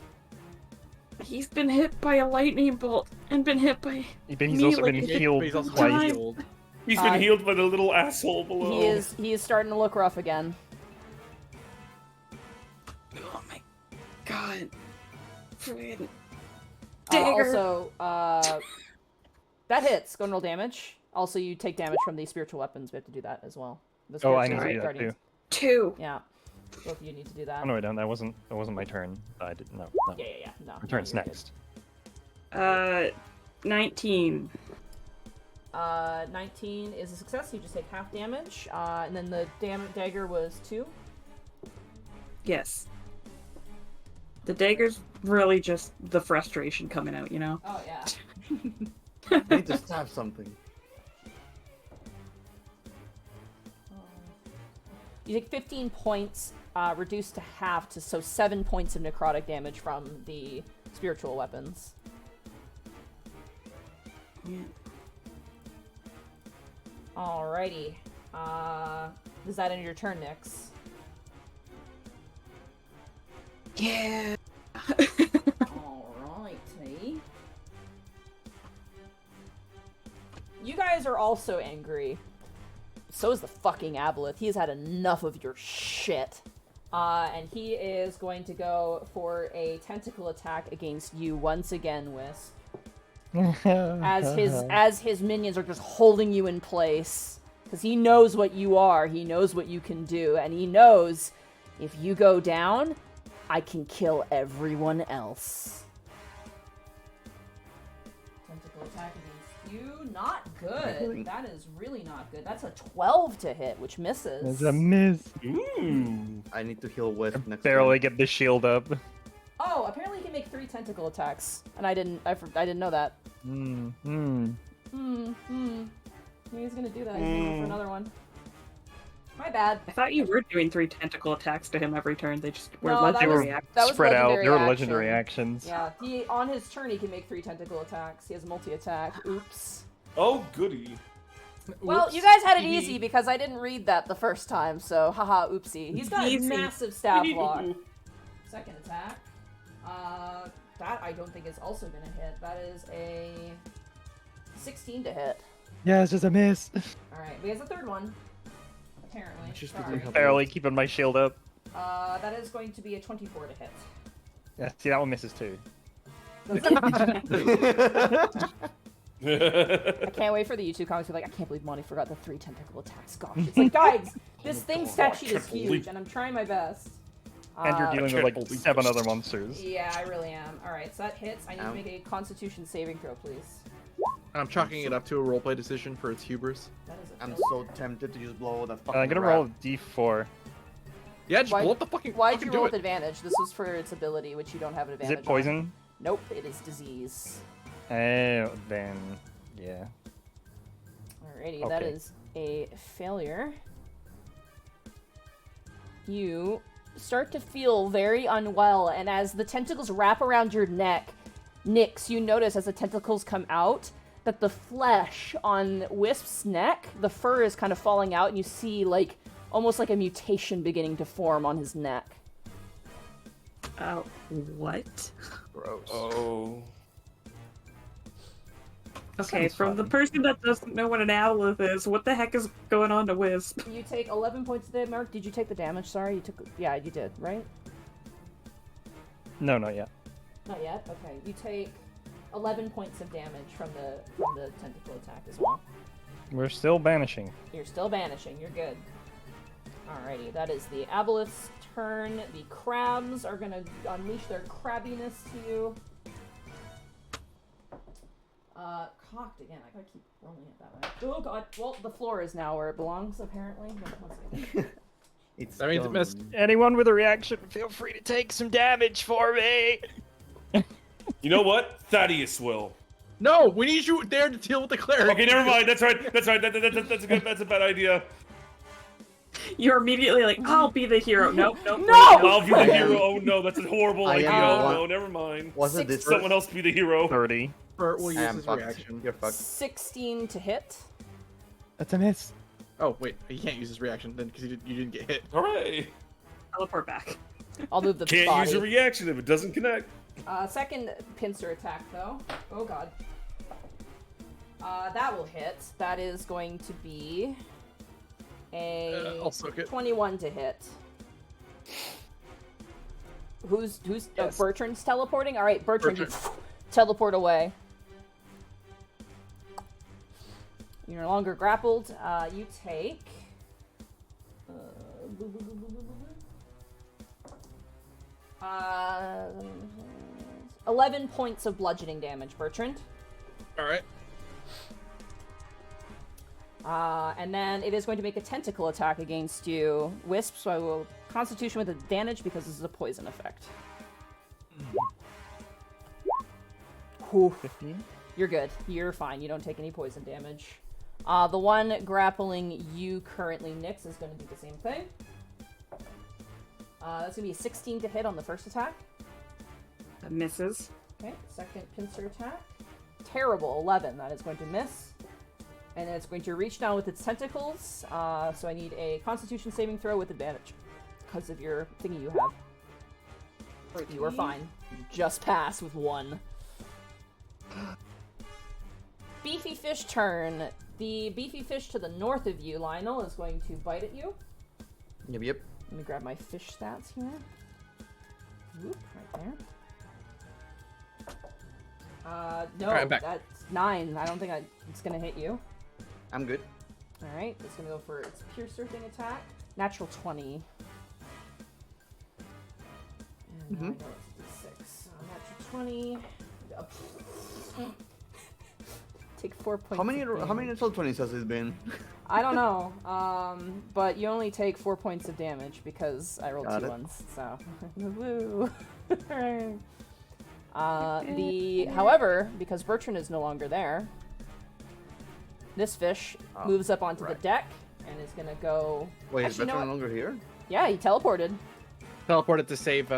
[SPEAKER 4] He's been hit by a lightning bolt and been hit by
[SPEAKER 6] But he's
[SPEAKER 4] me
[SPEAKER 6] also been
[SPEAKER 4] like
[SPEAKER 6] healed
[SPEAKER 2] He's also
[SPEAKER 6] twice.
[SPEAKER 4] Time.
[SPEAKER 2] healed.
[SPEAKER 5] He's been
[SPEAKER 1] Uh,
[SPEAKER 5] healed by the little asshole below.
[SPEAKER 1] He is starting to look rough again.
[SPEAKER 4] Oh my god. Friggin-
[SPEAKER 1] Also, that hits. Go and roll damage. Also, you take damage from the spiritual weapons. We have to do that as well. The
[SPEAKER 6] Oh, I
[SPEAKER 1] spiritual
[SPEAKER 6] need to do that
[SPEAKER 1] guardians.
[SPEAKER 6] too.
[SPEAKER 4] 2.
[SPEAKER 1] Yeah. Both of you need to do that.
[SPEAKER 6] Oh no, I don't. That wasn't my turn. I didn't. No.
[SPEAKER 1] Yeah. No.
[SPEAKER 6] My turn's
[SPEAKER 1] you're good.
[SPEAKER 6] next.
[SPEAKER 4] 19.
[SPEAKER 1] 19 is a success. You just take half damage. And then the dagger was 2.
[SPEAKER 4] Yes. The dagger's really just the frustration coming out, you know?
[SPEAKER 1] Oh, yeah.
[SPEAKER 3] I need to stab something.
[SPEAKER 1] You take 15 points, reduced to half, so 7 points of necrotic damage from the spiritual weapons.
[SPEAKER 4] Yeah.
[SPEAKER 1] Alrighty. Does that end your turn, Nyx?
[SPEAKER 4] Yeah.
[SPEAKER 1] Alrighty. You guys are also angry. So is the fucking Aboleth. He has had enough of your shit. And he is going to go for a tentacle attack against you once again, Wisp. As his minions are just holding you in place. Because he knows what you are, he knows what you can do, and he knows if you go down, I can kill everyone else. Tentacle attack against you, not good. That is really not good. That's a 12 to hit, which misses.
[SPEAKER 6] There's a miss.
[SPEAKER 5] Ooh.
[SPEAKER 3] I need to heal Wisp next
[SPEAKER 6] Barely
[SPEAKER 3] turn.
[SPEAKER 6] get the shield up.
[SPEAKER 1] Oh, apparently he can make 3 tentacle attacks, and I didn't know that. He's gonna do that. He's gonna go for another one. My bad.
[SPEAKER 4] I thought you were doing 3 tentacle attacks to him every turn. They just were
[SPEAKER 1] No, that
[SPEAKER 4] legendary
[SPEAKER 1] was-
[SPEAKER 4] actions.
[SPEAKER 1] that was
[SPEAKER 6] Spread out.
[SPEAKER 1] legendary
[SPEAKER 6] They were
[SPEAKER 1] action.
[SPEAKER 6] legendary actions.
[SPEAKER 1] Yeah, on his turn he can make 3 tentacle attacks. He has a multi-attack. Oops.
[SPEAKER 5] Oh, goody.
[SPEAKER 1] Well, you guys had it easy because I didn't read that the first time, so haha, oopsie. He's got a
[SPEAKER 4] Easy.
[SPEAKER 1] massive stab block. Second attack. That I don't think is also gonna hit. That is a 16 to hit.
[SPEAKER 6] Yeah, it's just a miss.
[SPEAKER 1] Alright, we have a third one. Apparently.
[SPEAKER 3] Just
[SPEAKER 1] Sorry.
[SPEAKER 6] Barely keeping my shield up.
[SPEAKER 1] That is going to be a 24 to hit.
[SPEAKER 6] Yeah, see that one misses too.
[SPEAKER 1] I can't wait for the YouTube comments to be like, I can't believe Monty forgot the 3 tentacle attacks. Gosh, it's like, guys, this thing's stat sheet is huge, and I'm trying my best.
[SPEAKER 6] And you're dealing with like 7 other monsters.
[SPEAKER 1] Yeah, I really am. Alright, so that hits. I need to make a Constitution saving throw, please.
[SPEAKER 2] I'm chalking it up to a roleplay decision for its hubris.
[SPEAKER 1] That is a
[SPEAKER 3] I'm
[SPEAKER 1] fail.
[SPEAKER 3] so tempted to just blow that fucking
[SPEAKER 6] I'm gonna
[SPEAKER 3] rat.
[SPEAKER 6] roll a d4.
[SPEAKER 2] Yeah, just
[SPEAKER 1] Why-
[SPEAKER 2] blow up the fucking.
[SPEAKER 1] Why'd
[SPEAKER 2] fucking
[SPEAKER 1] you
[SPEAKER 2] do
[SPEAKER 1] roll
[SPEAKER 2] it.
[SPEAKER 1] with advantage? This was for its ability, which you don't have an
[SPEAKER 6] Is
[SPEAKER 1] advantage
[SPEAKER 6] it poison?
[SPEAKER 1] on. Nope, it is disease.
[SPEAKER 6] Oh, then yeah.
[SPEAKER 1] Alrighty, that
[SPEAKER 6] Okay.
[SPEAKER 1] is a failure. You start to feel very unwell, and as the tentacles wrap around your neck, Nyx, you notice as the tentacles come out that the flesh on Wisp's neck, the fur is kind of falling out, and you see like almost like a mutation beginning to form on his neck.
[SPEAKER 4] What?
[SPEAKER 3] Gross.
[SPEAKER 5] Oh.
[SPEAKER 4] Okay,
[SPEAKER 3] Sounds
[SPEAKER 4] from the
[SPEAKER 3] funny.
[SPEAKER 4] person that doesn't know what an aboleth is, what the heck is going on to Wisp?
[SPEAKER 1] You take 11 points of damage. Mark, did you take the damage? Sorry, you took. Yeah, you did, right?
[SPEAKER 6] No, not yet.
[SPEAKER 1] Not yet. Okay, you take 11 points of damage from the tentacle attack as well.
[SPEAKER 6] We're still banishing.
[SPEAKER 1] You're still banishing. You're good. Alrighty, that is the Aboleth's turn. The crabs are gonna unleash their crabbiness to you. Cocked again. I gotta keep rolling it that way. Oh god. Well, the floor is now where it belongs, apparently. But one second.
[SPEAKER 3] It's
[SPEAKER 2] That means it missed.
[SPEAKER 3] done.
[SPEAKER 6] Anyone with a reaction, feel free to take some damage for me.
[SPEAKER 5] You know what? Thaddeus will.
[SPEAKER 2] No, we need you there to deal with the cleric.
[SPEAKER 5] Okay, never mind. That's right. That's right. That's a bad idea.
[SPEAKER 4] You're immediately like, I'll be the hero. Nope, nope.
[SPEAKER 1] No!
[SPEAKER 5] I'll be the hero. Oh no, that's a horrible
[SPEAKER 3] I am
[SPEAKER 5] idea.
[SPEAKER 3] the one-
[SPEAKER 5] No, never mind.
[SPEAKER 3] Wasn't this
[SPEAKER 5] Someone else be the hero.
[SPEAKER 6] 30.
[SPEAKER 2] Bert will use
[SPEAKER 3] I am
[SPEAKER 2] his
[SPEAKER 3] fucked.
[SPEAKER 2] reaction.
[SPEAKER 3] You're fucked.
[SPEAKER 1] 16 to hit.
[SPEAKER 6] That's a miss.
[SPEAKER 2] Oh wait, he can't use his reaction then because you didn't get hit.
[SPEAKER 5] Hooray!
[SPEAKER 4] Teleport back.
[SPEAKER 1] I'll move the
[SPEAKER 5] Can't
[SPEAKER 1] body.
[SPEAKER 5] use a reaction if it doesn't connect.
[SPEAKER 1] Second pincer attack, though. Oh god. That will hit. That is going to be a
[SPEAKER 2] I'll soak it.
[SPEAKER 1] 21 to hit. Who's
[SPEAKER 2] Yes.
[SPEAKER 1] Bertrand's teleporting? All right, Bertrand, you
[SPEAKER 2] Bertrand.
[SPEAKER 1] teleport away. You're no longer grappled. You take... 11 points of bludgeoning damage, Bertrand.
[SPEAKER 2] Alright.
[SPEAKER 1] And then it is going to make a tentacle attack against you, Wisp, so I will Constitution with advantage because this is a poison effect. Whew.
[SPEAKER 6] 15.
[SPEAKER 1] You're good. You're fine. You don't take any poison damage. The one grappling you currently, Nyx, is going to do the same thing. That's going to be a 16 to hit on the first attack.
[SPEAKER 4] That misses.
[SPEAKER 1] Okay, second pincer attack. Terrible, 11. That is going to miss. And then it's going to reach down with its tentacles. So I need a Constitution saving throw with advantage. Because of your thingy you have. You are fine. You just pass with 1. Beefy fish turn. The beefy fish to the north of you, Lionel, is going to bite at you.
[SPEAKER 3] Yep.
[SPEAKER 1] Let me grab my fish stats here. Whoop, right there. No,
[SPEAKER 2] Alright, I'm back.
[SPEAKER 1] that's 9. I don't think it's gonna hit you.
[SPEAKER 3] I'm good.
[SPEAKER 1] Alright, it's gonna go for its piercer thing attack. Natural 20. And I know it's D6. So natural 20. Take 4 points.
[SPEAKER 3] How many
[SPEAKER 1] of
[SPEAKER 3] natural 20s has it been?
[SPEAKER 1] I don't know. But you only take 4 points of damage because I rolled
[SPEAKER 3] Got
[SPEAKER 1] 2
[SPEAKER 3] it.
[SPEAKER 1] ones. So woo. However, because Bertrand is no longer there, this fish moves up onto the deck and is gonna go.
[SPEAKER 3] Wait, is
[SPEAKER 1] Actually, you know
[SPEAKER 3] Veteran no
[SPEAKER 1] what?
[SPEAKER 3] longer here?
[SPEAKER 1] Yeah, he teleported.
[SPEAKER 2] Teleported to save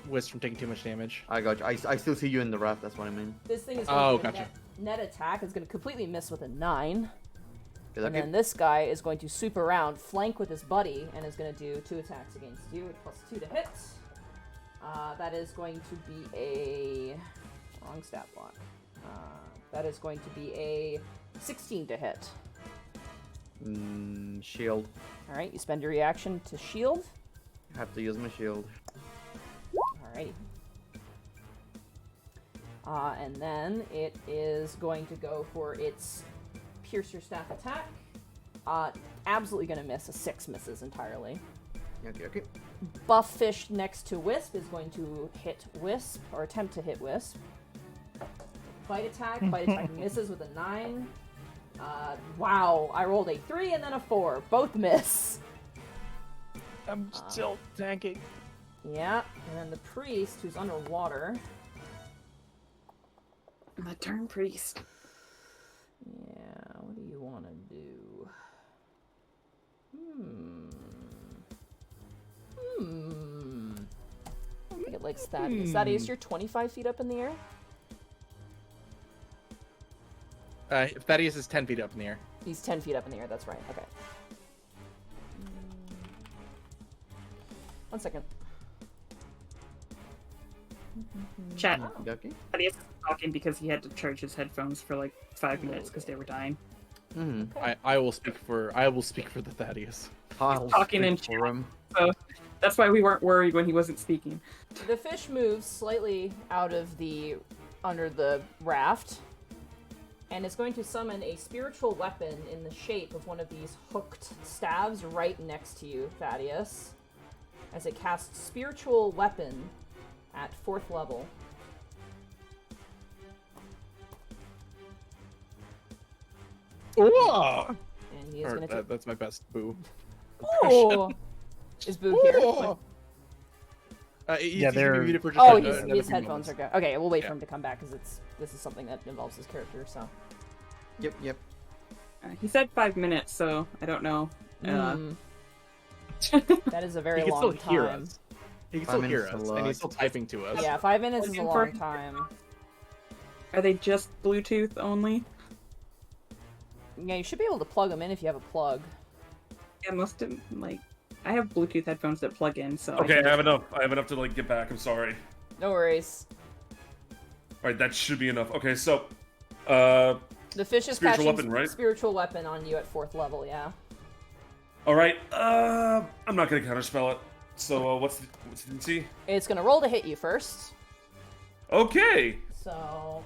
[SPEAKER 2] Wisp from taking too much damage.
[SPEAKER 3] I got you. I still see you in the raft, that's what I mean.
[SPEAKER 1] This thing is
[SPEAKER 2] Oh,
[SPEAKER 1] going to
[SPEAKER 2] gotcha.
[SPEAKER 1] net attack is going to completely miss with a 9.
[SPEAKER 3] Is
[SPEAKER 1] And
[SPEAKER 3] that
[SPEAKER 1] then this guy is going to swoop around, flank with his buddy, and is going to do 2 attacks against you with +2 to hit. That is going to be a... wrong stat block. That is going to be a 16 to hit.
[SPEAKER 3] Shield.
[SPEAKER 1] Alright, you spend your reaction to shield.
[SPEAKER 3] I have to use my shield.
[SPEAKER 1] Alrighty. And then it is going to go for its Piercer Staff attack. Absolutely going to miss. A 6 misses entirely.
[SPEAKER 3] Okay.
[SPEAKER 1] Buff fish next to Wisp is going to hit Wisp, or attempt to hit Wisp. Bite attack misses with a 9. Wow, I rolled a 3 and then a 4. Both miss.
[SPEAKER 6] I'm still tanking.
[SPEAKER 1] Yeah, and then the priest, who's underwater.
[SPEAKER 4] My turn, priest.
[SPEAKER 1] Yeah, what do you want to do? I don't think it likes Thaddeus. Thaddeus, you're 25 feet up in the air?
[SPEAKER 2] Thaddeus is 10 feet up in the air.
[SPEAKER 1] He's 10 feet up in the air, that's right. Okay. 1 second.
[SPEAKER 4] Chat.
[SPEAKER 3] Okay.
[SPEAKER 4] Thaddeus was talking because he had to charge his headphones for like 5 minutes because they were dying.
[SPEAKER 2] I will speak for the Thaddeus.
[SPEAKER 3] I'll
[SPEAKER 4] talking
[SPEAKER 3] speak
[SPEAKER 4] in
[SPEAKER 3] for him.
[SPEAKER 4] So that's why we weren't worried when he wasn't speaking.
[SPEAKER 1] The fish moves slightly out of under the raft, and is going to summon a spiritual weapon in the shape of one of these hooked staves right next to you, Thaddeus, as it casts Spiritual Weapon at 4th level.
[SPEAKER 2] Whoa!
[SPEAKER 1] And he is going to take...
[SPEAKER 2] That's my best boo.
[SPEAKER 1] Oh! Is Boo here?
[SPEAKER 2] He's
[SPEAKER 6] they're-
[SPEAKER 2] muted for just
[SPEAKER 1] Oh,
[SPEAKER 2] another
[SPEAKER 1] his
[SPEAKER 2] few
[SPEAKER 1] headphones
[SPEAKER 2] moments.
[SPEAKER 1] are good. Okay, we'll wait
[SPEAKER 2] Yeah.
[SPEAKER 1] for him to come back, because this is something that involves his character, so...
[SPEAKER 3] Yep.
[SPEAKER 4] He said 5 minutes, so I don't know.
[SPEAKER 1] That is a very
[SPEAKER 2] He can
[SPEAKER 1] long
[SPEAKER 2] still hear
[SPEAKER 1] time.
[SPEAKER 2] us. He can
[SPEAKER 3] 5
[SPEAKER 2] still hear
[SPEAKER 3] minutes
[SPEAKER 2] us,
[SPEAKER 3] is a
[SPEAKER 2] and
[SPEAKER 3] lot.
[SPEAKER 2] he's still typing to us.
[SPEAKER 1] Yeah, 5 minutes is a
[SPEAKER 4] Looking
[SPEAKER 1] long
[SPEAKER 4] for-
[SPEAKER 1] time.
[SPEAKER 4] Are they just Bluetooth only?
[SPEAKER 1] Yeah, you should be able to plug them in if you have a plug.
[SPEAKER 4] Yeah, most of I have Bluetooth headphones that plug in, so
[SPEAKER 5] Okay, I have enough. I have enough to like get back. I'm sorry.
[SPEAKER 1] No worries.
[SPEAKER 5] All right, that should be enough. Okay, so,
[SPEAKER 1] The fish is
[SPEAKER 5] Spiritual
[SPEAKER 1] catching
[SPEAKER 5] weapon, right?
[SPEAKER 1] spiritual weapon on you at 4th level, yeah.
[SPEAKER 5] all right. I'm not gonna counterspell it. So, what's the DC?
[SPEAKER 1] It's gonna roll to hit you first.
[SPEAKER 5] Okay.
[SPEAKER 1] So,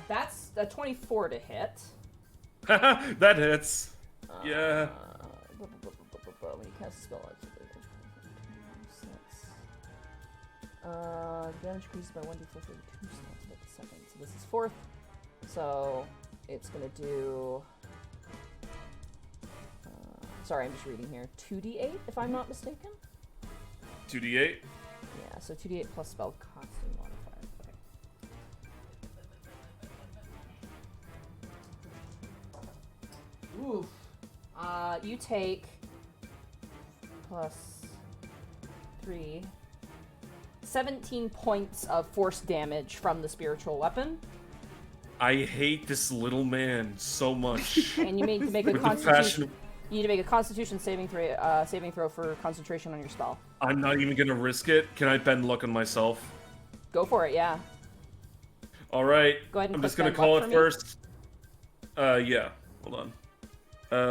[SPEAKER 1] that's a 24 to hit.
[SPEAKER 5] That hits. Yeah.
[SPEAKER 1] When you cast a spell, damage increases by 1d4 for 2 slots at the second. So this is fourth. So it's gonna do. Sorry, I'm just reading here. 2d8, if I'm not mistaken.
[SPEAKER 5] 2d8.
[SPEAKER 1] Yeah, so 2d8 plus spell costing modifier. Okay. Oof. You take plus 3, 17 points of force damage from the spiritual weapon.
[SPEAKER 5] I hate this little man so much.
[SPEAKER 1] And you need to make a
[SPEAKER 5] With the
[SPEAKER 1] constitution.
[SPEAKER 5] passion.
[SPEAKER 1] You need to make a Constitution saving throw for concentration on your spell.
[SPEAKER 5] I'm not even gonna risk it. Can I bend luck on myself?
[SPEAKER 1] Go for it, yeah.
[SPEAKER 5] All right.
[SPEAKER 1] Go ahead and
[SPEAKER 5] I'm
[SPEAKER 1] click
[SPEAKER 5] just gonna
[SPEAKER 1] bend
[SPEAKER 5] call
[SPEAKER 1] luck
[SPEAKER 5] it
[SPEAKER 1] for me.
[SPEAKER 5] first. Yeah. Hold on.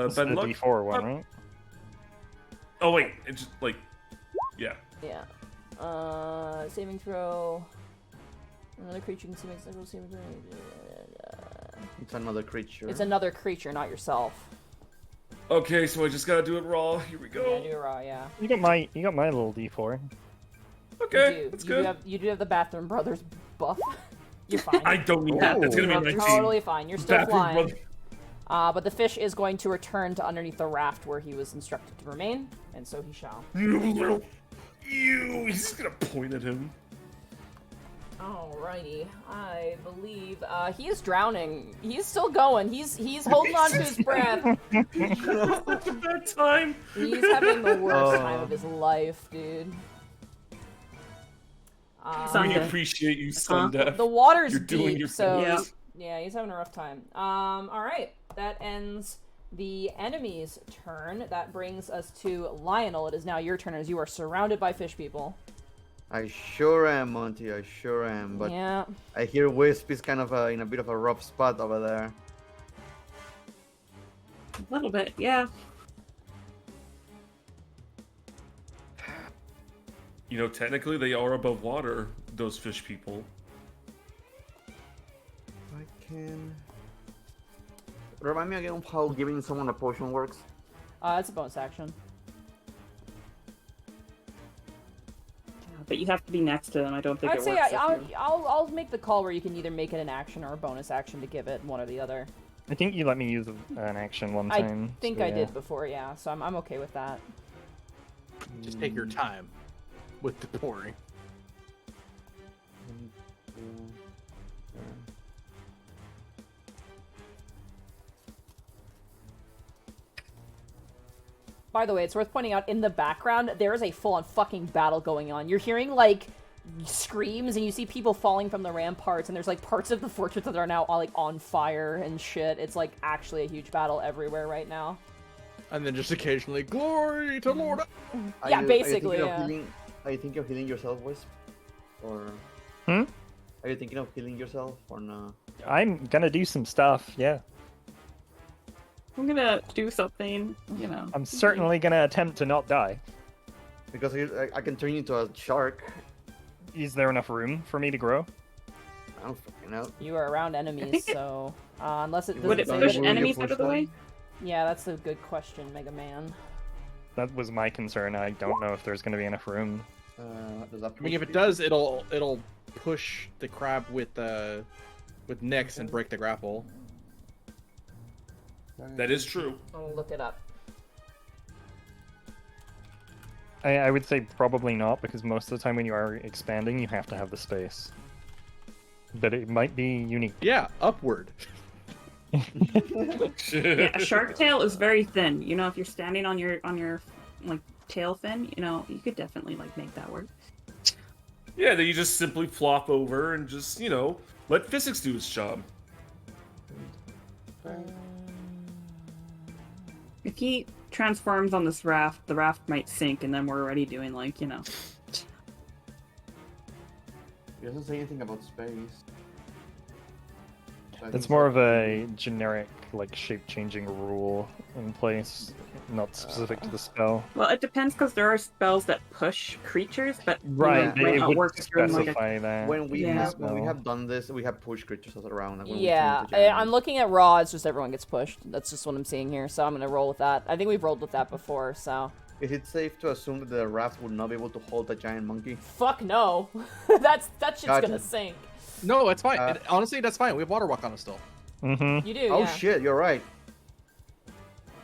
[SPEAKER 6] It's the
[SPEAKER 5] Bend luck.
[SPEAKER 6] D4 one, right?
[SPEAKER 5] Oh wait, it's just like, yeah.
[SPEAKER 1] Yeah. Saving throw. Another creature can make several saving throw.
[SPEAKER 3] It's another creature.
[SPEAKER 1] It's another creature, not yourself.
[SPEAKER 5] Okay, so I just gotta do it raw. Here we
[SPEAKER 1] Yeah,
[SPEAKER 5] go.
[SPEAKER 1] do it raw, yeah.
[SPEAKER 6] You got my little D4.
[SPEAKER 5] Okay,
[SPEAKER 1] you do.
[SPEAKER 5] that's
[SPEAKER 1] you
[SPEAKER 5] good.
[SPEAKER 1] You do have the Bathroom Brothers buff. You're fine.
[SPEAKER 5] I don't need that. It's gonna be
[SPEAKER 3] Oh.
[SPEAKER 5] 19.
[SPEAKER 1] Totally fine. You're still
[SPEAKER 5] Bathroom
[SPEAKER 1] flying.
[SPEAKER 5] brother-
[SPEAKER 1] But the fish is going to return to underneath the raft where he was instructed to remain, and so he shall.
[SPEAKER 5] You little. You. He's just gonna point at him.
[SPEAKER 1] Alrighty, I believe he is drowning. He's still going. He's holding on to his breath.
[SPEAKER 5] Such a bad time.
[SPEAKER 1] He's having the worst time of his life, dude.
[SPEAKER 5] We appreciate you, Sundeath.
[SPEAKER 1] The water's
[SPEAKER 5] You're doing
[SPEAKER 1] deep,
[SPEAKER 5] your
[SPEAKER 1] so
[SPEAKER 5] best.
[SPEAKER 1] yeah, he's having a rough time. All right, that ends the enemy's turn. That brings us to Lionel. It is now your turn as you are surrounded by fish people.
[SPEAKER 3] I sure am, Monty. I sure am. But
[SPEAKER 1] Yeah.
[SPEAKER 3] I hear Wisp is kind of in a bit of a rough spot over there.
[SPEAKER 4] A little bit, yeah.
[SPEAKER 5] You know, technically they are above water, those fish people.
[SPEAKER 3] I can. Remind me again of how giving someone a potion works.
[SPEAKER 1] It's a bonus action.
[SPEAKER 4] But you have to be next to them. I don't think
[SPEAKER 1] I'd
[SPEAKER 4] it
[SPEAKER 1] say
[SPEAKER 4] works.
[SPEAKER 1] I'll make the call where you can either make it an action or a bonus action to give it one or the other.
[SPEAKER 6] I think you let me use an action one time.
[SPEAKER 1] I think
[SPEAKER 6] so
[SPEAKER 1] I
[SPEAKER 6] yeah.
[SPEAKER 1] did before, yeah. So I'm okay with that.
[SPEAKER 7] Just take your time with the pouring.
[SPEAKER 1] By the way, it's worth pointing out in the background there is a full-on fucking battle going on. You're hearing like screams and you see people falling from the ramparts and there's like parts of the fortress that are now all, like on fire and shit. It's like actually a huge battle everywhere right now.
[SPEAKER 2] And then just occasionally, glory to Lord.
[SPEAKER 1] Yeah, basically, yeah.
[SPEAKER 3] Are you thinking of healing yourself, Wisp? Or
[SPEAKER 6] Hmm?
[SPEAKER 3] are you thinking of healing yourself or no?
[SPEAKER 6] I'm gonna do some stuff, yeah.
[SPEAKER 4] I'm gonna do something, you know.
[SPEAKER 6] I'm certainly gonna attempt to not die.
[SPEAKER 3] Because I can turn you into a shark.
[SPEAKER 6] Is there enough room for me to grow?
[SPEAKER 3] I don't fucking know.
[SPEAKER 1] You are around enemies, so unless it
[SPEAKER 4] Would
[SPEAKER 1] doesn't
[SPEAKER 4] it
[SPEAKER 1] say
[SPEAKER 4] push
[SPEAKER 1] that-
[SPEAKER 4] enemies out of the way?
[SPEAKER 1] Yeah, that's a good question, Mega Man.
[SPEAKER 6] That was my concern. I don't know if there's gonna be enough room.
[SPEAKER 3] Does that
[SPEAKER 2] I mean, if it does, it'll push the crab with Nyx and break the grapple.
[SPEAKER 5] That is true.
[SPEAKER 1] I'll look it up.
[SPEAKER 6] I would say probably not, because most of the time when you are expanding, you have to have the space. But it might be unique.
[SPEAKER 2] Yeah, upward.
[SPEAKER 4] Yeah, a shark tail is very thin. You know, if you're standing on your like tail fin, you know, you could definitely like make that work.
[SPEAKER 5] Yeah, that you just simply flop over and just, you know, let physics do its job.
[SPEAKER 4] If he transforms on this raft, the raft might sink, and then we're already doing like, you know.
[SPEAKER 3] He doesn't say anything about space. So I
[SPEAKER 6] It's
[SPEAKER 3] think
[SPEAKER 6] more
[SPEAKER 3] so.
[SPEAKER 6] of a generic, like, shape-changing rule in place, not specific to the spell.
[SPEAKER 4] Well, it depends because there are spells that push creatures, but
[SPEAKER 6] Right,
[SPEAKER 3] Yeah.
[SPEAKER 4] might
[SPEAKER 6] it
[SPEAKER 4] not
[SPEAKER 6] would
[SPEAKER 4] work if you're in like a.
[SPEAKER 6] specify that.
[SPEAKER 3] When we
[SPEAKER 4] Yeah.
[SPEAKER 3] have done this, we have pushed creatures around. Like when we
[SPEAKER 1] Yeah,
[SPEAKER 3] turn into giant
[SPEAKER 1] I'm
[SPEAKER 3] apes.
[SPEAKER 1] looking at raw. It's just everyone gets pushed. That's just what I'm seeing here. So I'm gonna roll with that. I think we've rolled with that before. So
[SPEAKER 3] Is it safe to assume that the raft would not be able to hold a giant monkey?
[SPEAKER 1] fuck no. that shit's
[SPEAKER 3] Gotcha.
[SPEAKER 1] gonna sink.
[SPEAKER 7] No, it's fine.
[SPEAKER 3] Uh,
[SPEAKER 7] Honestly, that's fine. We have water walk on us still.
[SPEAKER 6] Mm-hmm.
[SPEAKER 1] You do.
[SPEAKER 3] Oh
[SPEAKER 1] yeah.
[SPEAKER 3] shit, you're right.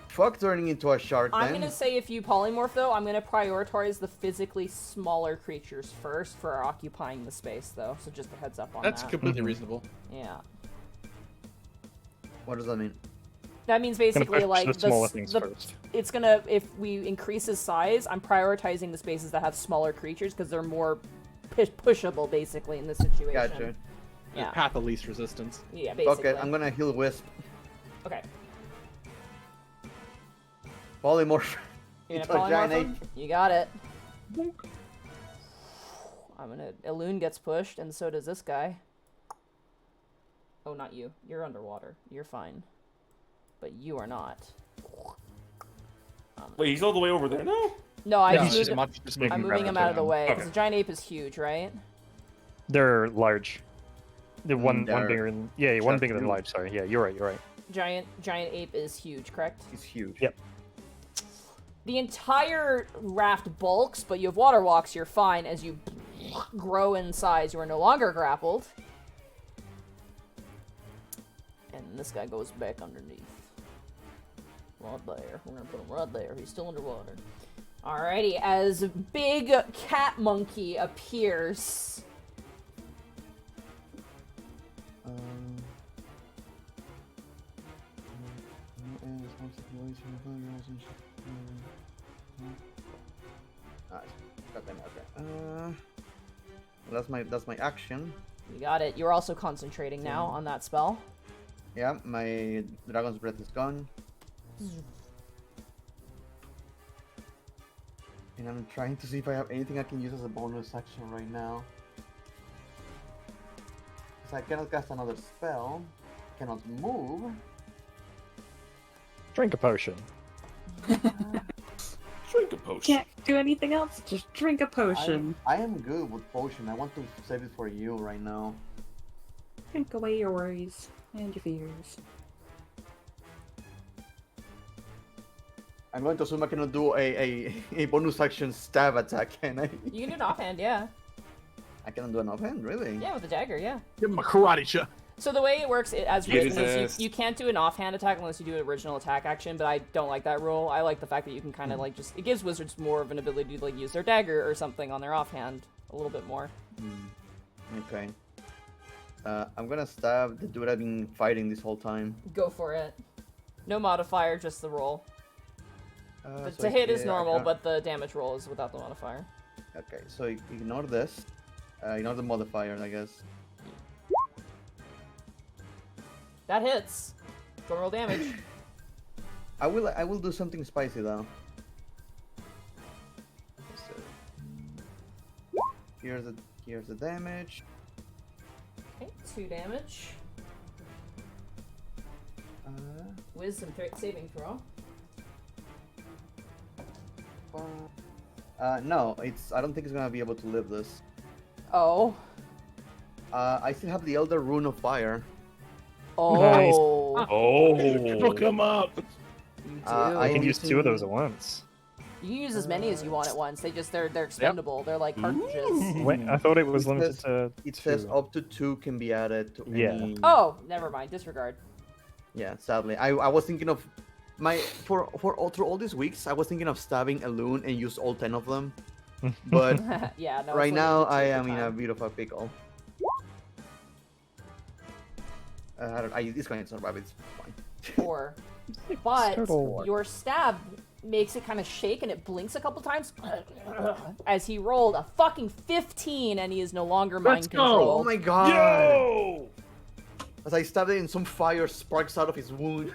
[SPEAKER 3] Fuck turning into a shark
[SPEAKER 1] I'm
[SPEAKER 3] then.
[SPEAKER 1] gonna say if you polymorph though, I'm gonna prioritize the physically smaller creatures first for occupying the space though. So just a heads up on
[SPEAKER 7] That's
[SPEAKER 1] that.
[SPEAKER 7] completely
[SPEAKER 6] Mhm.
[SPEAKER 7] reasonable.
[SPEAKER 1] Yeah.
[SPEAKER 3] What does that mean?
[SPEAKER 1] That means
[SPEAKER 6] Gonna
[SPEAKER 1] basically
[SPEAKER 6] push
[SPEAKER 1] like
[SPEAKER 6] the smaller things
[SPEAKER 1] the
[SPEAKER 6] first.
[SPEAKER 1] it's gonna if we increase his size, I'm prioritizing the spaces that have smaller creatures because they're more pushable basically in this situation.
[SPEAKER 3] Gotcha.
[SPEAKER 1] Yeah.
[SPEAKER 7] Path of least resistance.
[SPEAKER 1] Yeah, basically.
[SPEAKER 3] Okay, I'm gonna heal Wisp.
[SPEAKER 1] Okay.
[SPEAKER 3] Polymorph.
[SPEAKER 1] You're
[SPEAKER 3] into
[SPEAKER 1] gonna
[SPEAKER 3] a giant
[SPEAKER 1] polymorph
[SPEAKER 3] ape.
[SPEAKER 1] him? You got it. I'm gonna Elune gets pushed, and so does this guy. Oh, not you. You're underwater. You're fine. But you are not.
[SPEAKER 5] Wait, he's all the way over there now?
[SPEAKER 1] No, I
[SPEAKER 7] No,
[SPEAKER 1] just
[SPEAKER 7] it's
[SPEAKER 1] moved,
[SPEAKER 7] just
[SPEAKER 1] I'm moving him out of the way. 'Cause
[SPEAKER 5] Okay.
[SPEAKER 1] the giant ape is huge, right?
[SPEAKER 6] They're large. The one
[SPEAKER 3] they're
[SPEAKER 6] bigger than one
[SPEAKER 3] shark
[SPEAKER 6] bigger than
[SPEAKER 3] huge.
[SPEAKER 6] life. Sorry, yeah, you're right.
[SPEAKER 1] Giant ape is huge, correct?
[SPEAKER 3] He's huge.
[SPEAKER 6] Yep.
[SPEAKER 1] The entire raft bulks, but you have water walks, you're fine. As you grow in size, you are no longer grappled. And this guy goes back underneath. Right there. We're gonna put him right there. He's still underwater. Alrighty, as a big cat monkey appears.
[SPEAKER 3] That's my action.
[SPEAKER 1] You got it. You're also concentrating now on that spell.
[SPEAKER 3] Yeah, my Dragon's Breath is gone. And I'm trying to see if I have anything I can use as a bonus action right now. Because I cannot cast another spell, cannot move.
[SPEAKER 6] Drink a potion.
[SPEAKER 5] Drink a potion.
[SPEAKER 4] Can't do anything else. Just drink a potion.
[SPEAKER 3] I am good with potion. I want to save it for you right now.
[SPEAKER 4] Drink away your worries and your fears.
[SPEAKER 3] I'm going to assume I cannot do a bonus action stab attack, can I?
[SPEAKER 1] You can do an offhand, yeah.
[SPEAKER 3] I cannot do an offhand, really?
[SPEAKER 1] Yeah, with a dagger, yeah.
[SPEAKER 7] Give him a karate chop.
[SPEAKER 1] So the way it works, as written, is
[SPEAKER 5] Jesus.
[SPEAKER 1] you can't do an offhand attack unless you do an original attack action, but I don't like that rule. I like the fact that you can kind of, like, just... It gives wizards more of an ability to, like, use their dagger or something on their offhand a little bit more.
[SPEAKER 3] Okay. I'm gonna stab the dude I've been fighting this whole time.
[SPEAKER 1] Go for it. No modifier, just the roll.
[SPEAKER 3] So
[SPEAKER 1] To hit is
[SPEAKER 3] I
[SPEAKER 1] normal,
[SPEAKER 3] can't-
[SPEAKER 1] but the damage roll is without the modifier.
[SPEAKER 3] Okay, so ignore this. Ignore the modifier, I guess.
[SPEAKER 1] That hits. Don't roll damage.
[SPEAKER 3] I will do something spicy though. So, here's the damage.
[SPEAKER 1] Okay, 2 damage. Wisdom saving throw.
[SPEAKER 3] No, I don't think it's gonna be able to live this.
[SPEAKER 1] Oh.
[SPEAKER 3] I still have the Elder Rune of Fire.
[SPEAKER 1] Oh.
[SPEAKER 5] Oh.
[SPEAKER 7] Hook him up.
[SPEAKER 1] You do.
[SPEAKER 6] I can use 2 of those
[SPEAKER 3] using-
[SPEAKER 6] at once.
[SPEAKER 1] You can use as many as you want at once. They're expendable. They're like cartridges.
[SPEAKER 6] Wait, I thought it was
[SPEAKER 3] It
[SPEAKER 6] limited
[SPEAKER 3] says-
[SPEAKER 6] to
[SPEAKER 3] It says
[SPEAKER 6] 2.
[SPEAKER 3] up to 2 can be added to
[SPEAKER 6] Yeah.
[SPEAKER 3] any...
[SPEAKER 1] Oh, never mind. Disregard.
[SPEAKER 3] Yeah, sadly. I was thinking of through all these weeks, I was thinking of stabbing a loon and use all 10 of them. But
[SPEAKER 1] Yeah, no.
[SPEAKER 3] right
[SPEAKER 1] it's
[SPEAKER 3] now
[SPEAKER 1] limited to
[SPEAKER 3] I
[SPEAKER 1] the
[SPEAKER 3] am in a
[SPEAKER 1] time.
[SPEAKER 3] bit of a pickle. It's going to survive, it's fine.
[SPEAKER 1] 4. But
[SPEAKER 6] Turtle.
[SPEAKER 1] your stab makes it kind of shake and it blinks a couple times as he rolled a fucking 15 and he is no longer mind
[SPEAKER 7] Let's go.
[SPEAKER 1] controlled.
[SPEAKER 3] Oh my god!
[SPEAKER 5] Yo!
[SPEAKER 3] As I stabbed it and some fire sparks out of his wound.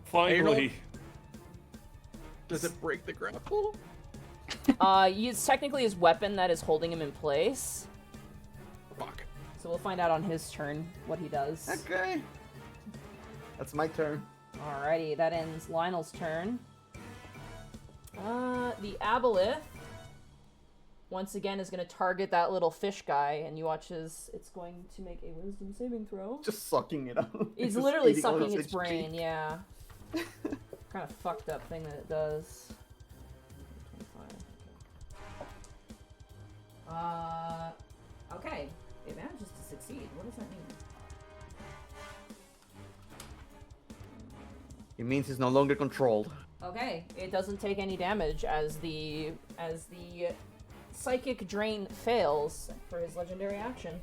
[SPEAKER 5] Finally.
[SPEAKER 7] Does it break the grapple?
[SPEAKER 1] It's technically his weapon that is holding him in place.
[SPEAKER 7] Fuck.
[SPEAKER 1] So we'll find out on his turn what he does.
[SPEAKER 3] Okay. That's my turn.
[SPEAKER 1] Alrighty, that ends Lionel's turn. The Aboleth, once again, is going to target that little fish guy, and you watch as it's going to make a wisdom saving throw.
[SPEAKER 3] Just sucking it up.
[SPEAKER 1] It's
[SPEAKER 3] Just
[SPEAKER 1] literally
[SPEAKER 3] eating all
[SPEAKER 1] sucking
[SPEAKER 3] his
[SPEAKER 1] its
[SPEAKER 3] HP.
[SPEAKER 1] brain, yeah. Kind of fucked up thing that it does. 25. Okay. It manages to succeed. What does that mean?
[SPEAKER 3] It means he's no longer controlled.
[SPEAKER 1] Okay, it doesn't take any damage as the psychic drain fails for his legendary action.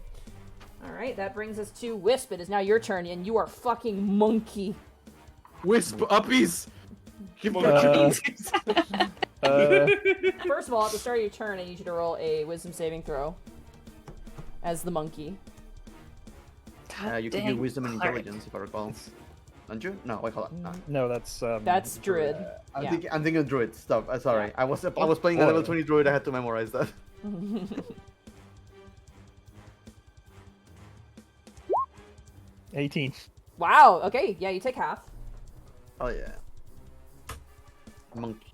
[SPEAKER 1] Alright, that brings us to Wisp. It is now your turn, and you are fucking monkey.
[SPEAKER 7] Wisp uppies. Give me
[SPEAKER 1] First of all, at the start of your turn, I need you to roll a wisdom saving throw as the monkey.
[SPEAKER 3] You can do wisdom and intelligence, if I recall. Don't you? No, wait, hold on.
[SPEAKER 6] No, that's
[SPEAKER 1] Druid.
[SPEAKER 3] I'm
[SPEAKER 1] Yeah.
[SPEAKER 3] thinking of druid stuff. Sorry,
[SPEAKER 1] Yeah.
[SPEAKER 3] I was playing a level
[SPEAKER 6] boy.
[SPEAKER 3] 20 druid. I had to memorize that.
[SPEAKER 6] 18.
[SPEAKER 1] Wow, okay, yeah, you take half.
[SPEAKER 3] Oh yeah. Monkey.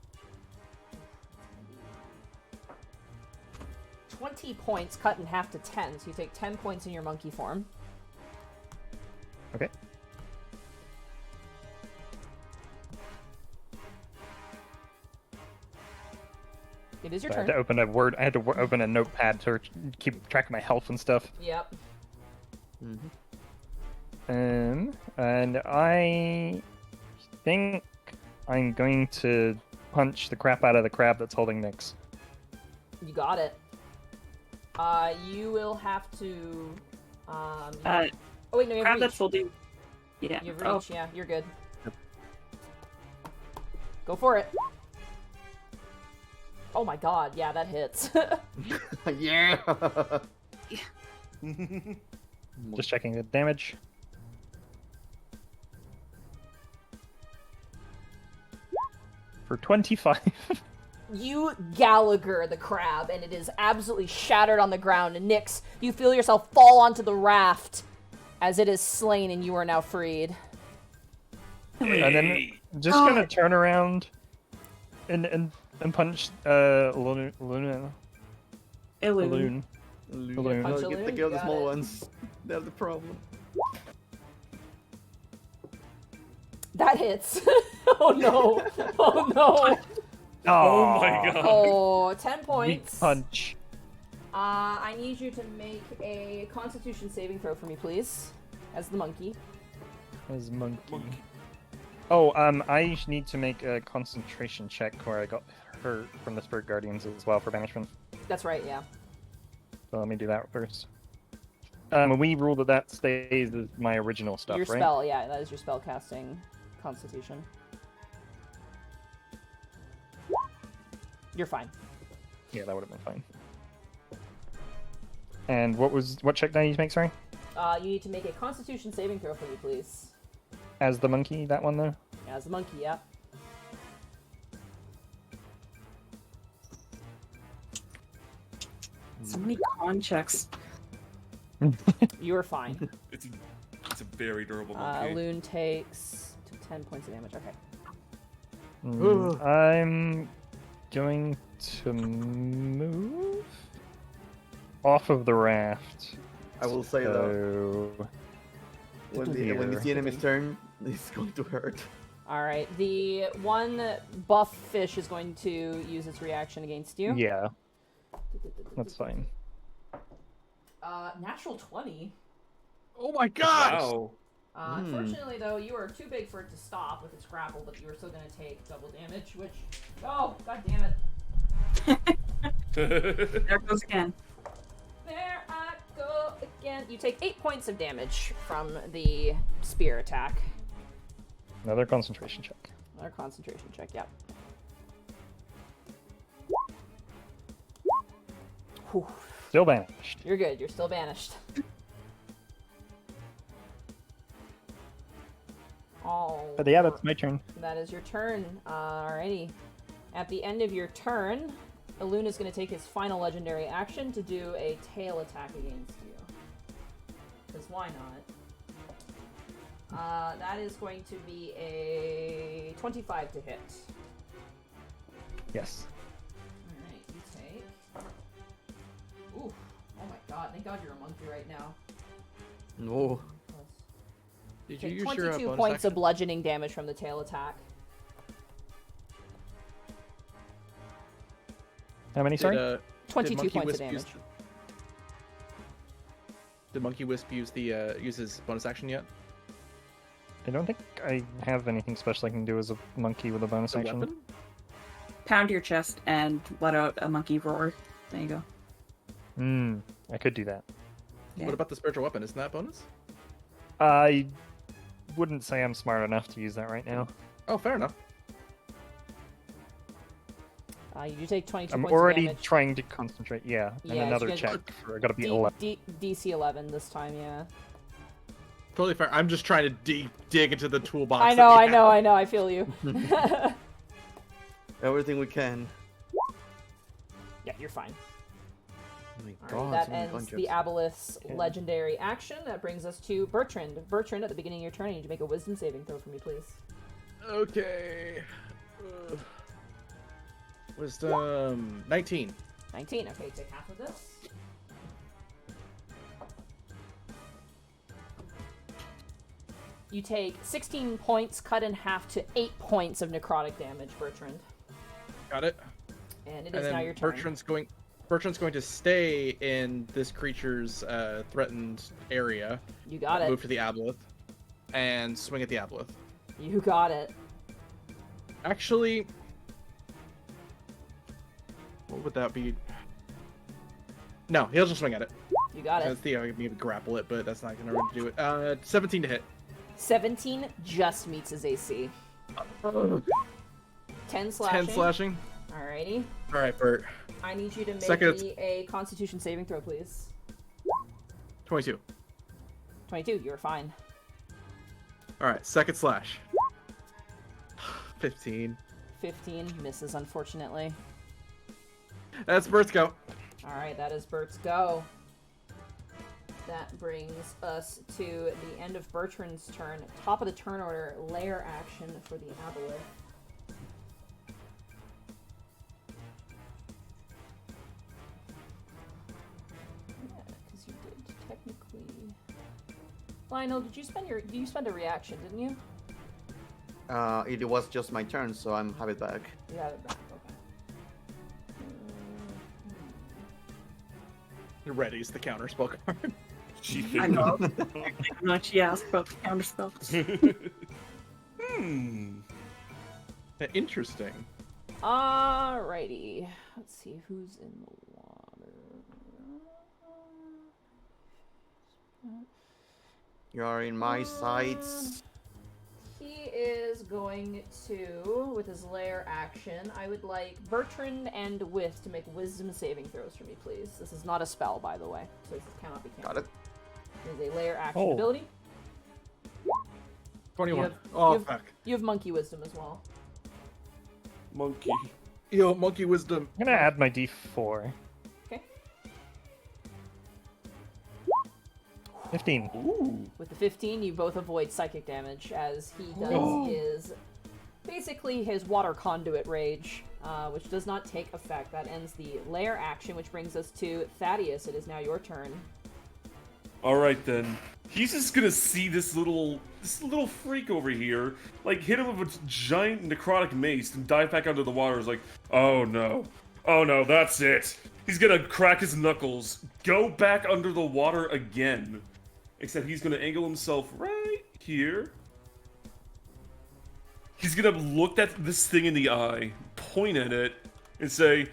[SPEAKER 1] 20 points cut in half to 10, so you take 10 points in your monkey form.
[SPEAKER 6] Okay.
[SPEAKER 1] It is your
[SPEAKER 6] I had
[SPEAKER 1] turn.
[SPEAKER 6] to open a word. I had to open a notepad to keep track of my health and stuff.
[SPEAKER 1] Yep.
[SPEAKER 6] And I think I'm going to punch the crap out of the crab that's holding Nyx.
[SPEAKER 1] You got it. You will have to. Oh wait, no, you have
[SPEAKER 4] Crab
[SPEAKER 1] reach.
[SPEAKER 4] that's holding. Yeah.
[SPEAKER 1] You have
[SPEAKER 4] Oh,
[SPEAKER 1] reach. Yeah, you're good. Go for it. Oh my god, yeah, that hits.
[SPEAKER 3] Yeah.
[SPEAKER 6] Just checking the damage. For 25.
[SPEAKER 1] You Gallagher the crab, and it is absolutely shattered on the ground. And Nyx, you feel yourself fall onto the raft as it is slain, and you are now freed.
[SPEAKER 6] And then just gonna turn around and punch Luna.
[SPEAKER 4] Illusion.
[SPEAKER 6] Balloon.
[SPEAKER 3] Balloon.
[SPEAKER 1] Punch
[SPEAKER 3] No,
[SPEAKER 1] a
[SPEAKER 3] get
[SPEAKER 1] loon,
[SPEAKER 3] the girl, the
[SPEAKER 1] got
[SPEAKER 3] small
[SPEAKER 1] it.
[SPEAKER 3] ones. They're the problem.
[SPEAKER 1] That hits. Oh no. Oh no.
[SPEAKER 5] Oh my god.
[SPEAKER 1] Oh, 10
[SPEAKER 6] Weak
[SPEAKER 1] points.
[SPEAKER 6] punch.
[SPEAKER 1] I need you to make a Constitution saving throw for me, please. As the monkey.
[SPEAKER 6] As monkey. Oh, I need to make a concentration check where I got hurt from the Spirit Guardians as well for banishment.
[SPEAKER 1] That's right, yeah.
[SPEAKER 6] So let me do that first. We ruled that stays as my original stuff,
[SPEAKER 1] Your
[SPEAKER 6] right?
[SPEAKER 1] spell, yeah, that is your spell casting Constitution. You're fine.
[SPEAKER 6] Yeah, that would have been fine. And what check did I need to make, sorry?
[SPEAKER 1] You need to make a Constitution saving throw for me, please.
[SPEAKER 6] As the monkey, that one though?
[SPEAKER 1] As the monkey, yeah.
[SPEAKER 4] So many con checks.
[SPEAKER 1] You are fine.
[SPEAKER 5] It's a very durable monkey.
[SPEAKER 1] Loon takes 10 points of damage. Okay.
[SPEAKER 6] I'm going to move off of the raft.
[SPEAKER 3] I will say though,
[SPEAKER 6] So
[SPEAKER 3] when it's the enemy's turn, it's going to hurt.
[SPEAKER 1] Alright, the one buff fish is going to use its reaction against you.
[SPEAKER 6] yeah, that's fine.
[SPEAKER 1] Natural 20.
[SPEAKER 7] Oh my gosh!
[SPEAKER 5] Wow.
[SPEAKER 1] Unfortunately, though, you are too big for it to stop with its grapple, but you are still going to take double damage, which... Oh, god damn it.
[SPEAKER 4] There it goes again.
[SPEAKER 1] There I go again. You take 8 points of damage from the spear attack.
[SPEAKER 6] Another concentration check.
[SPEAKER 1] Another concentration check, yep. Whew.
[SPEAKER 6] Still banished.
[SPEAKER 1] You're good, you're still banished. Oh.
[SPEAKER 6] But yeah, that's my turn.
[SPEAKER 1] That is your turn. Alrighty. At the end of your turn, Illuna's going to take his final legendary action to do a tail attack against you. because why not? That is going to be a 25 to hit.
[SPEAKER 6] Yes.
[SPEAKER 1] Alright, you take... Ooh, oh my god, thank god you're a monkey right now.
[SPEAKER 3] No.
[SPEAKER 2] Did you
[SPEAKER 1] Take
[SPEAKER 2] use
[SPEAKER 1] 22
[SPEAKER 2] your bonus
[SPEAKER 1] points
[SPEAKER 2] action?
[SPEAKER 1] of bludgeoning damage from the tail attack.
[SPEAKER 6] How many, sorry?
[SPEAKER 2] Did
[SPEAKER 1] 22
[SPEAKER 2] Monkey
[SPEAKER 1] points of
[SPEAKER 2] Wisp use
[SPEAKER 1] damage.
[SPEAKER 2] Did Monkey Wisp use use his bonus action yet?
[SPEAKER 6] I don't think I have anything special I can do as a monkey with a bonus
[SPEAKER 2] The
[SPEAKER 6] action.
[SPEAKER 2] weapon?
[SPEAKER 4] Pound your chest and let out a monkey roar. There you go.
[SPEAKER 6] I could do that.
[SPEAKER 4] Yeah.
[SPEAKER 2] What about the spiritual weapon? Isn't that bonus?
[SPEAKER 6] I wouldn't say I'm smart enough to use that right now.
[SPEAKER 2] Oh, fair enough.
[SPEAKER 1] You do take 22
[SPEAKER 6] I'm
[SPEAKER 1] points
[SPEAKER 6] already
[SPEAKER 1] of damage.
[SPEAKER 6] trying to concentrate, and
[SPEAKER 1] Yeah,
[SPEAKER 6] another
[SPEAKER 1] it's gonna-
[SPEAKER 6] check. I gotta be 11.
[SPEAKER 1] DC 11 this time, yeah.
[SPEAKER 2] Totally fair. I'm just trying to dig into the toolbox.
[SPEAKER 1] I know, I feel you.
[SPEAKER 3] Everything we can.
[SPEAKER 1] Yeah, you're fine.
[SPEAKER 3] Oh my
[SPEAKER 1] Alright,
[SPEAKER 3] god,
[SPEAKER 1] that
[SPEAKER 3] so many
[SPEAKER 1] ends
[SPEAKER 3] punch-ups.
[SPEAKER 1] the Aboleth's
[SPEAKER 6] Okay.
[SPEAKER 1] legendary action. That brings us to Bertrand. Bertrand, at the beginning of your turn, I need you to make a wisdom saving throw for me, please.
[SPEAKER 2] Okay. Wisdom 19.
[SPEAKER 1] 19. Okay, take half of this. You take 16 points, cut in half to 8 points of necrotic damage, Bertrand.
[SPEAKER 2] Got it.
[SPEAKER 1] And it
[SPEAKER 2] And
[SPEAKER 1] is
[SPEAKER 2] then
[SPEAKER 1] now your turn.
[SPEAKER 2] Bertrand's going to stay in this creature's threatened area.
[SPEAKER 1] You got it.
[SPEAKER 2] Move to the aboleth and swing at the aboleth.
[SPEAKER 1] You got it.
[SPEAKER 2] Actually, what would that be? No, he'll just swing at it.
[SPEAKER 1] You got it.
[SPEAKER 2] That's the maybe grapple it, but that's not going to really do it. 17 to hit.
[SPEAKER 1] 17 just meets his AC. 10 slashing.
[SPEAKER 2] 10 slashing.
[SPEAKER 1] Alrighty.
[SPEAKER 2] All right, Bert.
[SPEAKER 1] I need you to make
[SPEAKER 2] Second.
[SPEAKER 1] me a Constitution saving throw, please.
[SPEAKER 2] 22.
[SPEAKER 1] 22. You're fine.
[SPEAKER 2] All right, second slash. 15.
[SPEAKER 1] 15 misses, unfortunately.
[SPEAKER 2] That's Bert's go.
[SPEAKER 1] Alright, that is Bert's go. That brings us to the end of Bertrand's turn. Top of the turn order, lair action for the Aboleth. Yeah, because you did technically. Lionel, did you spend a reaction, didn't you?
[SPEAKER 3] It was just my turn, so I'm have it back.
[SPEAKER 1] You have it back, okay.
[SPEAKER 2] Ready's the counter spell card.
[SPEAKER 5] She
[SPEAKER 4] I know. No, she asked about the counterspell.
[SPEAKER 2] Interesting.
[SPEAKER 1] Alrighty. Let's see who's in the water.
[SPEAKER 3] You are in my sights.
[SPEAKER 1] He is going to, with his lair action, I would like Bertrand and With to make wisdom saving throws for me, please. This is not a spell, by the way, so this cannot be counted.
[SPEAKER 3] Got it.
[SPEAKER 1] It is a lair action
[SPEAKER 6] Oh.
[SPEAKER 1] ability.
[SPEAKER 2] 21.
[SPEAKER 1] You have-
[SPEAKER 2] Oh,
[SPEAKER 1] you have-
[SPEAKER 2] fuck.
[SPEAKER 1] You have monkey wisdom as well.
[SPEAKER 5] Monkey.
[SPEAKER 2] Yo, monkey wisdom.
[SPEAKER 6] I'm gonna add my d4.
[SPEAKER 1] Okay.
[SPEAKER 6] 15.
[SPEAKER 5] Ooh.
[SPEAKER 1] With the 15, you both avoid psychic damage, as he does
[SPEAKER 5] Oh.
[SPEAKER 1] his, basically his water conduit rage, which does not take effect. That ends the lair action, which brings us to Thaddeus. It is now your turn.
[SPEAKER 5] All right then. He's just gonna see this little freak over here, like hit him with a giant necrotic mace and dive back under the water. It's like, oh no, that's it. He's gonna crack his knuckles, go back under the water again. Except he's gonna angle himself right here. He's gonna look at this thing in the eye, point at it, and say,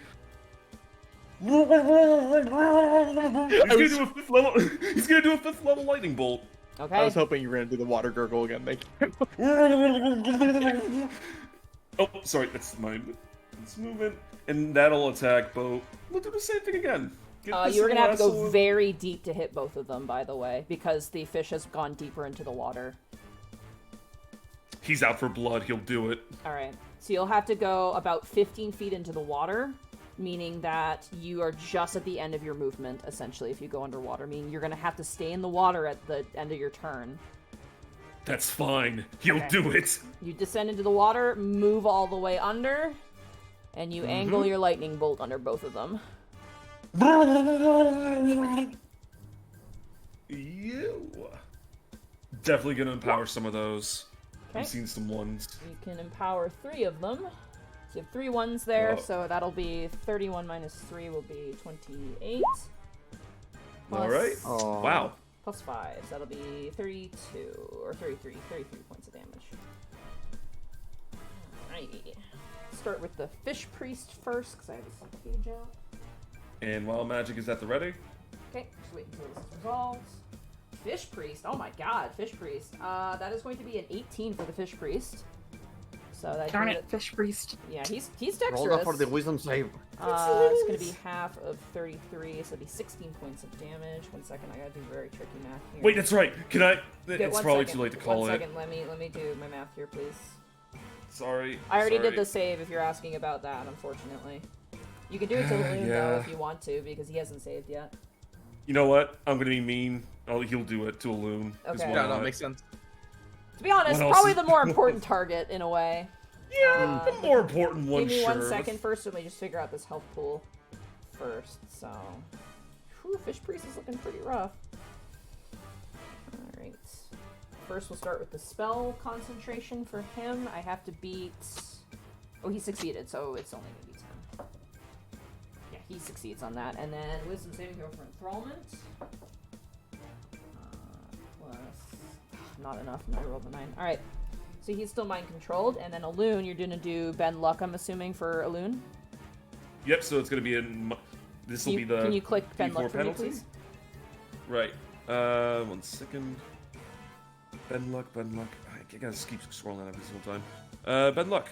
[SPEAKER 5] he's gonna do a fifth level lightning bolt.
[SPEAKER 1] Okay.
[SPEAKER 2] I was hoping you were gonna do the water gurgle again. Thank you.
[SPEAKER 5] Oh, sorry, that's mine. It's movement, and that'll attack Bo. We'll do the same thing again. Get this
[SPEAKER 1] You were gonna have to
[SPEAKER 5] little
[SPEAKER 1] go
[SPEAKER 5] asshole-
[SPEAKER 1] very deep to hit both of them, by the way, because the fish has gone deeper into the water.
[SPEAKER 5] He's out for blood. He'll do it.
[SPEAKER 1] Alright. So you'll have to go about 15 feet into the water, meaning that you are just at the end of your movement, essentially, if you go underwater, meaning you're going to have to stay in the water at the end of your turn.
[SPEAKER 5] That's fine. He'll
[SPEAKER 1] Okay.
[SPEAKER 5] do it.
[SPEAKER 1] You descend into the water, move all the way under, and you angle your lightning bolt under both of them.
[SPEAKER 5] You. Definitely gonna empower some of those.
[SPEAKER 1] Okay.
[SPEAKER 5] I've seen some ones.
[SPEAKER 1] You can empower 3 of them. So you have 3 ones there,
[SPEAKER 5] Oh.
[SPEAKER 1] so that'll be 31 minus 3 will be 28.
[SPEAKER 5] All right.
[SPEAKER 3] Oh.
[SPEAKER 5] Wow.
[SPEAKER 1] Plus 5, so that'll be 32, or 33 points of damage. Alrighty. Start with the Fish Priest first, because I have this page out.
[SPEAKER 5] And while magic is at the ready,
[SPEAKER 1] Okay, just wait until this is resolved. Fish Priest, oh my god, Fish Priest. That is going to be an 18 for the Fish Priest. So that
[SPEAKER 4] Darn it, Fish Priest.
[SPEAKER 1] Yeah, he's
[SPEAKER 3] Roll that for
[SPEAKER 1] dexterous.
[SPEAKER 3] the wisdom save.
[SPEAKER 1] It's going to be half of 33, so it'll be 16 points of damage. 1 second, I gotta do very tricky math here.
[SPEAKER 5] wait, that's right. Can I?
[SPEAKER 1] Okay,
[SPEAKER 5] It's
[SPEAKER 1] 1
[SPEAKER 5] probably
[SPEAKER 1] second,
[SPEAKER 5] too late to call
[SPEAKER 1] 1
[SPEAKER 5] it.
[SPEAKER 1] second, let me do my math here, please.
[SPEAKER 5] Sorry.
[SPEAKER 1] I already
[SPEAKER 5] sorry.
[SPEAKER 1] did the save if you're asking about that, unfortunately. You can do it to Loon, though,
[SPEAKER 5] Yeah.
[SPEAKER 1] if you want to, because he hasn't saved yet.
[SPEAKER 5] You know what? I'm gonna be mean. He'll do it to a loon. 'cause
[SPEAKER 1] Okay.
[SPEAKER 5] why
[SPEAKER 2] Yeah, no,
[SPEAKER 5] not?
[SPEAKER 2] it makes sense.
[SPEAKER 1] To be honest,
[SPEAKER 5] What else
[SPEAKER 1] probably
[SPEAKER 5] is-
[SPEAKER 1] the more important target, in a way.
[SPEAKER 5] Yeah, the more important one.
[SPEAKER 1] Give me
[SPEAKER 5] sure.
[SPEAKER 1] 1 second first, let me just figure out this health pool first, so... Whew, Fish Priest is looking pretty rough. Alright. First we'll start with the spell concentration for him. I have to beat... Oh, he succeeded, so it's only going to be 10. Yeah, he succeeds on that. And then Wisdom saving throw for enthrallment. Plus... Not enough, no, I rolled a 9. Alright. So he's still mind controlled, and then a loon, you're gonna do Ben Luck, I'm assuming, for a loon.
[SPEAKER 5] Yep. So it's gonna be in. This will be the.
[SPEAKER 1] Can you click Ben
[SPEAKER 5] D4
[SPEAKER 1] Luck for me,
[SPEAKER 5] penalty?
[SPEAKER 1] please?
[SPEAKER 5] Right. 1 second. Ben Luck. I gotta just keep scrolling every single time. Ben Luck.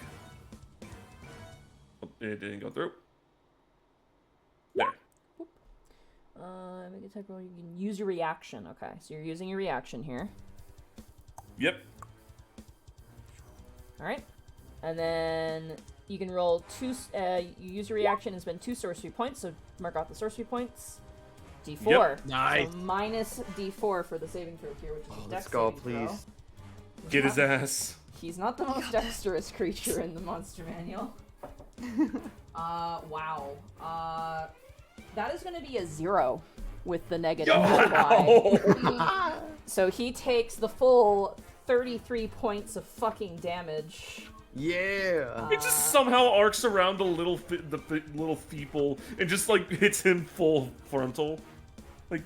[SPEAKER 5] Oh, it didn't go through. There.
[SPEAKER 1] Make a type roll. You can use your reaction. Okay, so you're using your reaction here.
[SPEAKER 5] Yep.
[SPEAKER 1] All right, and then you can roll 2. You use your reaction and spend 2 sorcery points. So mark off the sorcery points. D4.
[SPEAKER 5] Yep.
[SPEAKER 2] Nice.
[SPEAKER 1] So minus D4 for the saving throw here, which is a
[SPEAKER 3] Let's
[SPEAKER 1] dex
[SPEAKER 3] go,
[SPEAKER 1] saving throw.
[SPEAKER 3] please.
[SPEAKER 5] Get his ass.
[SPEAKER 1] He's not the most dexterous creature in the monster manual. Wow. That is going to be a 0 with the negative apply.
[SPEAKER 5] Yo!
[SPEAKER 1] So he takes the full 33 points of fucking damage.
[SPEAKER 3] Yeah.
[SPEAKER 5] It just somehow arcs around the little little feeble and just like hits him full frontal. Like.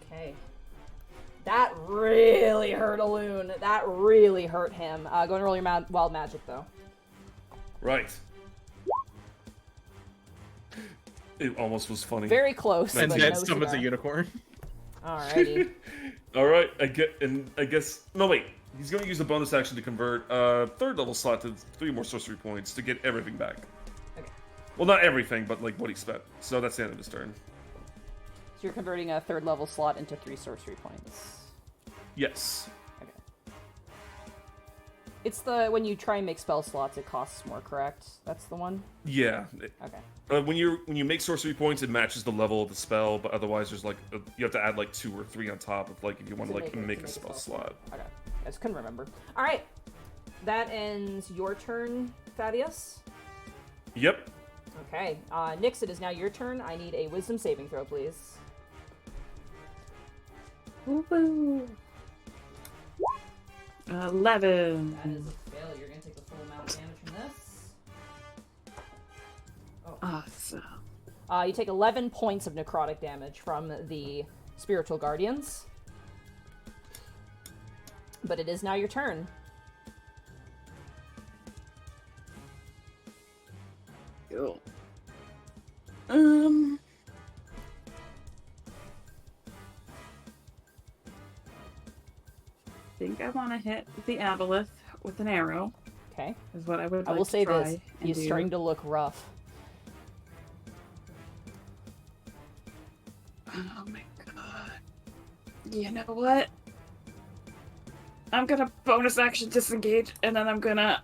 [SPEAKER 1] Okay. That really hurt a loon. That really hurt him. Go and roll your wild magic, though.
[SPEAKER 5] Right. It almost was funny.
[SPEAKER 1] Very close.
[SPEAKER 2] And
[SPEAKER 1] but
[SPEAKER 2] then
[SPEAKER 1] no
[SPEAKER 2] summons a
[SPEAKER 1] cigar.
[SPEAKER 2] unicorn.
[SPEAKER 1] Alrighty.
[SPEAKER 5] All right, I guess no wait. He's going to use a bonus action to convert third level slot to 3 more sorcery points to get everything back.
[SPEAKER 1] Okay.
[SPEAKER 5] Well, not everything, but like what he spent. So that's the end of his turn.
[SPEAKER 1] So you're converting a 3rd level slot into 3 sorcery points.
[SPEAKER 5] Yes.
[SPEAKER 1] Okay. It's the when you try and make spell slots, it costs more, correct? That's the one?
[SPEAKER 5] Yeah.
[SPEAKER 1] Okay.
[SPEAKER 5] When you make sorcery points, it matches the level of the spell, but otherwise there's like you have to add like 2 or 3 on top of like if you want to like make a spell slot.
[SPEAKER 1] Okay. I just couldn't remember. Alright. That ends your turn, Thaddeus.
[SPEAKER 5] Yep.
[SPEAKER 1] Okay. Nyx, it is now your turn. I need a wisdom saving throw, please.
[SPEAKER 4] Woo-hoo. 11.
[SPEAKER 1] That is a failure. You're gonna take the full amount of damage from this.
[SPEAKER 4] Awesome.
[SPEAKER 1] You take 11 points of necrotic damage from the spiritual guardians. But it is now your turn.
[SPEAKER 4] Cool. Think I want to hit the aboleth with an arrow.
[SPEAKER 1] Okay.
[SPEAKER 4] Is what I would.
[SPEAKER 1] I will
[SPEAKER 4] like to
[SPEAKER 1] say
[SPEAKER 4] try
[SPEAKER 1] this.
[SPEAKER 4] and
[SPEAKER 1] He's
[SPEAKER 4] do.
[SPEAKER 1] starting to look rough.
[SPEAKER 4] Oh my god. You know what? I'm gonna bonus action disengage, and then I'm gonna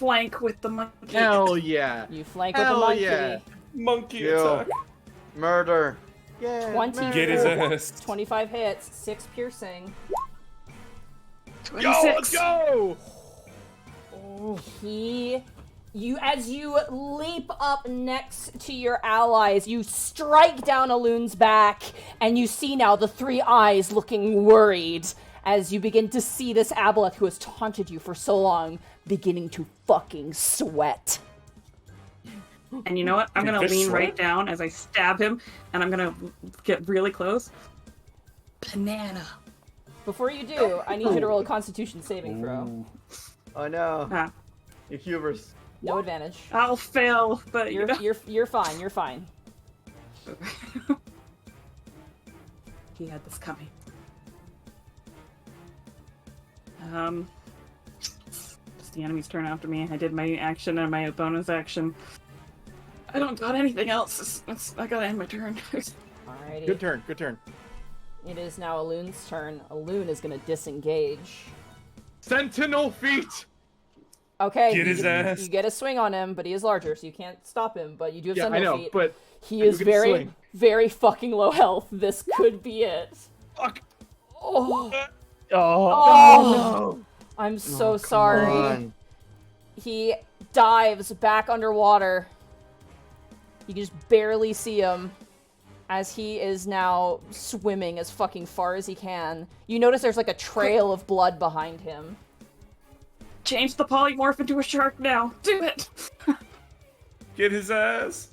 [SPEAKER 4] flank with the monkey.
[SPEAKER 7] Hell yeah.
[SPEAKER 1] You flank with a
[SPEAKER 7] Hell
[SPEAKER 1] monkey.
[SPEAKER 7] yeah.
[SPEAKER 5] Monkey
[SPEAKER 3] Yo.
[SPEAKER 5] attack.
[SPEAKER 3] Murder. Yeah.
[SPEAKER 1] 20.
[SPEAKER 5] Get his ass.
[SPEAKER 1] 25 hits, 6 piercing.
[SPEAKER 4] 26.
[SPEAKER 7] Let's go!
[SPEAKER 1] As you leap up next to your allies, you strike down Alun's back, and you see now the 3 eyes looking worried as you begin to see this aboleth who has taunted you for so long beginning to fucking sweat.
[SPEAKER 4] And you know what? I'm
[SPEAKER 5] Dude,
[SPEAKER 4] gonna
[SPEAKER 5] fish
[SPEAKER 4] lean
[SPEAKER 5] sweat?
[SPEAKER 4] right down as I stab him, and I'm gonna get really close. Banana.
[SPEAKER 1] Before you do, I need you to roll a Constitution saving throw.
[SPEAKER 5] Ooh.
[SPEAKER 3] Oh no.
[SPEAKER 4] Ah,
[SPEAKER 3] You hubris.
[SPEAKER 1] No advantage.
[SPEAKER 4] I'll fail, but you know.
[SPEAKER 1] You're fine. You're fine.
[SPEAKER 4] He had this coming. It's the enemy's turn after me. I did my action and my bonus action. I don't got anything else. I gotta end my turn.
[SPEAKER 1] Alrighty.
[SPEAKER 7] Good turn, good turn.
[SPEAKER 1] It is now Alun's turn. Alun is gonna disengage.
[SPEAKER 7] Sentinel feet!
[SPEAKER 1] Okay.
[SPEAKER 5] Get his ass.
[SPEAKER 1] You get a swing on him, but he is larger, so you can't stop him. But you do have
[SPEAKER 7] Yeah, I
[SPEAKER 1] Sentinel
[SPEAKER 7] know,
[SPEAKER 1] feet.
[SPEAKER 7] but
[SPEAKER 1] He
[SPEAKER 7] you
[SPEAKER 1] is
[SPEAKER 7] can
[SPEAKER 1] very,
[SPEAKER 7] swing.
[SPEAKER 1] very fucking low health. This could be it.
[SPEAKER 7] Fuck.
[SPEAKER 1] Oh,
[SPEAKER 6] Oh,
[SPEAKER 1] I'm so
[SPEAKER 3] Oh, come
[SPEAKER 1] sorry.
[SPEAKER 3] on.
[SPEAKER 1] He dives back underwater. You can just barely see him as he is now swimming as fucking far as he can. You notice there's like a trail of blood behind him.
[SPEAKER 4] Change the polymorph into a shark now. Do it.
[SPEAKER 5] Get his ass.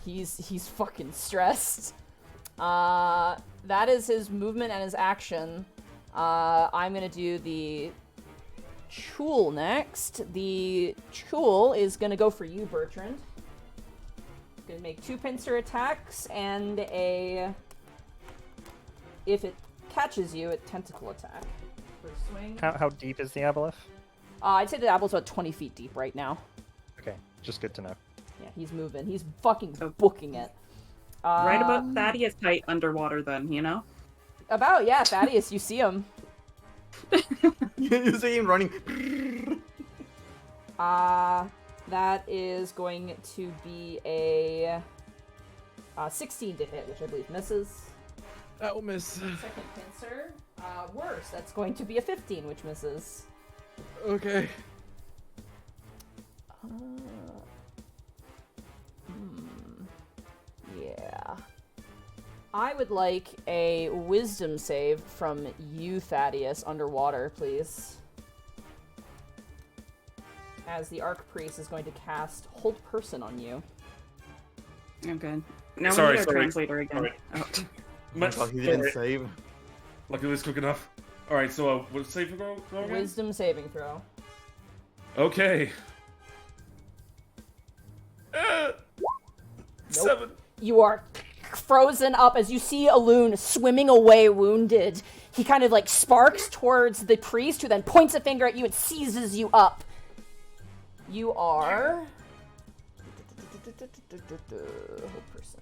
[SPEAKER 1] He's fucking stressed. That is his movement and his action. I'm gonna do the Chul next. The Chul is gonna go for you, Bertrand. Gonna make 2 pincer attacks and a, if it catches you, a tentacle attack. For swing.
[SPEAKER 6] how deep is the aboleth?
[SPEAKER 1] I'd say the apple's about 20 feet deep right now.
[SPEAKER 6] Okay, just good to know.
[SPEAKER 1] Yeah, he's moving. He's fucking booking it.
[SPEAKER 4] Right about Thaddeus height underwater, then, you know?
[SPEAKER 1] About, yeah, Thaddeus, you see him.
[SPEAKER 3] You see him running.
[SPEAKER 1] That is going to be a 16 to hit, which I believe misses.
[SPEAKER 7] That will miss.
[SPEAKER 1] Second pincer, worse. That's going to be a 15, which misses.
[SPEAKER 7] Okay.
[SPEAKER 1] Yeah. I would like a wisdom save from you, Thaddeus, underwater, please. As the Archpriest is going to cast Hold Person on you.
[SPEAKER 4] Oh, good. Now
[SPEAKER 5] Sorry,
[SPEAKER 4] we need our
[SPEAKER 5] sorry.
[SPEAKER 4] translator again.
[SPEAKER 5] Sorry.
[SPEAKER 4] Oh.
[SPEAKER 3] Oh, he didn't save.
[SPEAKER 5] Luckily, it's quick enough. All right, so what's save throw again?
[SPEAKER 1] Wisdom saving throw.
[SPEAKER 5] Okay. 7.
[SPEAKER 1] You are frozen up as you see Alun swimming away wounded. He kind of like sparks towards the priest, who then points a finger at you and seizes you up. You are... Hold person.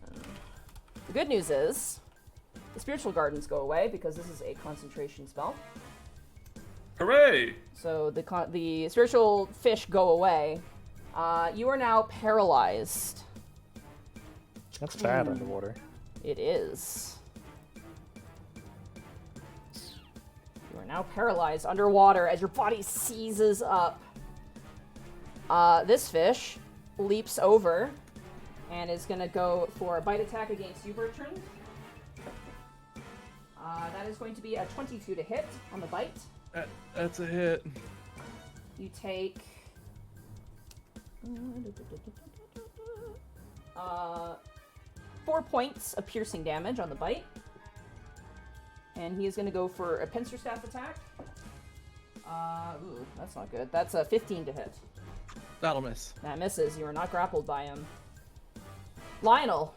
[SPEAKER 1] The good news is the spiritual gardens go away because this is a concentration spell.
[SPEAKER 5] Hooray!
[SPEAKER 1] So the spiritual fish go away. You are now paralyzed.
[SPEAKER 6] That's bad underwater.
[SPEAKER 1] It is. You are now paralyzed underwater as your body seizes up. This fish leaps over and is going to go for a bite attack against you, Bertrand. That is going to be a 22 to hit on the bite.
[SPEAKER 7] That's a hit.
[SPEAKER 1] You take... 4 points of piercing damage on the bite. And he is going to go for a pincer staff attack. Ooh, that's not good. That's a 15 to hit.
[SPEAKER 7] That'll miss.
[SPEAKER 1] That misses. You are not grappled by him. Lionel,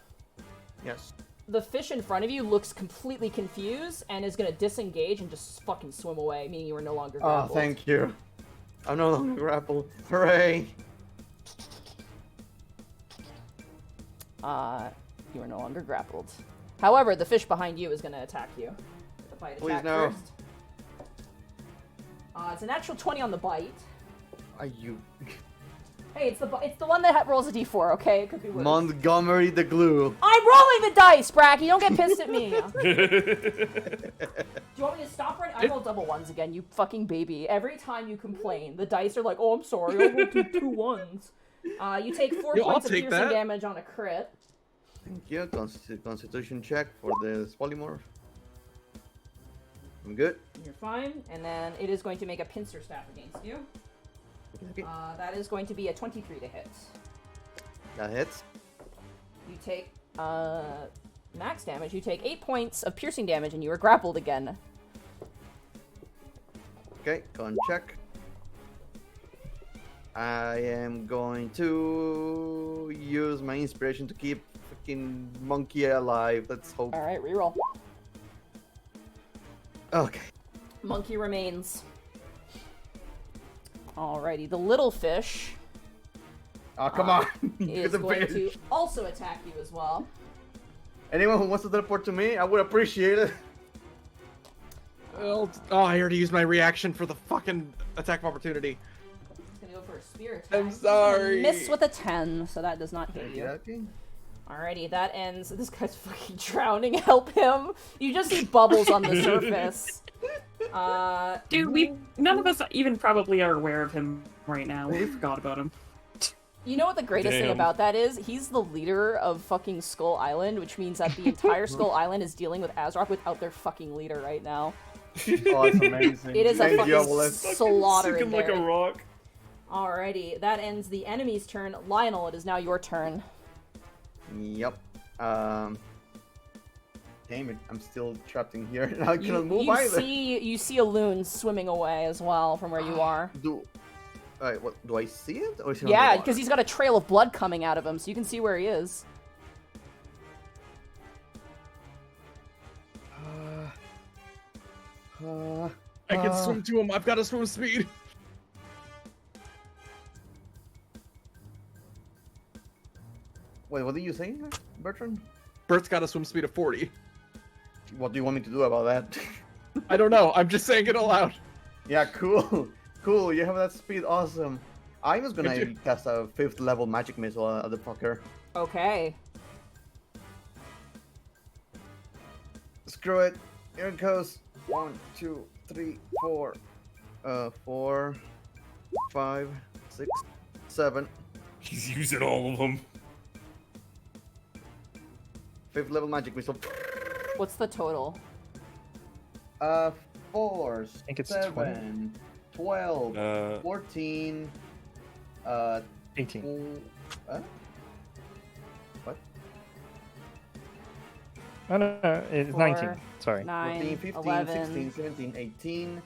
[SPEAKER 3] Yes.
[SPEAKER 1] the fish in front of you looks completely confused and is going to disengage and just fucking swim away, meaning you are no longer
[SPEAKER 3] Oh,
[SPEAKER 1] grappled.
[SPEAKER 3] thank you. I'm no longer grappled. Hooray!
[SPEAKER 1] You are no longer grappled. However, the fish behind you is going to attack you. The bite
[SPEAKER 3] Please
[SPEAKER 1] attack
[SPEAKER 3] no.
[SPEAKER 1] first. It's a natural 20 on the bite.
[SPEAKER 3] Are you
[SPEAKER 1] Hey, it's the one that rolls a d4, okay? It could be worse.
[SPEAKER 3] Montgomery the Glue?
[SPEAKER 1] I'm rolling the dice, Bracky! Don't get pissed at me! Do you want me to stop right? I roll double ones again, you fucking baby. Every time you complain, the dice are like, oh, I'm sorry, I rolled two ones. You take 4 points of piercing damage on a crit.
[SPEAKER 3] Thank you. Constitution check for the polymorph. I'm good.
[SPEAKER 1] You're fine. And then it is going to make a pincer staff against you.
[SPEAKER 3] Okay.
[SPEAKER 1] That is going to be a 23 to hit.
[SPEAKER 3] That hits.
[SPEAKER 1] You take max damage. You take 8 points of piercing damage, and you are grappled again.
[SPEAKER 3] Okay, go and check. I am going to use my inspiration to keep freaking monkey alive. Let's hope.
[SPEAKER 1] All right, reroll.
[SPEAKER 3] Okay.
[SPEAKER 1] Monkey remains. Alrighty, the little fish
[SPEAKER 3] Oh, come on.
[SPEAKER 1] is
[SPEAKER 3] You're the
[SPEAKER 1] going
[SPEAKER 3] best.
[SPEAKER 1] to also attack you as well.
[SPEAKER 3] Anyone who wants to teleport to me, I would appreciate it.
[SPEAKER 2] Oh, I already used my reaction for the fucking attack of opportunity.
[SPEAKER 1] He's gonna go for a spear attack.
[SPEAKER 2] I'm
[SPEAKER 1] He's gonna
[SPEAKER 2] sorry.
[SPEAKER 1] miss with a 10, so that does not hit you.
[SPEAKER 3] Okay.
[SPEAKER 1] Alrighty, that ends. This guy's fucking drowning. Help him! You just see bubbles on the surface.
[SPEAKER 4] Dude, none of us even probably are aware of him right now. We forgot about him.
[SPEAKER 1] You know what the greatest thing
[SPEAKER 5] Damn.
[SPEAKER 1] about that is? He's the leader of fucking Skull Island, which means that the entire Skull Island is dealing with Azrock without their fucking leader right now.
[SPEAKER 7] Oh, it's amazing.
[SPEAKER 1] It is a
[SPEAKER 3] Thank you,
[SPEAKER 1] fucking
[SPEAKER 3] Obelisk.
[SPEAKER 1] slaughter in
[SPEAKER 5] Sinking like
[SPEAKER 1] there.
[SPEAKER 5] a rock.
[SPEAKER 1] Alrighty, that ends the enemy's turn. Lionel, it is now your turn.
[SPEAKER 3] Yep. Damn it, I'm still trapped in here. I cannot move
[SPEAKER 1] you
[SPEAKER 3] either.
[SPEAKER 1] you see a loon swimming away as well from where you are.
[SPEAKER 3] Alright, what do I see it? Or is it on the
[SPEAKER 1] Yeah,
[SPEAKER 3] water?
[SPEAKER 1] because he's got a trail of blood coming out of him, so you can see where he is.
[SPEAKER 2] I can swim to him. I've got a swim speed.
[SPEAKER 3] Wait, what did you say, Bertrand?
[SPEAKER 2] Bert's got a swim speed of 40.
[SPEAKER 3] What do you want me to do about that?
[SPEAKER 2] I don't know. I'm just saying it aloud.
[SPEAKER 3] Yeah, cool. Cool, you have that speed, awesome. I was gonna
[SPEAKER 2] Could you-
[SPEAKER 3] cast a 5th level magic missile at the fucker.
[SPEAKER 1] Okay.
[SPEAKER 3] Screw it. Here it goes. 1, 2, 3, 4. 4, 5, 6, 7.
[SPEAKER 5] He's using all of them.
[SPEAKER 3] 5th level magic missile.
[SPEAKER 1] What's the total?
[SPEAKER 3] 4,
[SPEAKER 6] think it's
[SPEAKER 3] 7, 12,
[SPEAKER 5] Uh,
[SPEAKER 3] 14,
[SPEAKER 6] 18.
[SPEAKER 3] What?
[SPEAKER 6] Oh, no, it's
[SPEAKER 1] 4,
[SPEAKER 6] 19. Sorry.
[SPEAKER 1] 9,
[SPEAKER 3] 14, 15,
[SPEAKER 1] 11.
[SPEAKER 3] 16, 17, 18,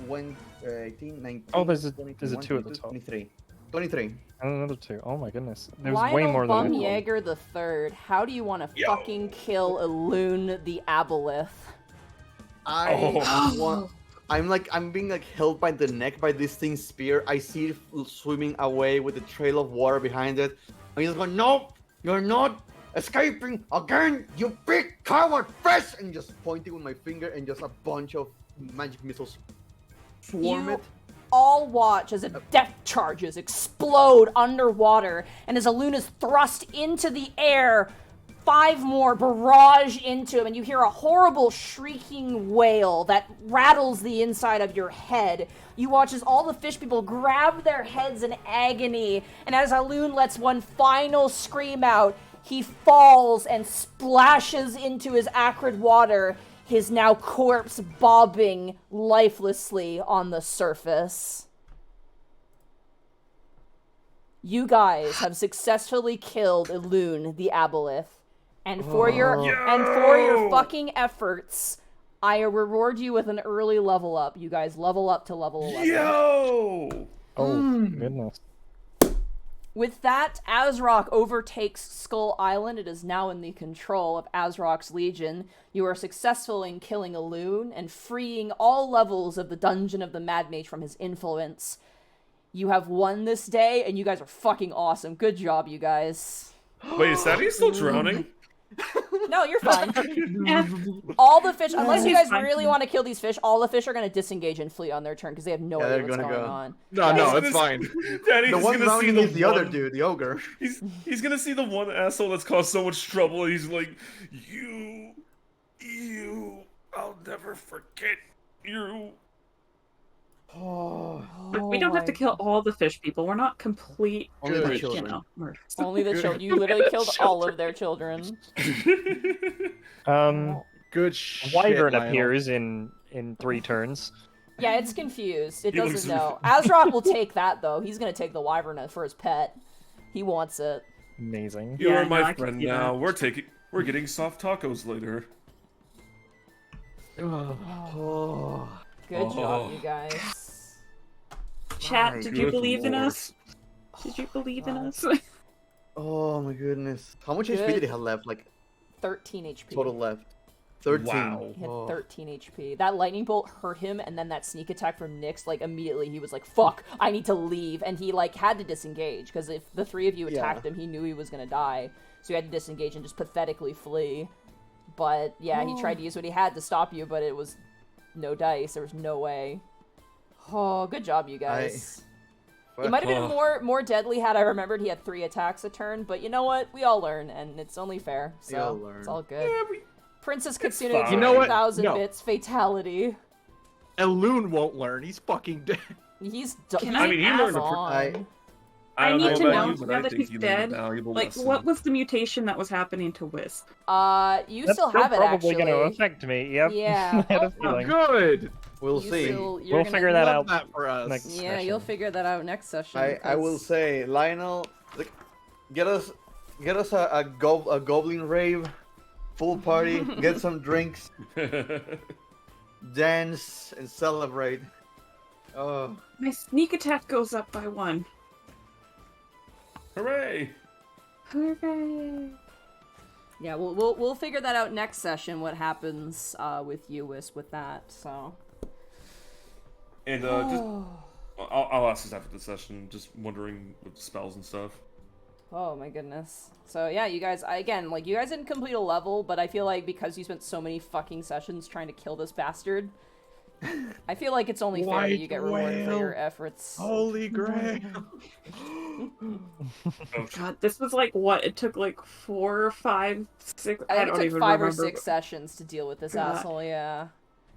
[SPEAKER 3] 18, 19,
[SPEAKER 6] Oh, there's a
[SPEAKER 3] 20,
[SPEAKER 6] 2 at the
[SPEAKER 3] 22,
[SPEAKER 6] top.
[SPEAKER 3] 23. 23.
[SPEAKER 6] And another 2. Oh my goodness. There's
[SPEAKER 1] Lionel
[SPEAKER 6] way more than I
[SPEAKER 1] Bum
[SPEAKER 6] thought.
[SPEAKER 1] Jaeger the Third. How do you want to fucking kill Elune the Aboleth?
[SPEAKER 3] I'm being like held by the neck by this thing's spear. I see it swimming away with a trail of water behind it. I'm just going, no, you're not escaping again, you big coward fish! And just pointing with my finger, and just a bunch of magic missiles swarm
[SPEAKER 1] You
[SPEAKER 3] it.
[SPEAKER 1] all watch as death charges explode underwater, and as Elune is thrust into the air, 5 more barrage into him, and you hear a horrible shrieking wail that rattles the inside of your head. You watch as all the fish people grab their heads in agony, and as Elune lets one final scream out, he falls and splashes into his acrid water, his now corpse bobbing lifelessly on the surface. You guys have successfully killed Elune the Aboleth. And for your fucking efforts, I reward you with an early level up. You guys level up to level 11.
[SPEAKER 5] Yo!
[SPEAKER 6] Oh, goodness.
[SPEAKER 1] With that, Azrock overtakes Skull Island. It is now in the control of Azrock's Legion. You are successful in killing Elune and freeing all levels of the Dungeon of the Mad Mage from his influence. You have won this day, and you guys are fucking awesome. Good job, you guys.
[SPEAKER 5] Wait, is Thaddeus still drowning?
[SPEAKER 1] No, you're fine.
[SPEAKER 4] Yeah.
[SPEAKER 1] All the fish, unless you
[SPEAKER 4] He's
[SPEAKER 1] guys
[SPEAKER 4] fine.
[SPEAKER 1] really want to kill these fish, all the fish are going to disengage and flee on their turn because they have no
[SPEAKER 3] Yeah,
[SPEAKER 1] idea
[SPEAKER 3] they're
[SPEAKER 1] what's
[SPEAKER 3] gonna
[SPEAKER 1] going
[SPEAKER 3] go.
[SPEAKER 1] on.
[SPEAKER 2] No, no, it's fine.
[SPEAKER 5] Danny,
[SPEAKER 3] The
[SPEAKER 5] he's
[SPEAKER 3] one
[SPEAKER 5] gonna see
[SPEAKER 3] drowning
[SPEAKER 5] the
[SPEAKER 3] is the other
[SPEAKER 5] one-
[SPEAKER 3] dude, the ogre.
[SPEAKER 5] He's gonna see the one asshole that's caused so much trouble, and he's like, you, I'll never forget you.
[SPEAKER 3] Oh,
[SPEAKER 4] But we don't have to
[SPEAKER 1] my-
[SPEAKER 4] kill all the fish people. We're not complete,
[SPEAKER 3] only the
[SPEAKER 4] like, you
[SPEAKER 3] children.
[SPEAKER 4] know, murderers.
[SPEAKER 1] Only the children. You literally killed all of their children.
[SPEAKER 2] Good shit,
[SPEAKER 6] Wyvern
[SPEAKER 2] Lionel.
[SPEAKER 6] appears in 3 turns.
[SPEAKER 1] Yeah, it's confused. It
[SPEAKER 5] He looks
[SPEAKER 1] doesn't know. Azrock will take that, though. He's going to take the wyvern for his pet. He wants it.
[SPEAKER 6] Amazing.
[SPEAKER 5] You
[SPEAKER 4] Yeah,
[SPEAKER 5] are
[SPEAKER 4] no,
[SPEAKER 5] my
[SPEAKER 4] I can
[SPEAKER 5] friend
[SPEAKER 4] see that.
[SPEAKER 5] now. We're getting soft tacos later.
[SPEAKER 3] oh.
[SPEAKER 1] Good job,
[SPEAKER 5] Oh.
[SPEAKER 1] you guys.
[SPEAKER 4] Chat,
[SPEAKER 3] My
[SPEAKER 4] did you
[SPEAKER 5] Good
[SPEAKER 4] believe in
[SPEAKER 5] lord.
[SPEAKER 4] us? Did you believe in us?
[SPEAKER 3] Oh my goodness. How much HP
[SPEAKER 1] Good.
[SPEAKER 3] did he have left? Like
[SPEAKER 1] 13 HP.
[SPEAKER 3] total left. 13.
[SPEAKER 5] Wow.
[SPEAKER 1] He had
[SPEAKER 3] Oh.
[SPEAKER 1] 13 HP. That lightning bolt hurt him, and then that sneak attack from Nyx, like, immediately he was like, fuck, I need to leave. And he, like, had to disengage, because if the 3 of you attacked him, he knew he was gonna die. So he had to disengage and just pathetically flee. But, yeah, he tried to use what he had to stop you, but it was no dice. There was no way. Oh, good job, you guys. It might have been more deadly had I remembered he had 3 attacks a turn, but you know what? We all learn, and it's only fair.
[SPEAKER 3] We all
[SPEAKER 1] So,
[SPEAKER 3] learn.
[SPEAKER 1] it's all good. Princess Kitsune,
[SPEAKER 5] fine.
[SPEAKER 2] You know what?
[SPEAKER 1] 1,000
[SPEAKER 2] No.
[SPEAKER 1] bits, fatality.
[SPEAKER 2] Elune won't learn. He's fucking dead.
[SPEAKER 1] He's
[SPEAKER 4] Can
[SPEAKER 5] I mean, he learned a
[SPEAKER 1] gone.
[SPEAKER 4] I
[SPEAKER 5] don't
[SPEAKER 4] need
[SPEAKER 5] know
[SPEAKER 4] to
[SPEAKER 5] about
[SPEAKER 4] know,
[SPEAKER 5] you, but
[SPEAKER 4] now
[SPEAKER 5] I
[SPEAKER 4] that
[SPEAKER 5] think
[SPEAKER 4] he's
[SPEAKER 5] he learned a
[SPEAKER 4] dead,
[SPEAKER 5] valuable
[SPEAKER 4] Like,
[SPEAKER 5] lesson.
[SPEAKER 4] what was the mutation that was happening to Wisp?
[SPEAKER 1] You
[SPEAKER 6] That's
[SPEAKER 1] still
[SPEAKER 6] still
[SPEAKER 1] have it,
[SPEAKER 6] probably
[SPEAKER 1] actually.
[SPEAKER 6] going to affect me. Yep.
[SPEAKER 1] Yeah.
[SPEAKER 6] I had a
[SPEAKER 1] Oh,
[SPEAKER 6] feeling.
[SPEAKER 2] Good.
[SPEAKER 3] We'll
[SPEAKER 1] You
[SPEAKER 3] see.
[SPEAKER 1] still- you're
[SPEAKER 6] We'll
[SPEAKER 1] gonna-
[SPEAKER 6] figure that
[SPEAKER 2] Love
[SPEAKER 6] out
[SPEAKER 2] that for us.
[SPEAKER 6] next
[SPEAKER 1] Yeah,
[SPEAKER 6] session.
[SPEAKER 1] you'll figure that out next session.
[SPEAKER 3] I will
[SPEAKER 1] because-
[SPEAKER 3] say, Lionel, like, get us a goblin rave, full party, get some drinks, dance, and celebrate. Oh,
[SPEAKER 4] My sneak attack goes up by 1.
[SPEAKER 5] Hooray!
[SPEAKER 4] Hooray!
[SPEAKER 1] Yeah, we'll figure that out next session. What happens with you, Wisp, with that? So.
[SPEAKER 5] And just I'll ask this after the session. Just wondering with spells and stuff.
[SPEAKER 1] Oh my goodness. So yeah, you guys, again, like, you guys didn't complete a level, but I feel like because you spent so many fucking sessions trying to kill this bastard, I feel like it's only fair that you get rewarded for
[SPEAKER 2] White
[SPEAKER 1] your
[SPEAKER 2] whale.
[SPEAKER 1] efforts.
[SPEAKER 2] Holy grail.
[SPEAKER 4] God, this was like what? It took like 4, 5, 6.
[SPEAKER 1] I
[SPEAKER 4] I
[SPEAKER 1] think
[SPEAKER 4] don't
[SPEAKER 1] it
[SPEAKER 4] even
[SPEAKER 1] took 5 or
[SPEAKER 4] remember.
[SPEAKER 1] 6 sessions to deal with this
[SPEAKER 4] God.
[SPEAKER 1] asshole, yeah.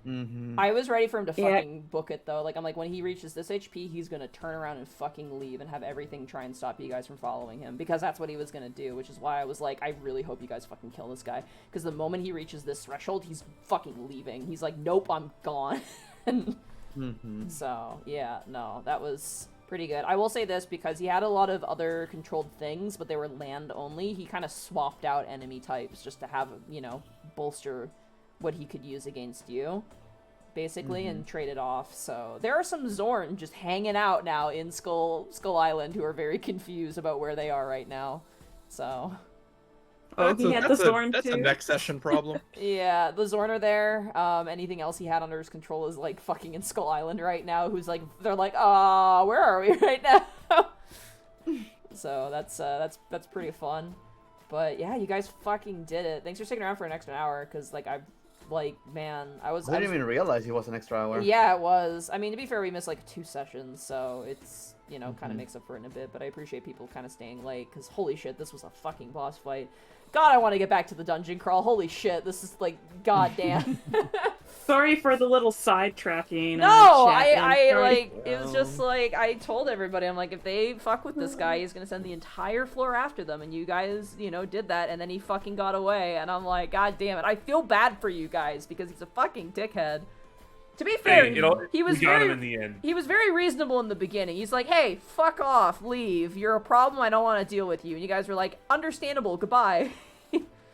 [SPEAKER 3] mm-hmm.
[SPEAKER 1] I was ready for him to
[SPEAKER 4] Yeah.
[SPEAKER 1] fucking book it, though. Like, I'm like, when he reaches this HP, he's gonna turn around and fucking leave and have everything try and stop you guys from following him. Because that's what he was gonna do, which is why I was like, I really hope you guys fucking kill this guy. Because the moment he reaches this threshold, he's fucking leaving. He's like, nope, I'm gone.
[SPEAKER 3] Mm-hmm.
[SPEAKER 1] So, yeah, no, that was pretty good. I will say this, because he had a lot of other controlled things, but they were land only, he kind of swapped out enemy types just to have, you know, bolster what he could use against you, basically, and trade it off. So, there are some Zorn just hanging out now in Skull Island who are very confused about where they are right now. So,
[SPEAKER 4] Oh, he had the Zorn
[SPEAKER 2] That's
[SPEAKER 4] too.
[SPEAKER 2] a next session problem.
[SPEAKER 1] yeah, the Zorn are there. Anything else he had under his control is like fucking in Skull Island right now. Who's like, they're like, where are we right now? So that's pretty fun. But yeah, you guys fucking did it. Thanks for sticking around for an extra hour, because like I
[SPEAKER 3] didn't even realize he was an extra hour.
[SPEAKER 1] Yeah, it was. I mean, to be fair, we missed like 2 sessions, so it's, you know, kind of makes up for it in a bit. But I appreciate people kind of staying late, because holy shit, this was a fucking boss fight. God, I want to get back to the dungeon crawl. Holy shit, this is like, goddamn.
[SPEAKER 4] Sorry for the little sidetracking.
[SPEAKER 1] No,
[SPEAKER 4] chat,
[SPEAKER 1] I
[SPEAKER 4] sorry.
[SPEAKER 1] like, it was just like, I told everybody, I'm like, if they fuck with this guy, he's gonna send the entire floor after them, and you guys, you know, did that, and then he fucking got away, and I'm like, god damn it, I feel bad for you guys, because he's a fucking dickhead. To be fair,
[SPEAKER 5] Hey, you know,
[SPEAKER 1] he was
[SPEAKER 5] we got
[SPEAKER 1] very,
[SPEAKER 5] him in the end.
[SPEAKER 1] he was very reasonable in the beginning. He's like, hey, fuck off, leave, you're a problem, I don't want to deal with you, and you guys were like, understandable, goodbye.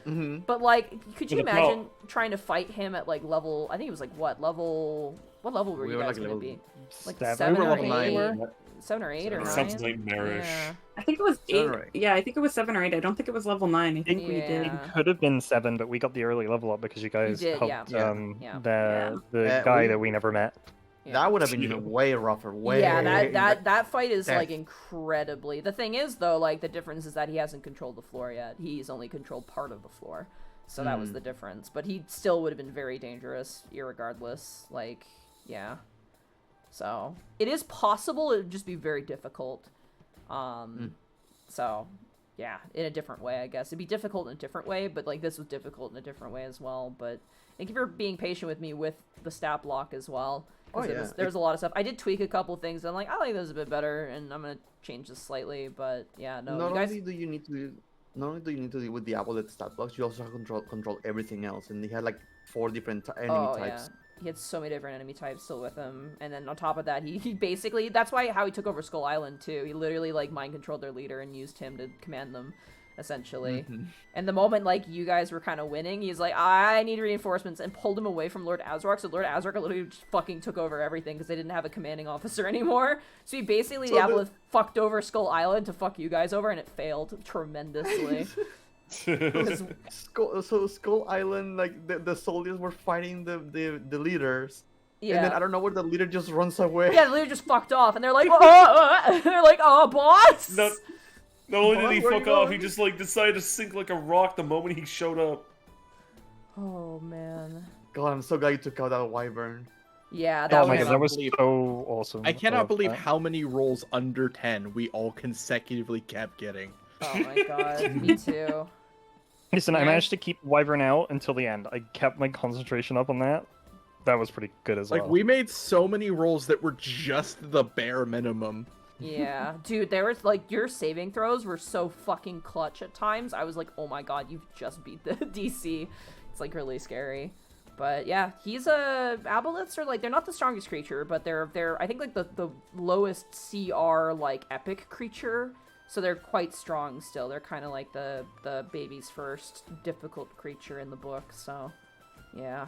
[SPEAKER 3] Mm-hmm.
[SPEAKER 1] But like, could you
[SPEAKER 5] But the
[SPEAKER 1] imagine trying to fight him at like level, I think it was like what level were
[SPEAKER 3] We
[SPEAKER 1] you
[SPEAKER 3] were,
[SPEAKER 1] guys
[SPEAKER 3] like,
[SPEAKER 1] gonna
[SPEAKER 3] level
[SPEAKER 1] be? Like
[SPEAKER 6] 7
[SPEAKER 1] 7
[SPEAKER 3] We were
[SPEAKER 1] or
[SPEAKER 3] level
[SPEAKER 1] 8?
[SPEAKER 3] 9.
[SPEAKER 1] 7 or 8 or
[SPEAKER 3] It
[SPEAKER 1] 9?
[SPEAKER 5] Sounds nightmarish.
[SPEAKER 1] Yeah.
[SPEAKER 4] I think it was 8.
[SPEAKER 3] 7 or 8.
[SPEAKER 4] Yeah, I think it was 7 or 8. I don't think it was level 9. I think we did.
[SPEAKER 1] Yeah.
[SPEAKER 6] Could have been 7, but we got the early level up because you guys
[SPEAKER 1] did,
[SPEAKER 6] helped
[SPEAKER 1] yeah.
[SPEAKER 6] the
[SPEAKER 1] Yeah.
[SPEAKER 6] the
[SPEAKER 3] Yeah.
[SPEAKER 6] guy
[SPEAKER 3] We-
[SPEAKER 6] that we never met.
[SPEAKER 1] Yeah.
[SPEAKER 3] That would have been
[SPEAKER 5] Yeah.
[SPEAKER 3] way rougher. Way.
[SPEAKER 1] Yeah, that fight is
[SPEAKER 3] Death.
[SPEAKER 1] like incredibly. The thing is though, like the difference is that he hasn't controlled the floor yet. He's only controlled part of the floor, so that was the difference. But he still would have been very dangerous, irregardless. Like, yeah. So it is possible. It would just be very difficult. So yeah, in a different way, I guess it'd be difficult in a different way. But like this was difficult in a different way as well. But thank you for being patient with me with the stat block as well.
[SPEAKER 3] Oh, yeah.
[SPEAKER 1] There's a lot of stuff. I did tweak a couple things. And I'm like, I like this a bit better, and I'm gonna change this slightly. But yeah, no,
[SPEAKER 3] Not
[SPEAKER 1] you guys.
[SPEAKER 3] only do you need to deal with the Applet stat blocks, you also have control everything else, and he had like 4 different enemy types.
[SPEAKER 1] Yeah. He had so many different enemy types still with him, and then on top of that, he basically that's how he took over Skull Island too. He literally like mind controlled their leader and used him to command them, essentially. And the moment like you guys were kind of winning, he's like, I need reinforcements, and pulled him away from Lord Azrock. So Lord Azrock literally just fucking took over everything because they didn't have a commanding officer anymore. So he basically fucked over Skull Island to fuck you guys over, and it failed tremendously.
[SPEAKER 3] Skull Island, like the soldiers were fighting the leaders.
[SPEAKER 1] Yeah.
[SPEAKER 3] And then I don't know where the leader just runs away.
[SPEAKER 1] Yeah, the leader just fucked off, and they're like, they're like, oh, boss.
[SPEAKER 5] Not only did he
[SPEAKER 3] Where you
[SPEAKER 5] fuck off,
[SPEAKER 3] going?
[SPEAKER 5] he just like decided to sink like a rock the moment he showed up.
[SPEAKER 1] Oh man.
[SPEAKER 3] God, I'm so glad you took out that wyvern.
[SPEAKER 1] Yeah, that
[SPEAKER 6] Oh my
[SPEAKER 1] was.
[SPEAKER 6] god, that was
[SPEAKER 2] believe-
[SPEAKER 6] so awesome.
[SPEAKER 2] I cannot
[SPEAKER 6] love
[SPEAKER 2] believe
[SPEAKER 6] that.
[SPEAKER 2] how many rolls under 10 we all consecutively kept getting.
[SPEAKER 1] Oh my god, me too.
[SPEAKER 6] Listen, I
[SPEAKER 1] Yeah.
[SPEAKER 6] managed to keep Wyvern out until the end. I kept my concentration up on that. That was pretty good as
[SPEAKER 2] Like,
[SPEAKER 6] well.
[SPEAKER 2] we made so many rolls that were just the bare minimum.
[SPEAKER 1] Yeah, dude, there was like your saving throws were so fucking clutch at times. I was like, oh my god, you've just beat the DC. It's like really scary. But yeah, he's aboleths are like they're not the strongest creature, but they're I think like the lowest CR like epic creature. So they're quite strong still. They're kind of like the baby's first difficult creature in the book. So yeah.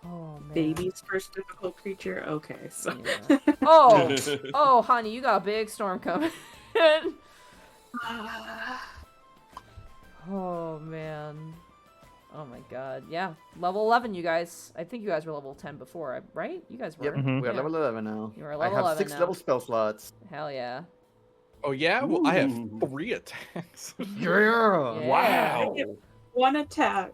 [SPEAKER 1] Oh man.
[SPEAKER 4] Baby's first difficult creature. Okay, so
[SPEAKER 1] Yeah. Oh, honey, you got a big storm coming. Oh man. Oh my god. Yeah. Level 11, you guys. I think you guys were level 10 before, right? You guys were.
[SPEAKER 3] Yep,
[SPEAKER 6] Mhm.
[SPEAKER 3] we are
[SPEAKER 1] Yeah.
[SPEAKER 3] level 11 now.
[SPEAKER 1] You are
[SPEAKER 3] I
[SPEAKER 1] level
[SPEAKER 3] have
[SPEAKER 1] 11
[SPEAKER 3] six
[SPEAKER 1] now.
[SPEAKER 3] level spell slots.
[SPEAKER 1] Hell yeah.
[SPEAKER 2] Oh yeah? Well, I have
[SPEAKER 5] Ooh.
[SPEAKER 2] 3 attacks.
[SPEAKER 3] Yeah.
[SPEAKER 5] Wow.
[SPEAKER 4] one attack.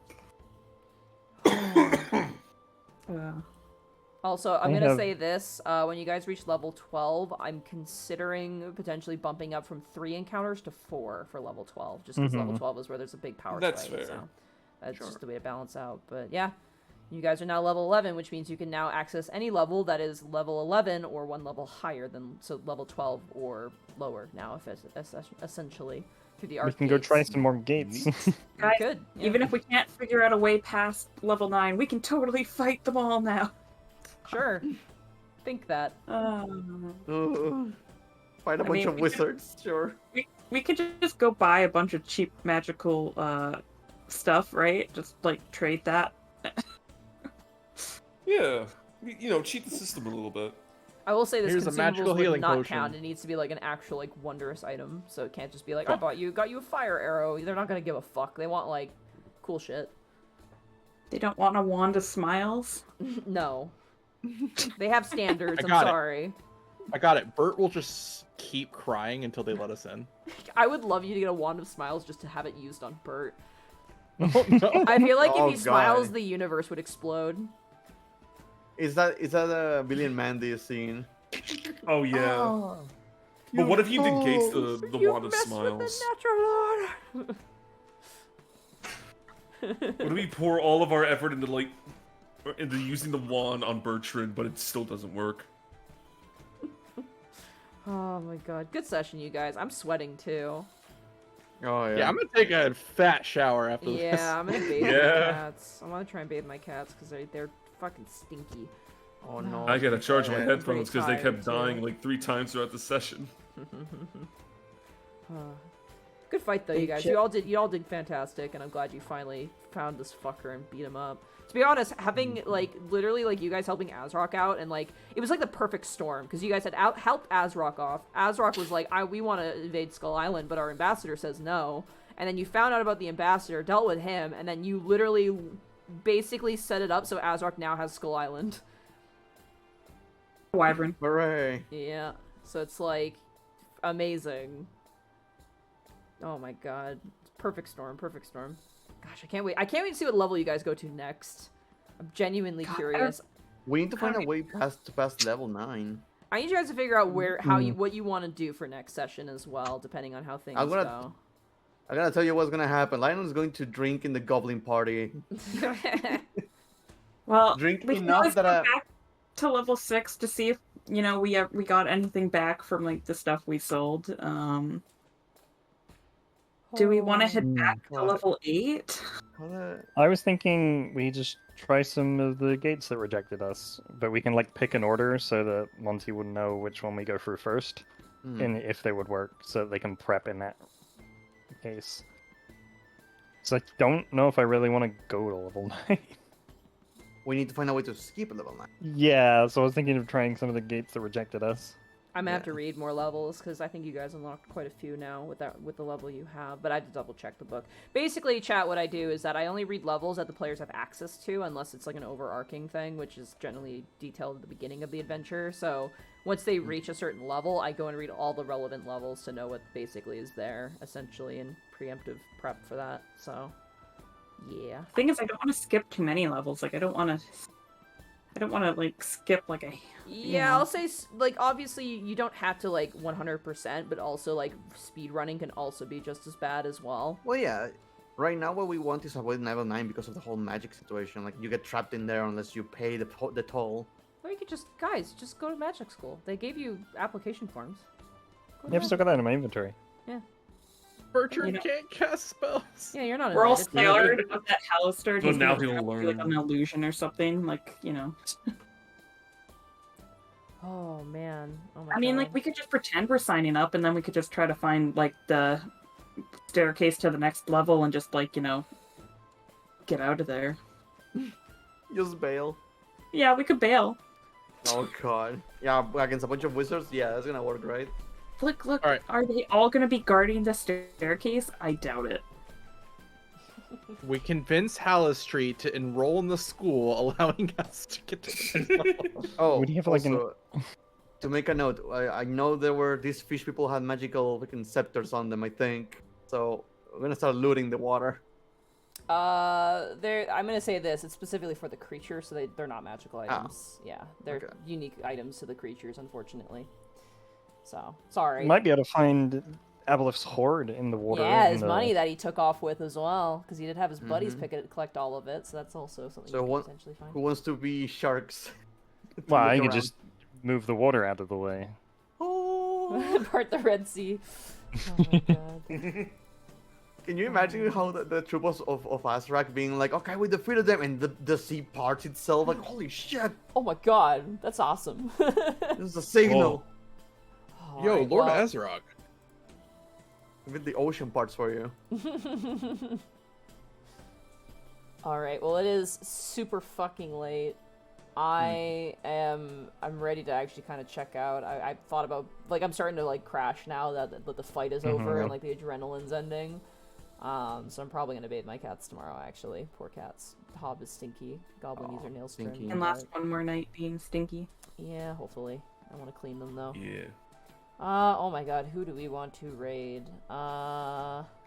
[SPEAKER 1] Also, I'm
[SPEAKER 6] I
[SPEAKER 1] gonna
[SPEAKER 6] have-
[SPEAKER 1] say this, when you guys reach level 12, I'm considering potentially bumping up from 3 encounters to 4 for level 12, just because level 12 is where there's a big power
[SPEAKER 5] That's
[SPEAKER 1] swing,
[SPEAKER 5] fair.
[SPEAKER 1] so that's
[SPEAKER 3] Sure.
[SPEAKER 1] just the way to balance out. But yeah, you guys are now level 11, which means you can now access any level that is level 11 or 1 level higher than, so level 12 or lower now, if it's essentially, through the
[SPEAKER 6] We
[SPEAKER 1] arcades.
[SPEAKER 6] can go try some more gates.
[SPEAKER 1] You
[SPEAKER 4] Guys,
[SPEAKER 1] could, yeah.
[SPEAKER 4] Even if we can't figure out a way past level 9, we can totally fight them all now.
[SPEAKER 1] Sure. Think that.
[SPEAKER 3] Fight a bunch
[SPEAKER 4] mean,
[SPEAKER 3] of
[SPEAKER 4] we
[SPEAKER 3] wizards, sure.
[SPEAKER 4] We could just go buy a bunch of cheap magical stuff, right? Just like trade that.
[SPEAKER 5] Yeah. You know, cheat the system a little bit.
[SPEAKER 1] I will say this
[SPEAKER 2] Here's a
[SPEAKER 1] consumables
[SPEAKER 2] magical
[SPEAKER 1] would
[SPEAKER 2] healing
[SPEAKER 1] not
[SPEAKER 2] potion.
[SPEAKER 1] count. It needs to be like an actual like wondrous item, so it can't just be like I got you a fire arrow. They're not gonna give a fuck. They want like cool shit.
[SPEAKER 4] They don't want a wand of smiles.
[SPEAKER 1] No, they have standards. I'm
[SPEAKER 2] got it.
[SPEAKER 1] sorry.
[SPEAKER 2] I got it. Bert will just keep crying until they let us in.
[SPEAKER 1] I would love you to get a wand of smiles just to have it used on Bert.
[SPEAKER 2] Oh no.
[SPEAKER 1] I feel like
[SPEAKER 3] Oh,
[SPEAKER 1] if he smiles,
[SPEAKER 3] God.
[SPEAKER 1] the universe would explode.
[SPEAKER 3] Is that a Billy and Mandy scene?
[SPEAKER 5] Oh yeah. But what if you negates the
[SPEAKER 1] You
[SPEAKER 5] wand of
[SPEAKER 1] messed with
[SPEAKER 5] smiles?
[SPEAKER 1] the natural order.
[SPEAKER 5] What if we pour all of our effort into using the wand on Bertrand, but it still doesn't work?
[SPEAKER 1] Oh my god, good session, you guys. I'm sweating too.
[SPEAKER 3] Oh yeah.
[SPEAKER 2] Yeah, I'm gonna take a fat shower after this.
[SPEAKER 1] Yeah, I'm gonna bathe my
[SPEAKER 5] Yeah.
[SPEAKER 1] cats. I want to try and bathe my cats because they're fucking stinky.
[SPEAKER 3] Oh no.
[SPEAKER 5] I gotta charge my
[SPEAKER 3] Yeah.
[SPEAKER 5] headphones because they
[SPEAKER 1] tired,
[SPEAKER 5] kept
[SPEAKER 1] too.
[SPEAKER 5] dying like 3 times throughout the session.
[SPEAKER 1] Good fight though, you
[SPEAKER 4] Big
[SPEAKER 1] guys.
[SPEAKER 4] chip.
[SPEAKER 1] You all did fantastic, and I'm glad you finally found this fucker and beat him up. To be honest, having like literally like you guys helping Azrock out, and like it was like the perfect storm because you guys had helped Azrock off. Azrock was like, we want to invade Skull Island, but our ambassador says no. And then you found out about the ambassador, dealt with him, and then you literally basically set it up so Azrock now has Skull Island.
[SPEAKER 4] Wyvern.
[SPEAKER 3] Hooray!
[SPEAKER 1] Yeah. So it's like amazing. Oh my god. Perfect storm, perfect storm. Gosh, I can't wait. I can't wait to see what level you guys go to next. I'm genuinely
[SPEAKER 4] God,
[SPEAKER 1] curious.
[SPEAKER 3] We need to find a way past level 9.
[SPEAKER 1] I need you guys to figure out what you want to do for next session as well, depending on how things go.
[SPEAKER 3] I gotta tell you what's gonna happen. Lionel's going to drink in the goblin party.
[SPEAKER 4] Well,
[SPEAKER 3] Drink
[SPEAKER 4] we can
[SPEAKER 3] enough
[SPEAKER 4] always
[SPEAKER 3] that
[SPEAKER 4] go
[SPEAKER 3] I-
[SPEAKER 4] back to level 6 to see if we got anything back from like the stuff we sold. Do we want to head back to
[SPEAKER 3] God.
[SPEAKER 4] level 8?
[SPEAKER 6] I was thinking we just try some of the gates that rejected us, but we can like pick an order so that Monty would know which one we go through first, and if they would work, so that they can prep in that case. So I don't know if I really want to go to level 9.
[SPEAKER 3] We need to find a way to skip level 9.
[SPEAKER 6] Yeah, so I was thinking of trying some of the gates that rejected us.
[SPEAKER 1] I'm gonna have to read more levels because I think you guys unlocked quite a few now with the level you have. But I had to double check the book. Basically, chat, what I do is that I only read levels that the players have access to, unless it's like an overarching thing, which is generally detailed at the beginning of the adventure. So once they reach a certain level, I go and read all the relevant levels to know what basically is there, essentially, and preemptive prep for that. So yeah.
[SPEAKER 4] Thing is, I don't want to skip too many levels. Like, I don't want to like skip like a.
[SPEAKER 1] Yeah, I'll say, like, obviously you don't have to, like, 100%, but also, like, speed running can also be just as bad as well.
[SPEAKER 3] Well, yeah. Right now, what we want is avoid level 9 because of the whole magic situation. Like, you get trapped in there unless you pay the toll.
[SPEAKER 1] Or you could just go to magic school. They gave you application forms. Go to
[SPEAKER 6] Yeah, I've still got that in my inventory.
[SPEAKER 1] Yeah.
[SPEAKER 2] Bertrand can't cast spells.
[SPEAKER 1] Yeah, you're not
[SPEAKER 4] We're all
[SPEAKER 1] invited.
[SPEAKER 4] scared of that Hallister.
[SPEAKER 5] So
[SPEAKER 4] He's
[SPEAKER 5] now
[SPEAKER 4] gonna
[SPEAKER 5] he'll
[SPEAKER 4] try to do, like
[SPEAKER 5] learn.
[SPEAKER 4] an illusion or something. Like,
[SPEAKER 1] Oh, man. Oh, my
[SPEAKER 4] I mean,
[SPEAKER 1] God.
[SPEAKER 4] like, we could just pretend we're signing up, and then we could just try to find, like, the staircase to the next level and just, like, get out of there.
[SPEAKER 3] Just bail.
[SPEAKER 4] Yeah, we could bail.
[SPEAKER 3] Oh god. Yeah, against a bunch of wizards? Yeah, that's gonna work, right?
[SPEAKER 4] Look,
[SPEAKER 2] All right.
[SPEAKER 4] are they all gonna be guarding the staircase? I doubt it.
[SPEAKER 2] We convince Hallistry to enroll in the school, allowing us to get to the level.
[SPEAKER 3] Oh,
[SPEAKER 6] Would you have, like,
[SPEAKER 3] also, to make a note, I know these fish people had magical fucking scepters on them, I think. So, we're gonna start looting the water.
[SPEAKER 1] I'm gonna say this. It's specifically for the creatures, so they're not magical items. Yeah, they're
[SPEAKER 3] Okay.
[SPEAKER 1] unique items to the creatures, unfortunately. So, sorry.
[SPEAKER 6] Might be able to find Aboleth's hoard in the water.
[SPEAKER 1] Yeah,
[SPEAKER 6] in
[SPEAKER 1] his
[SPEAKER 6] the-
[SPEAKER 1] money that he took off with as well, because he did have his buddies collect all of it, so that's also something
[SPEAKER 3] So
[SPEAKER 1] you can
[SPEAKER 3] what-
[SPEAKER 1] potentially find.
[SPEAKER 3] Who wants to be sharks? To
[SPEAKER 6] Well,
[SPEAKER 3] look
[SPEAKER 6] I could
[SPEAKER 3] around.
[SPEAKER 6] just move the water out of the way.
[SPEAKER 3] Oh.
[SPEAKER 1] Part the Red Sea. Oh my god.
[SPEAKER 3] Can you imagine how the troopers of Azrak being like, okay, we defeated them, and the sea parts itself, like, holy shit,
[SPEAKER 1] Oh my god, that's awesome.
[SPEAKER 3] this is a signal.
[SPEAKER 2] Yo,
[SPEAKER 1] Alright,
[SPEAKER 2] Lord
[SPEAKER 1] well-
[SPEAKER 2] Azrog.
[SPEAKER 3] With the ocean parts for you.
[SPEAKER 1] Alright, well it is super fucking late. I'm ready to actually kind of check out. I thought about, like, I'm starting to, like, crash now that the fight is over and, like, the adrenaline's ending. So I'm probably gonna bathe my cats tomorrow, actually. Poor cats. Hob is stinky. Goblin needs her nails
[SPEAKER 3] stinky.
[SPEAKER 1] trimmed.
[SPEAKER 4] And last
[SPEAKER 1] but-
[SPEAKER 4] one more night being stinky.
[SPEAKER 1] Yeah, hopefully. I want to clean them, though.
[SPEAKER 5] Yeah.
[SPEAKER 1] Oh my god, who do we want to raid?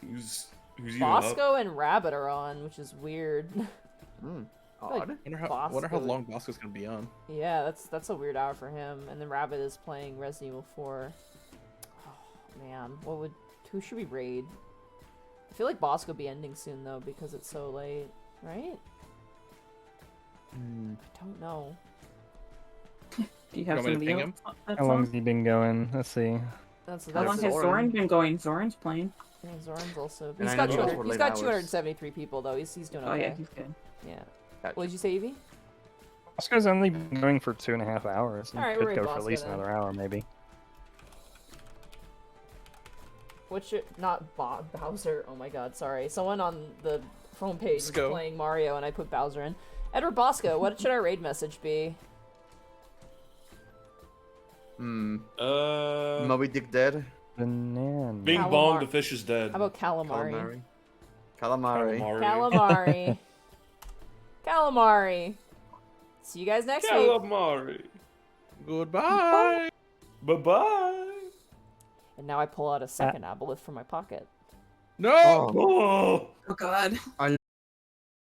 [SPEAKER 5] Who's you
[SPEAKER 1] Bosco and Rabbit are on, which is weird.
[SPEAKER 3] Odd.
[SPEAKER 2] Wonder how
[SPEAKER 1] Bosco-
[SPEAKER 2] long Bosco's gonna be on.
[SPEAKER 1] Yeah, that's a weird hour for him. And then Rabbit is playing Resident Evil 4. Oh man, who should we raid? I feel like Bosco be ending soon though because it's so late, right? I don't know.
[SPEAKER 4] Do you have
[SPEAKER 2] want me to
[SPEAKER 4] somebody
[SPEAKER 2] ping
[SPEAKER 4] else?
[SPEAKER 2] him?
[SPEAKER 4] That's
[SPEAKER 6] How long
[SPEAKER 4] on?
[SPEAKER 6] has he been going? Let's see.
[SPEAKER 1] That's
[SPEAKER 4] How long has
[SPEAKER 3] Zoran.
[SPEAKER 4] Zoran been going? Zoran's playing.
[SPEAKER 1] Yeah, Zoran's also.
[SPEAKER 3] And
[SPEAKER 1] He's
[SPEAKER 3] I
[SPEAKER 1] got
[SPEAKER 3] know those
[SPEAKER 1] 200.
[SPEAKER 3] were
[SPEAKER 1] He's
[SPEAKER 3] late
[SPEAKER 1] got
[SPEAKER 3] hours.
[SPEAKER 1] 273 people though. He's doing
[SPEAKER 4] Oh
[SPEAKER 1] okay.
[SPEAKER 4] yeah, he's good.
[SPEAKER 1] Yeah.
[SPEAKER 3] Gotcha.
[SPEAKER 1] What did you say, Evie?
[SPEAKER 6] Bosco's only been going for 2.5 hours. He
[SPEAKER 1] Alright,
[SPEAKER 6] could
[SPEAKER 1] we're
[SPEAKER 6] go
[SPEAKER 1] in
[SPEAKER 6] for at
[SPEAKER 1] Bosco
[SPEAKER 6] least
[SPEAKER 1] then.
[SPEAKER 6] another hour, maybe.
[SPEAKER 1] What's your Bowser? Oh my God, sorry. Someone on the phone page is
[SPEAKER 2] Bosco.
[SPEAKER 1] playing Mario, and I put Bowser in. Edward Bosco, what should our raid message be?
[SPEAKER 3] Moby Dick dead.
[SPEAKER 6] Banana.
[SPEAKER 5] Bing
[SPEAKER 1] Calamar-
[SPEAKER 5] bong, the fish is dead.
[SPEAKER 1] How about calamari?
[SPEAKER 3] Calamari.
[SPEAKER 7] Goodbye.
[SPEAKER 5] Bye-bye.
[SPEAKER 1] And now I pull out a second aboleth from my pocket.
[SPEAKER 7] No.
[SPEAKER 5] Oh.
[SPEAKER 4] Oh god.
[SPEAKER 3] I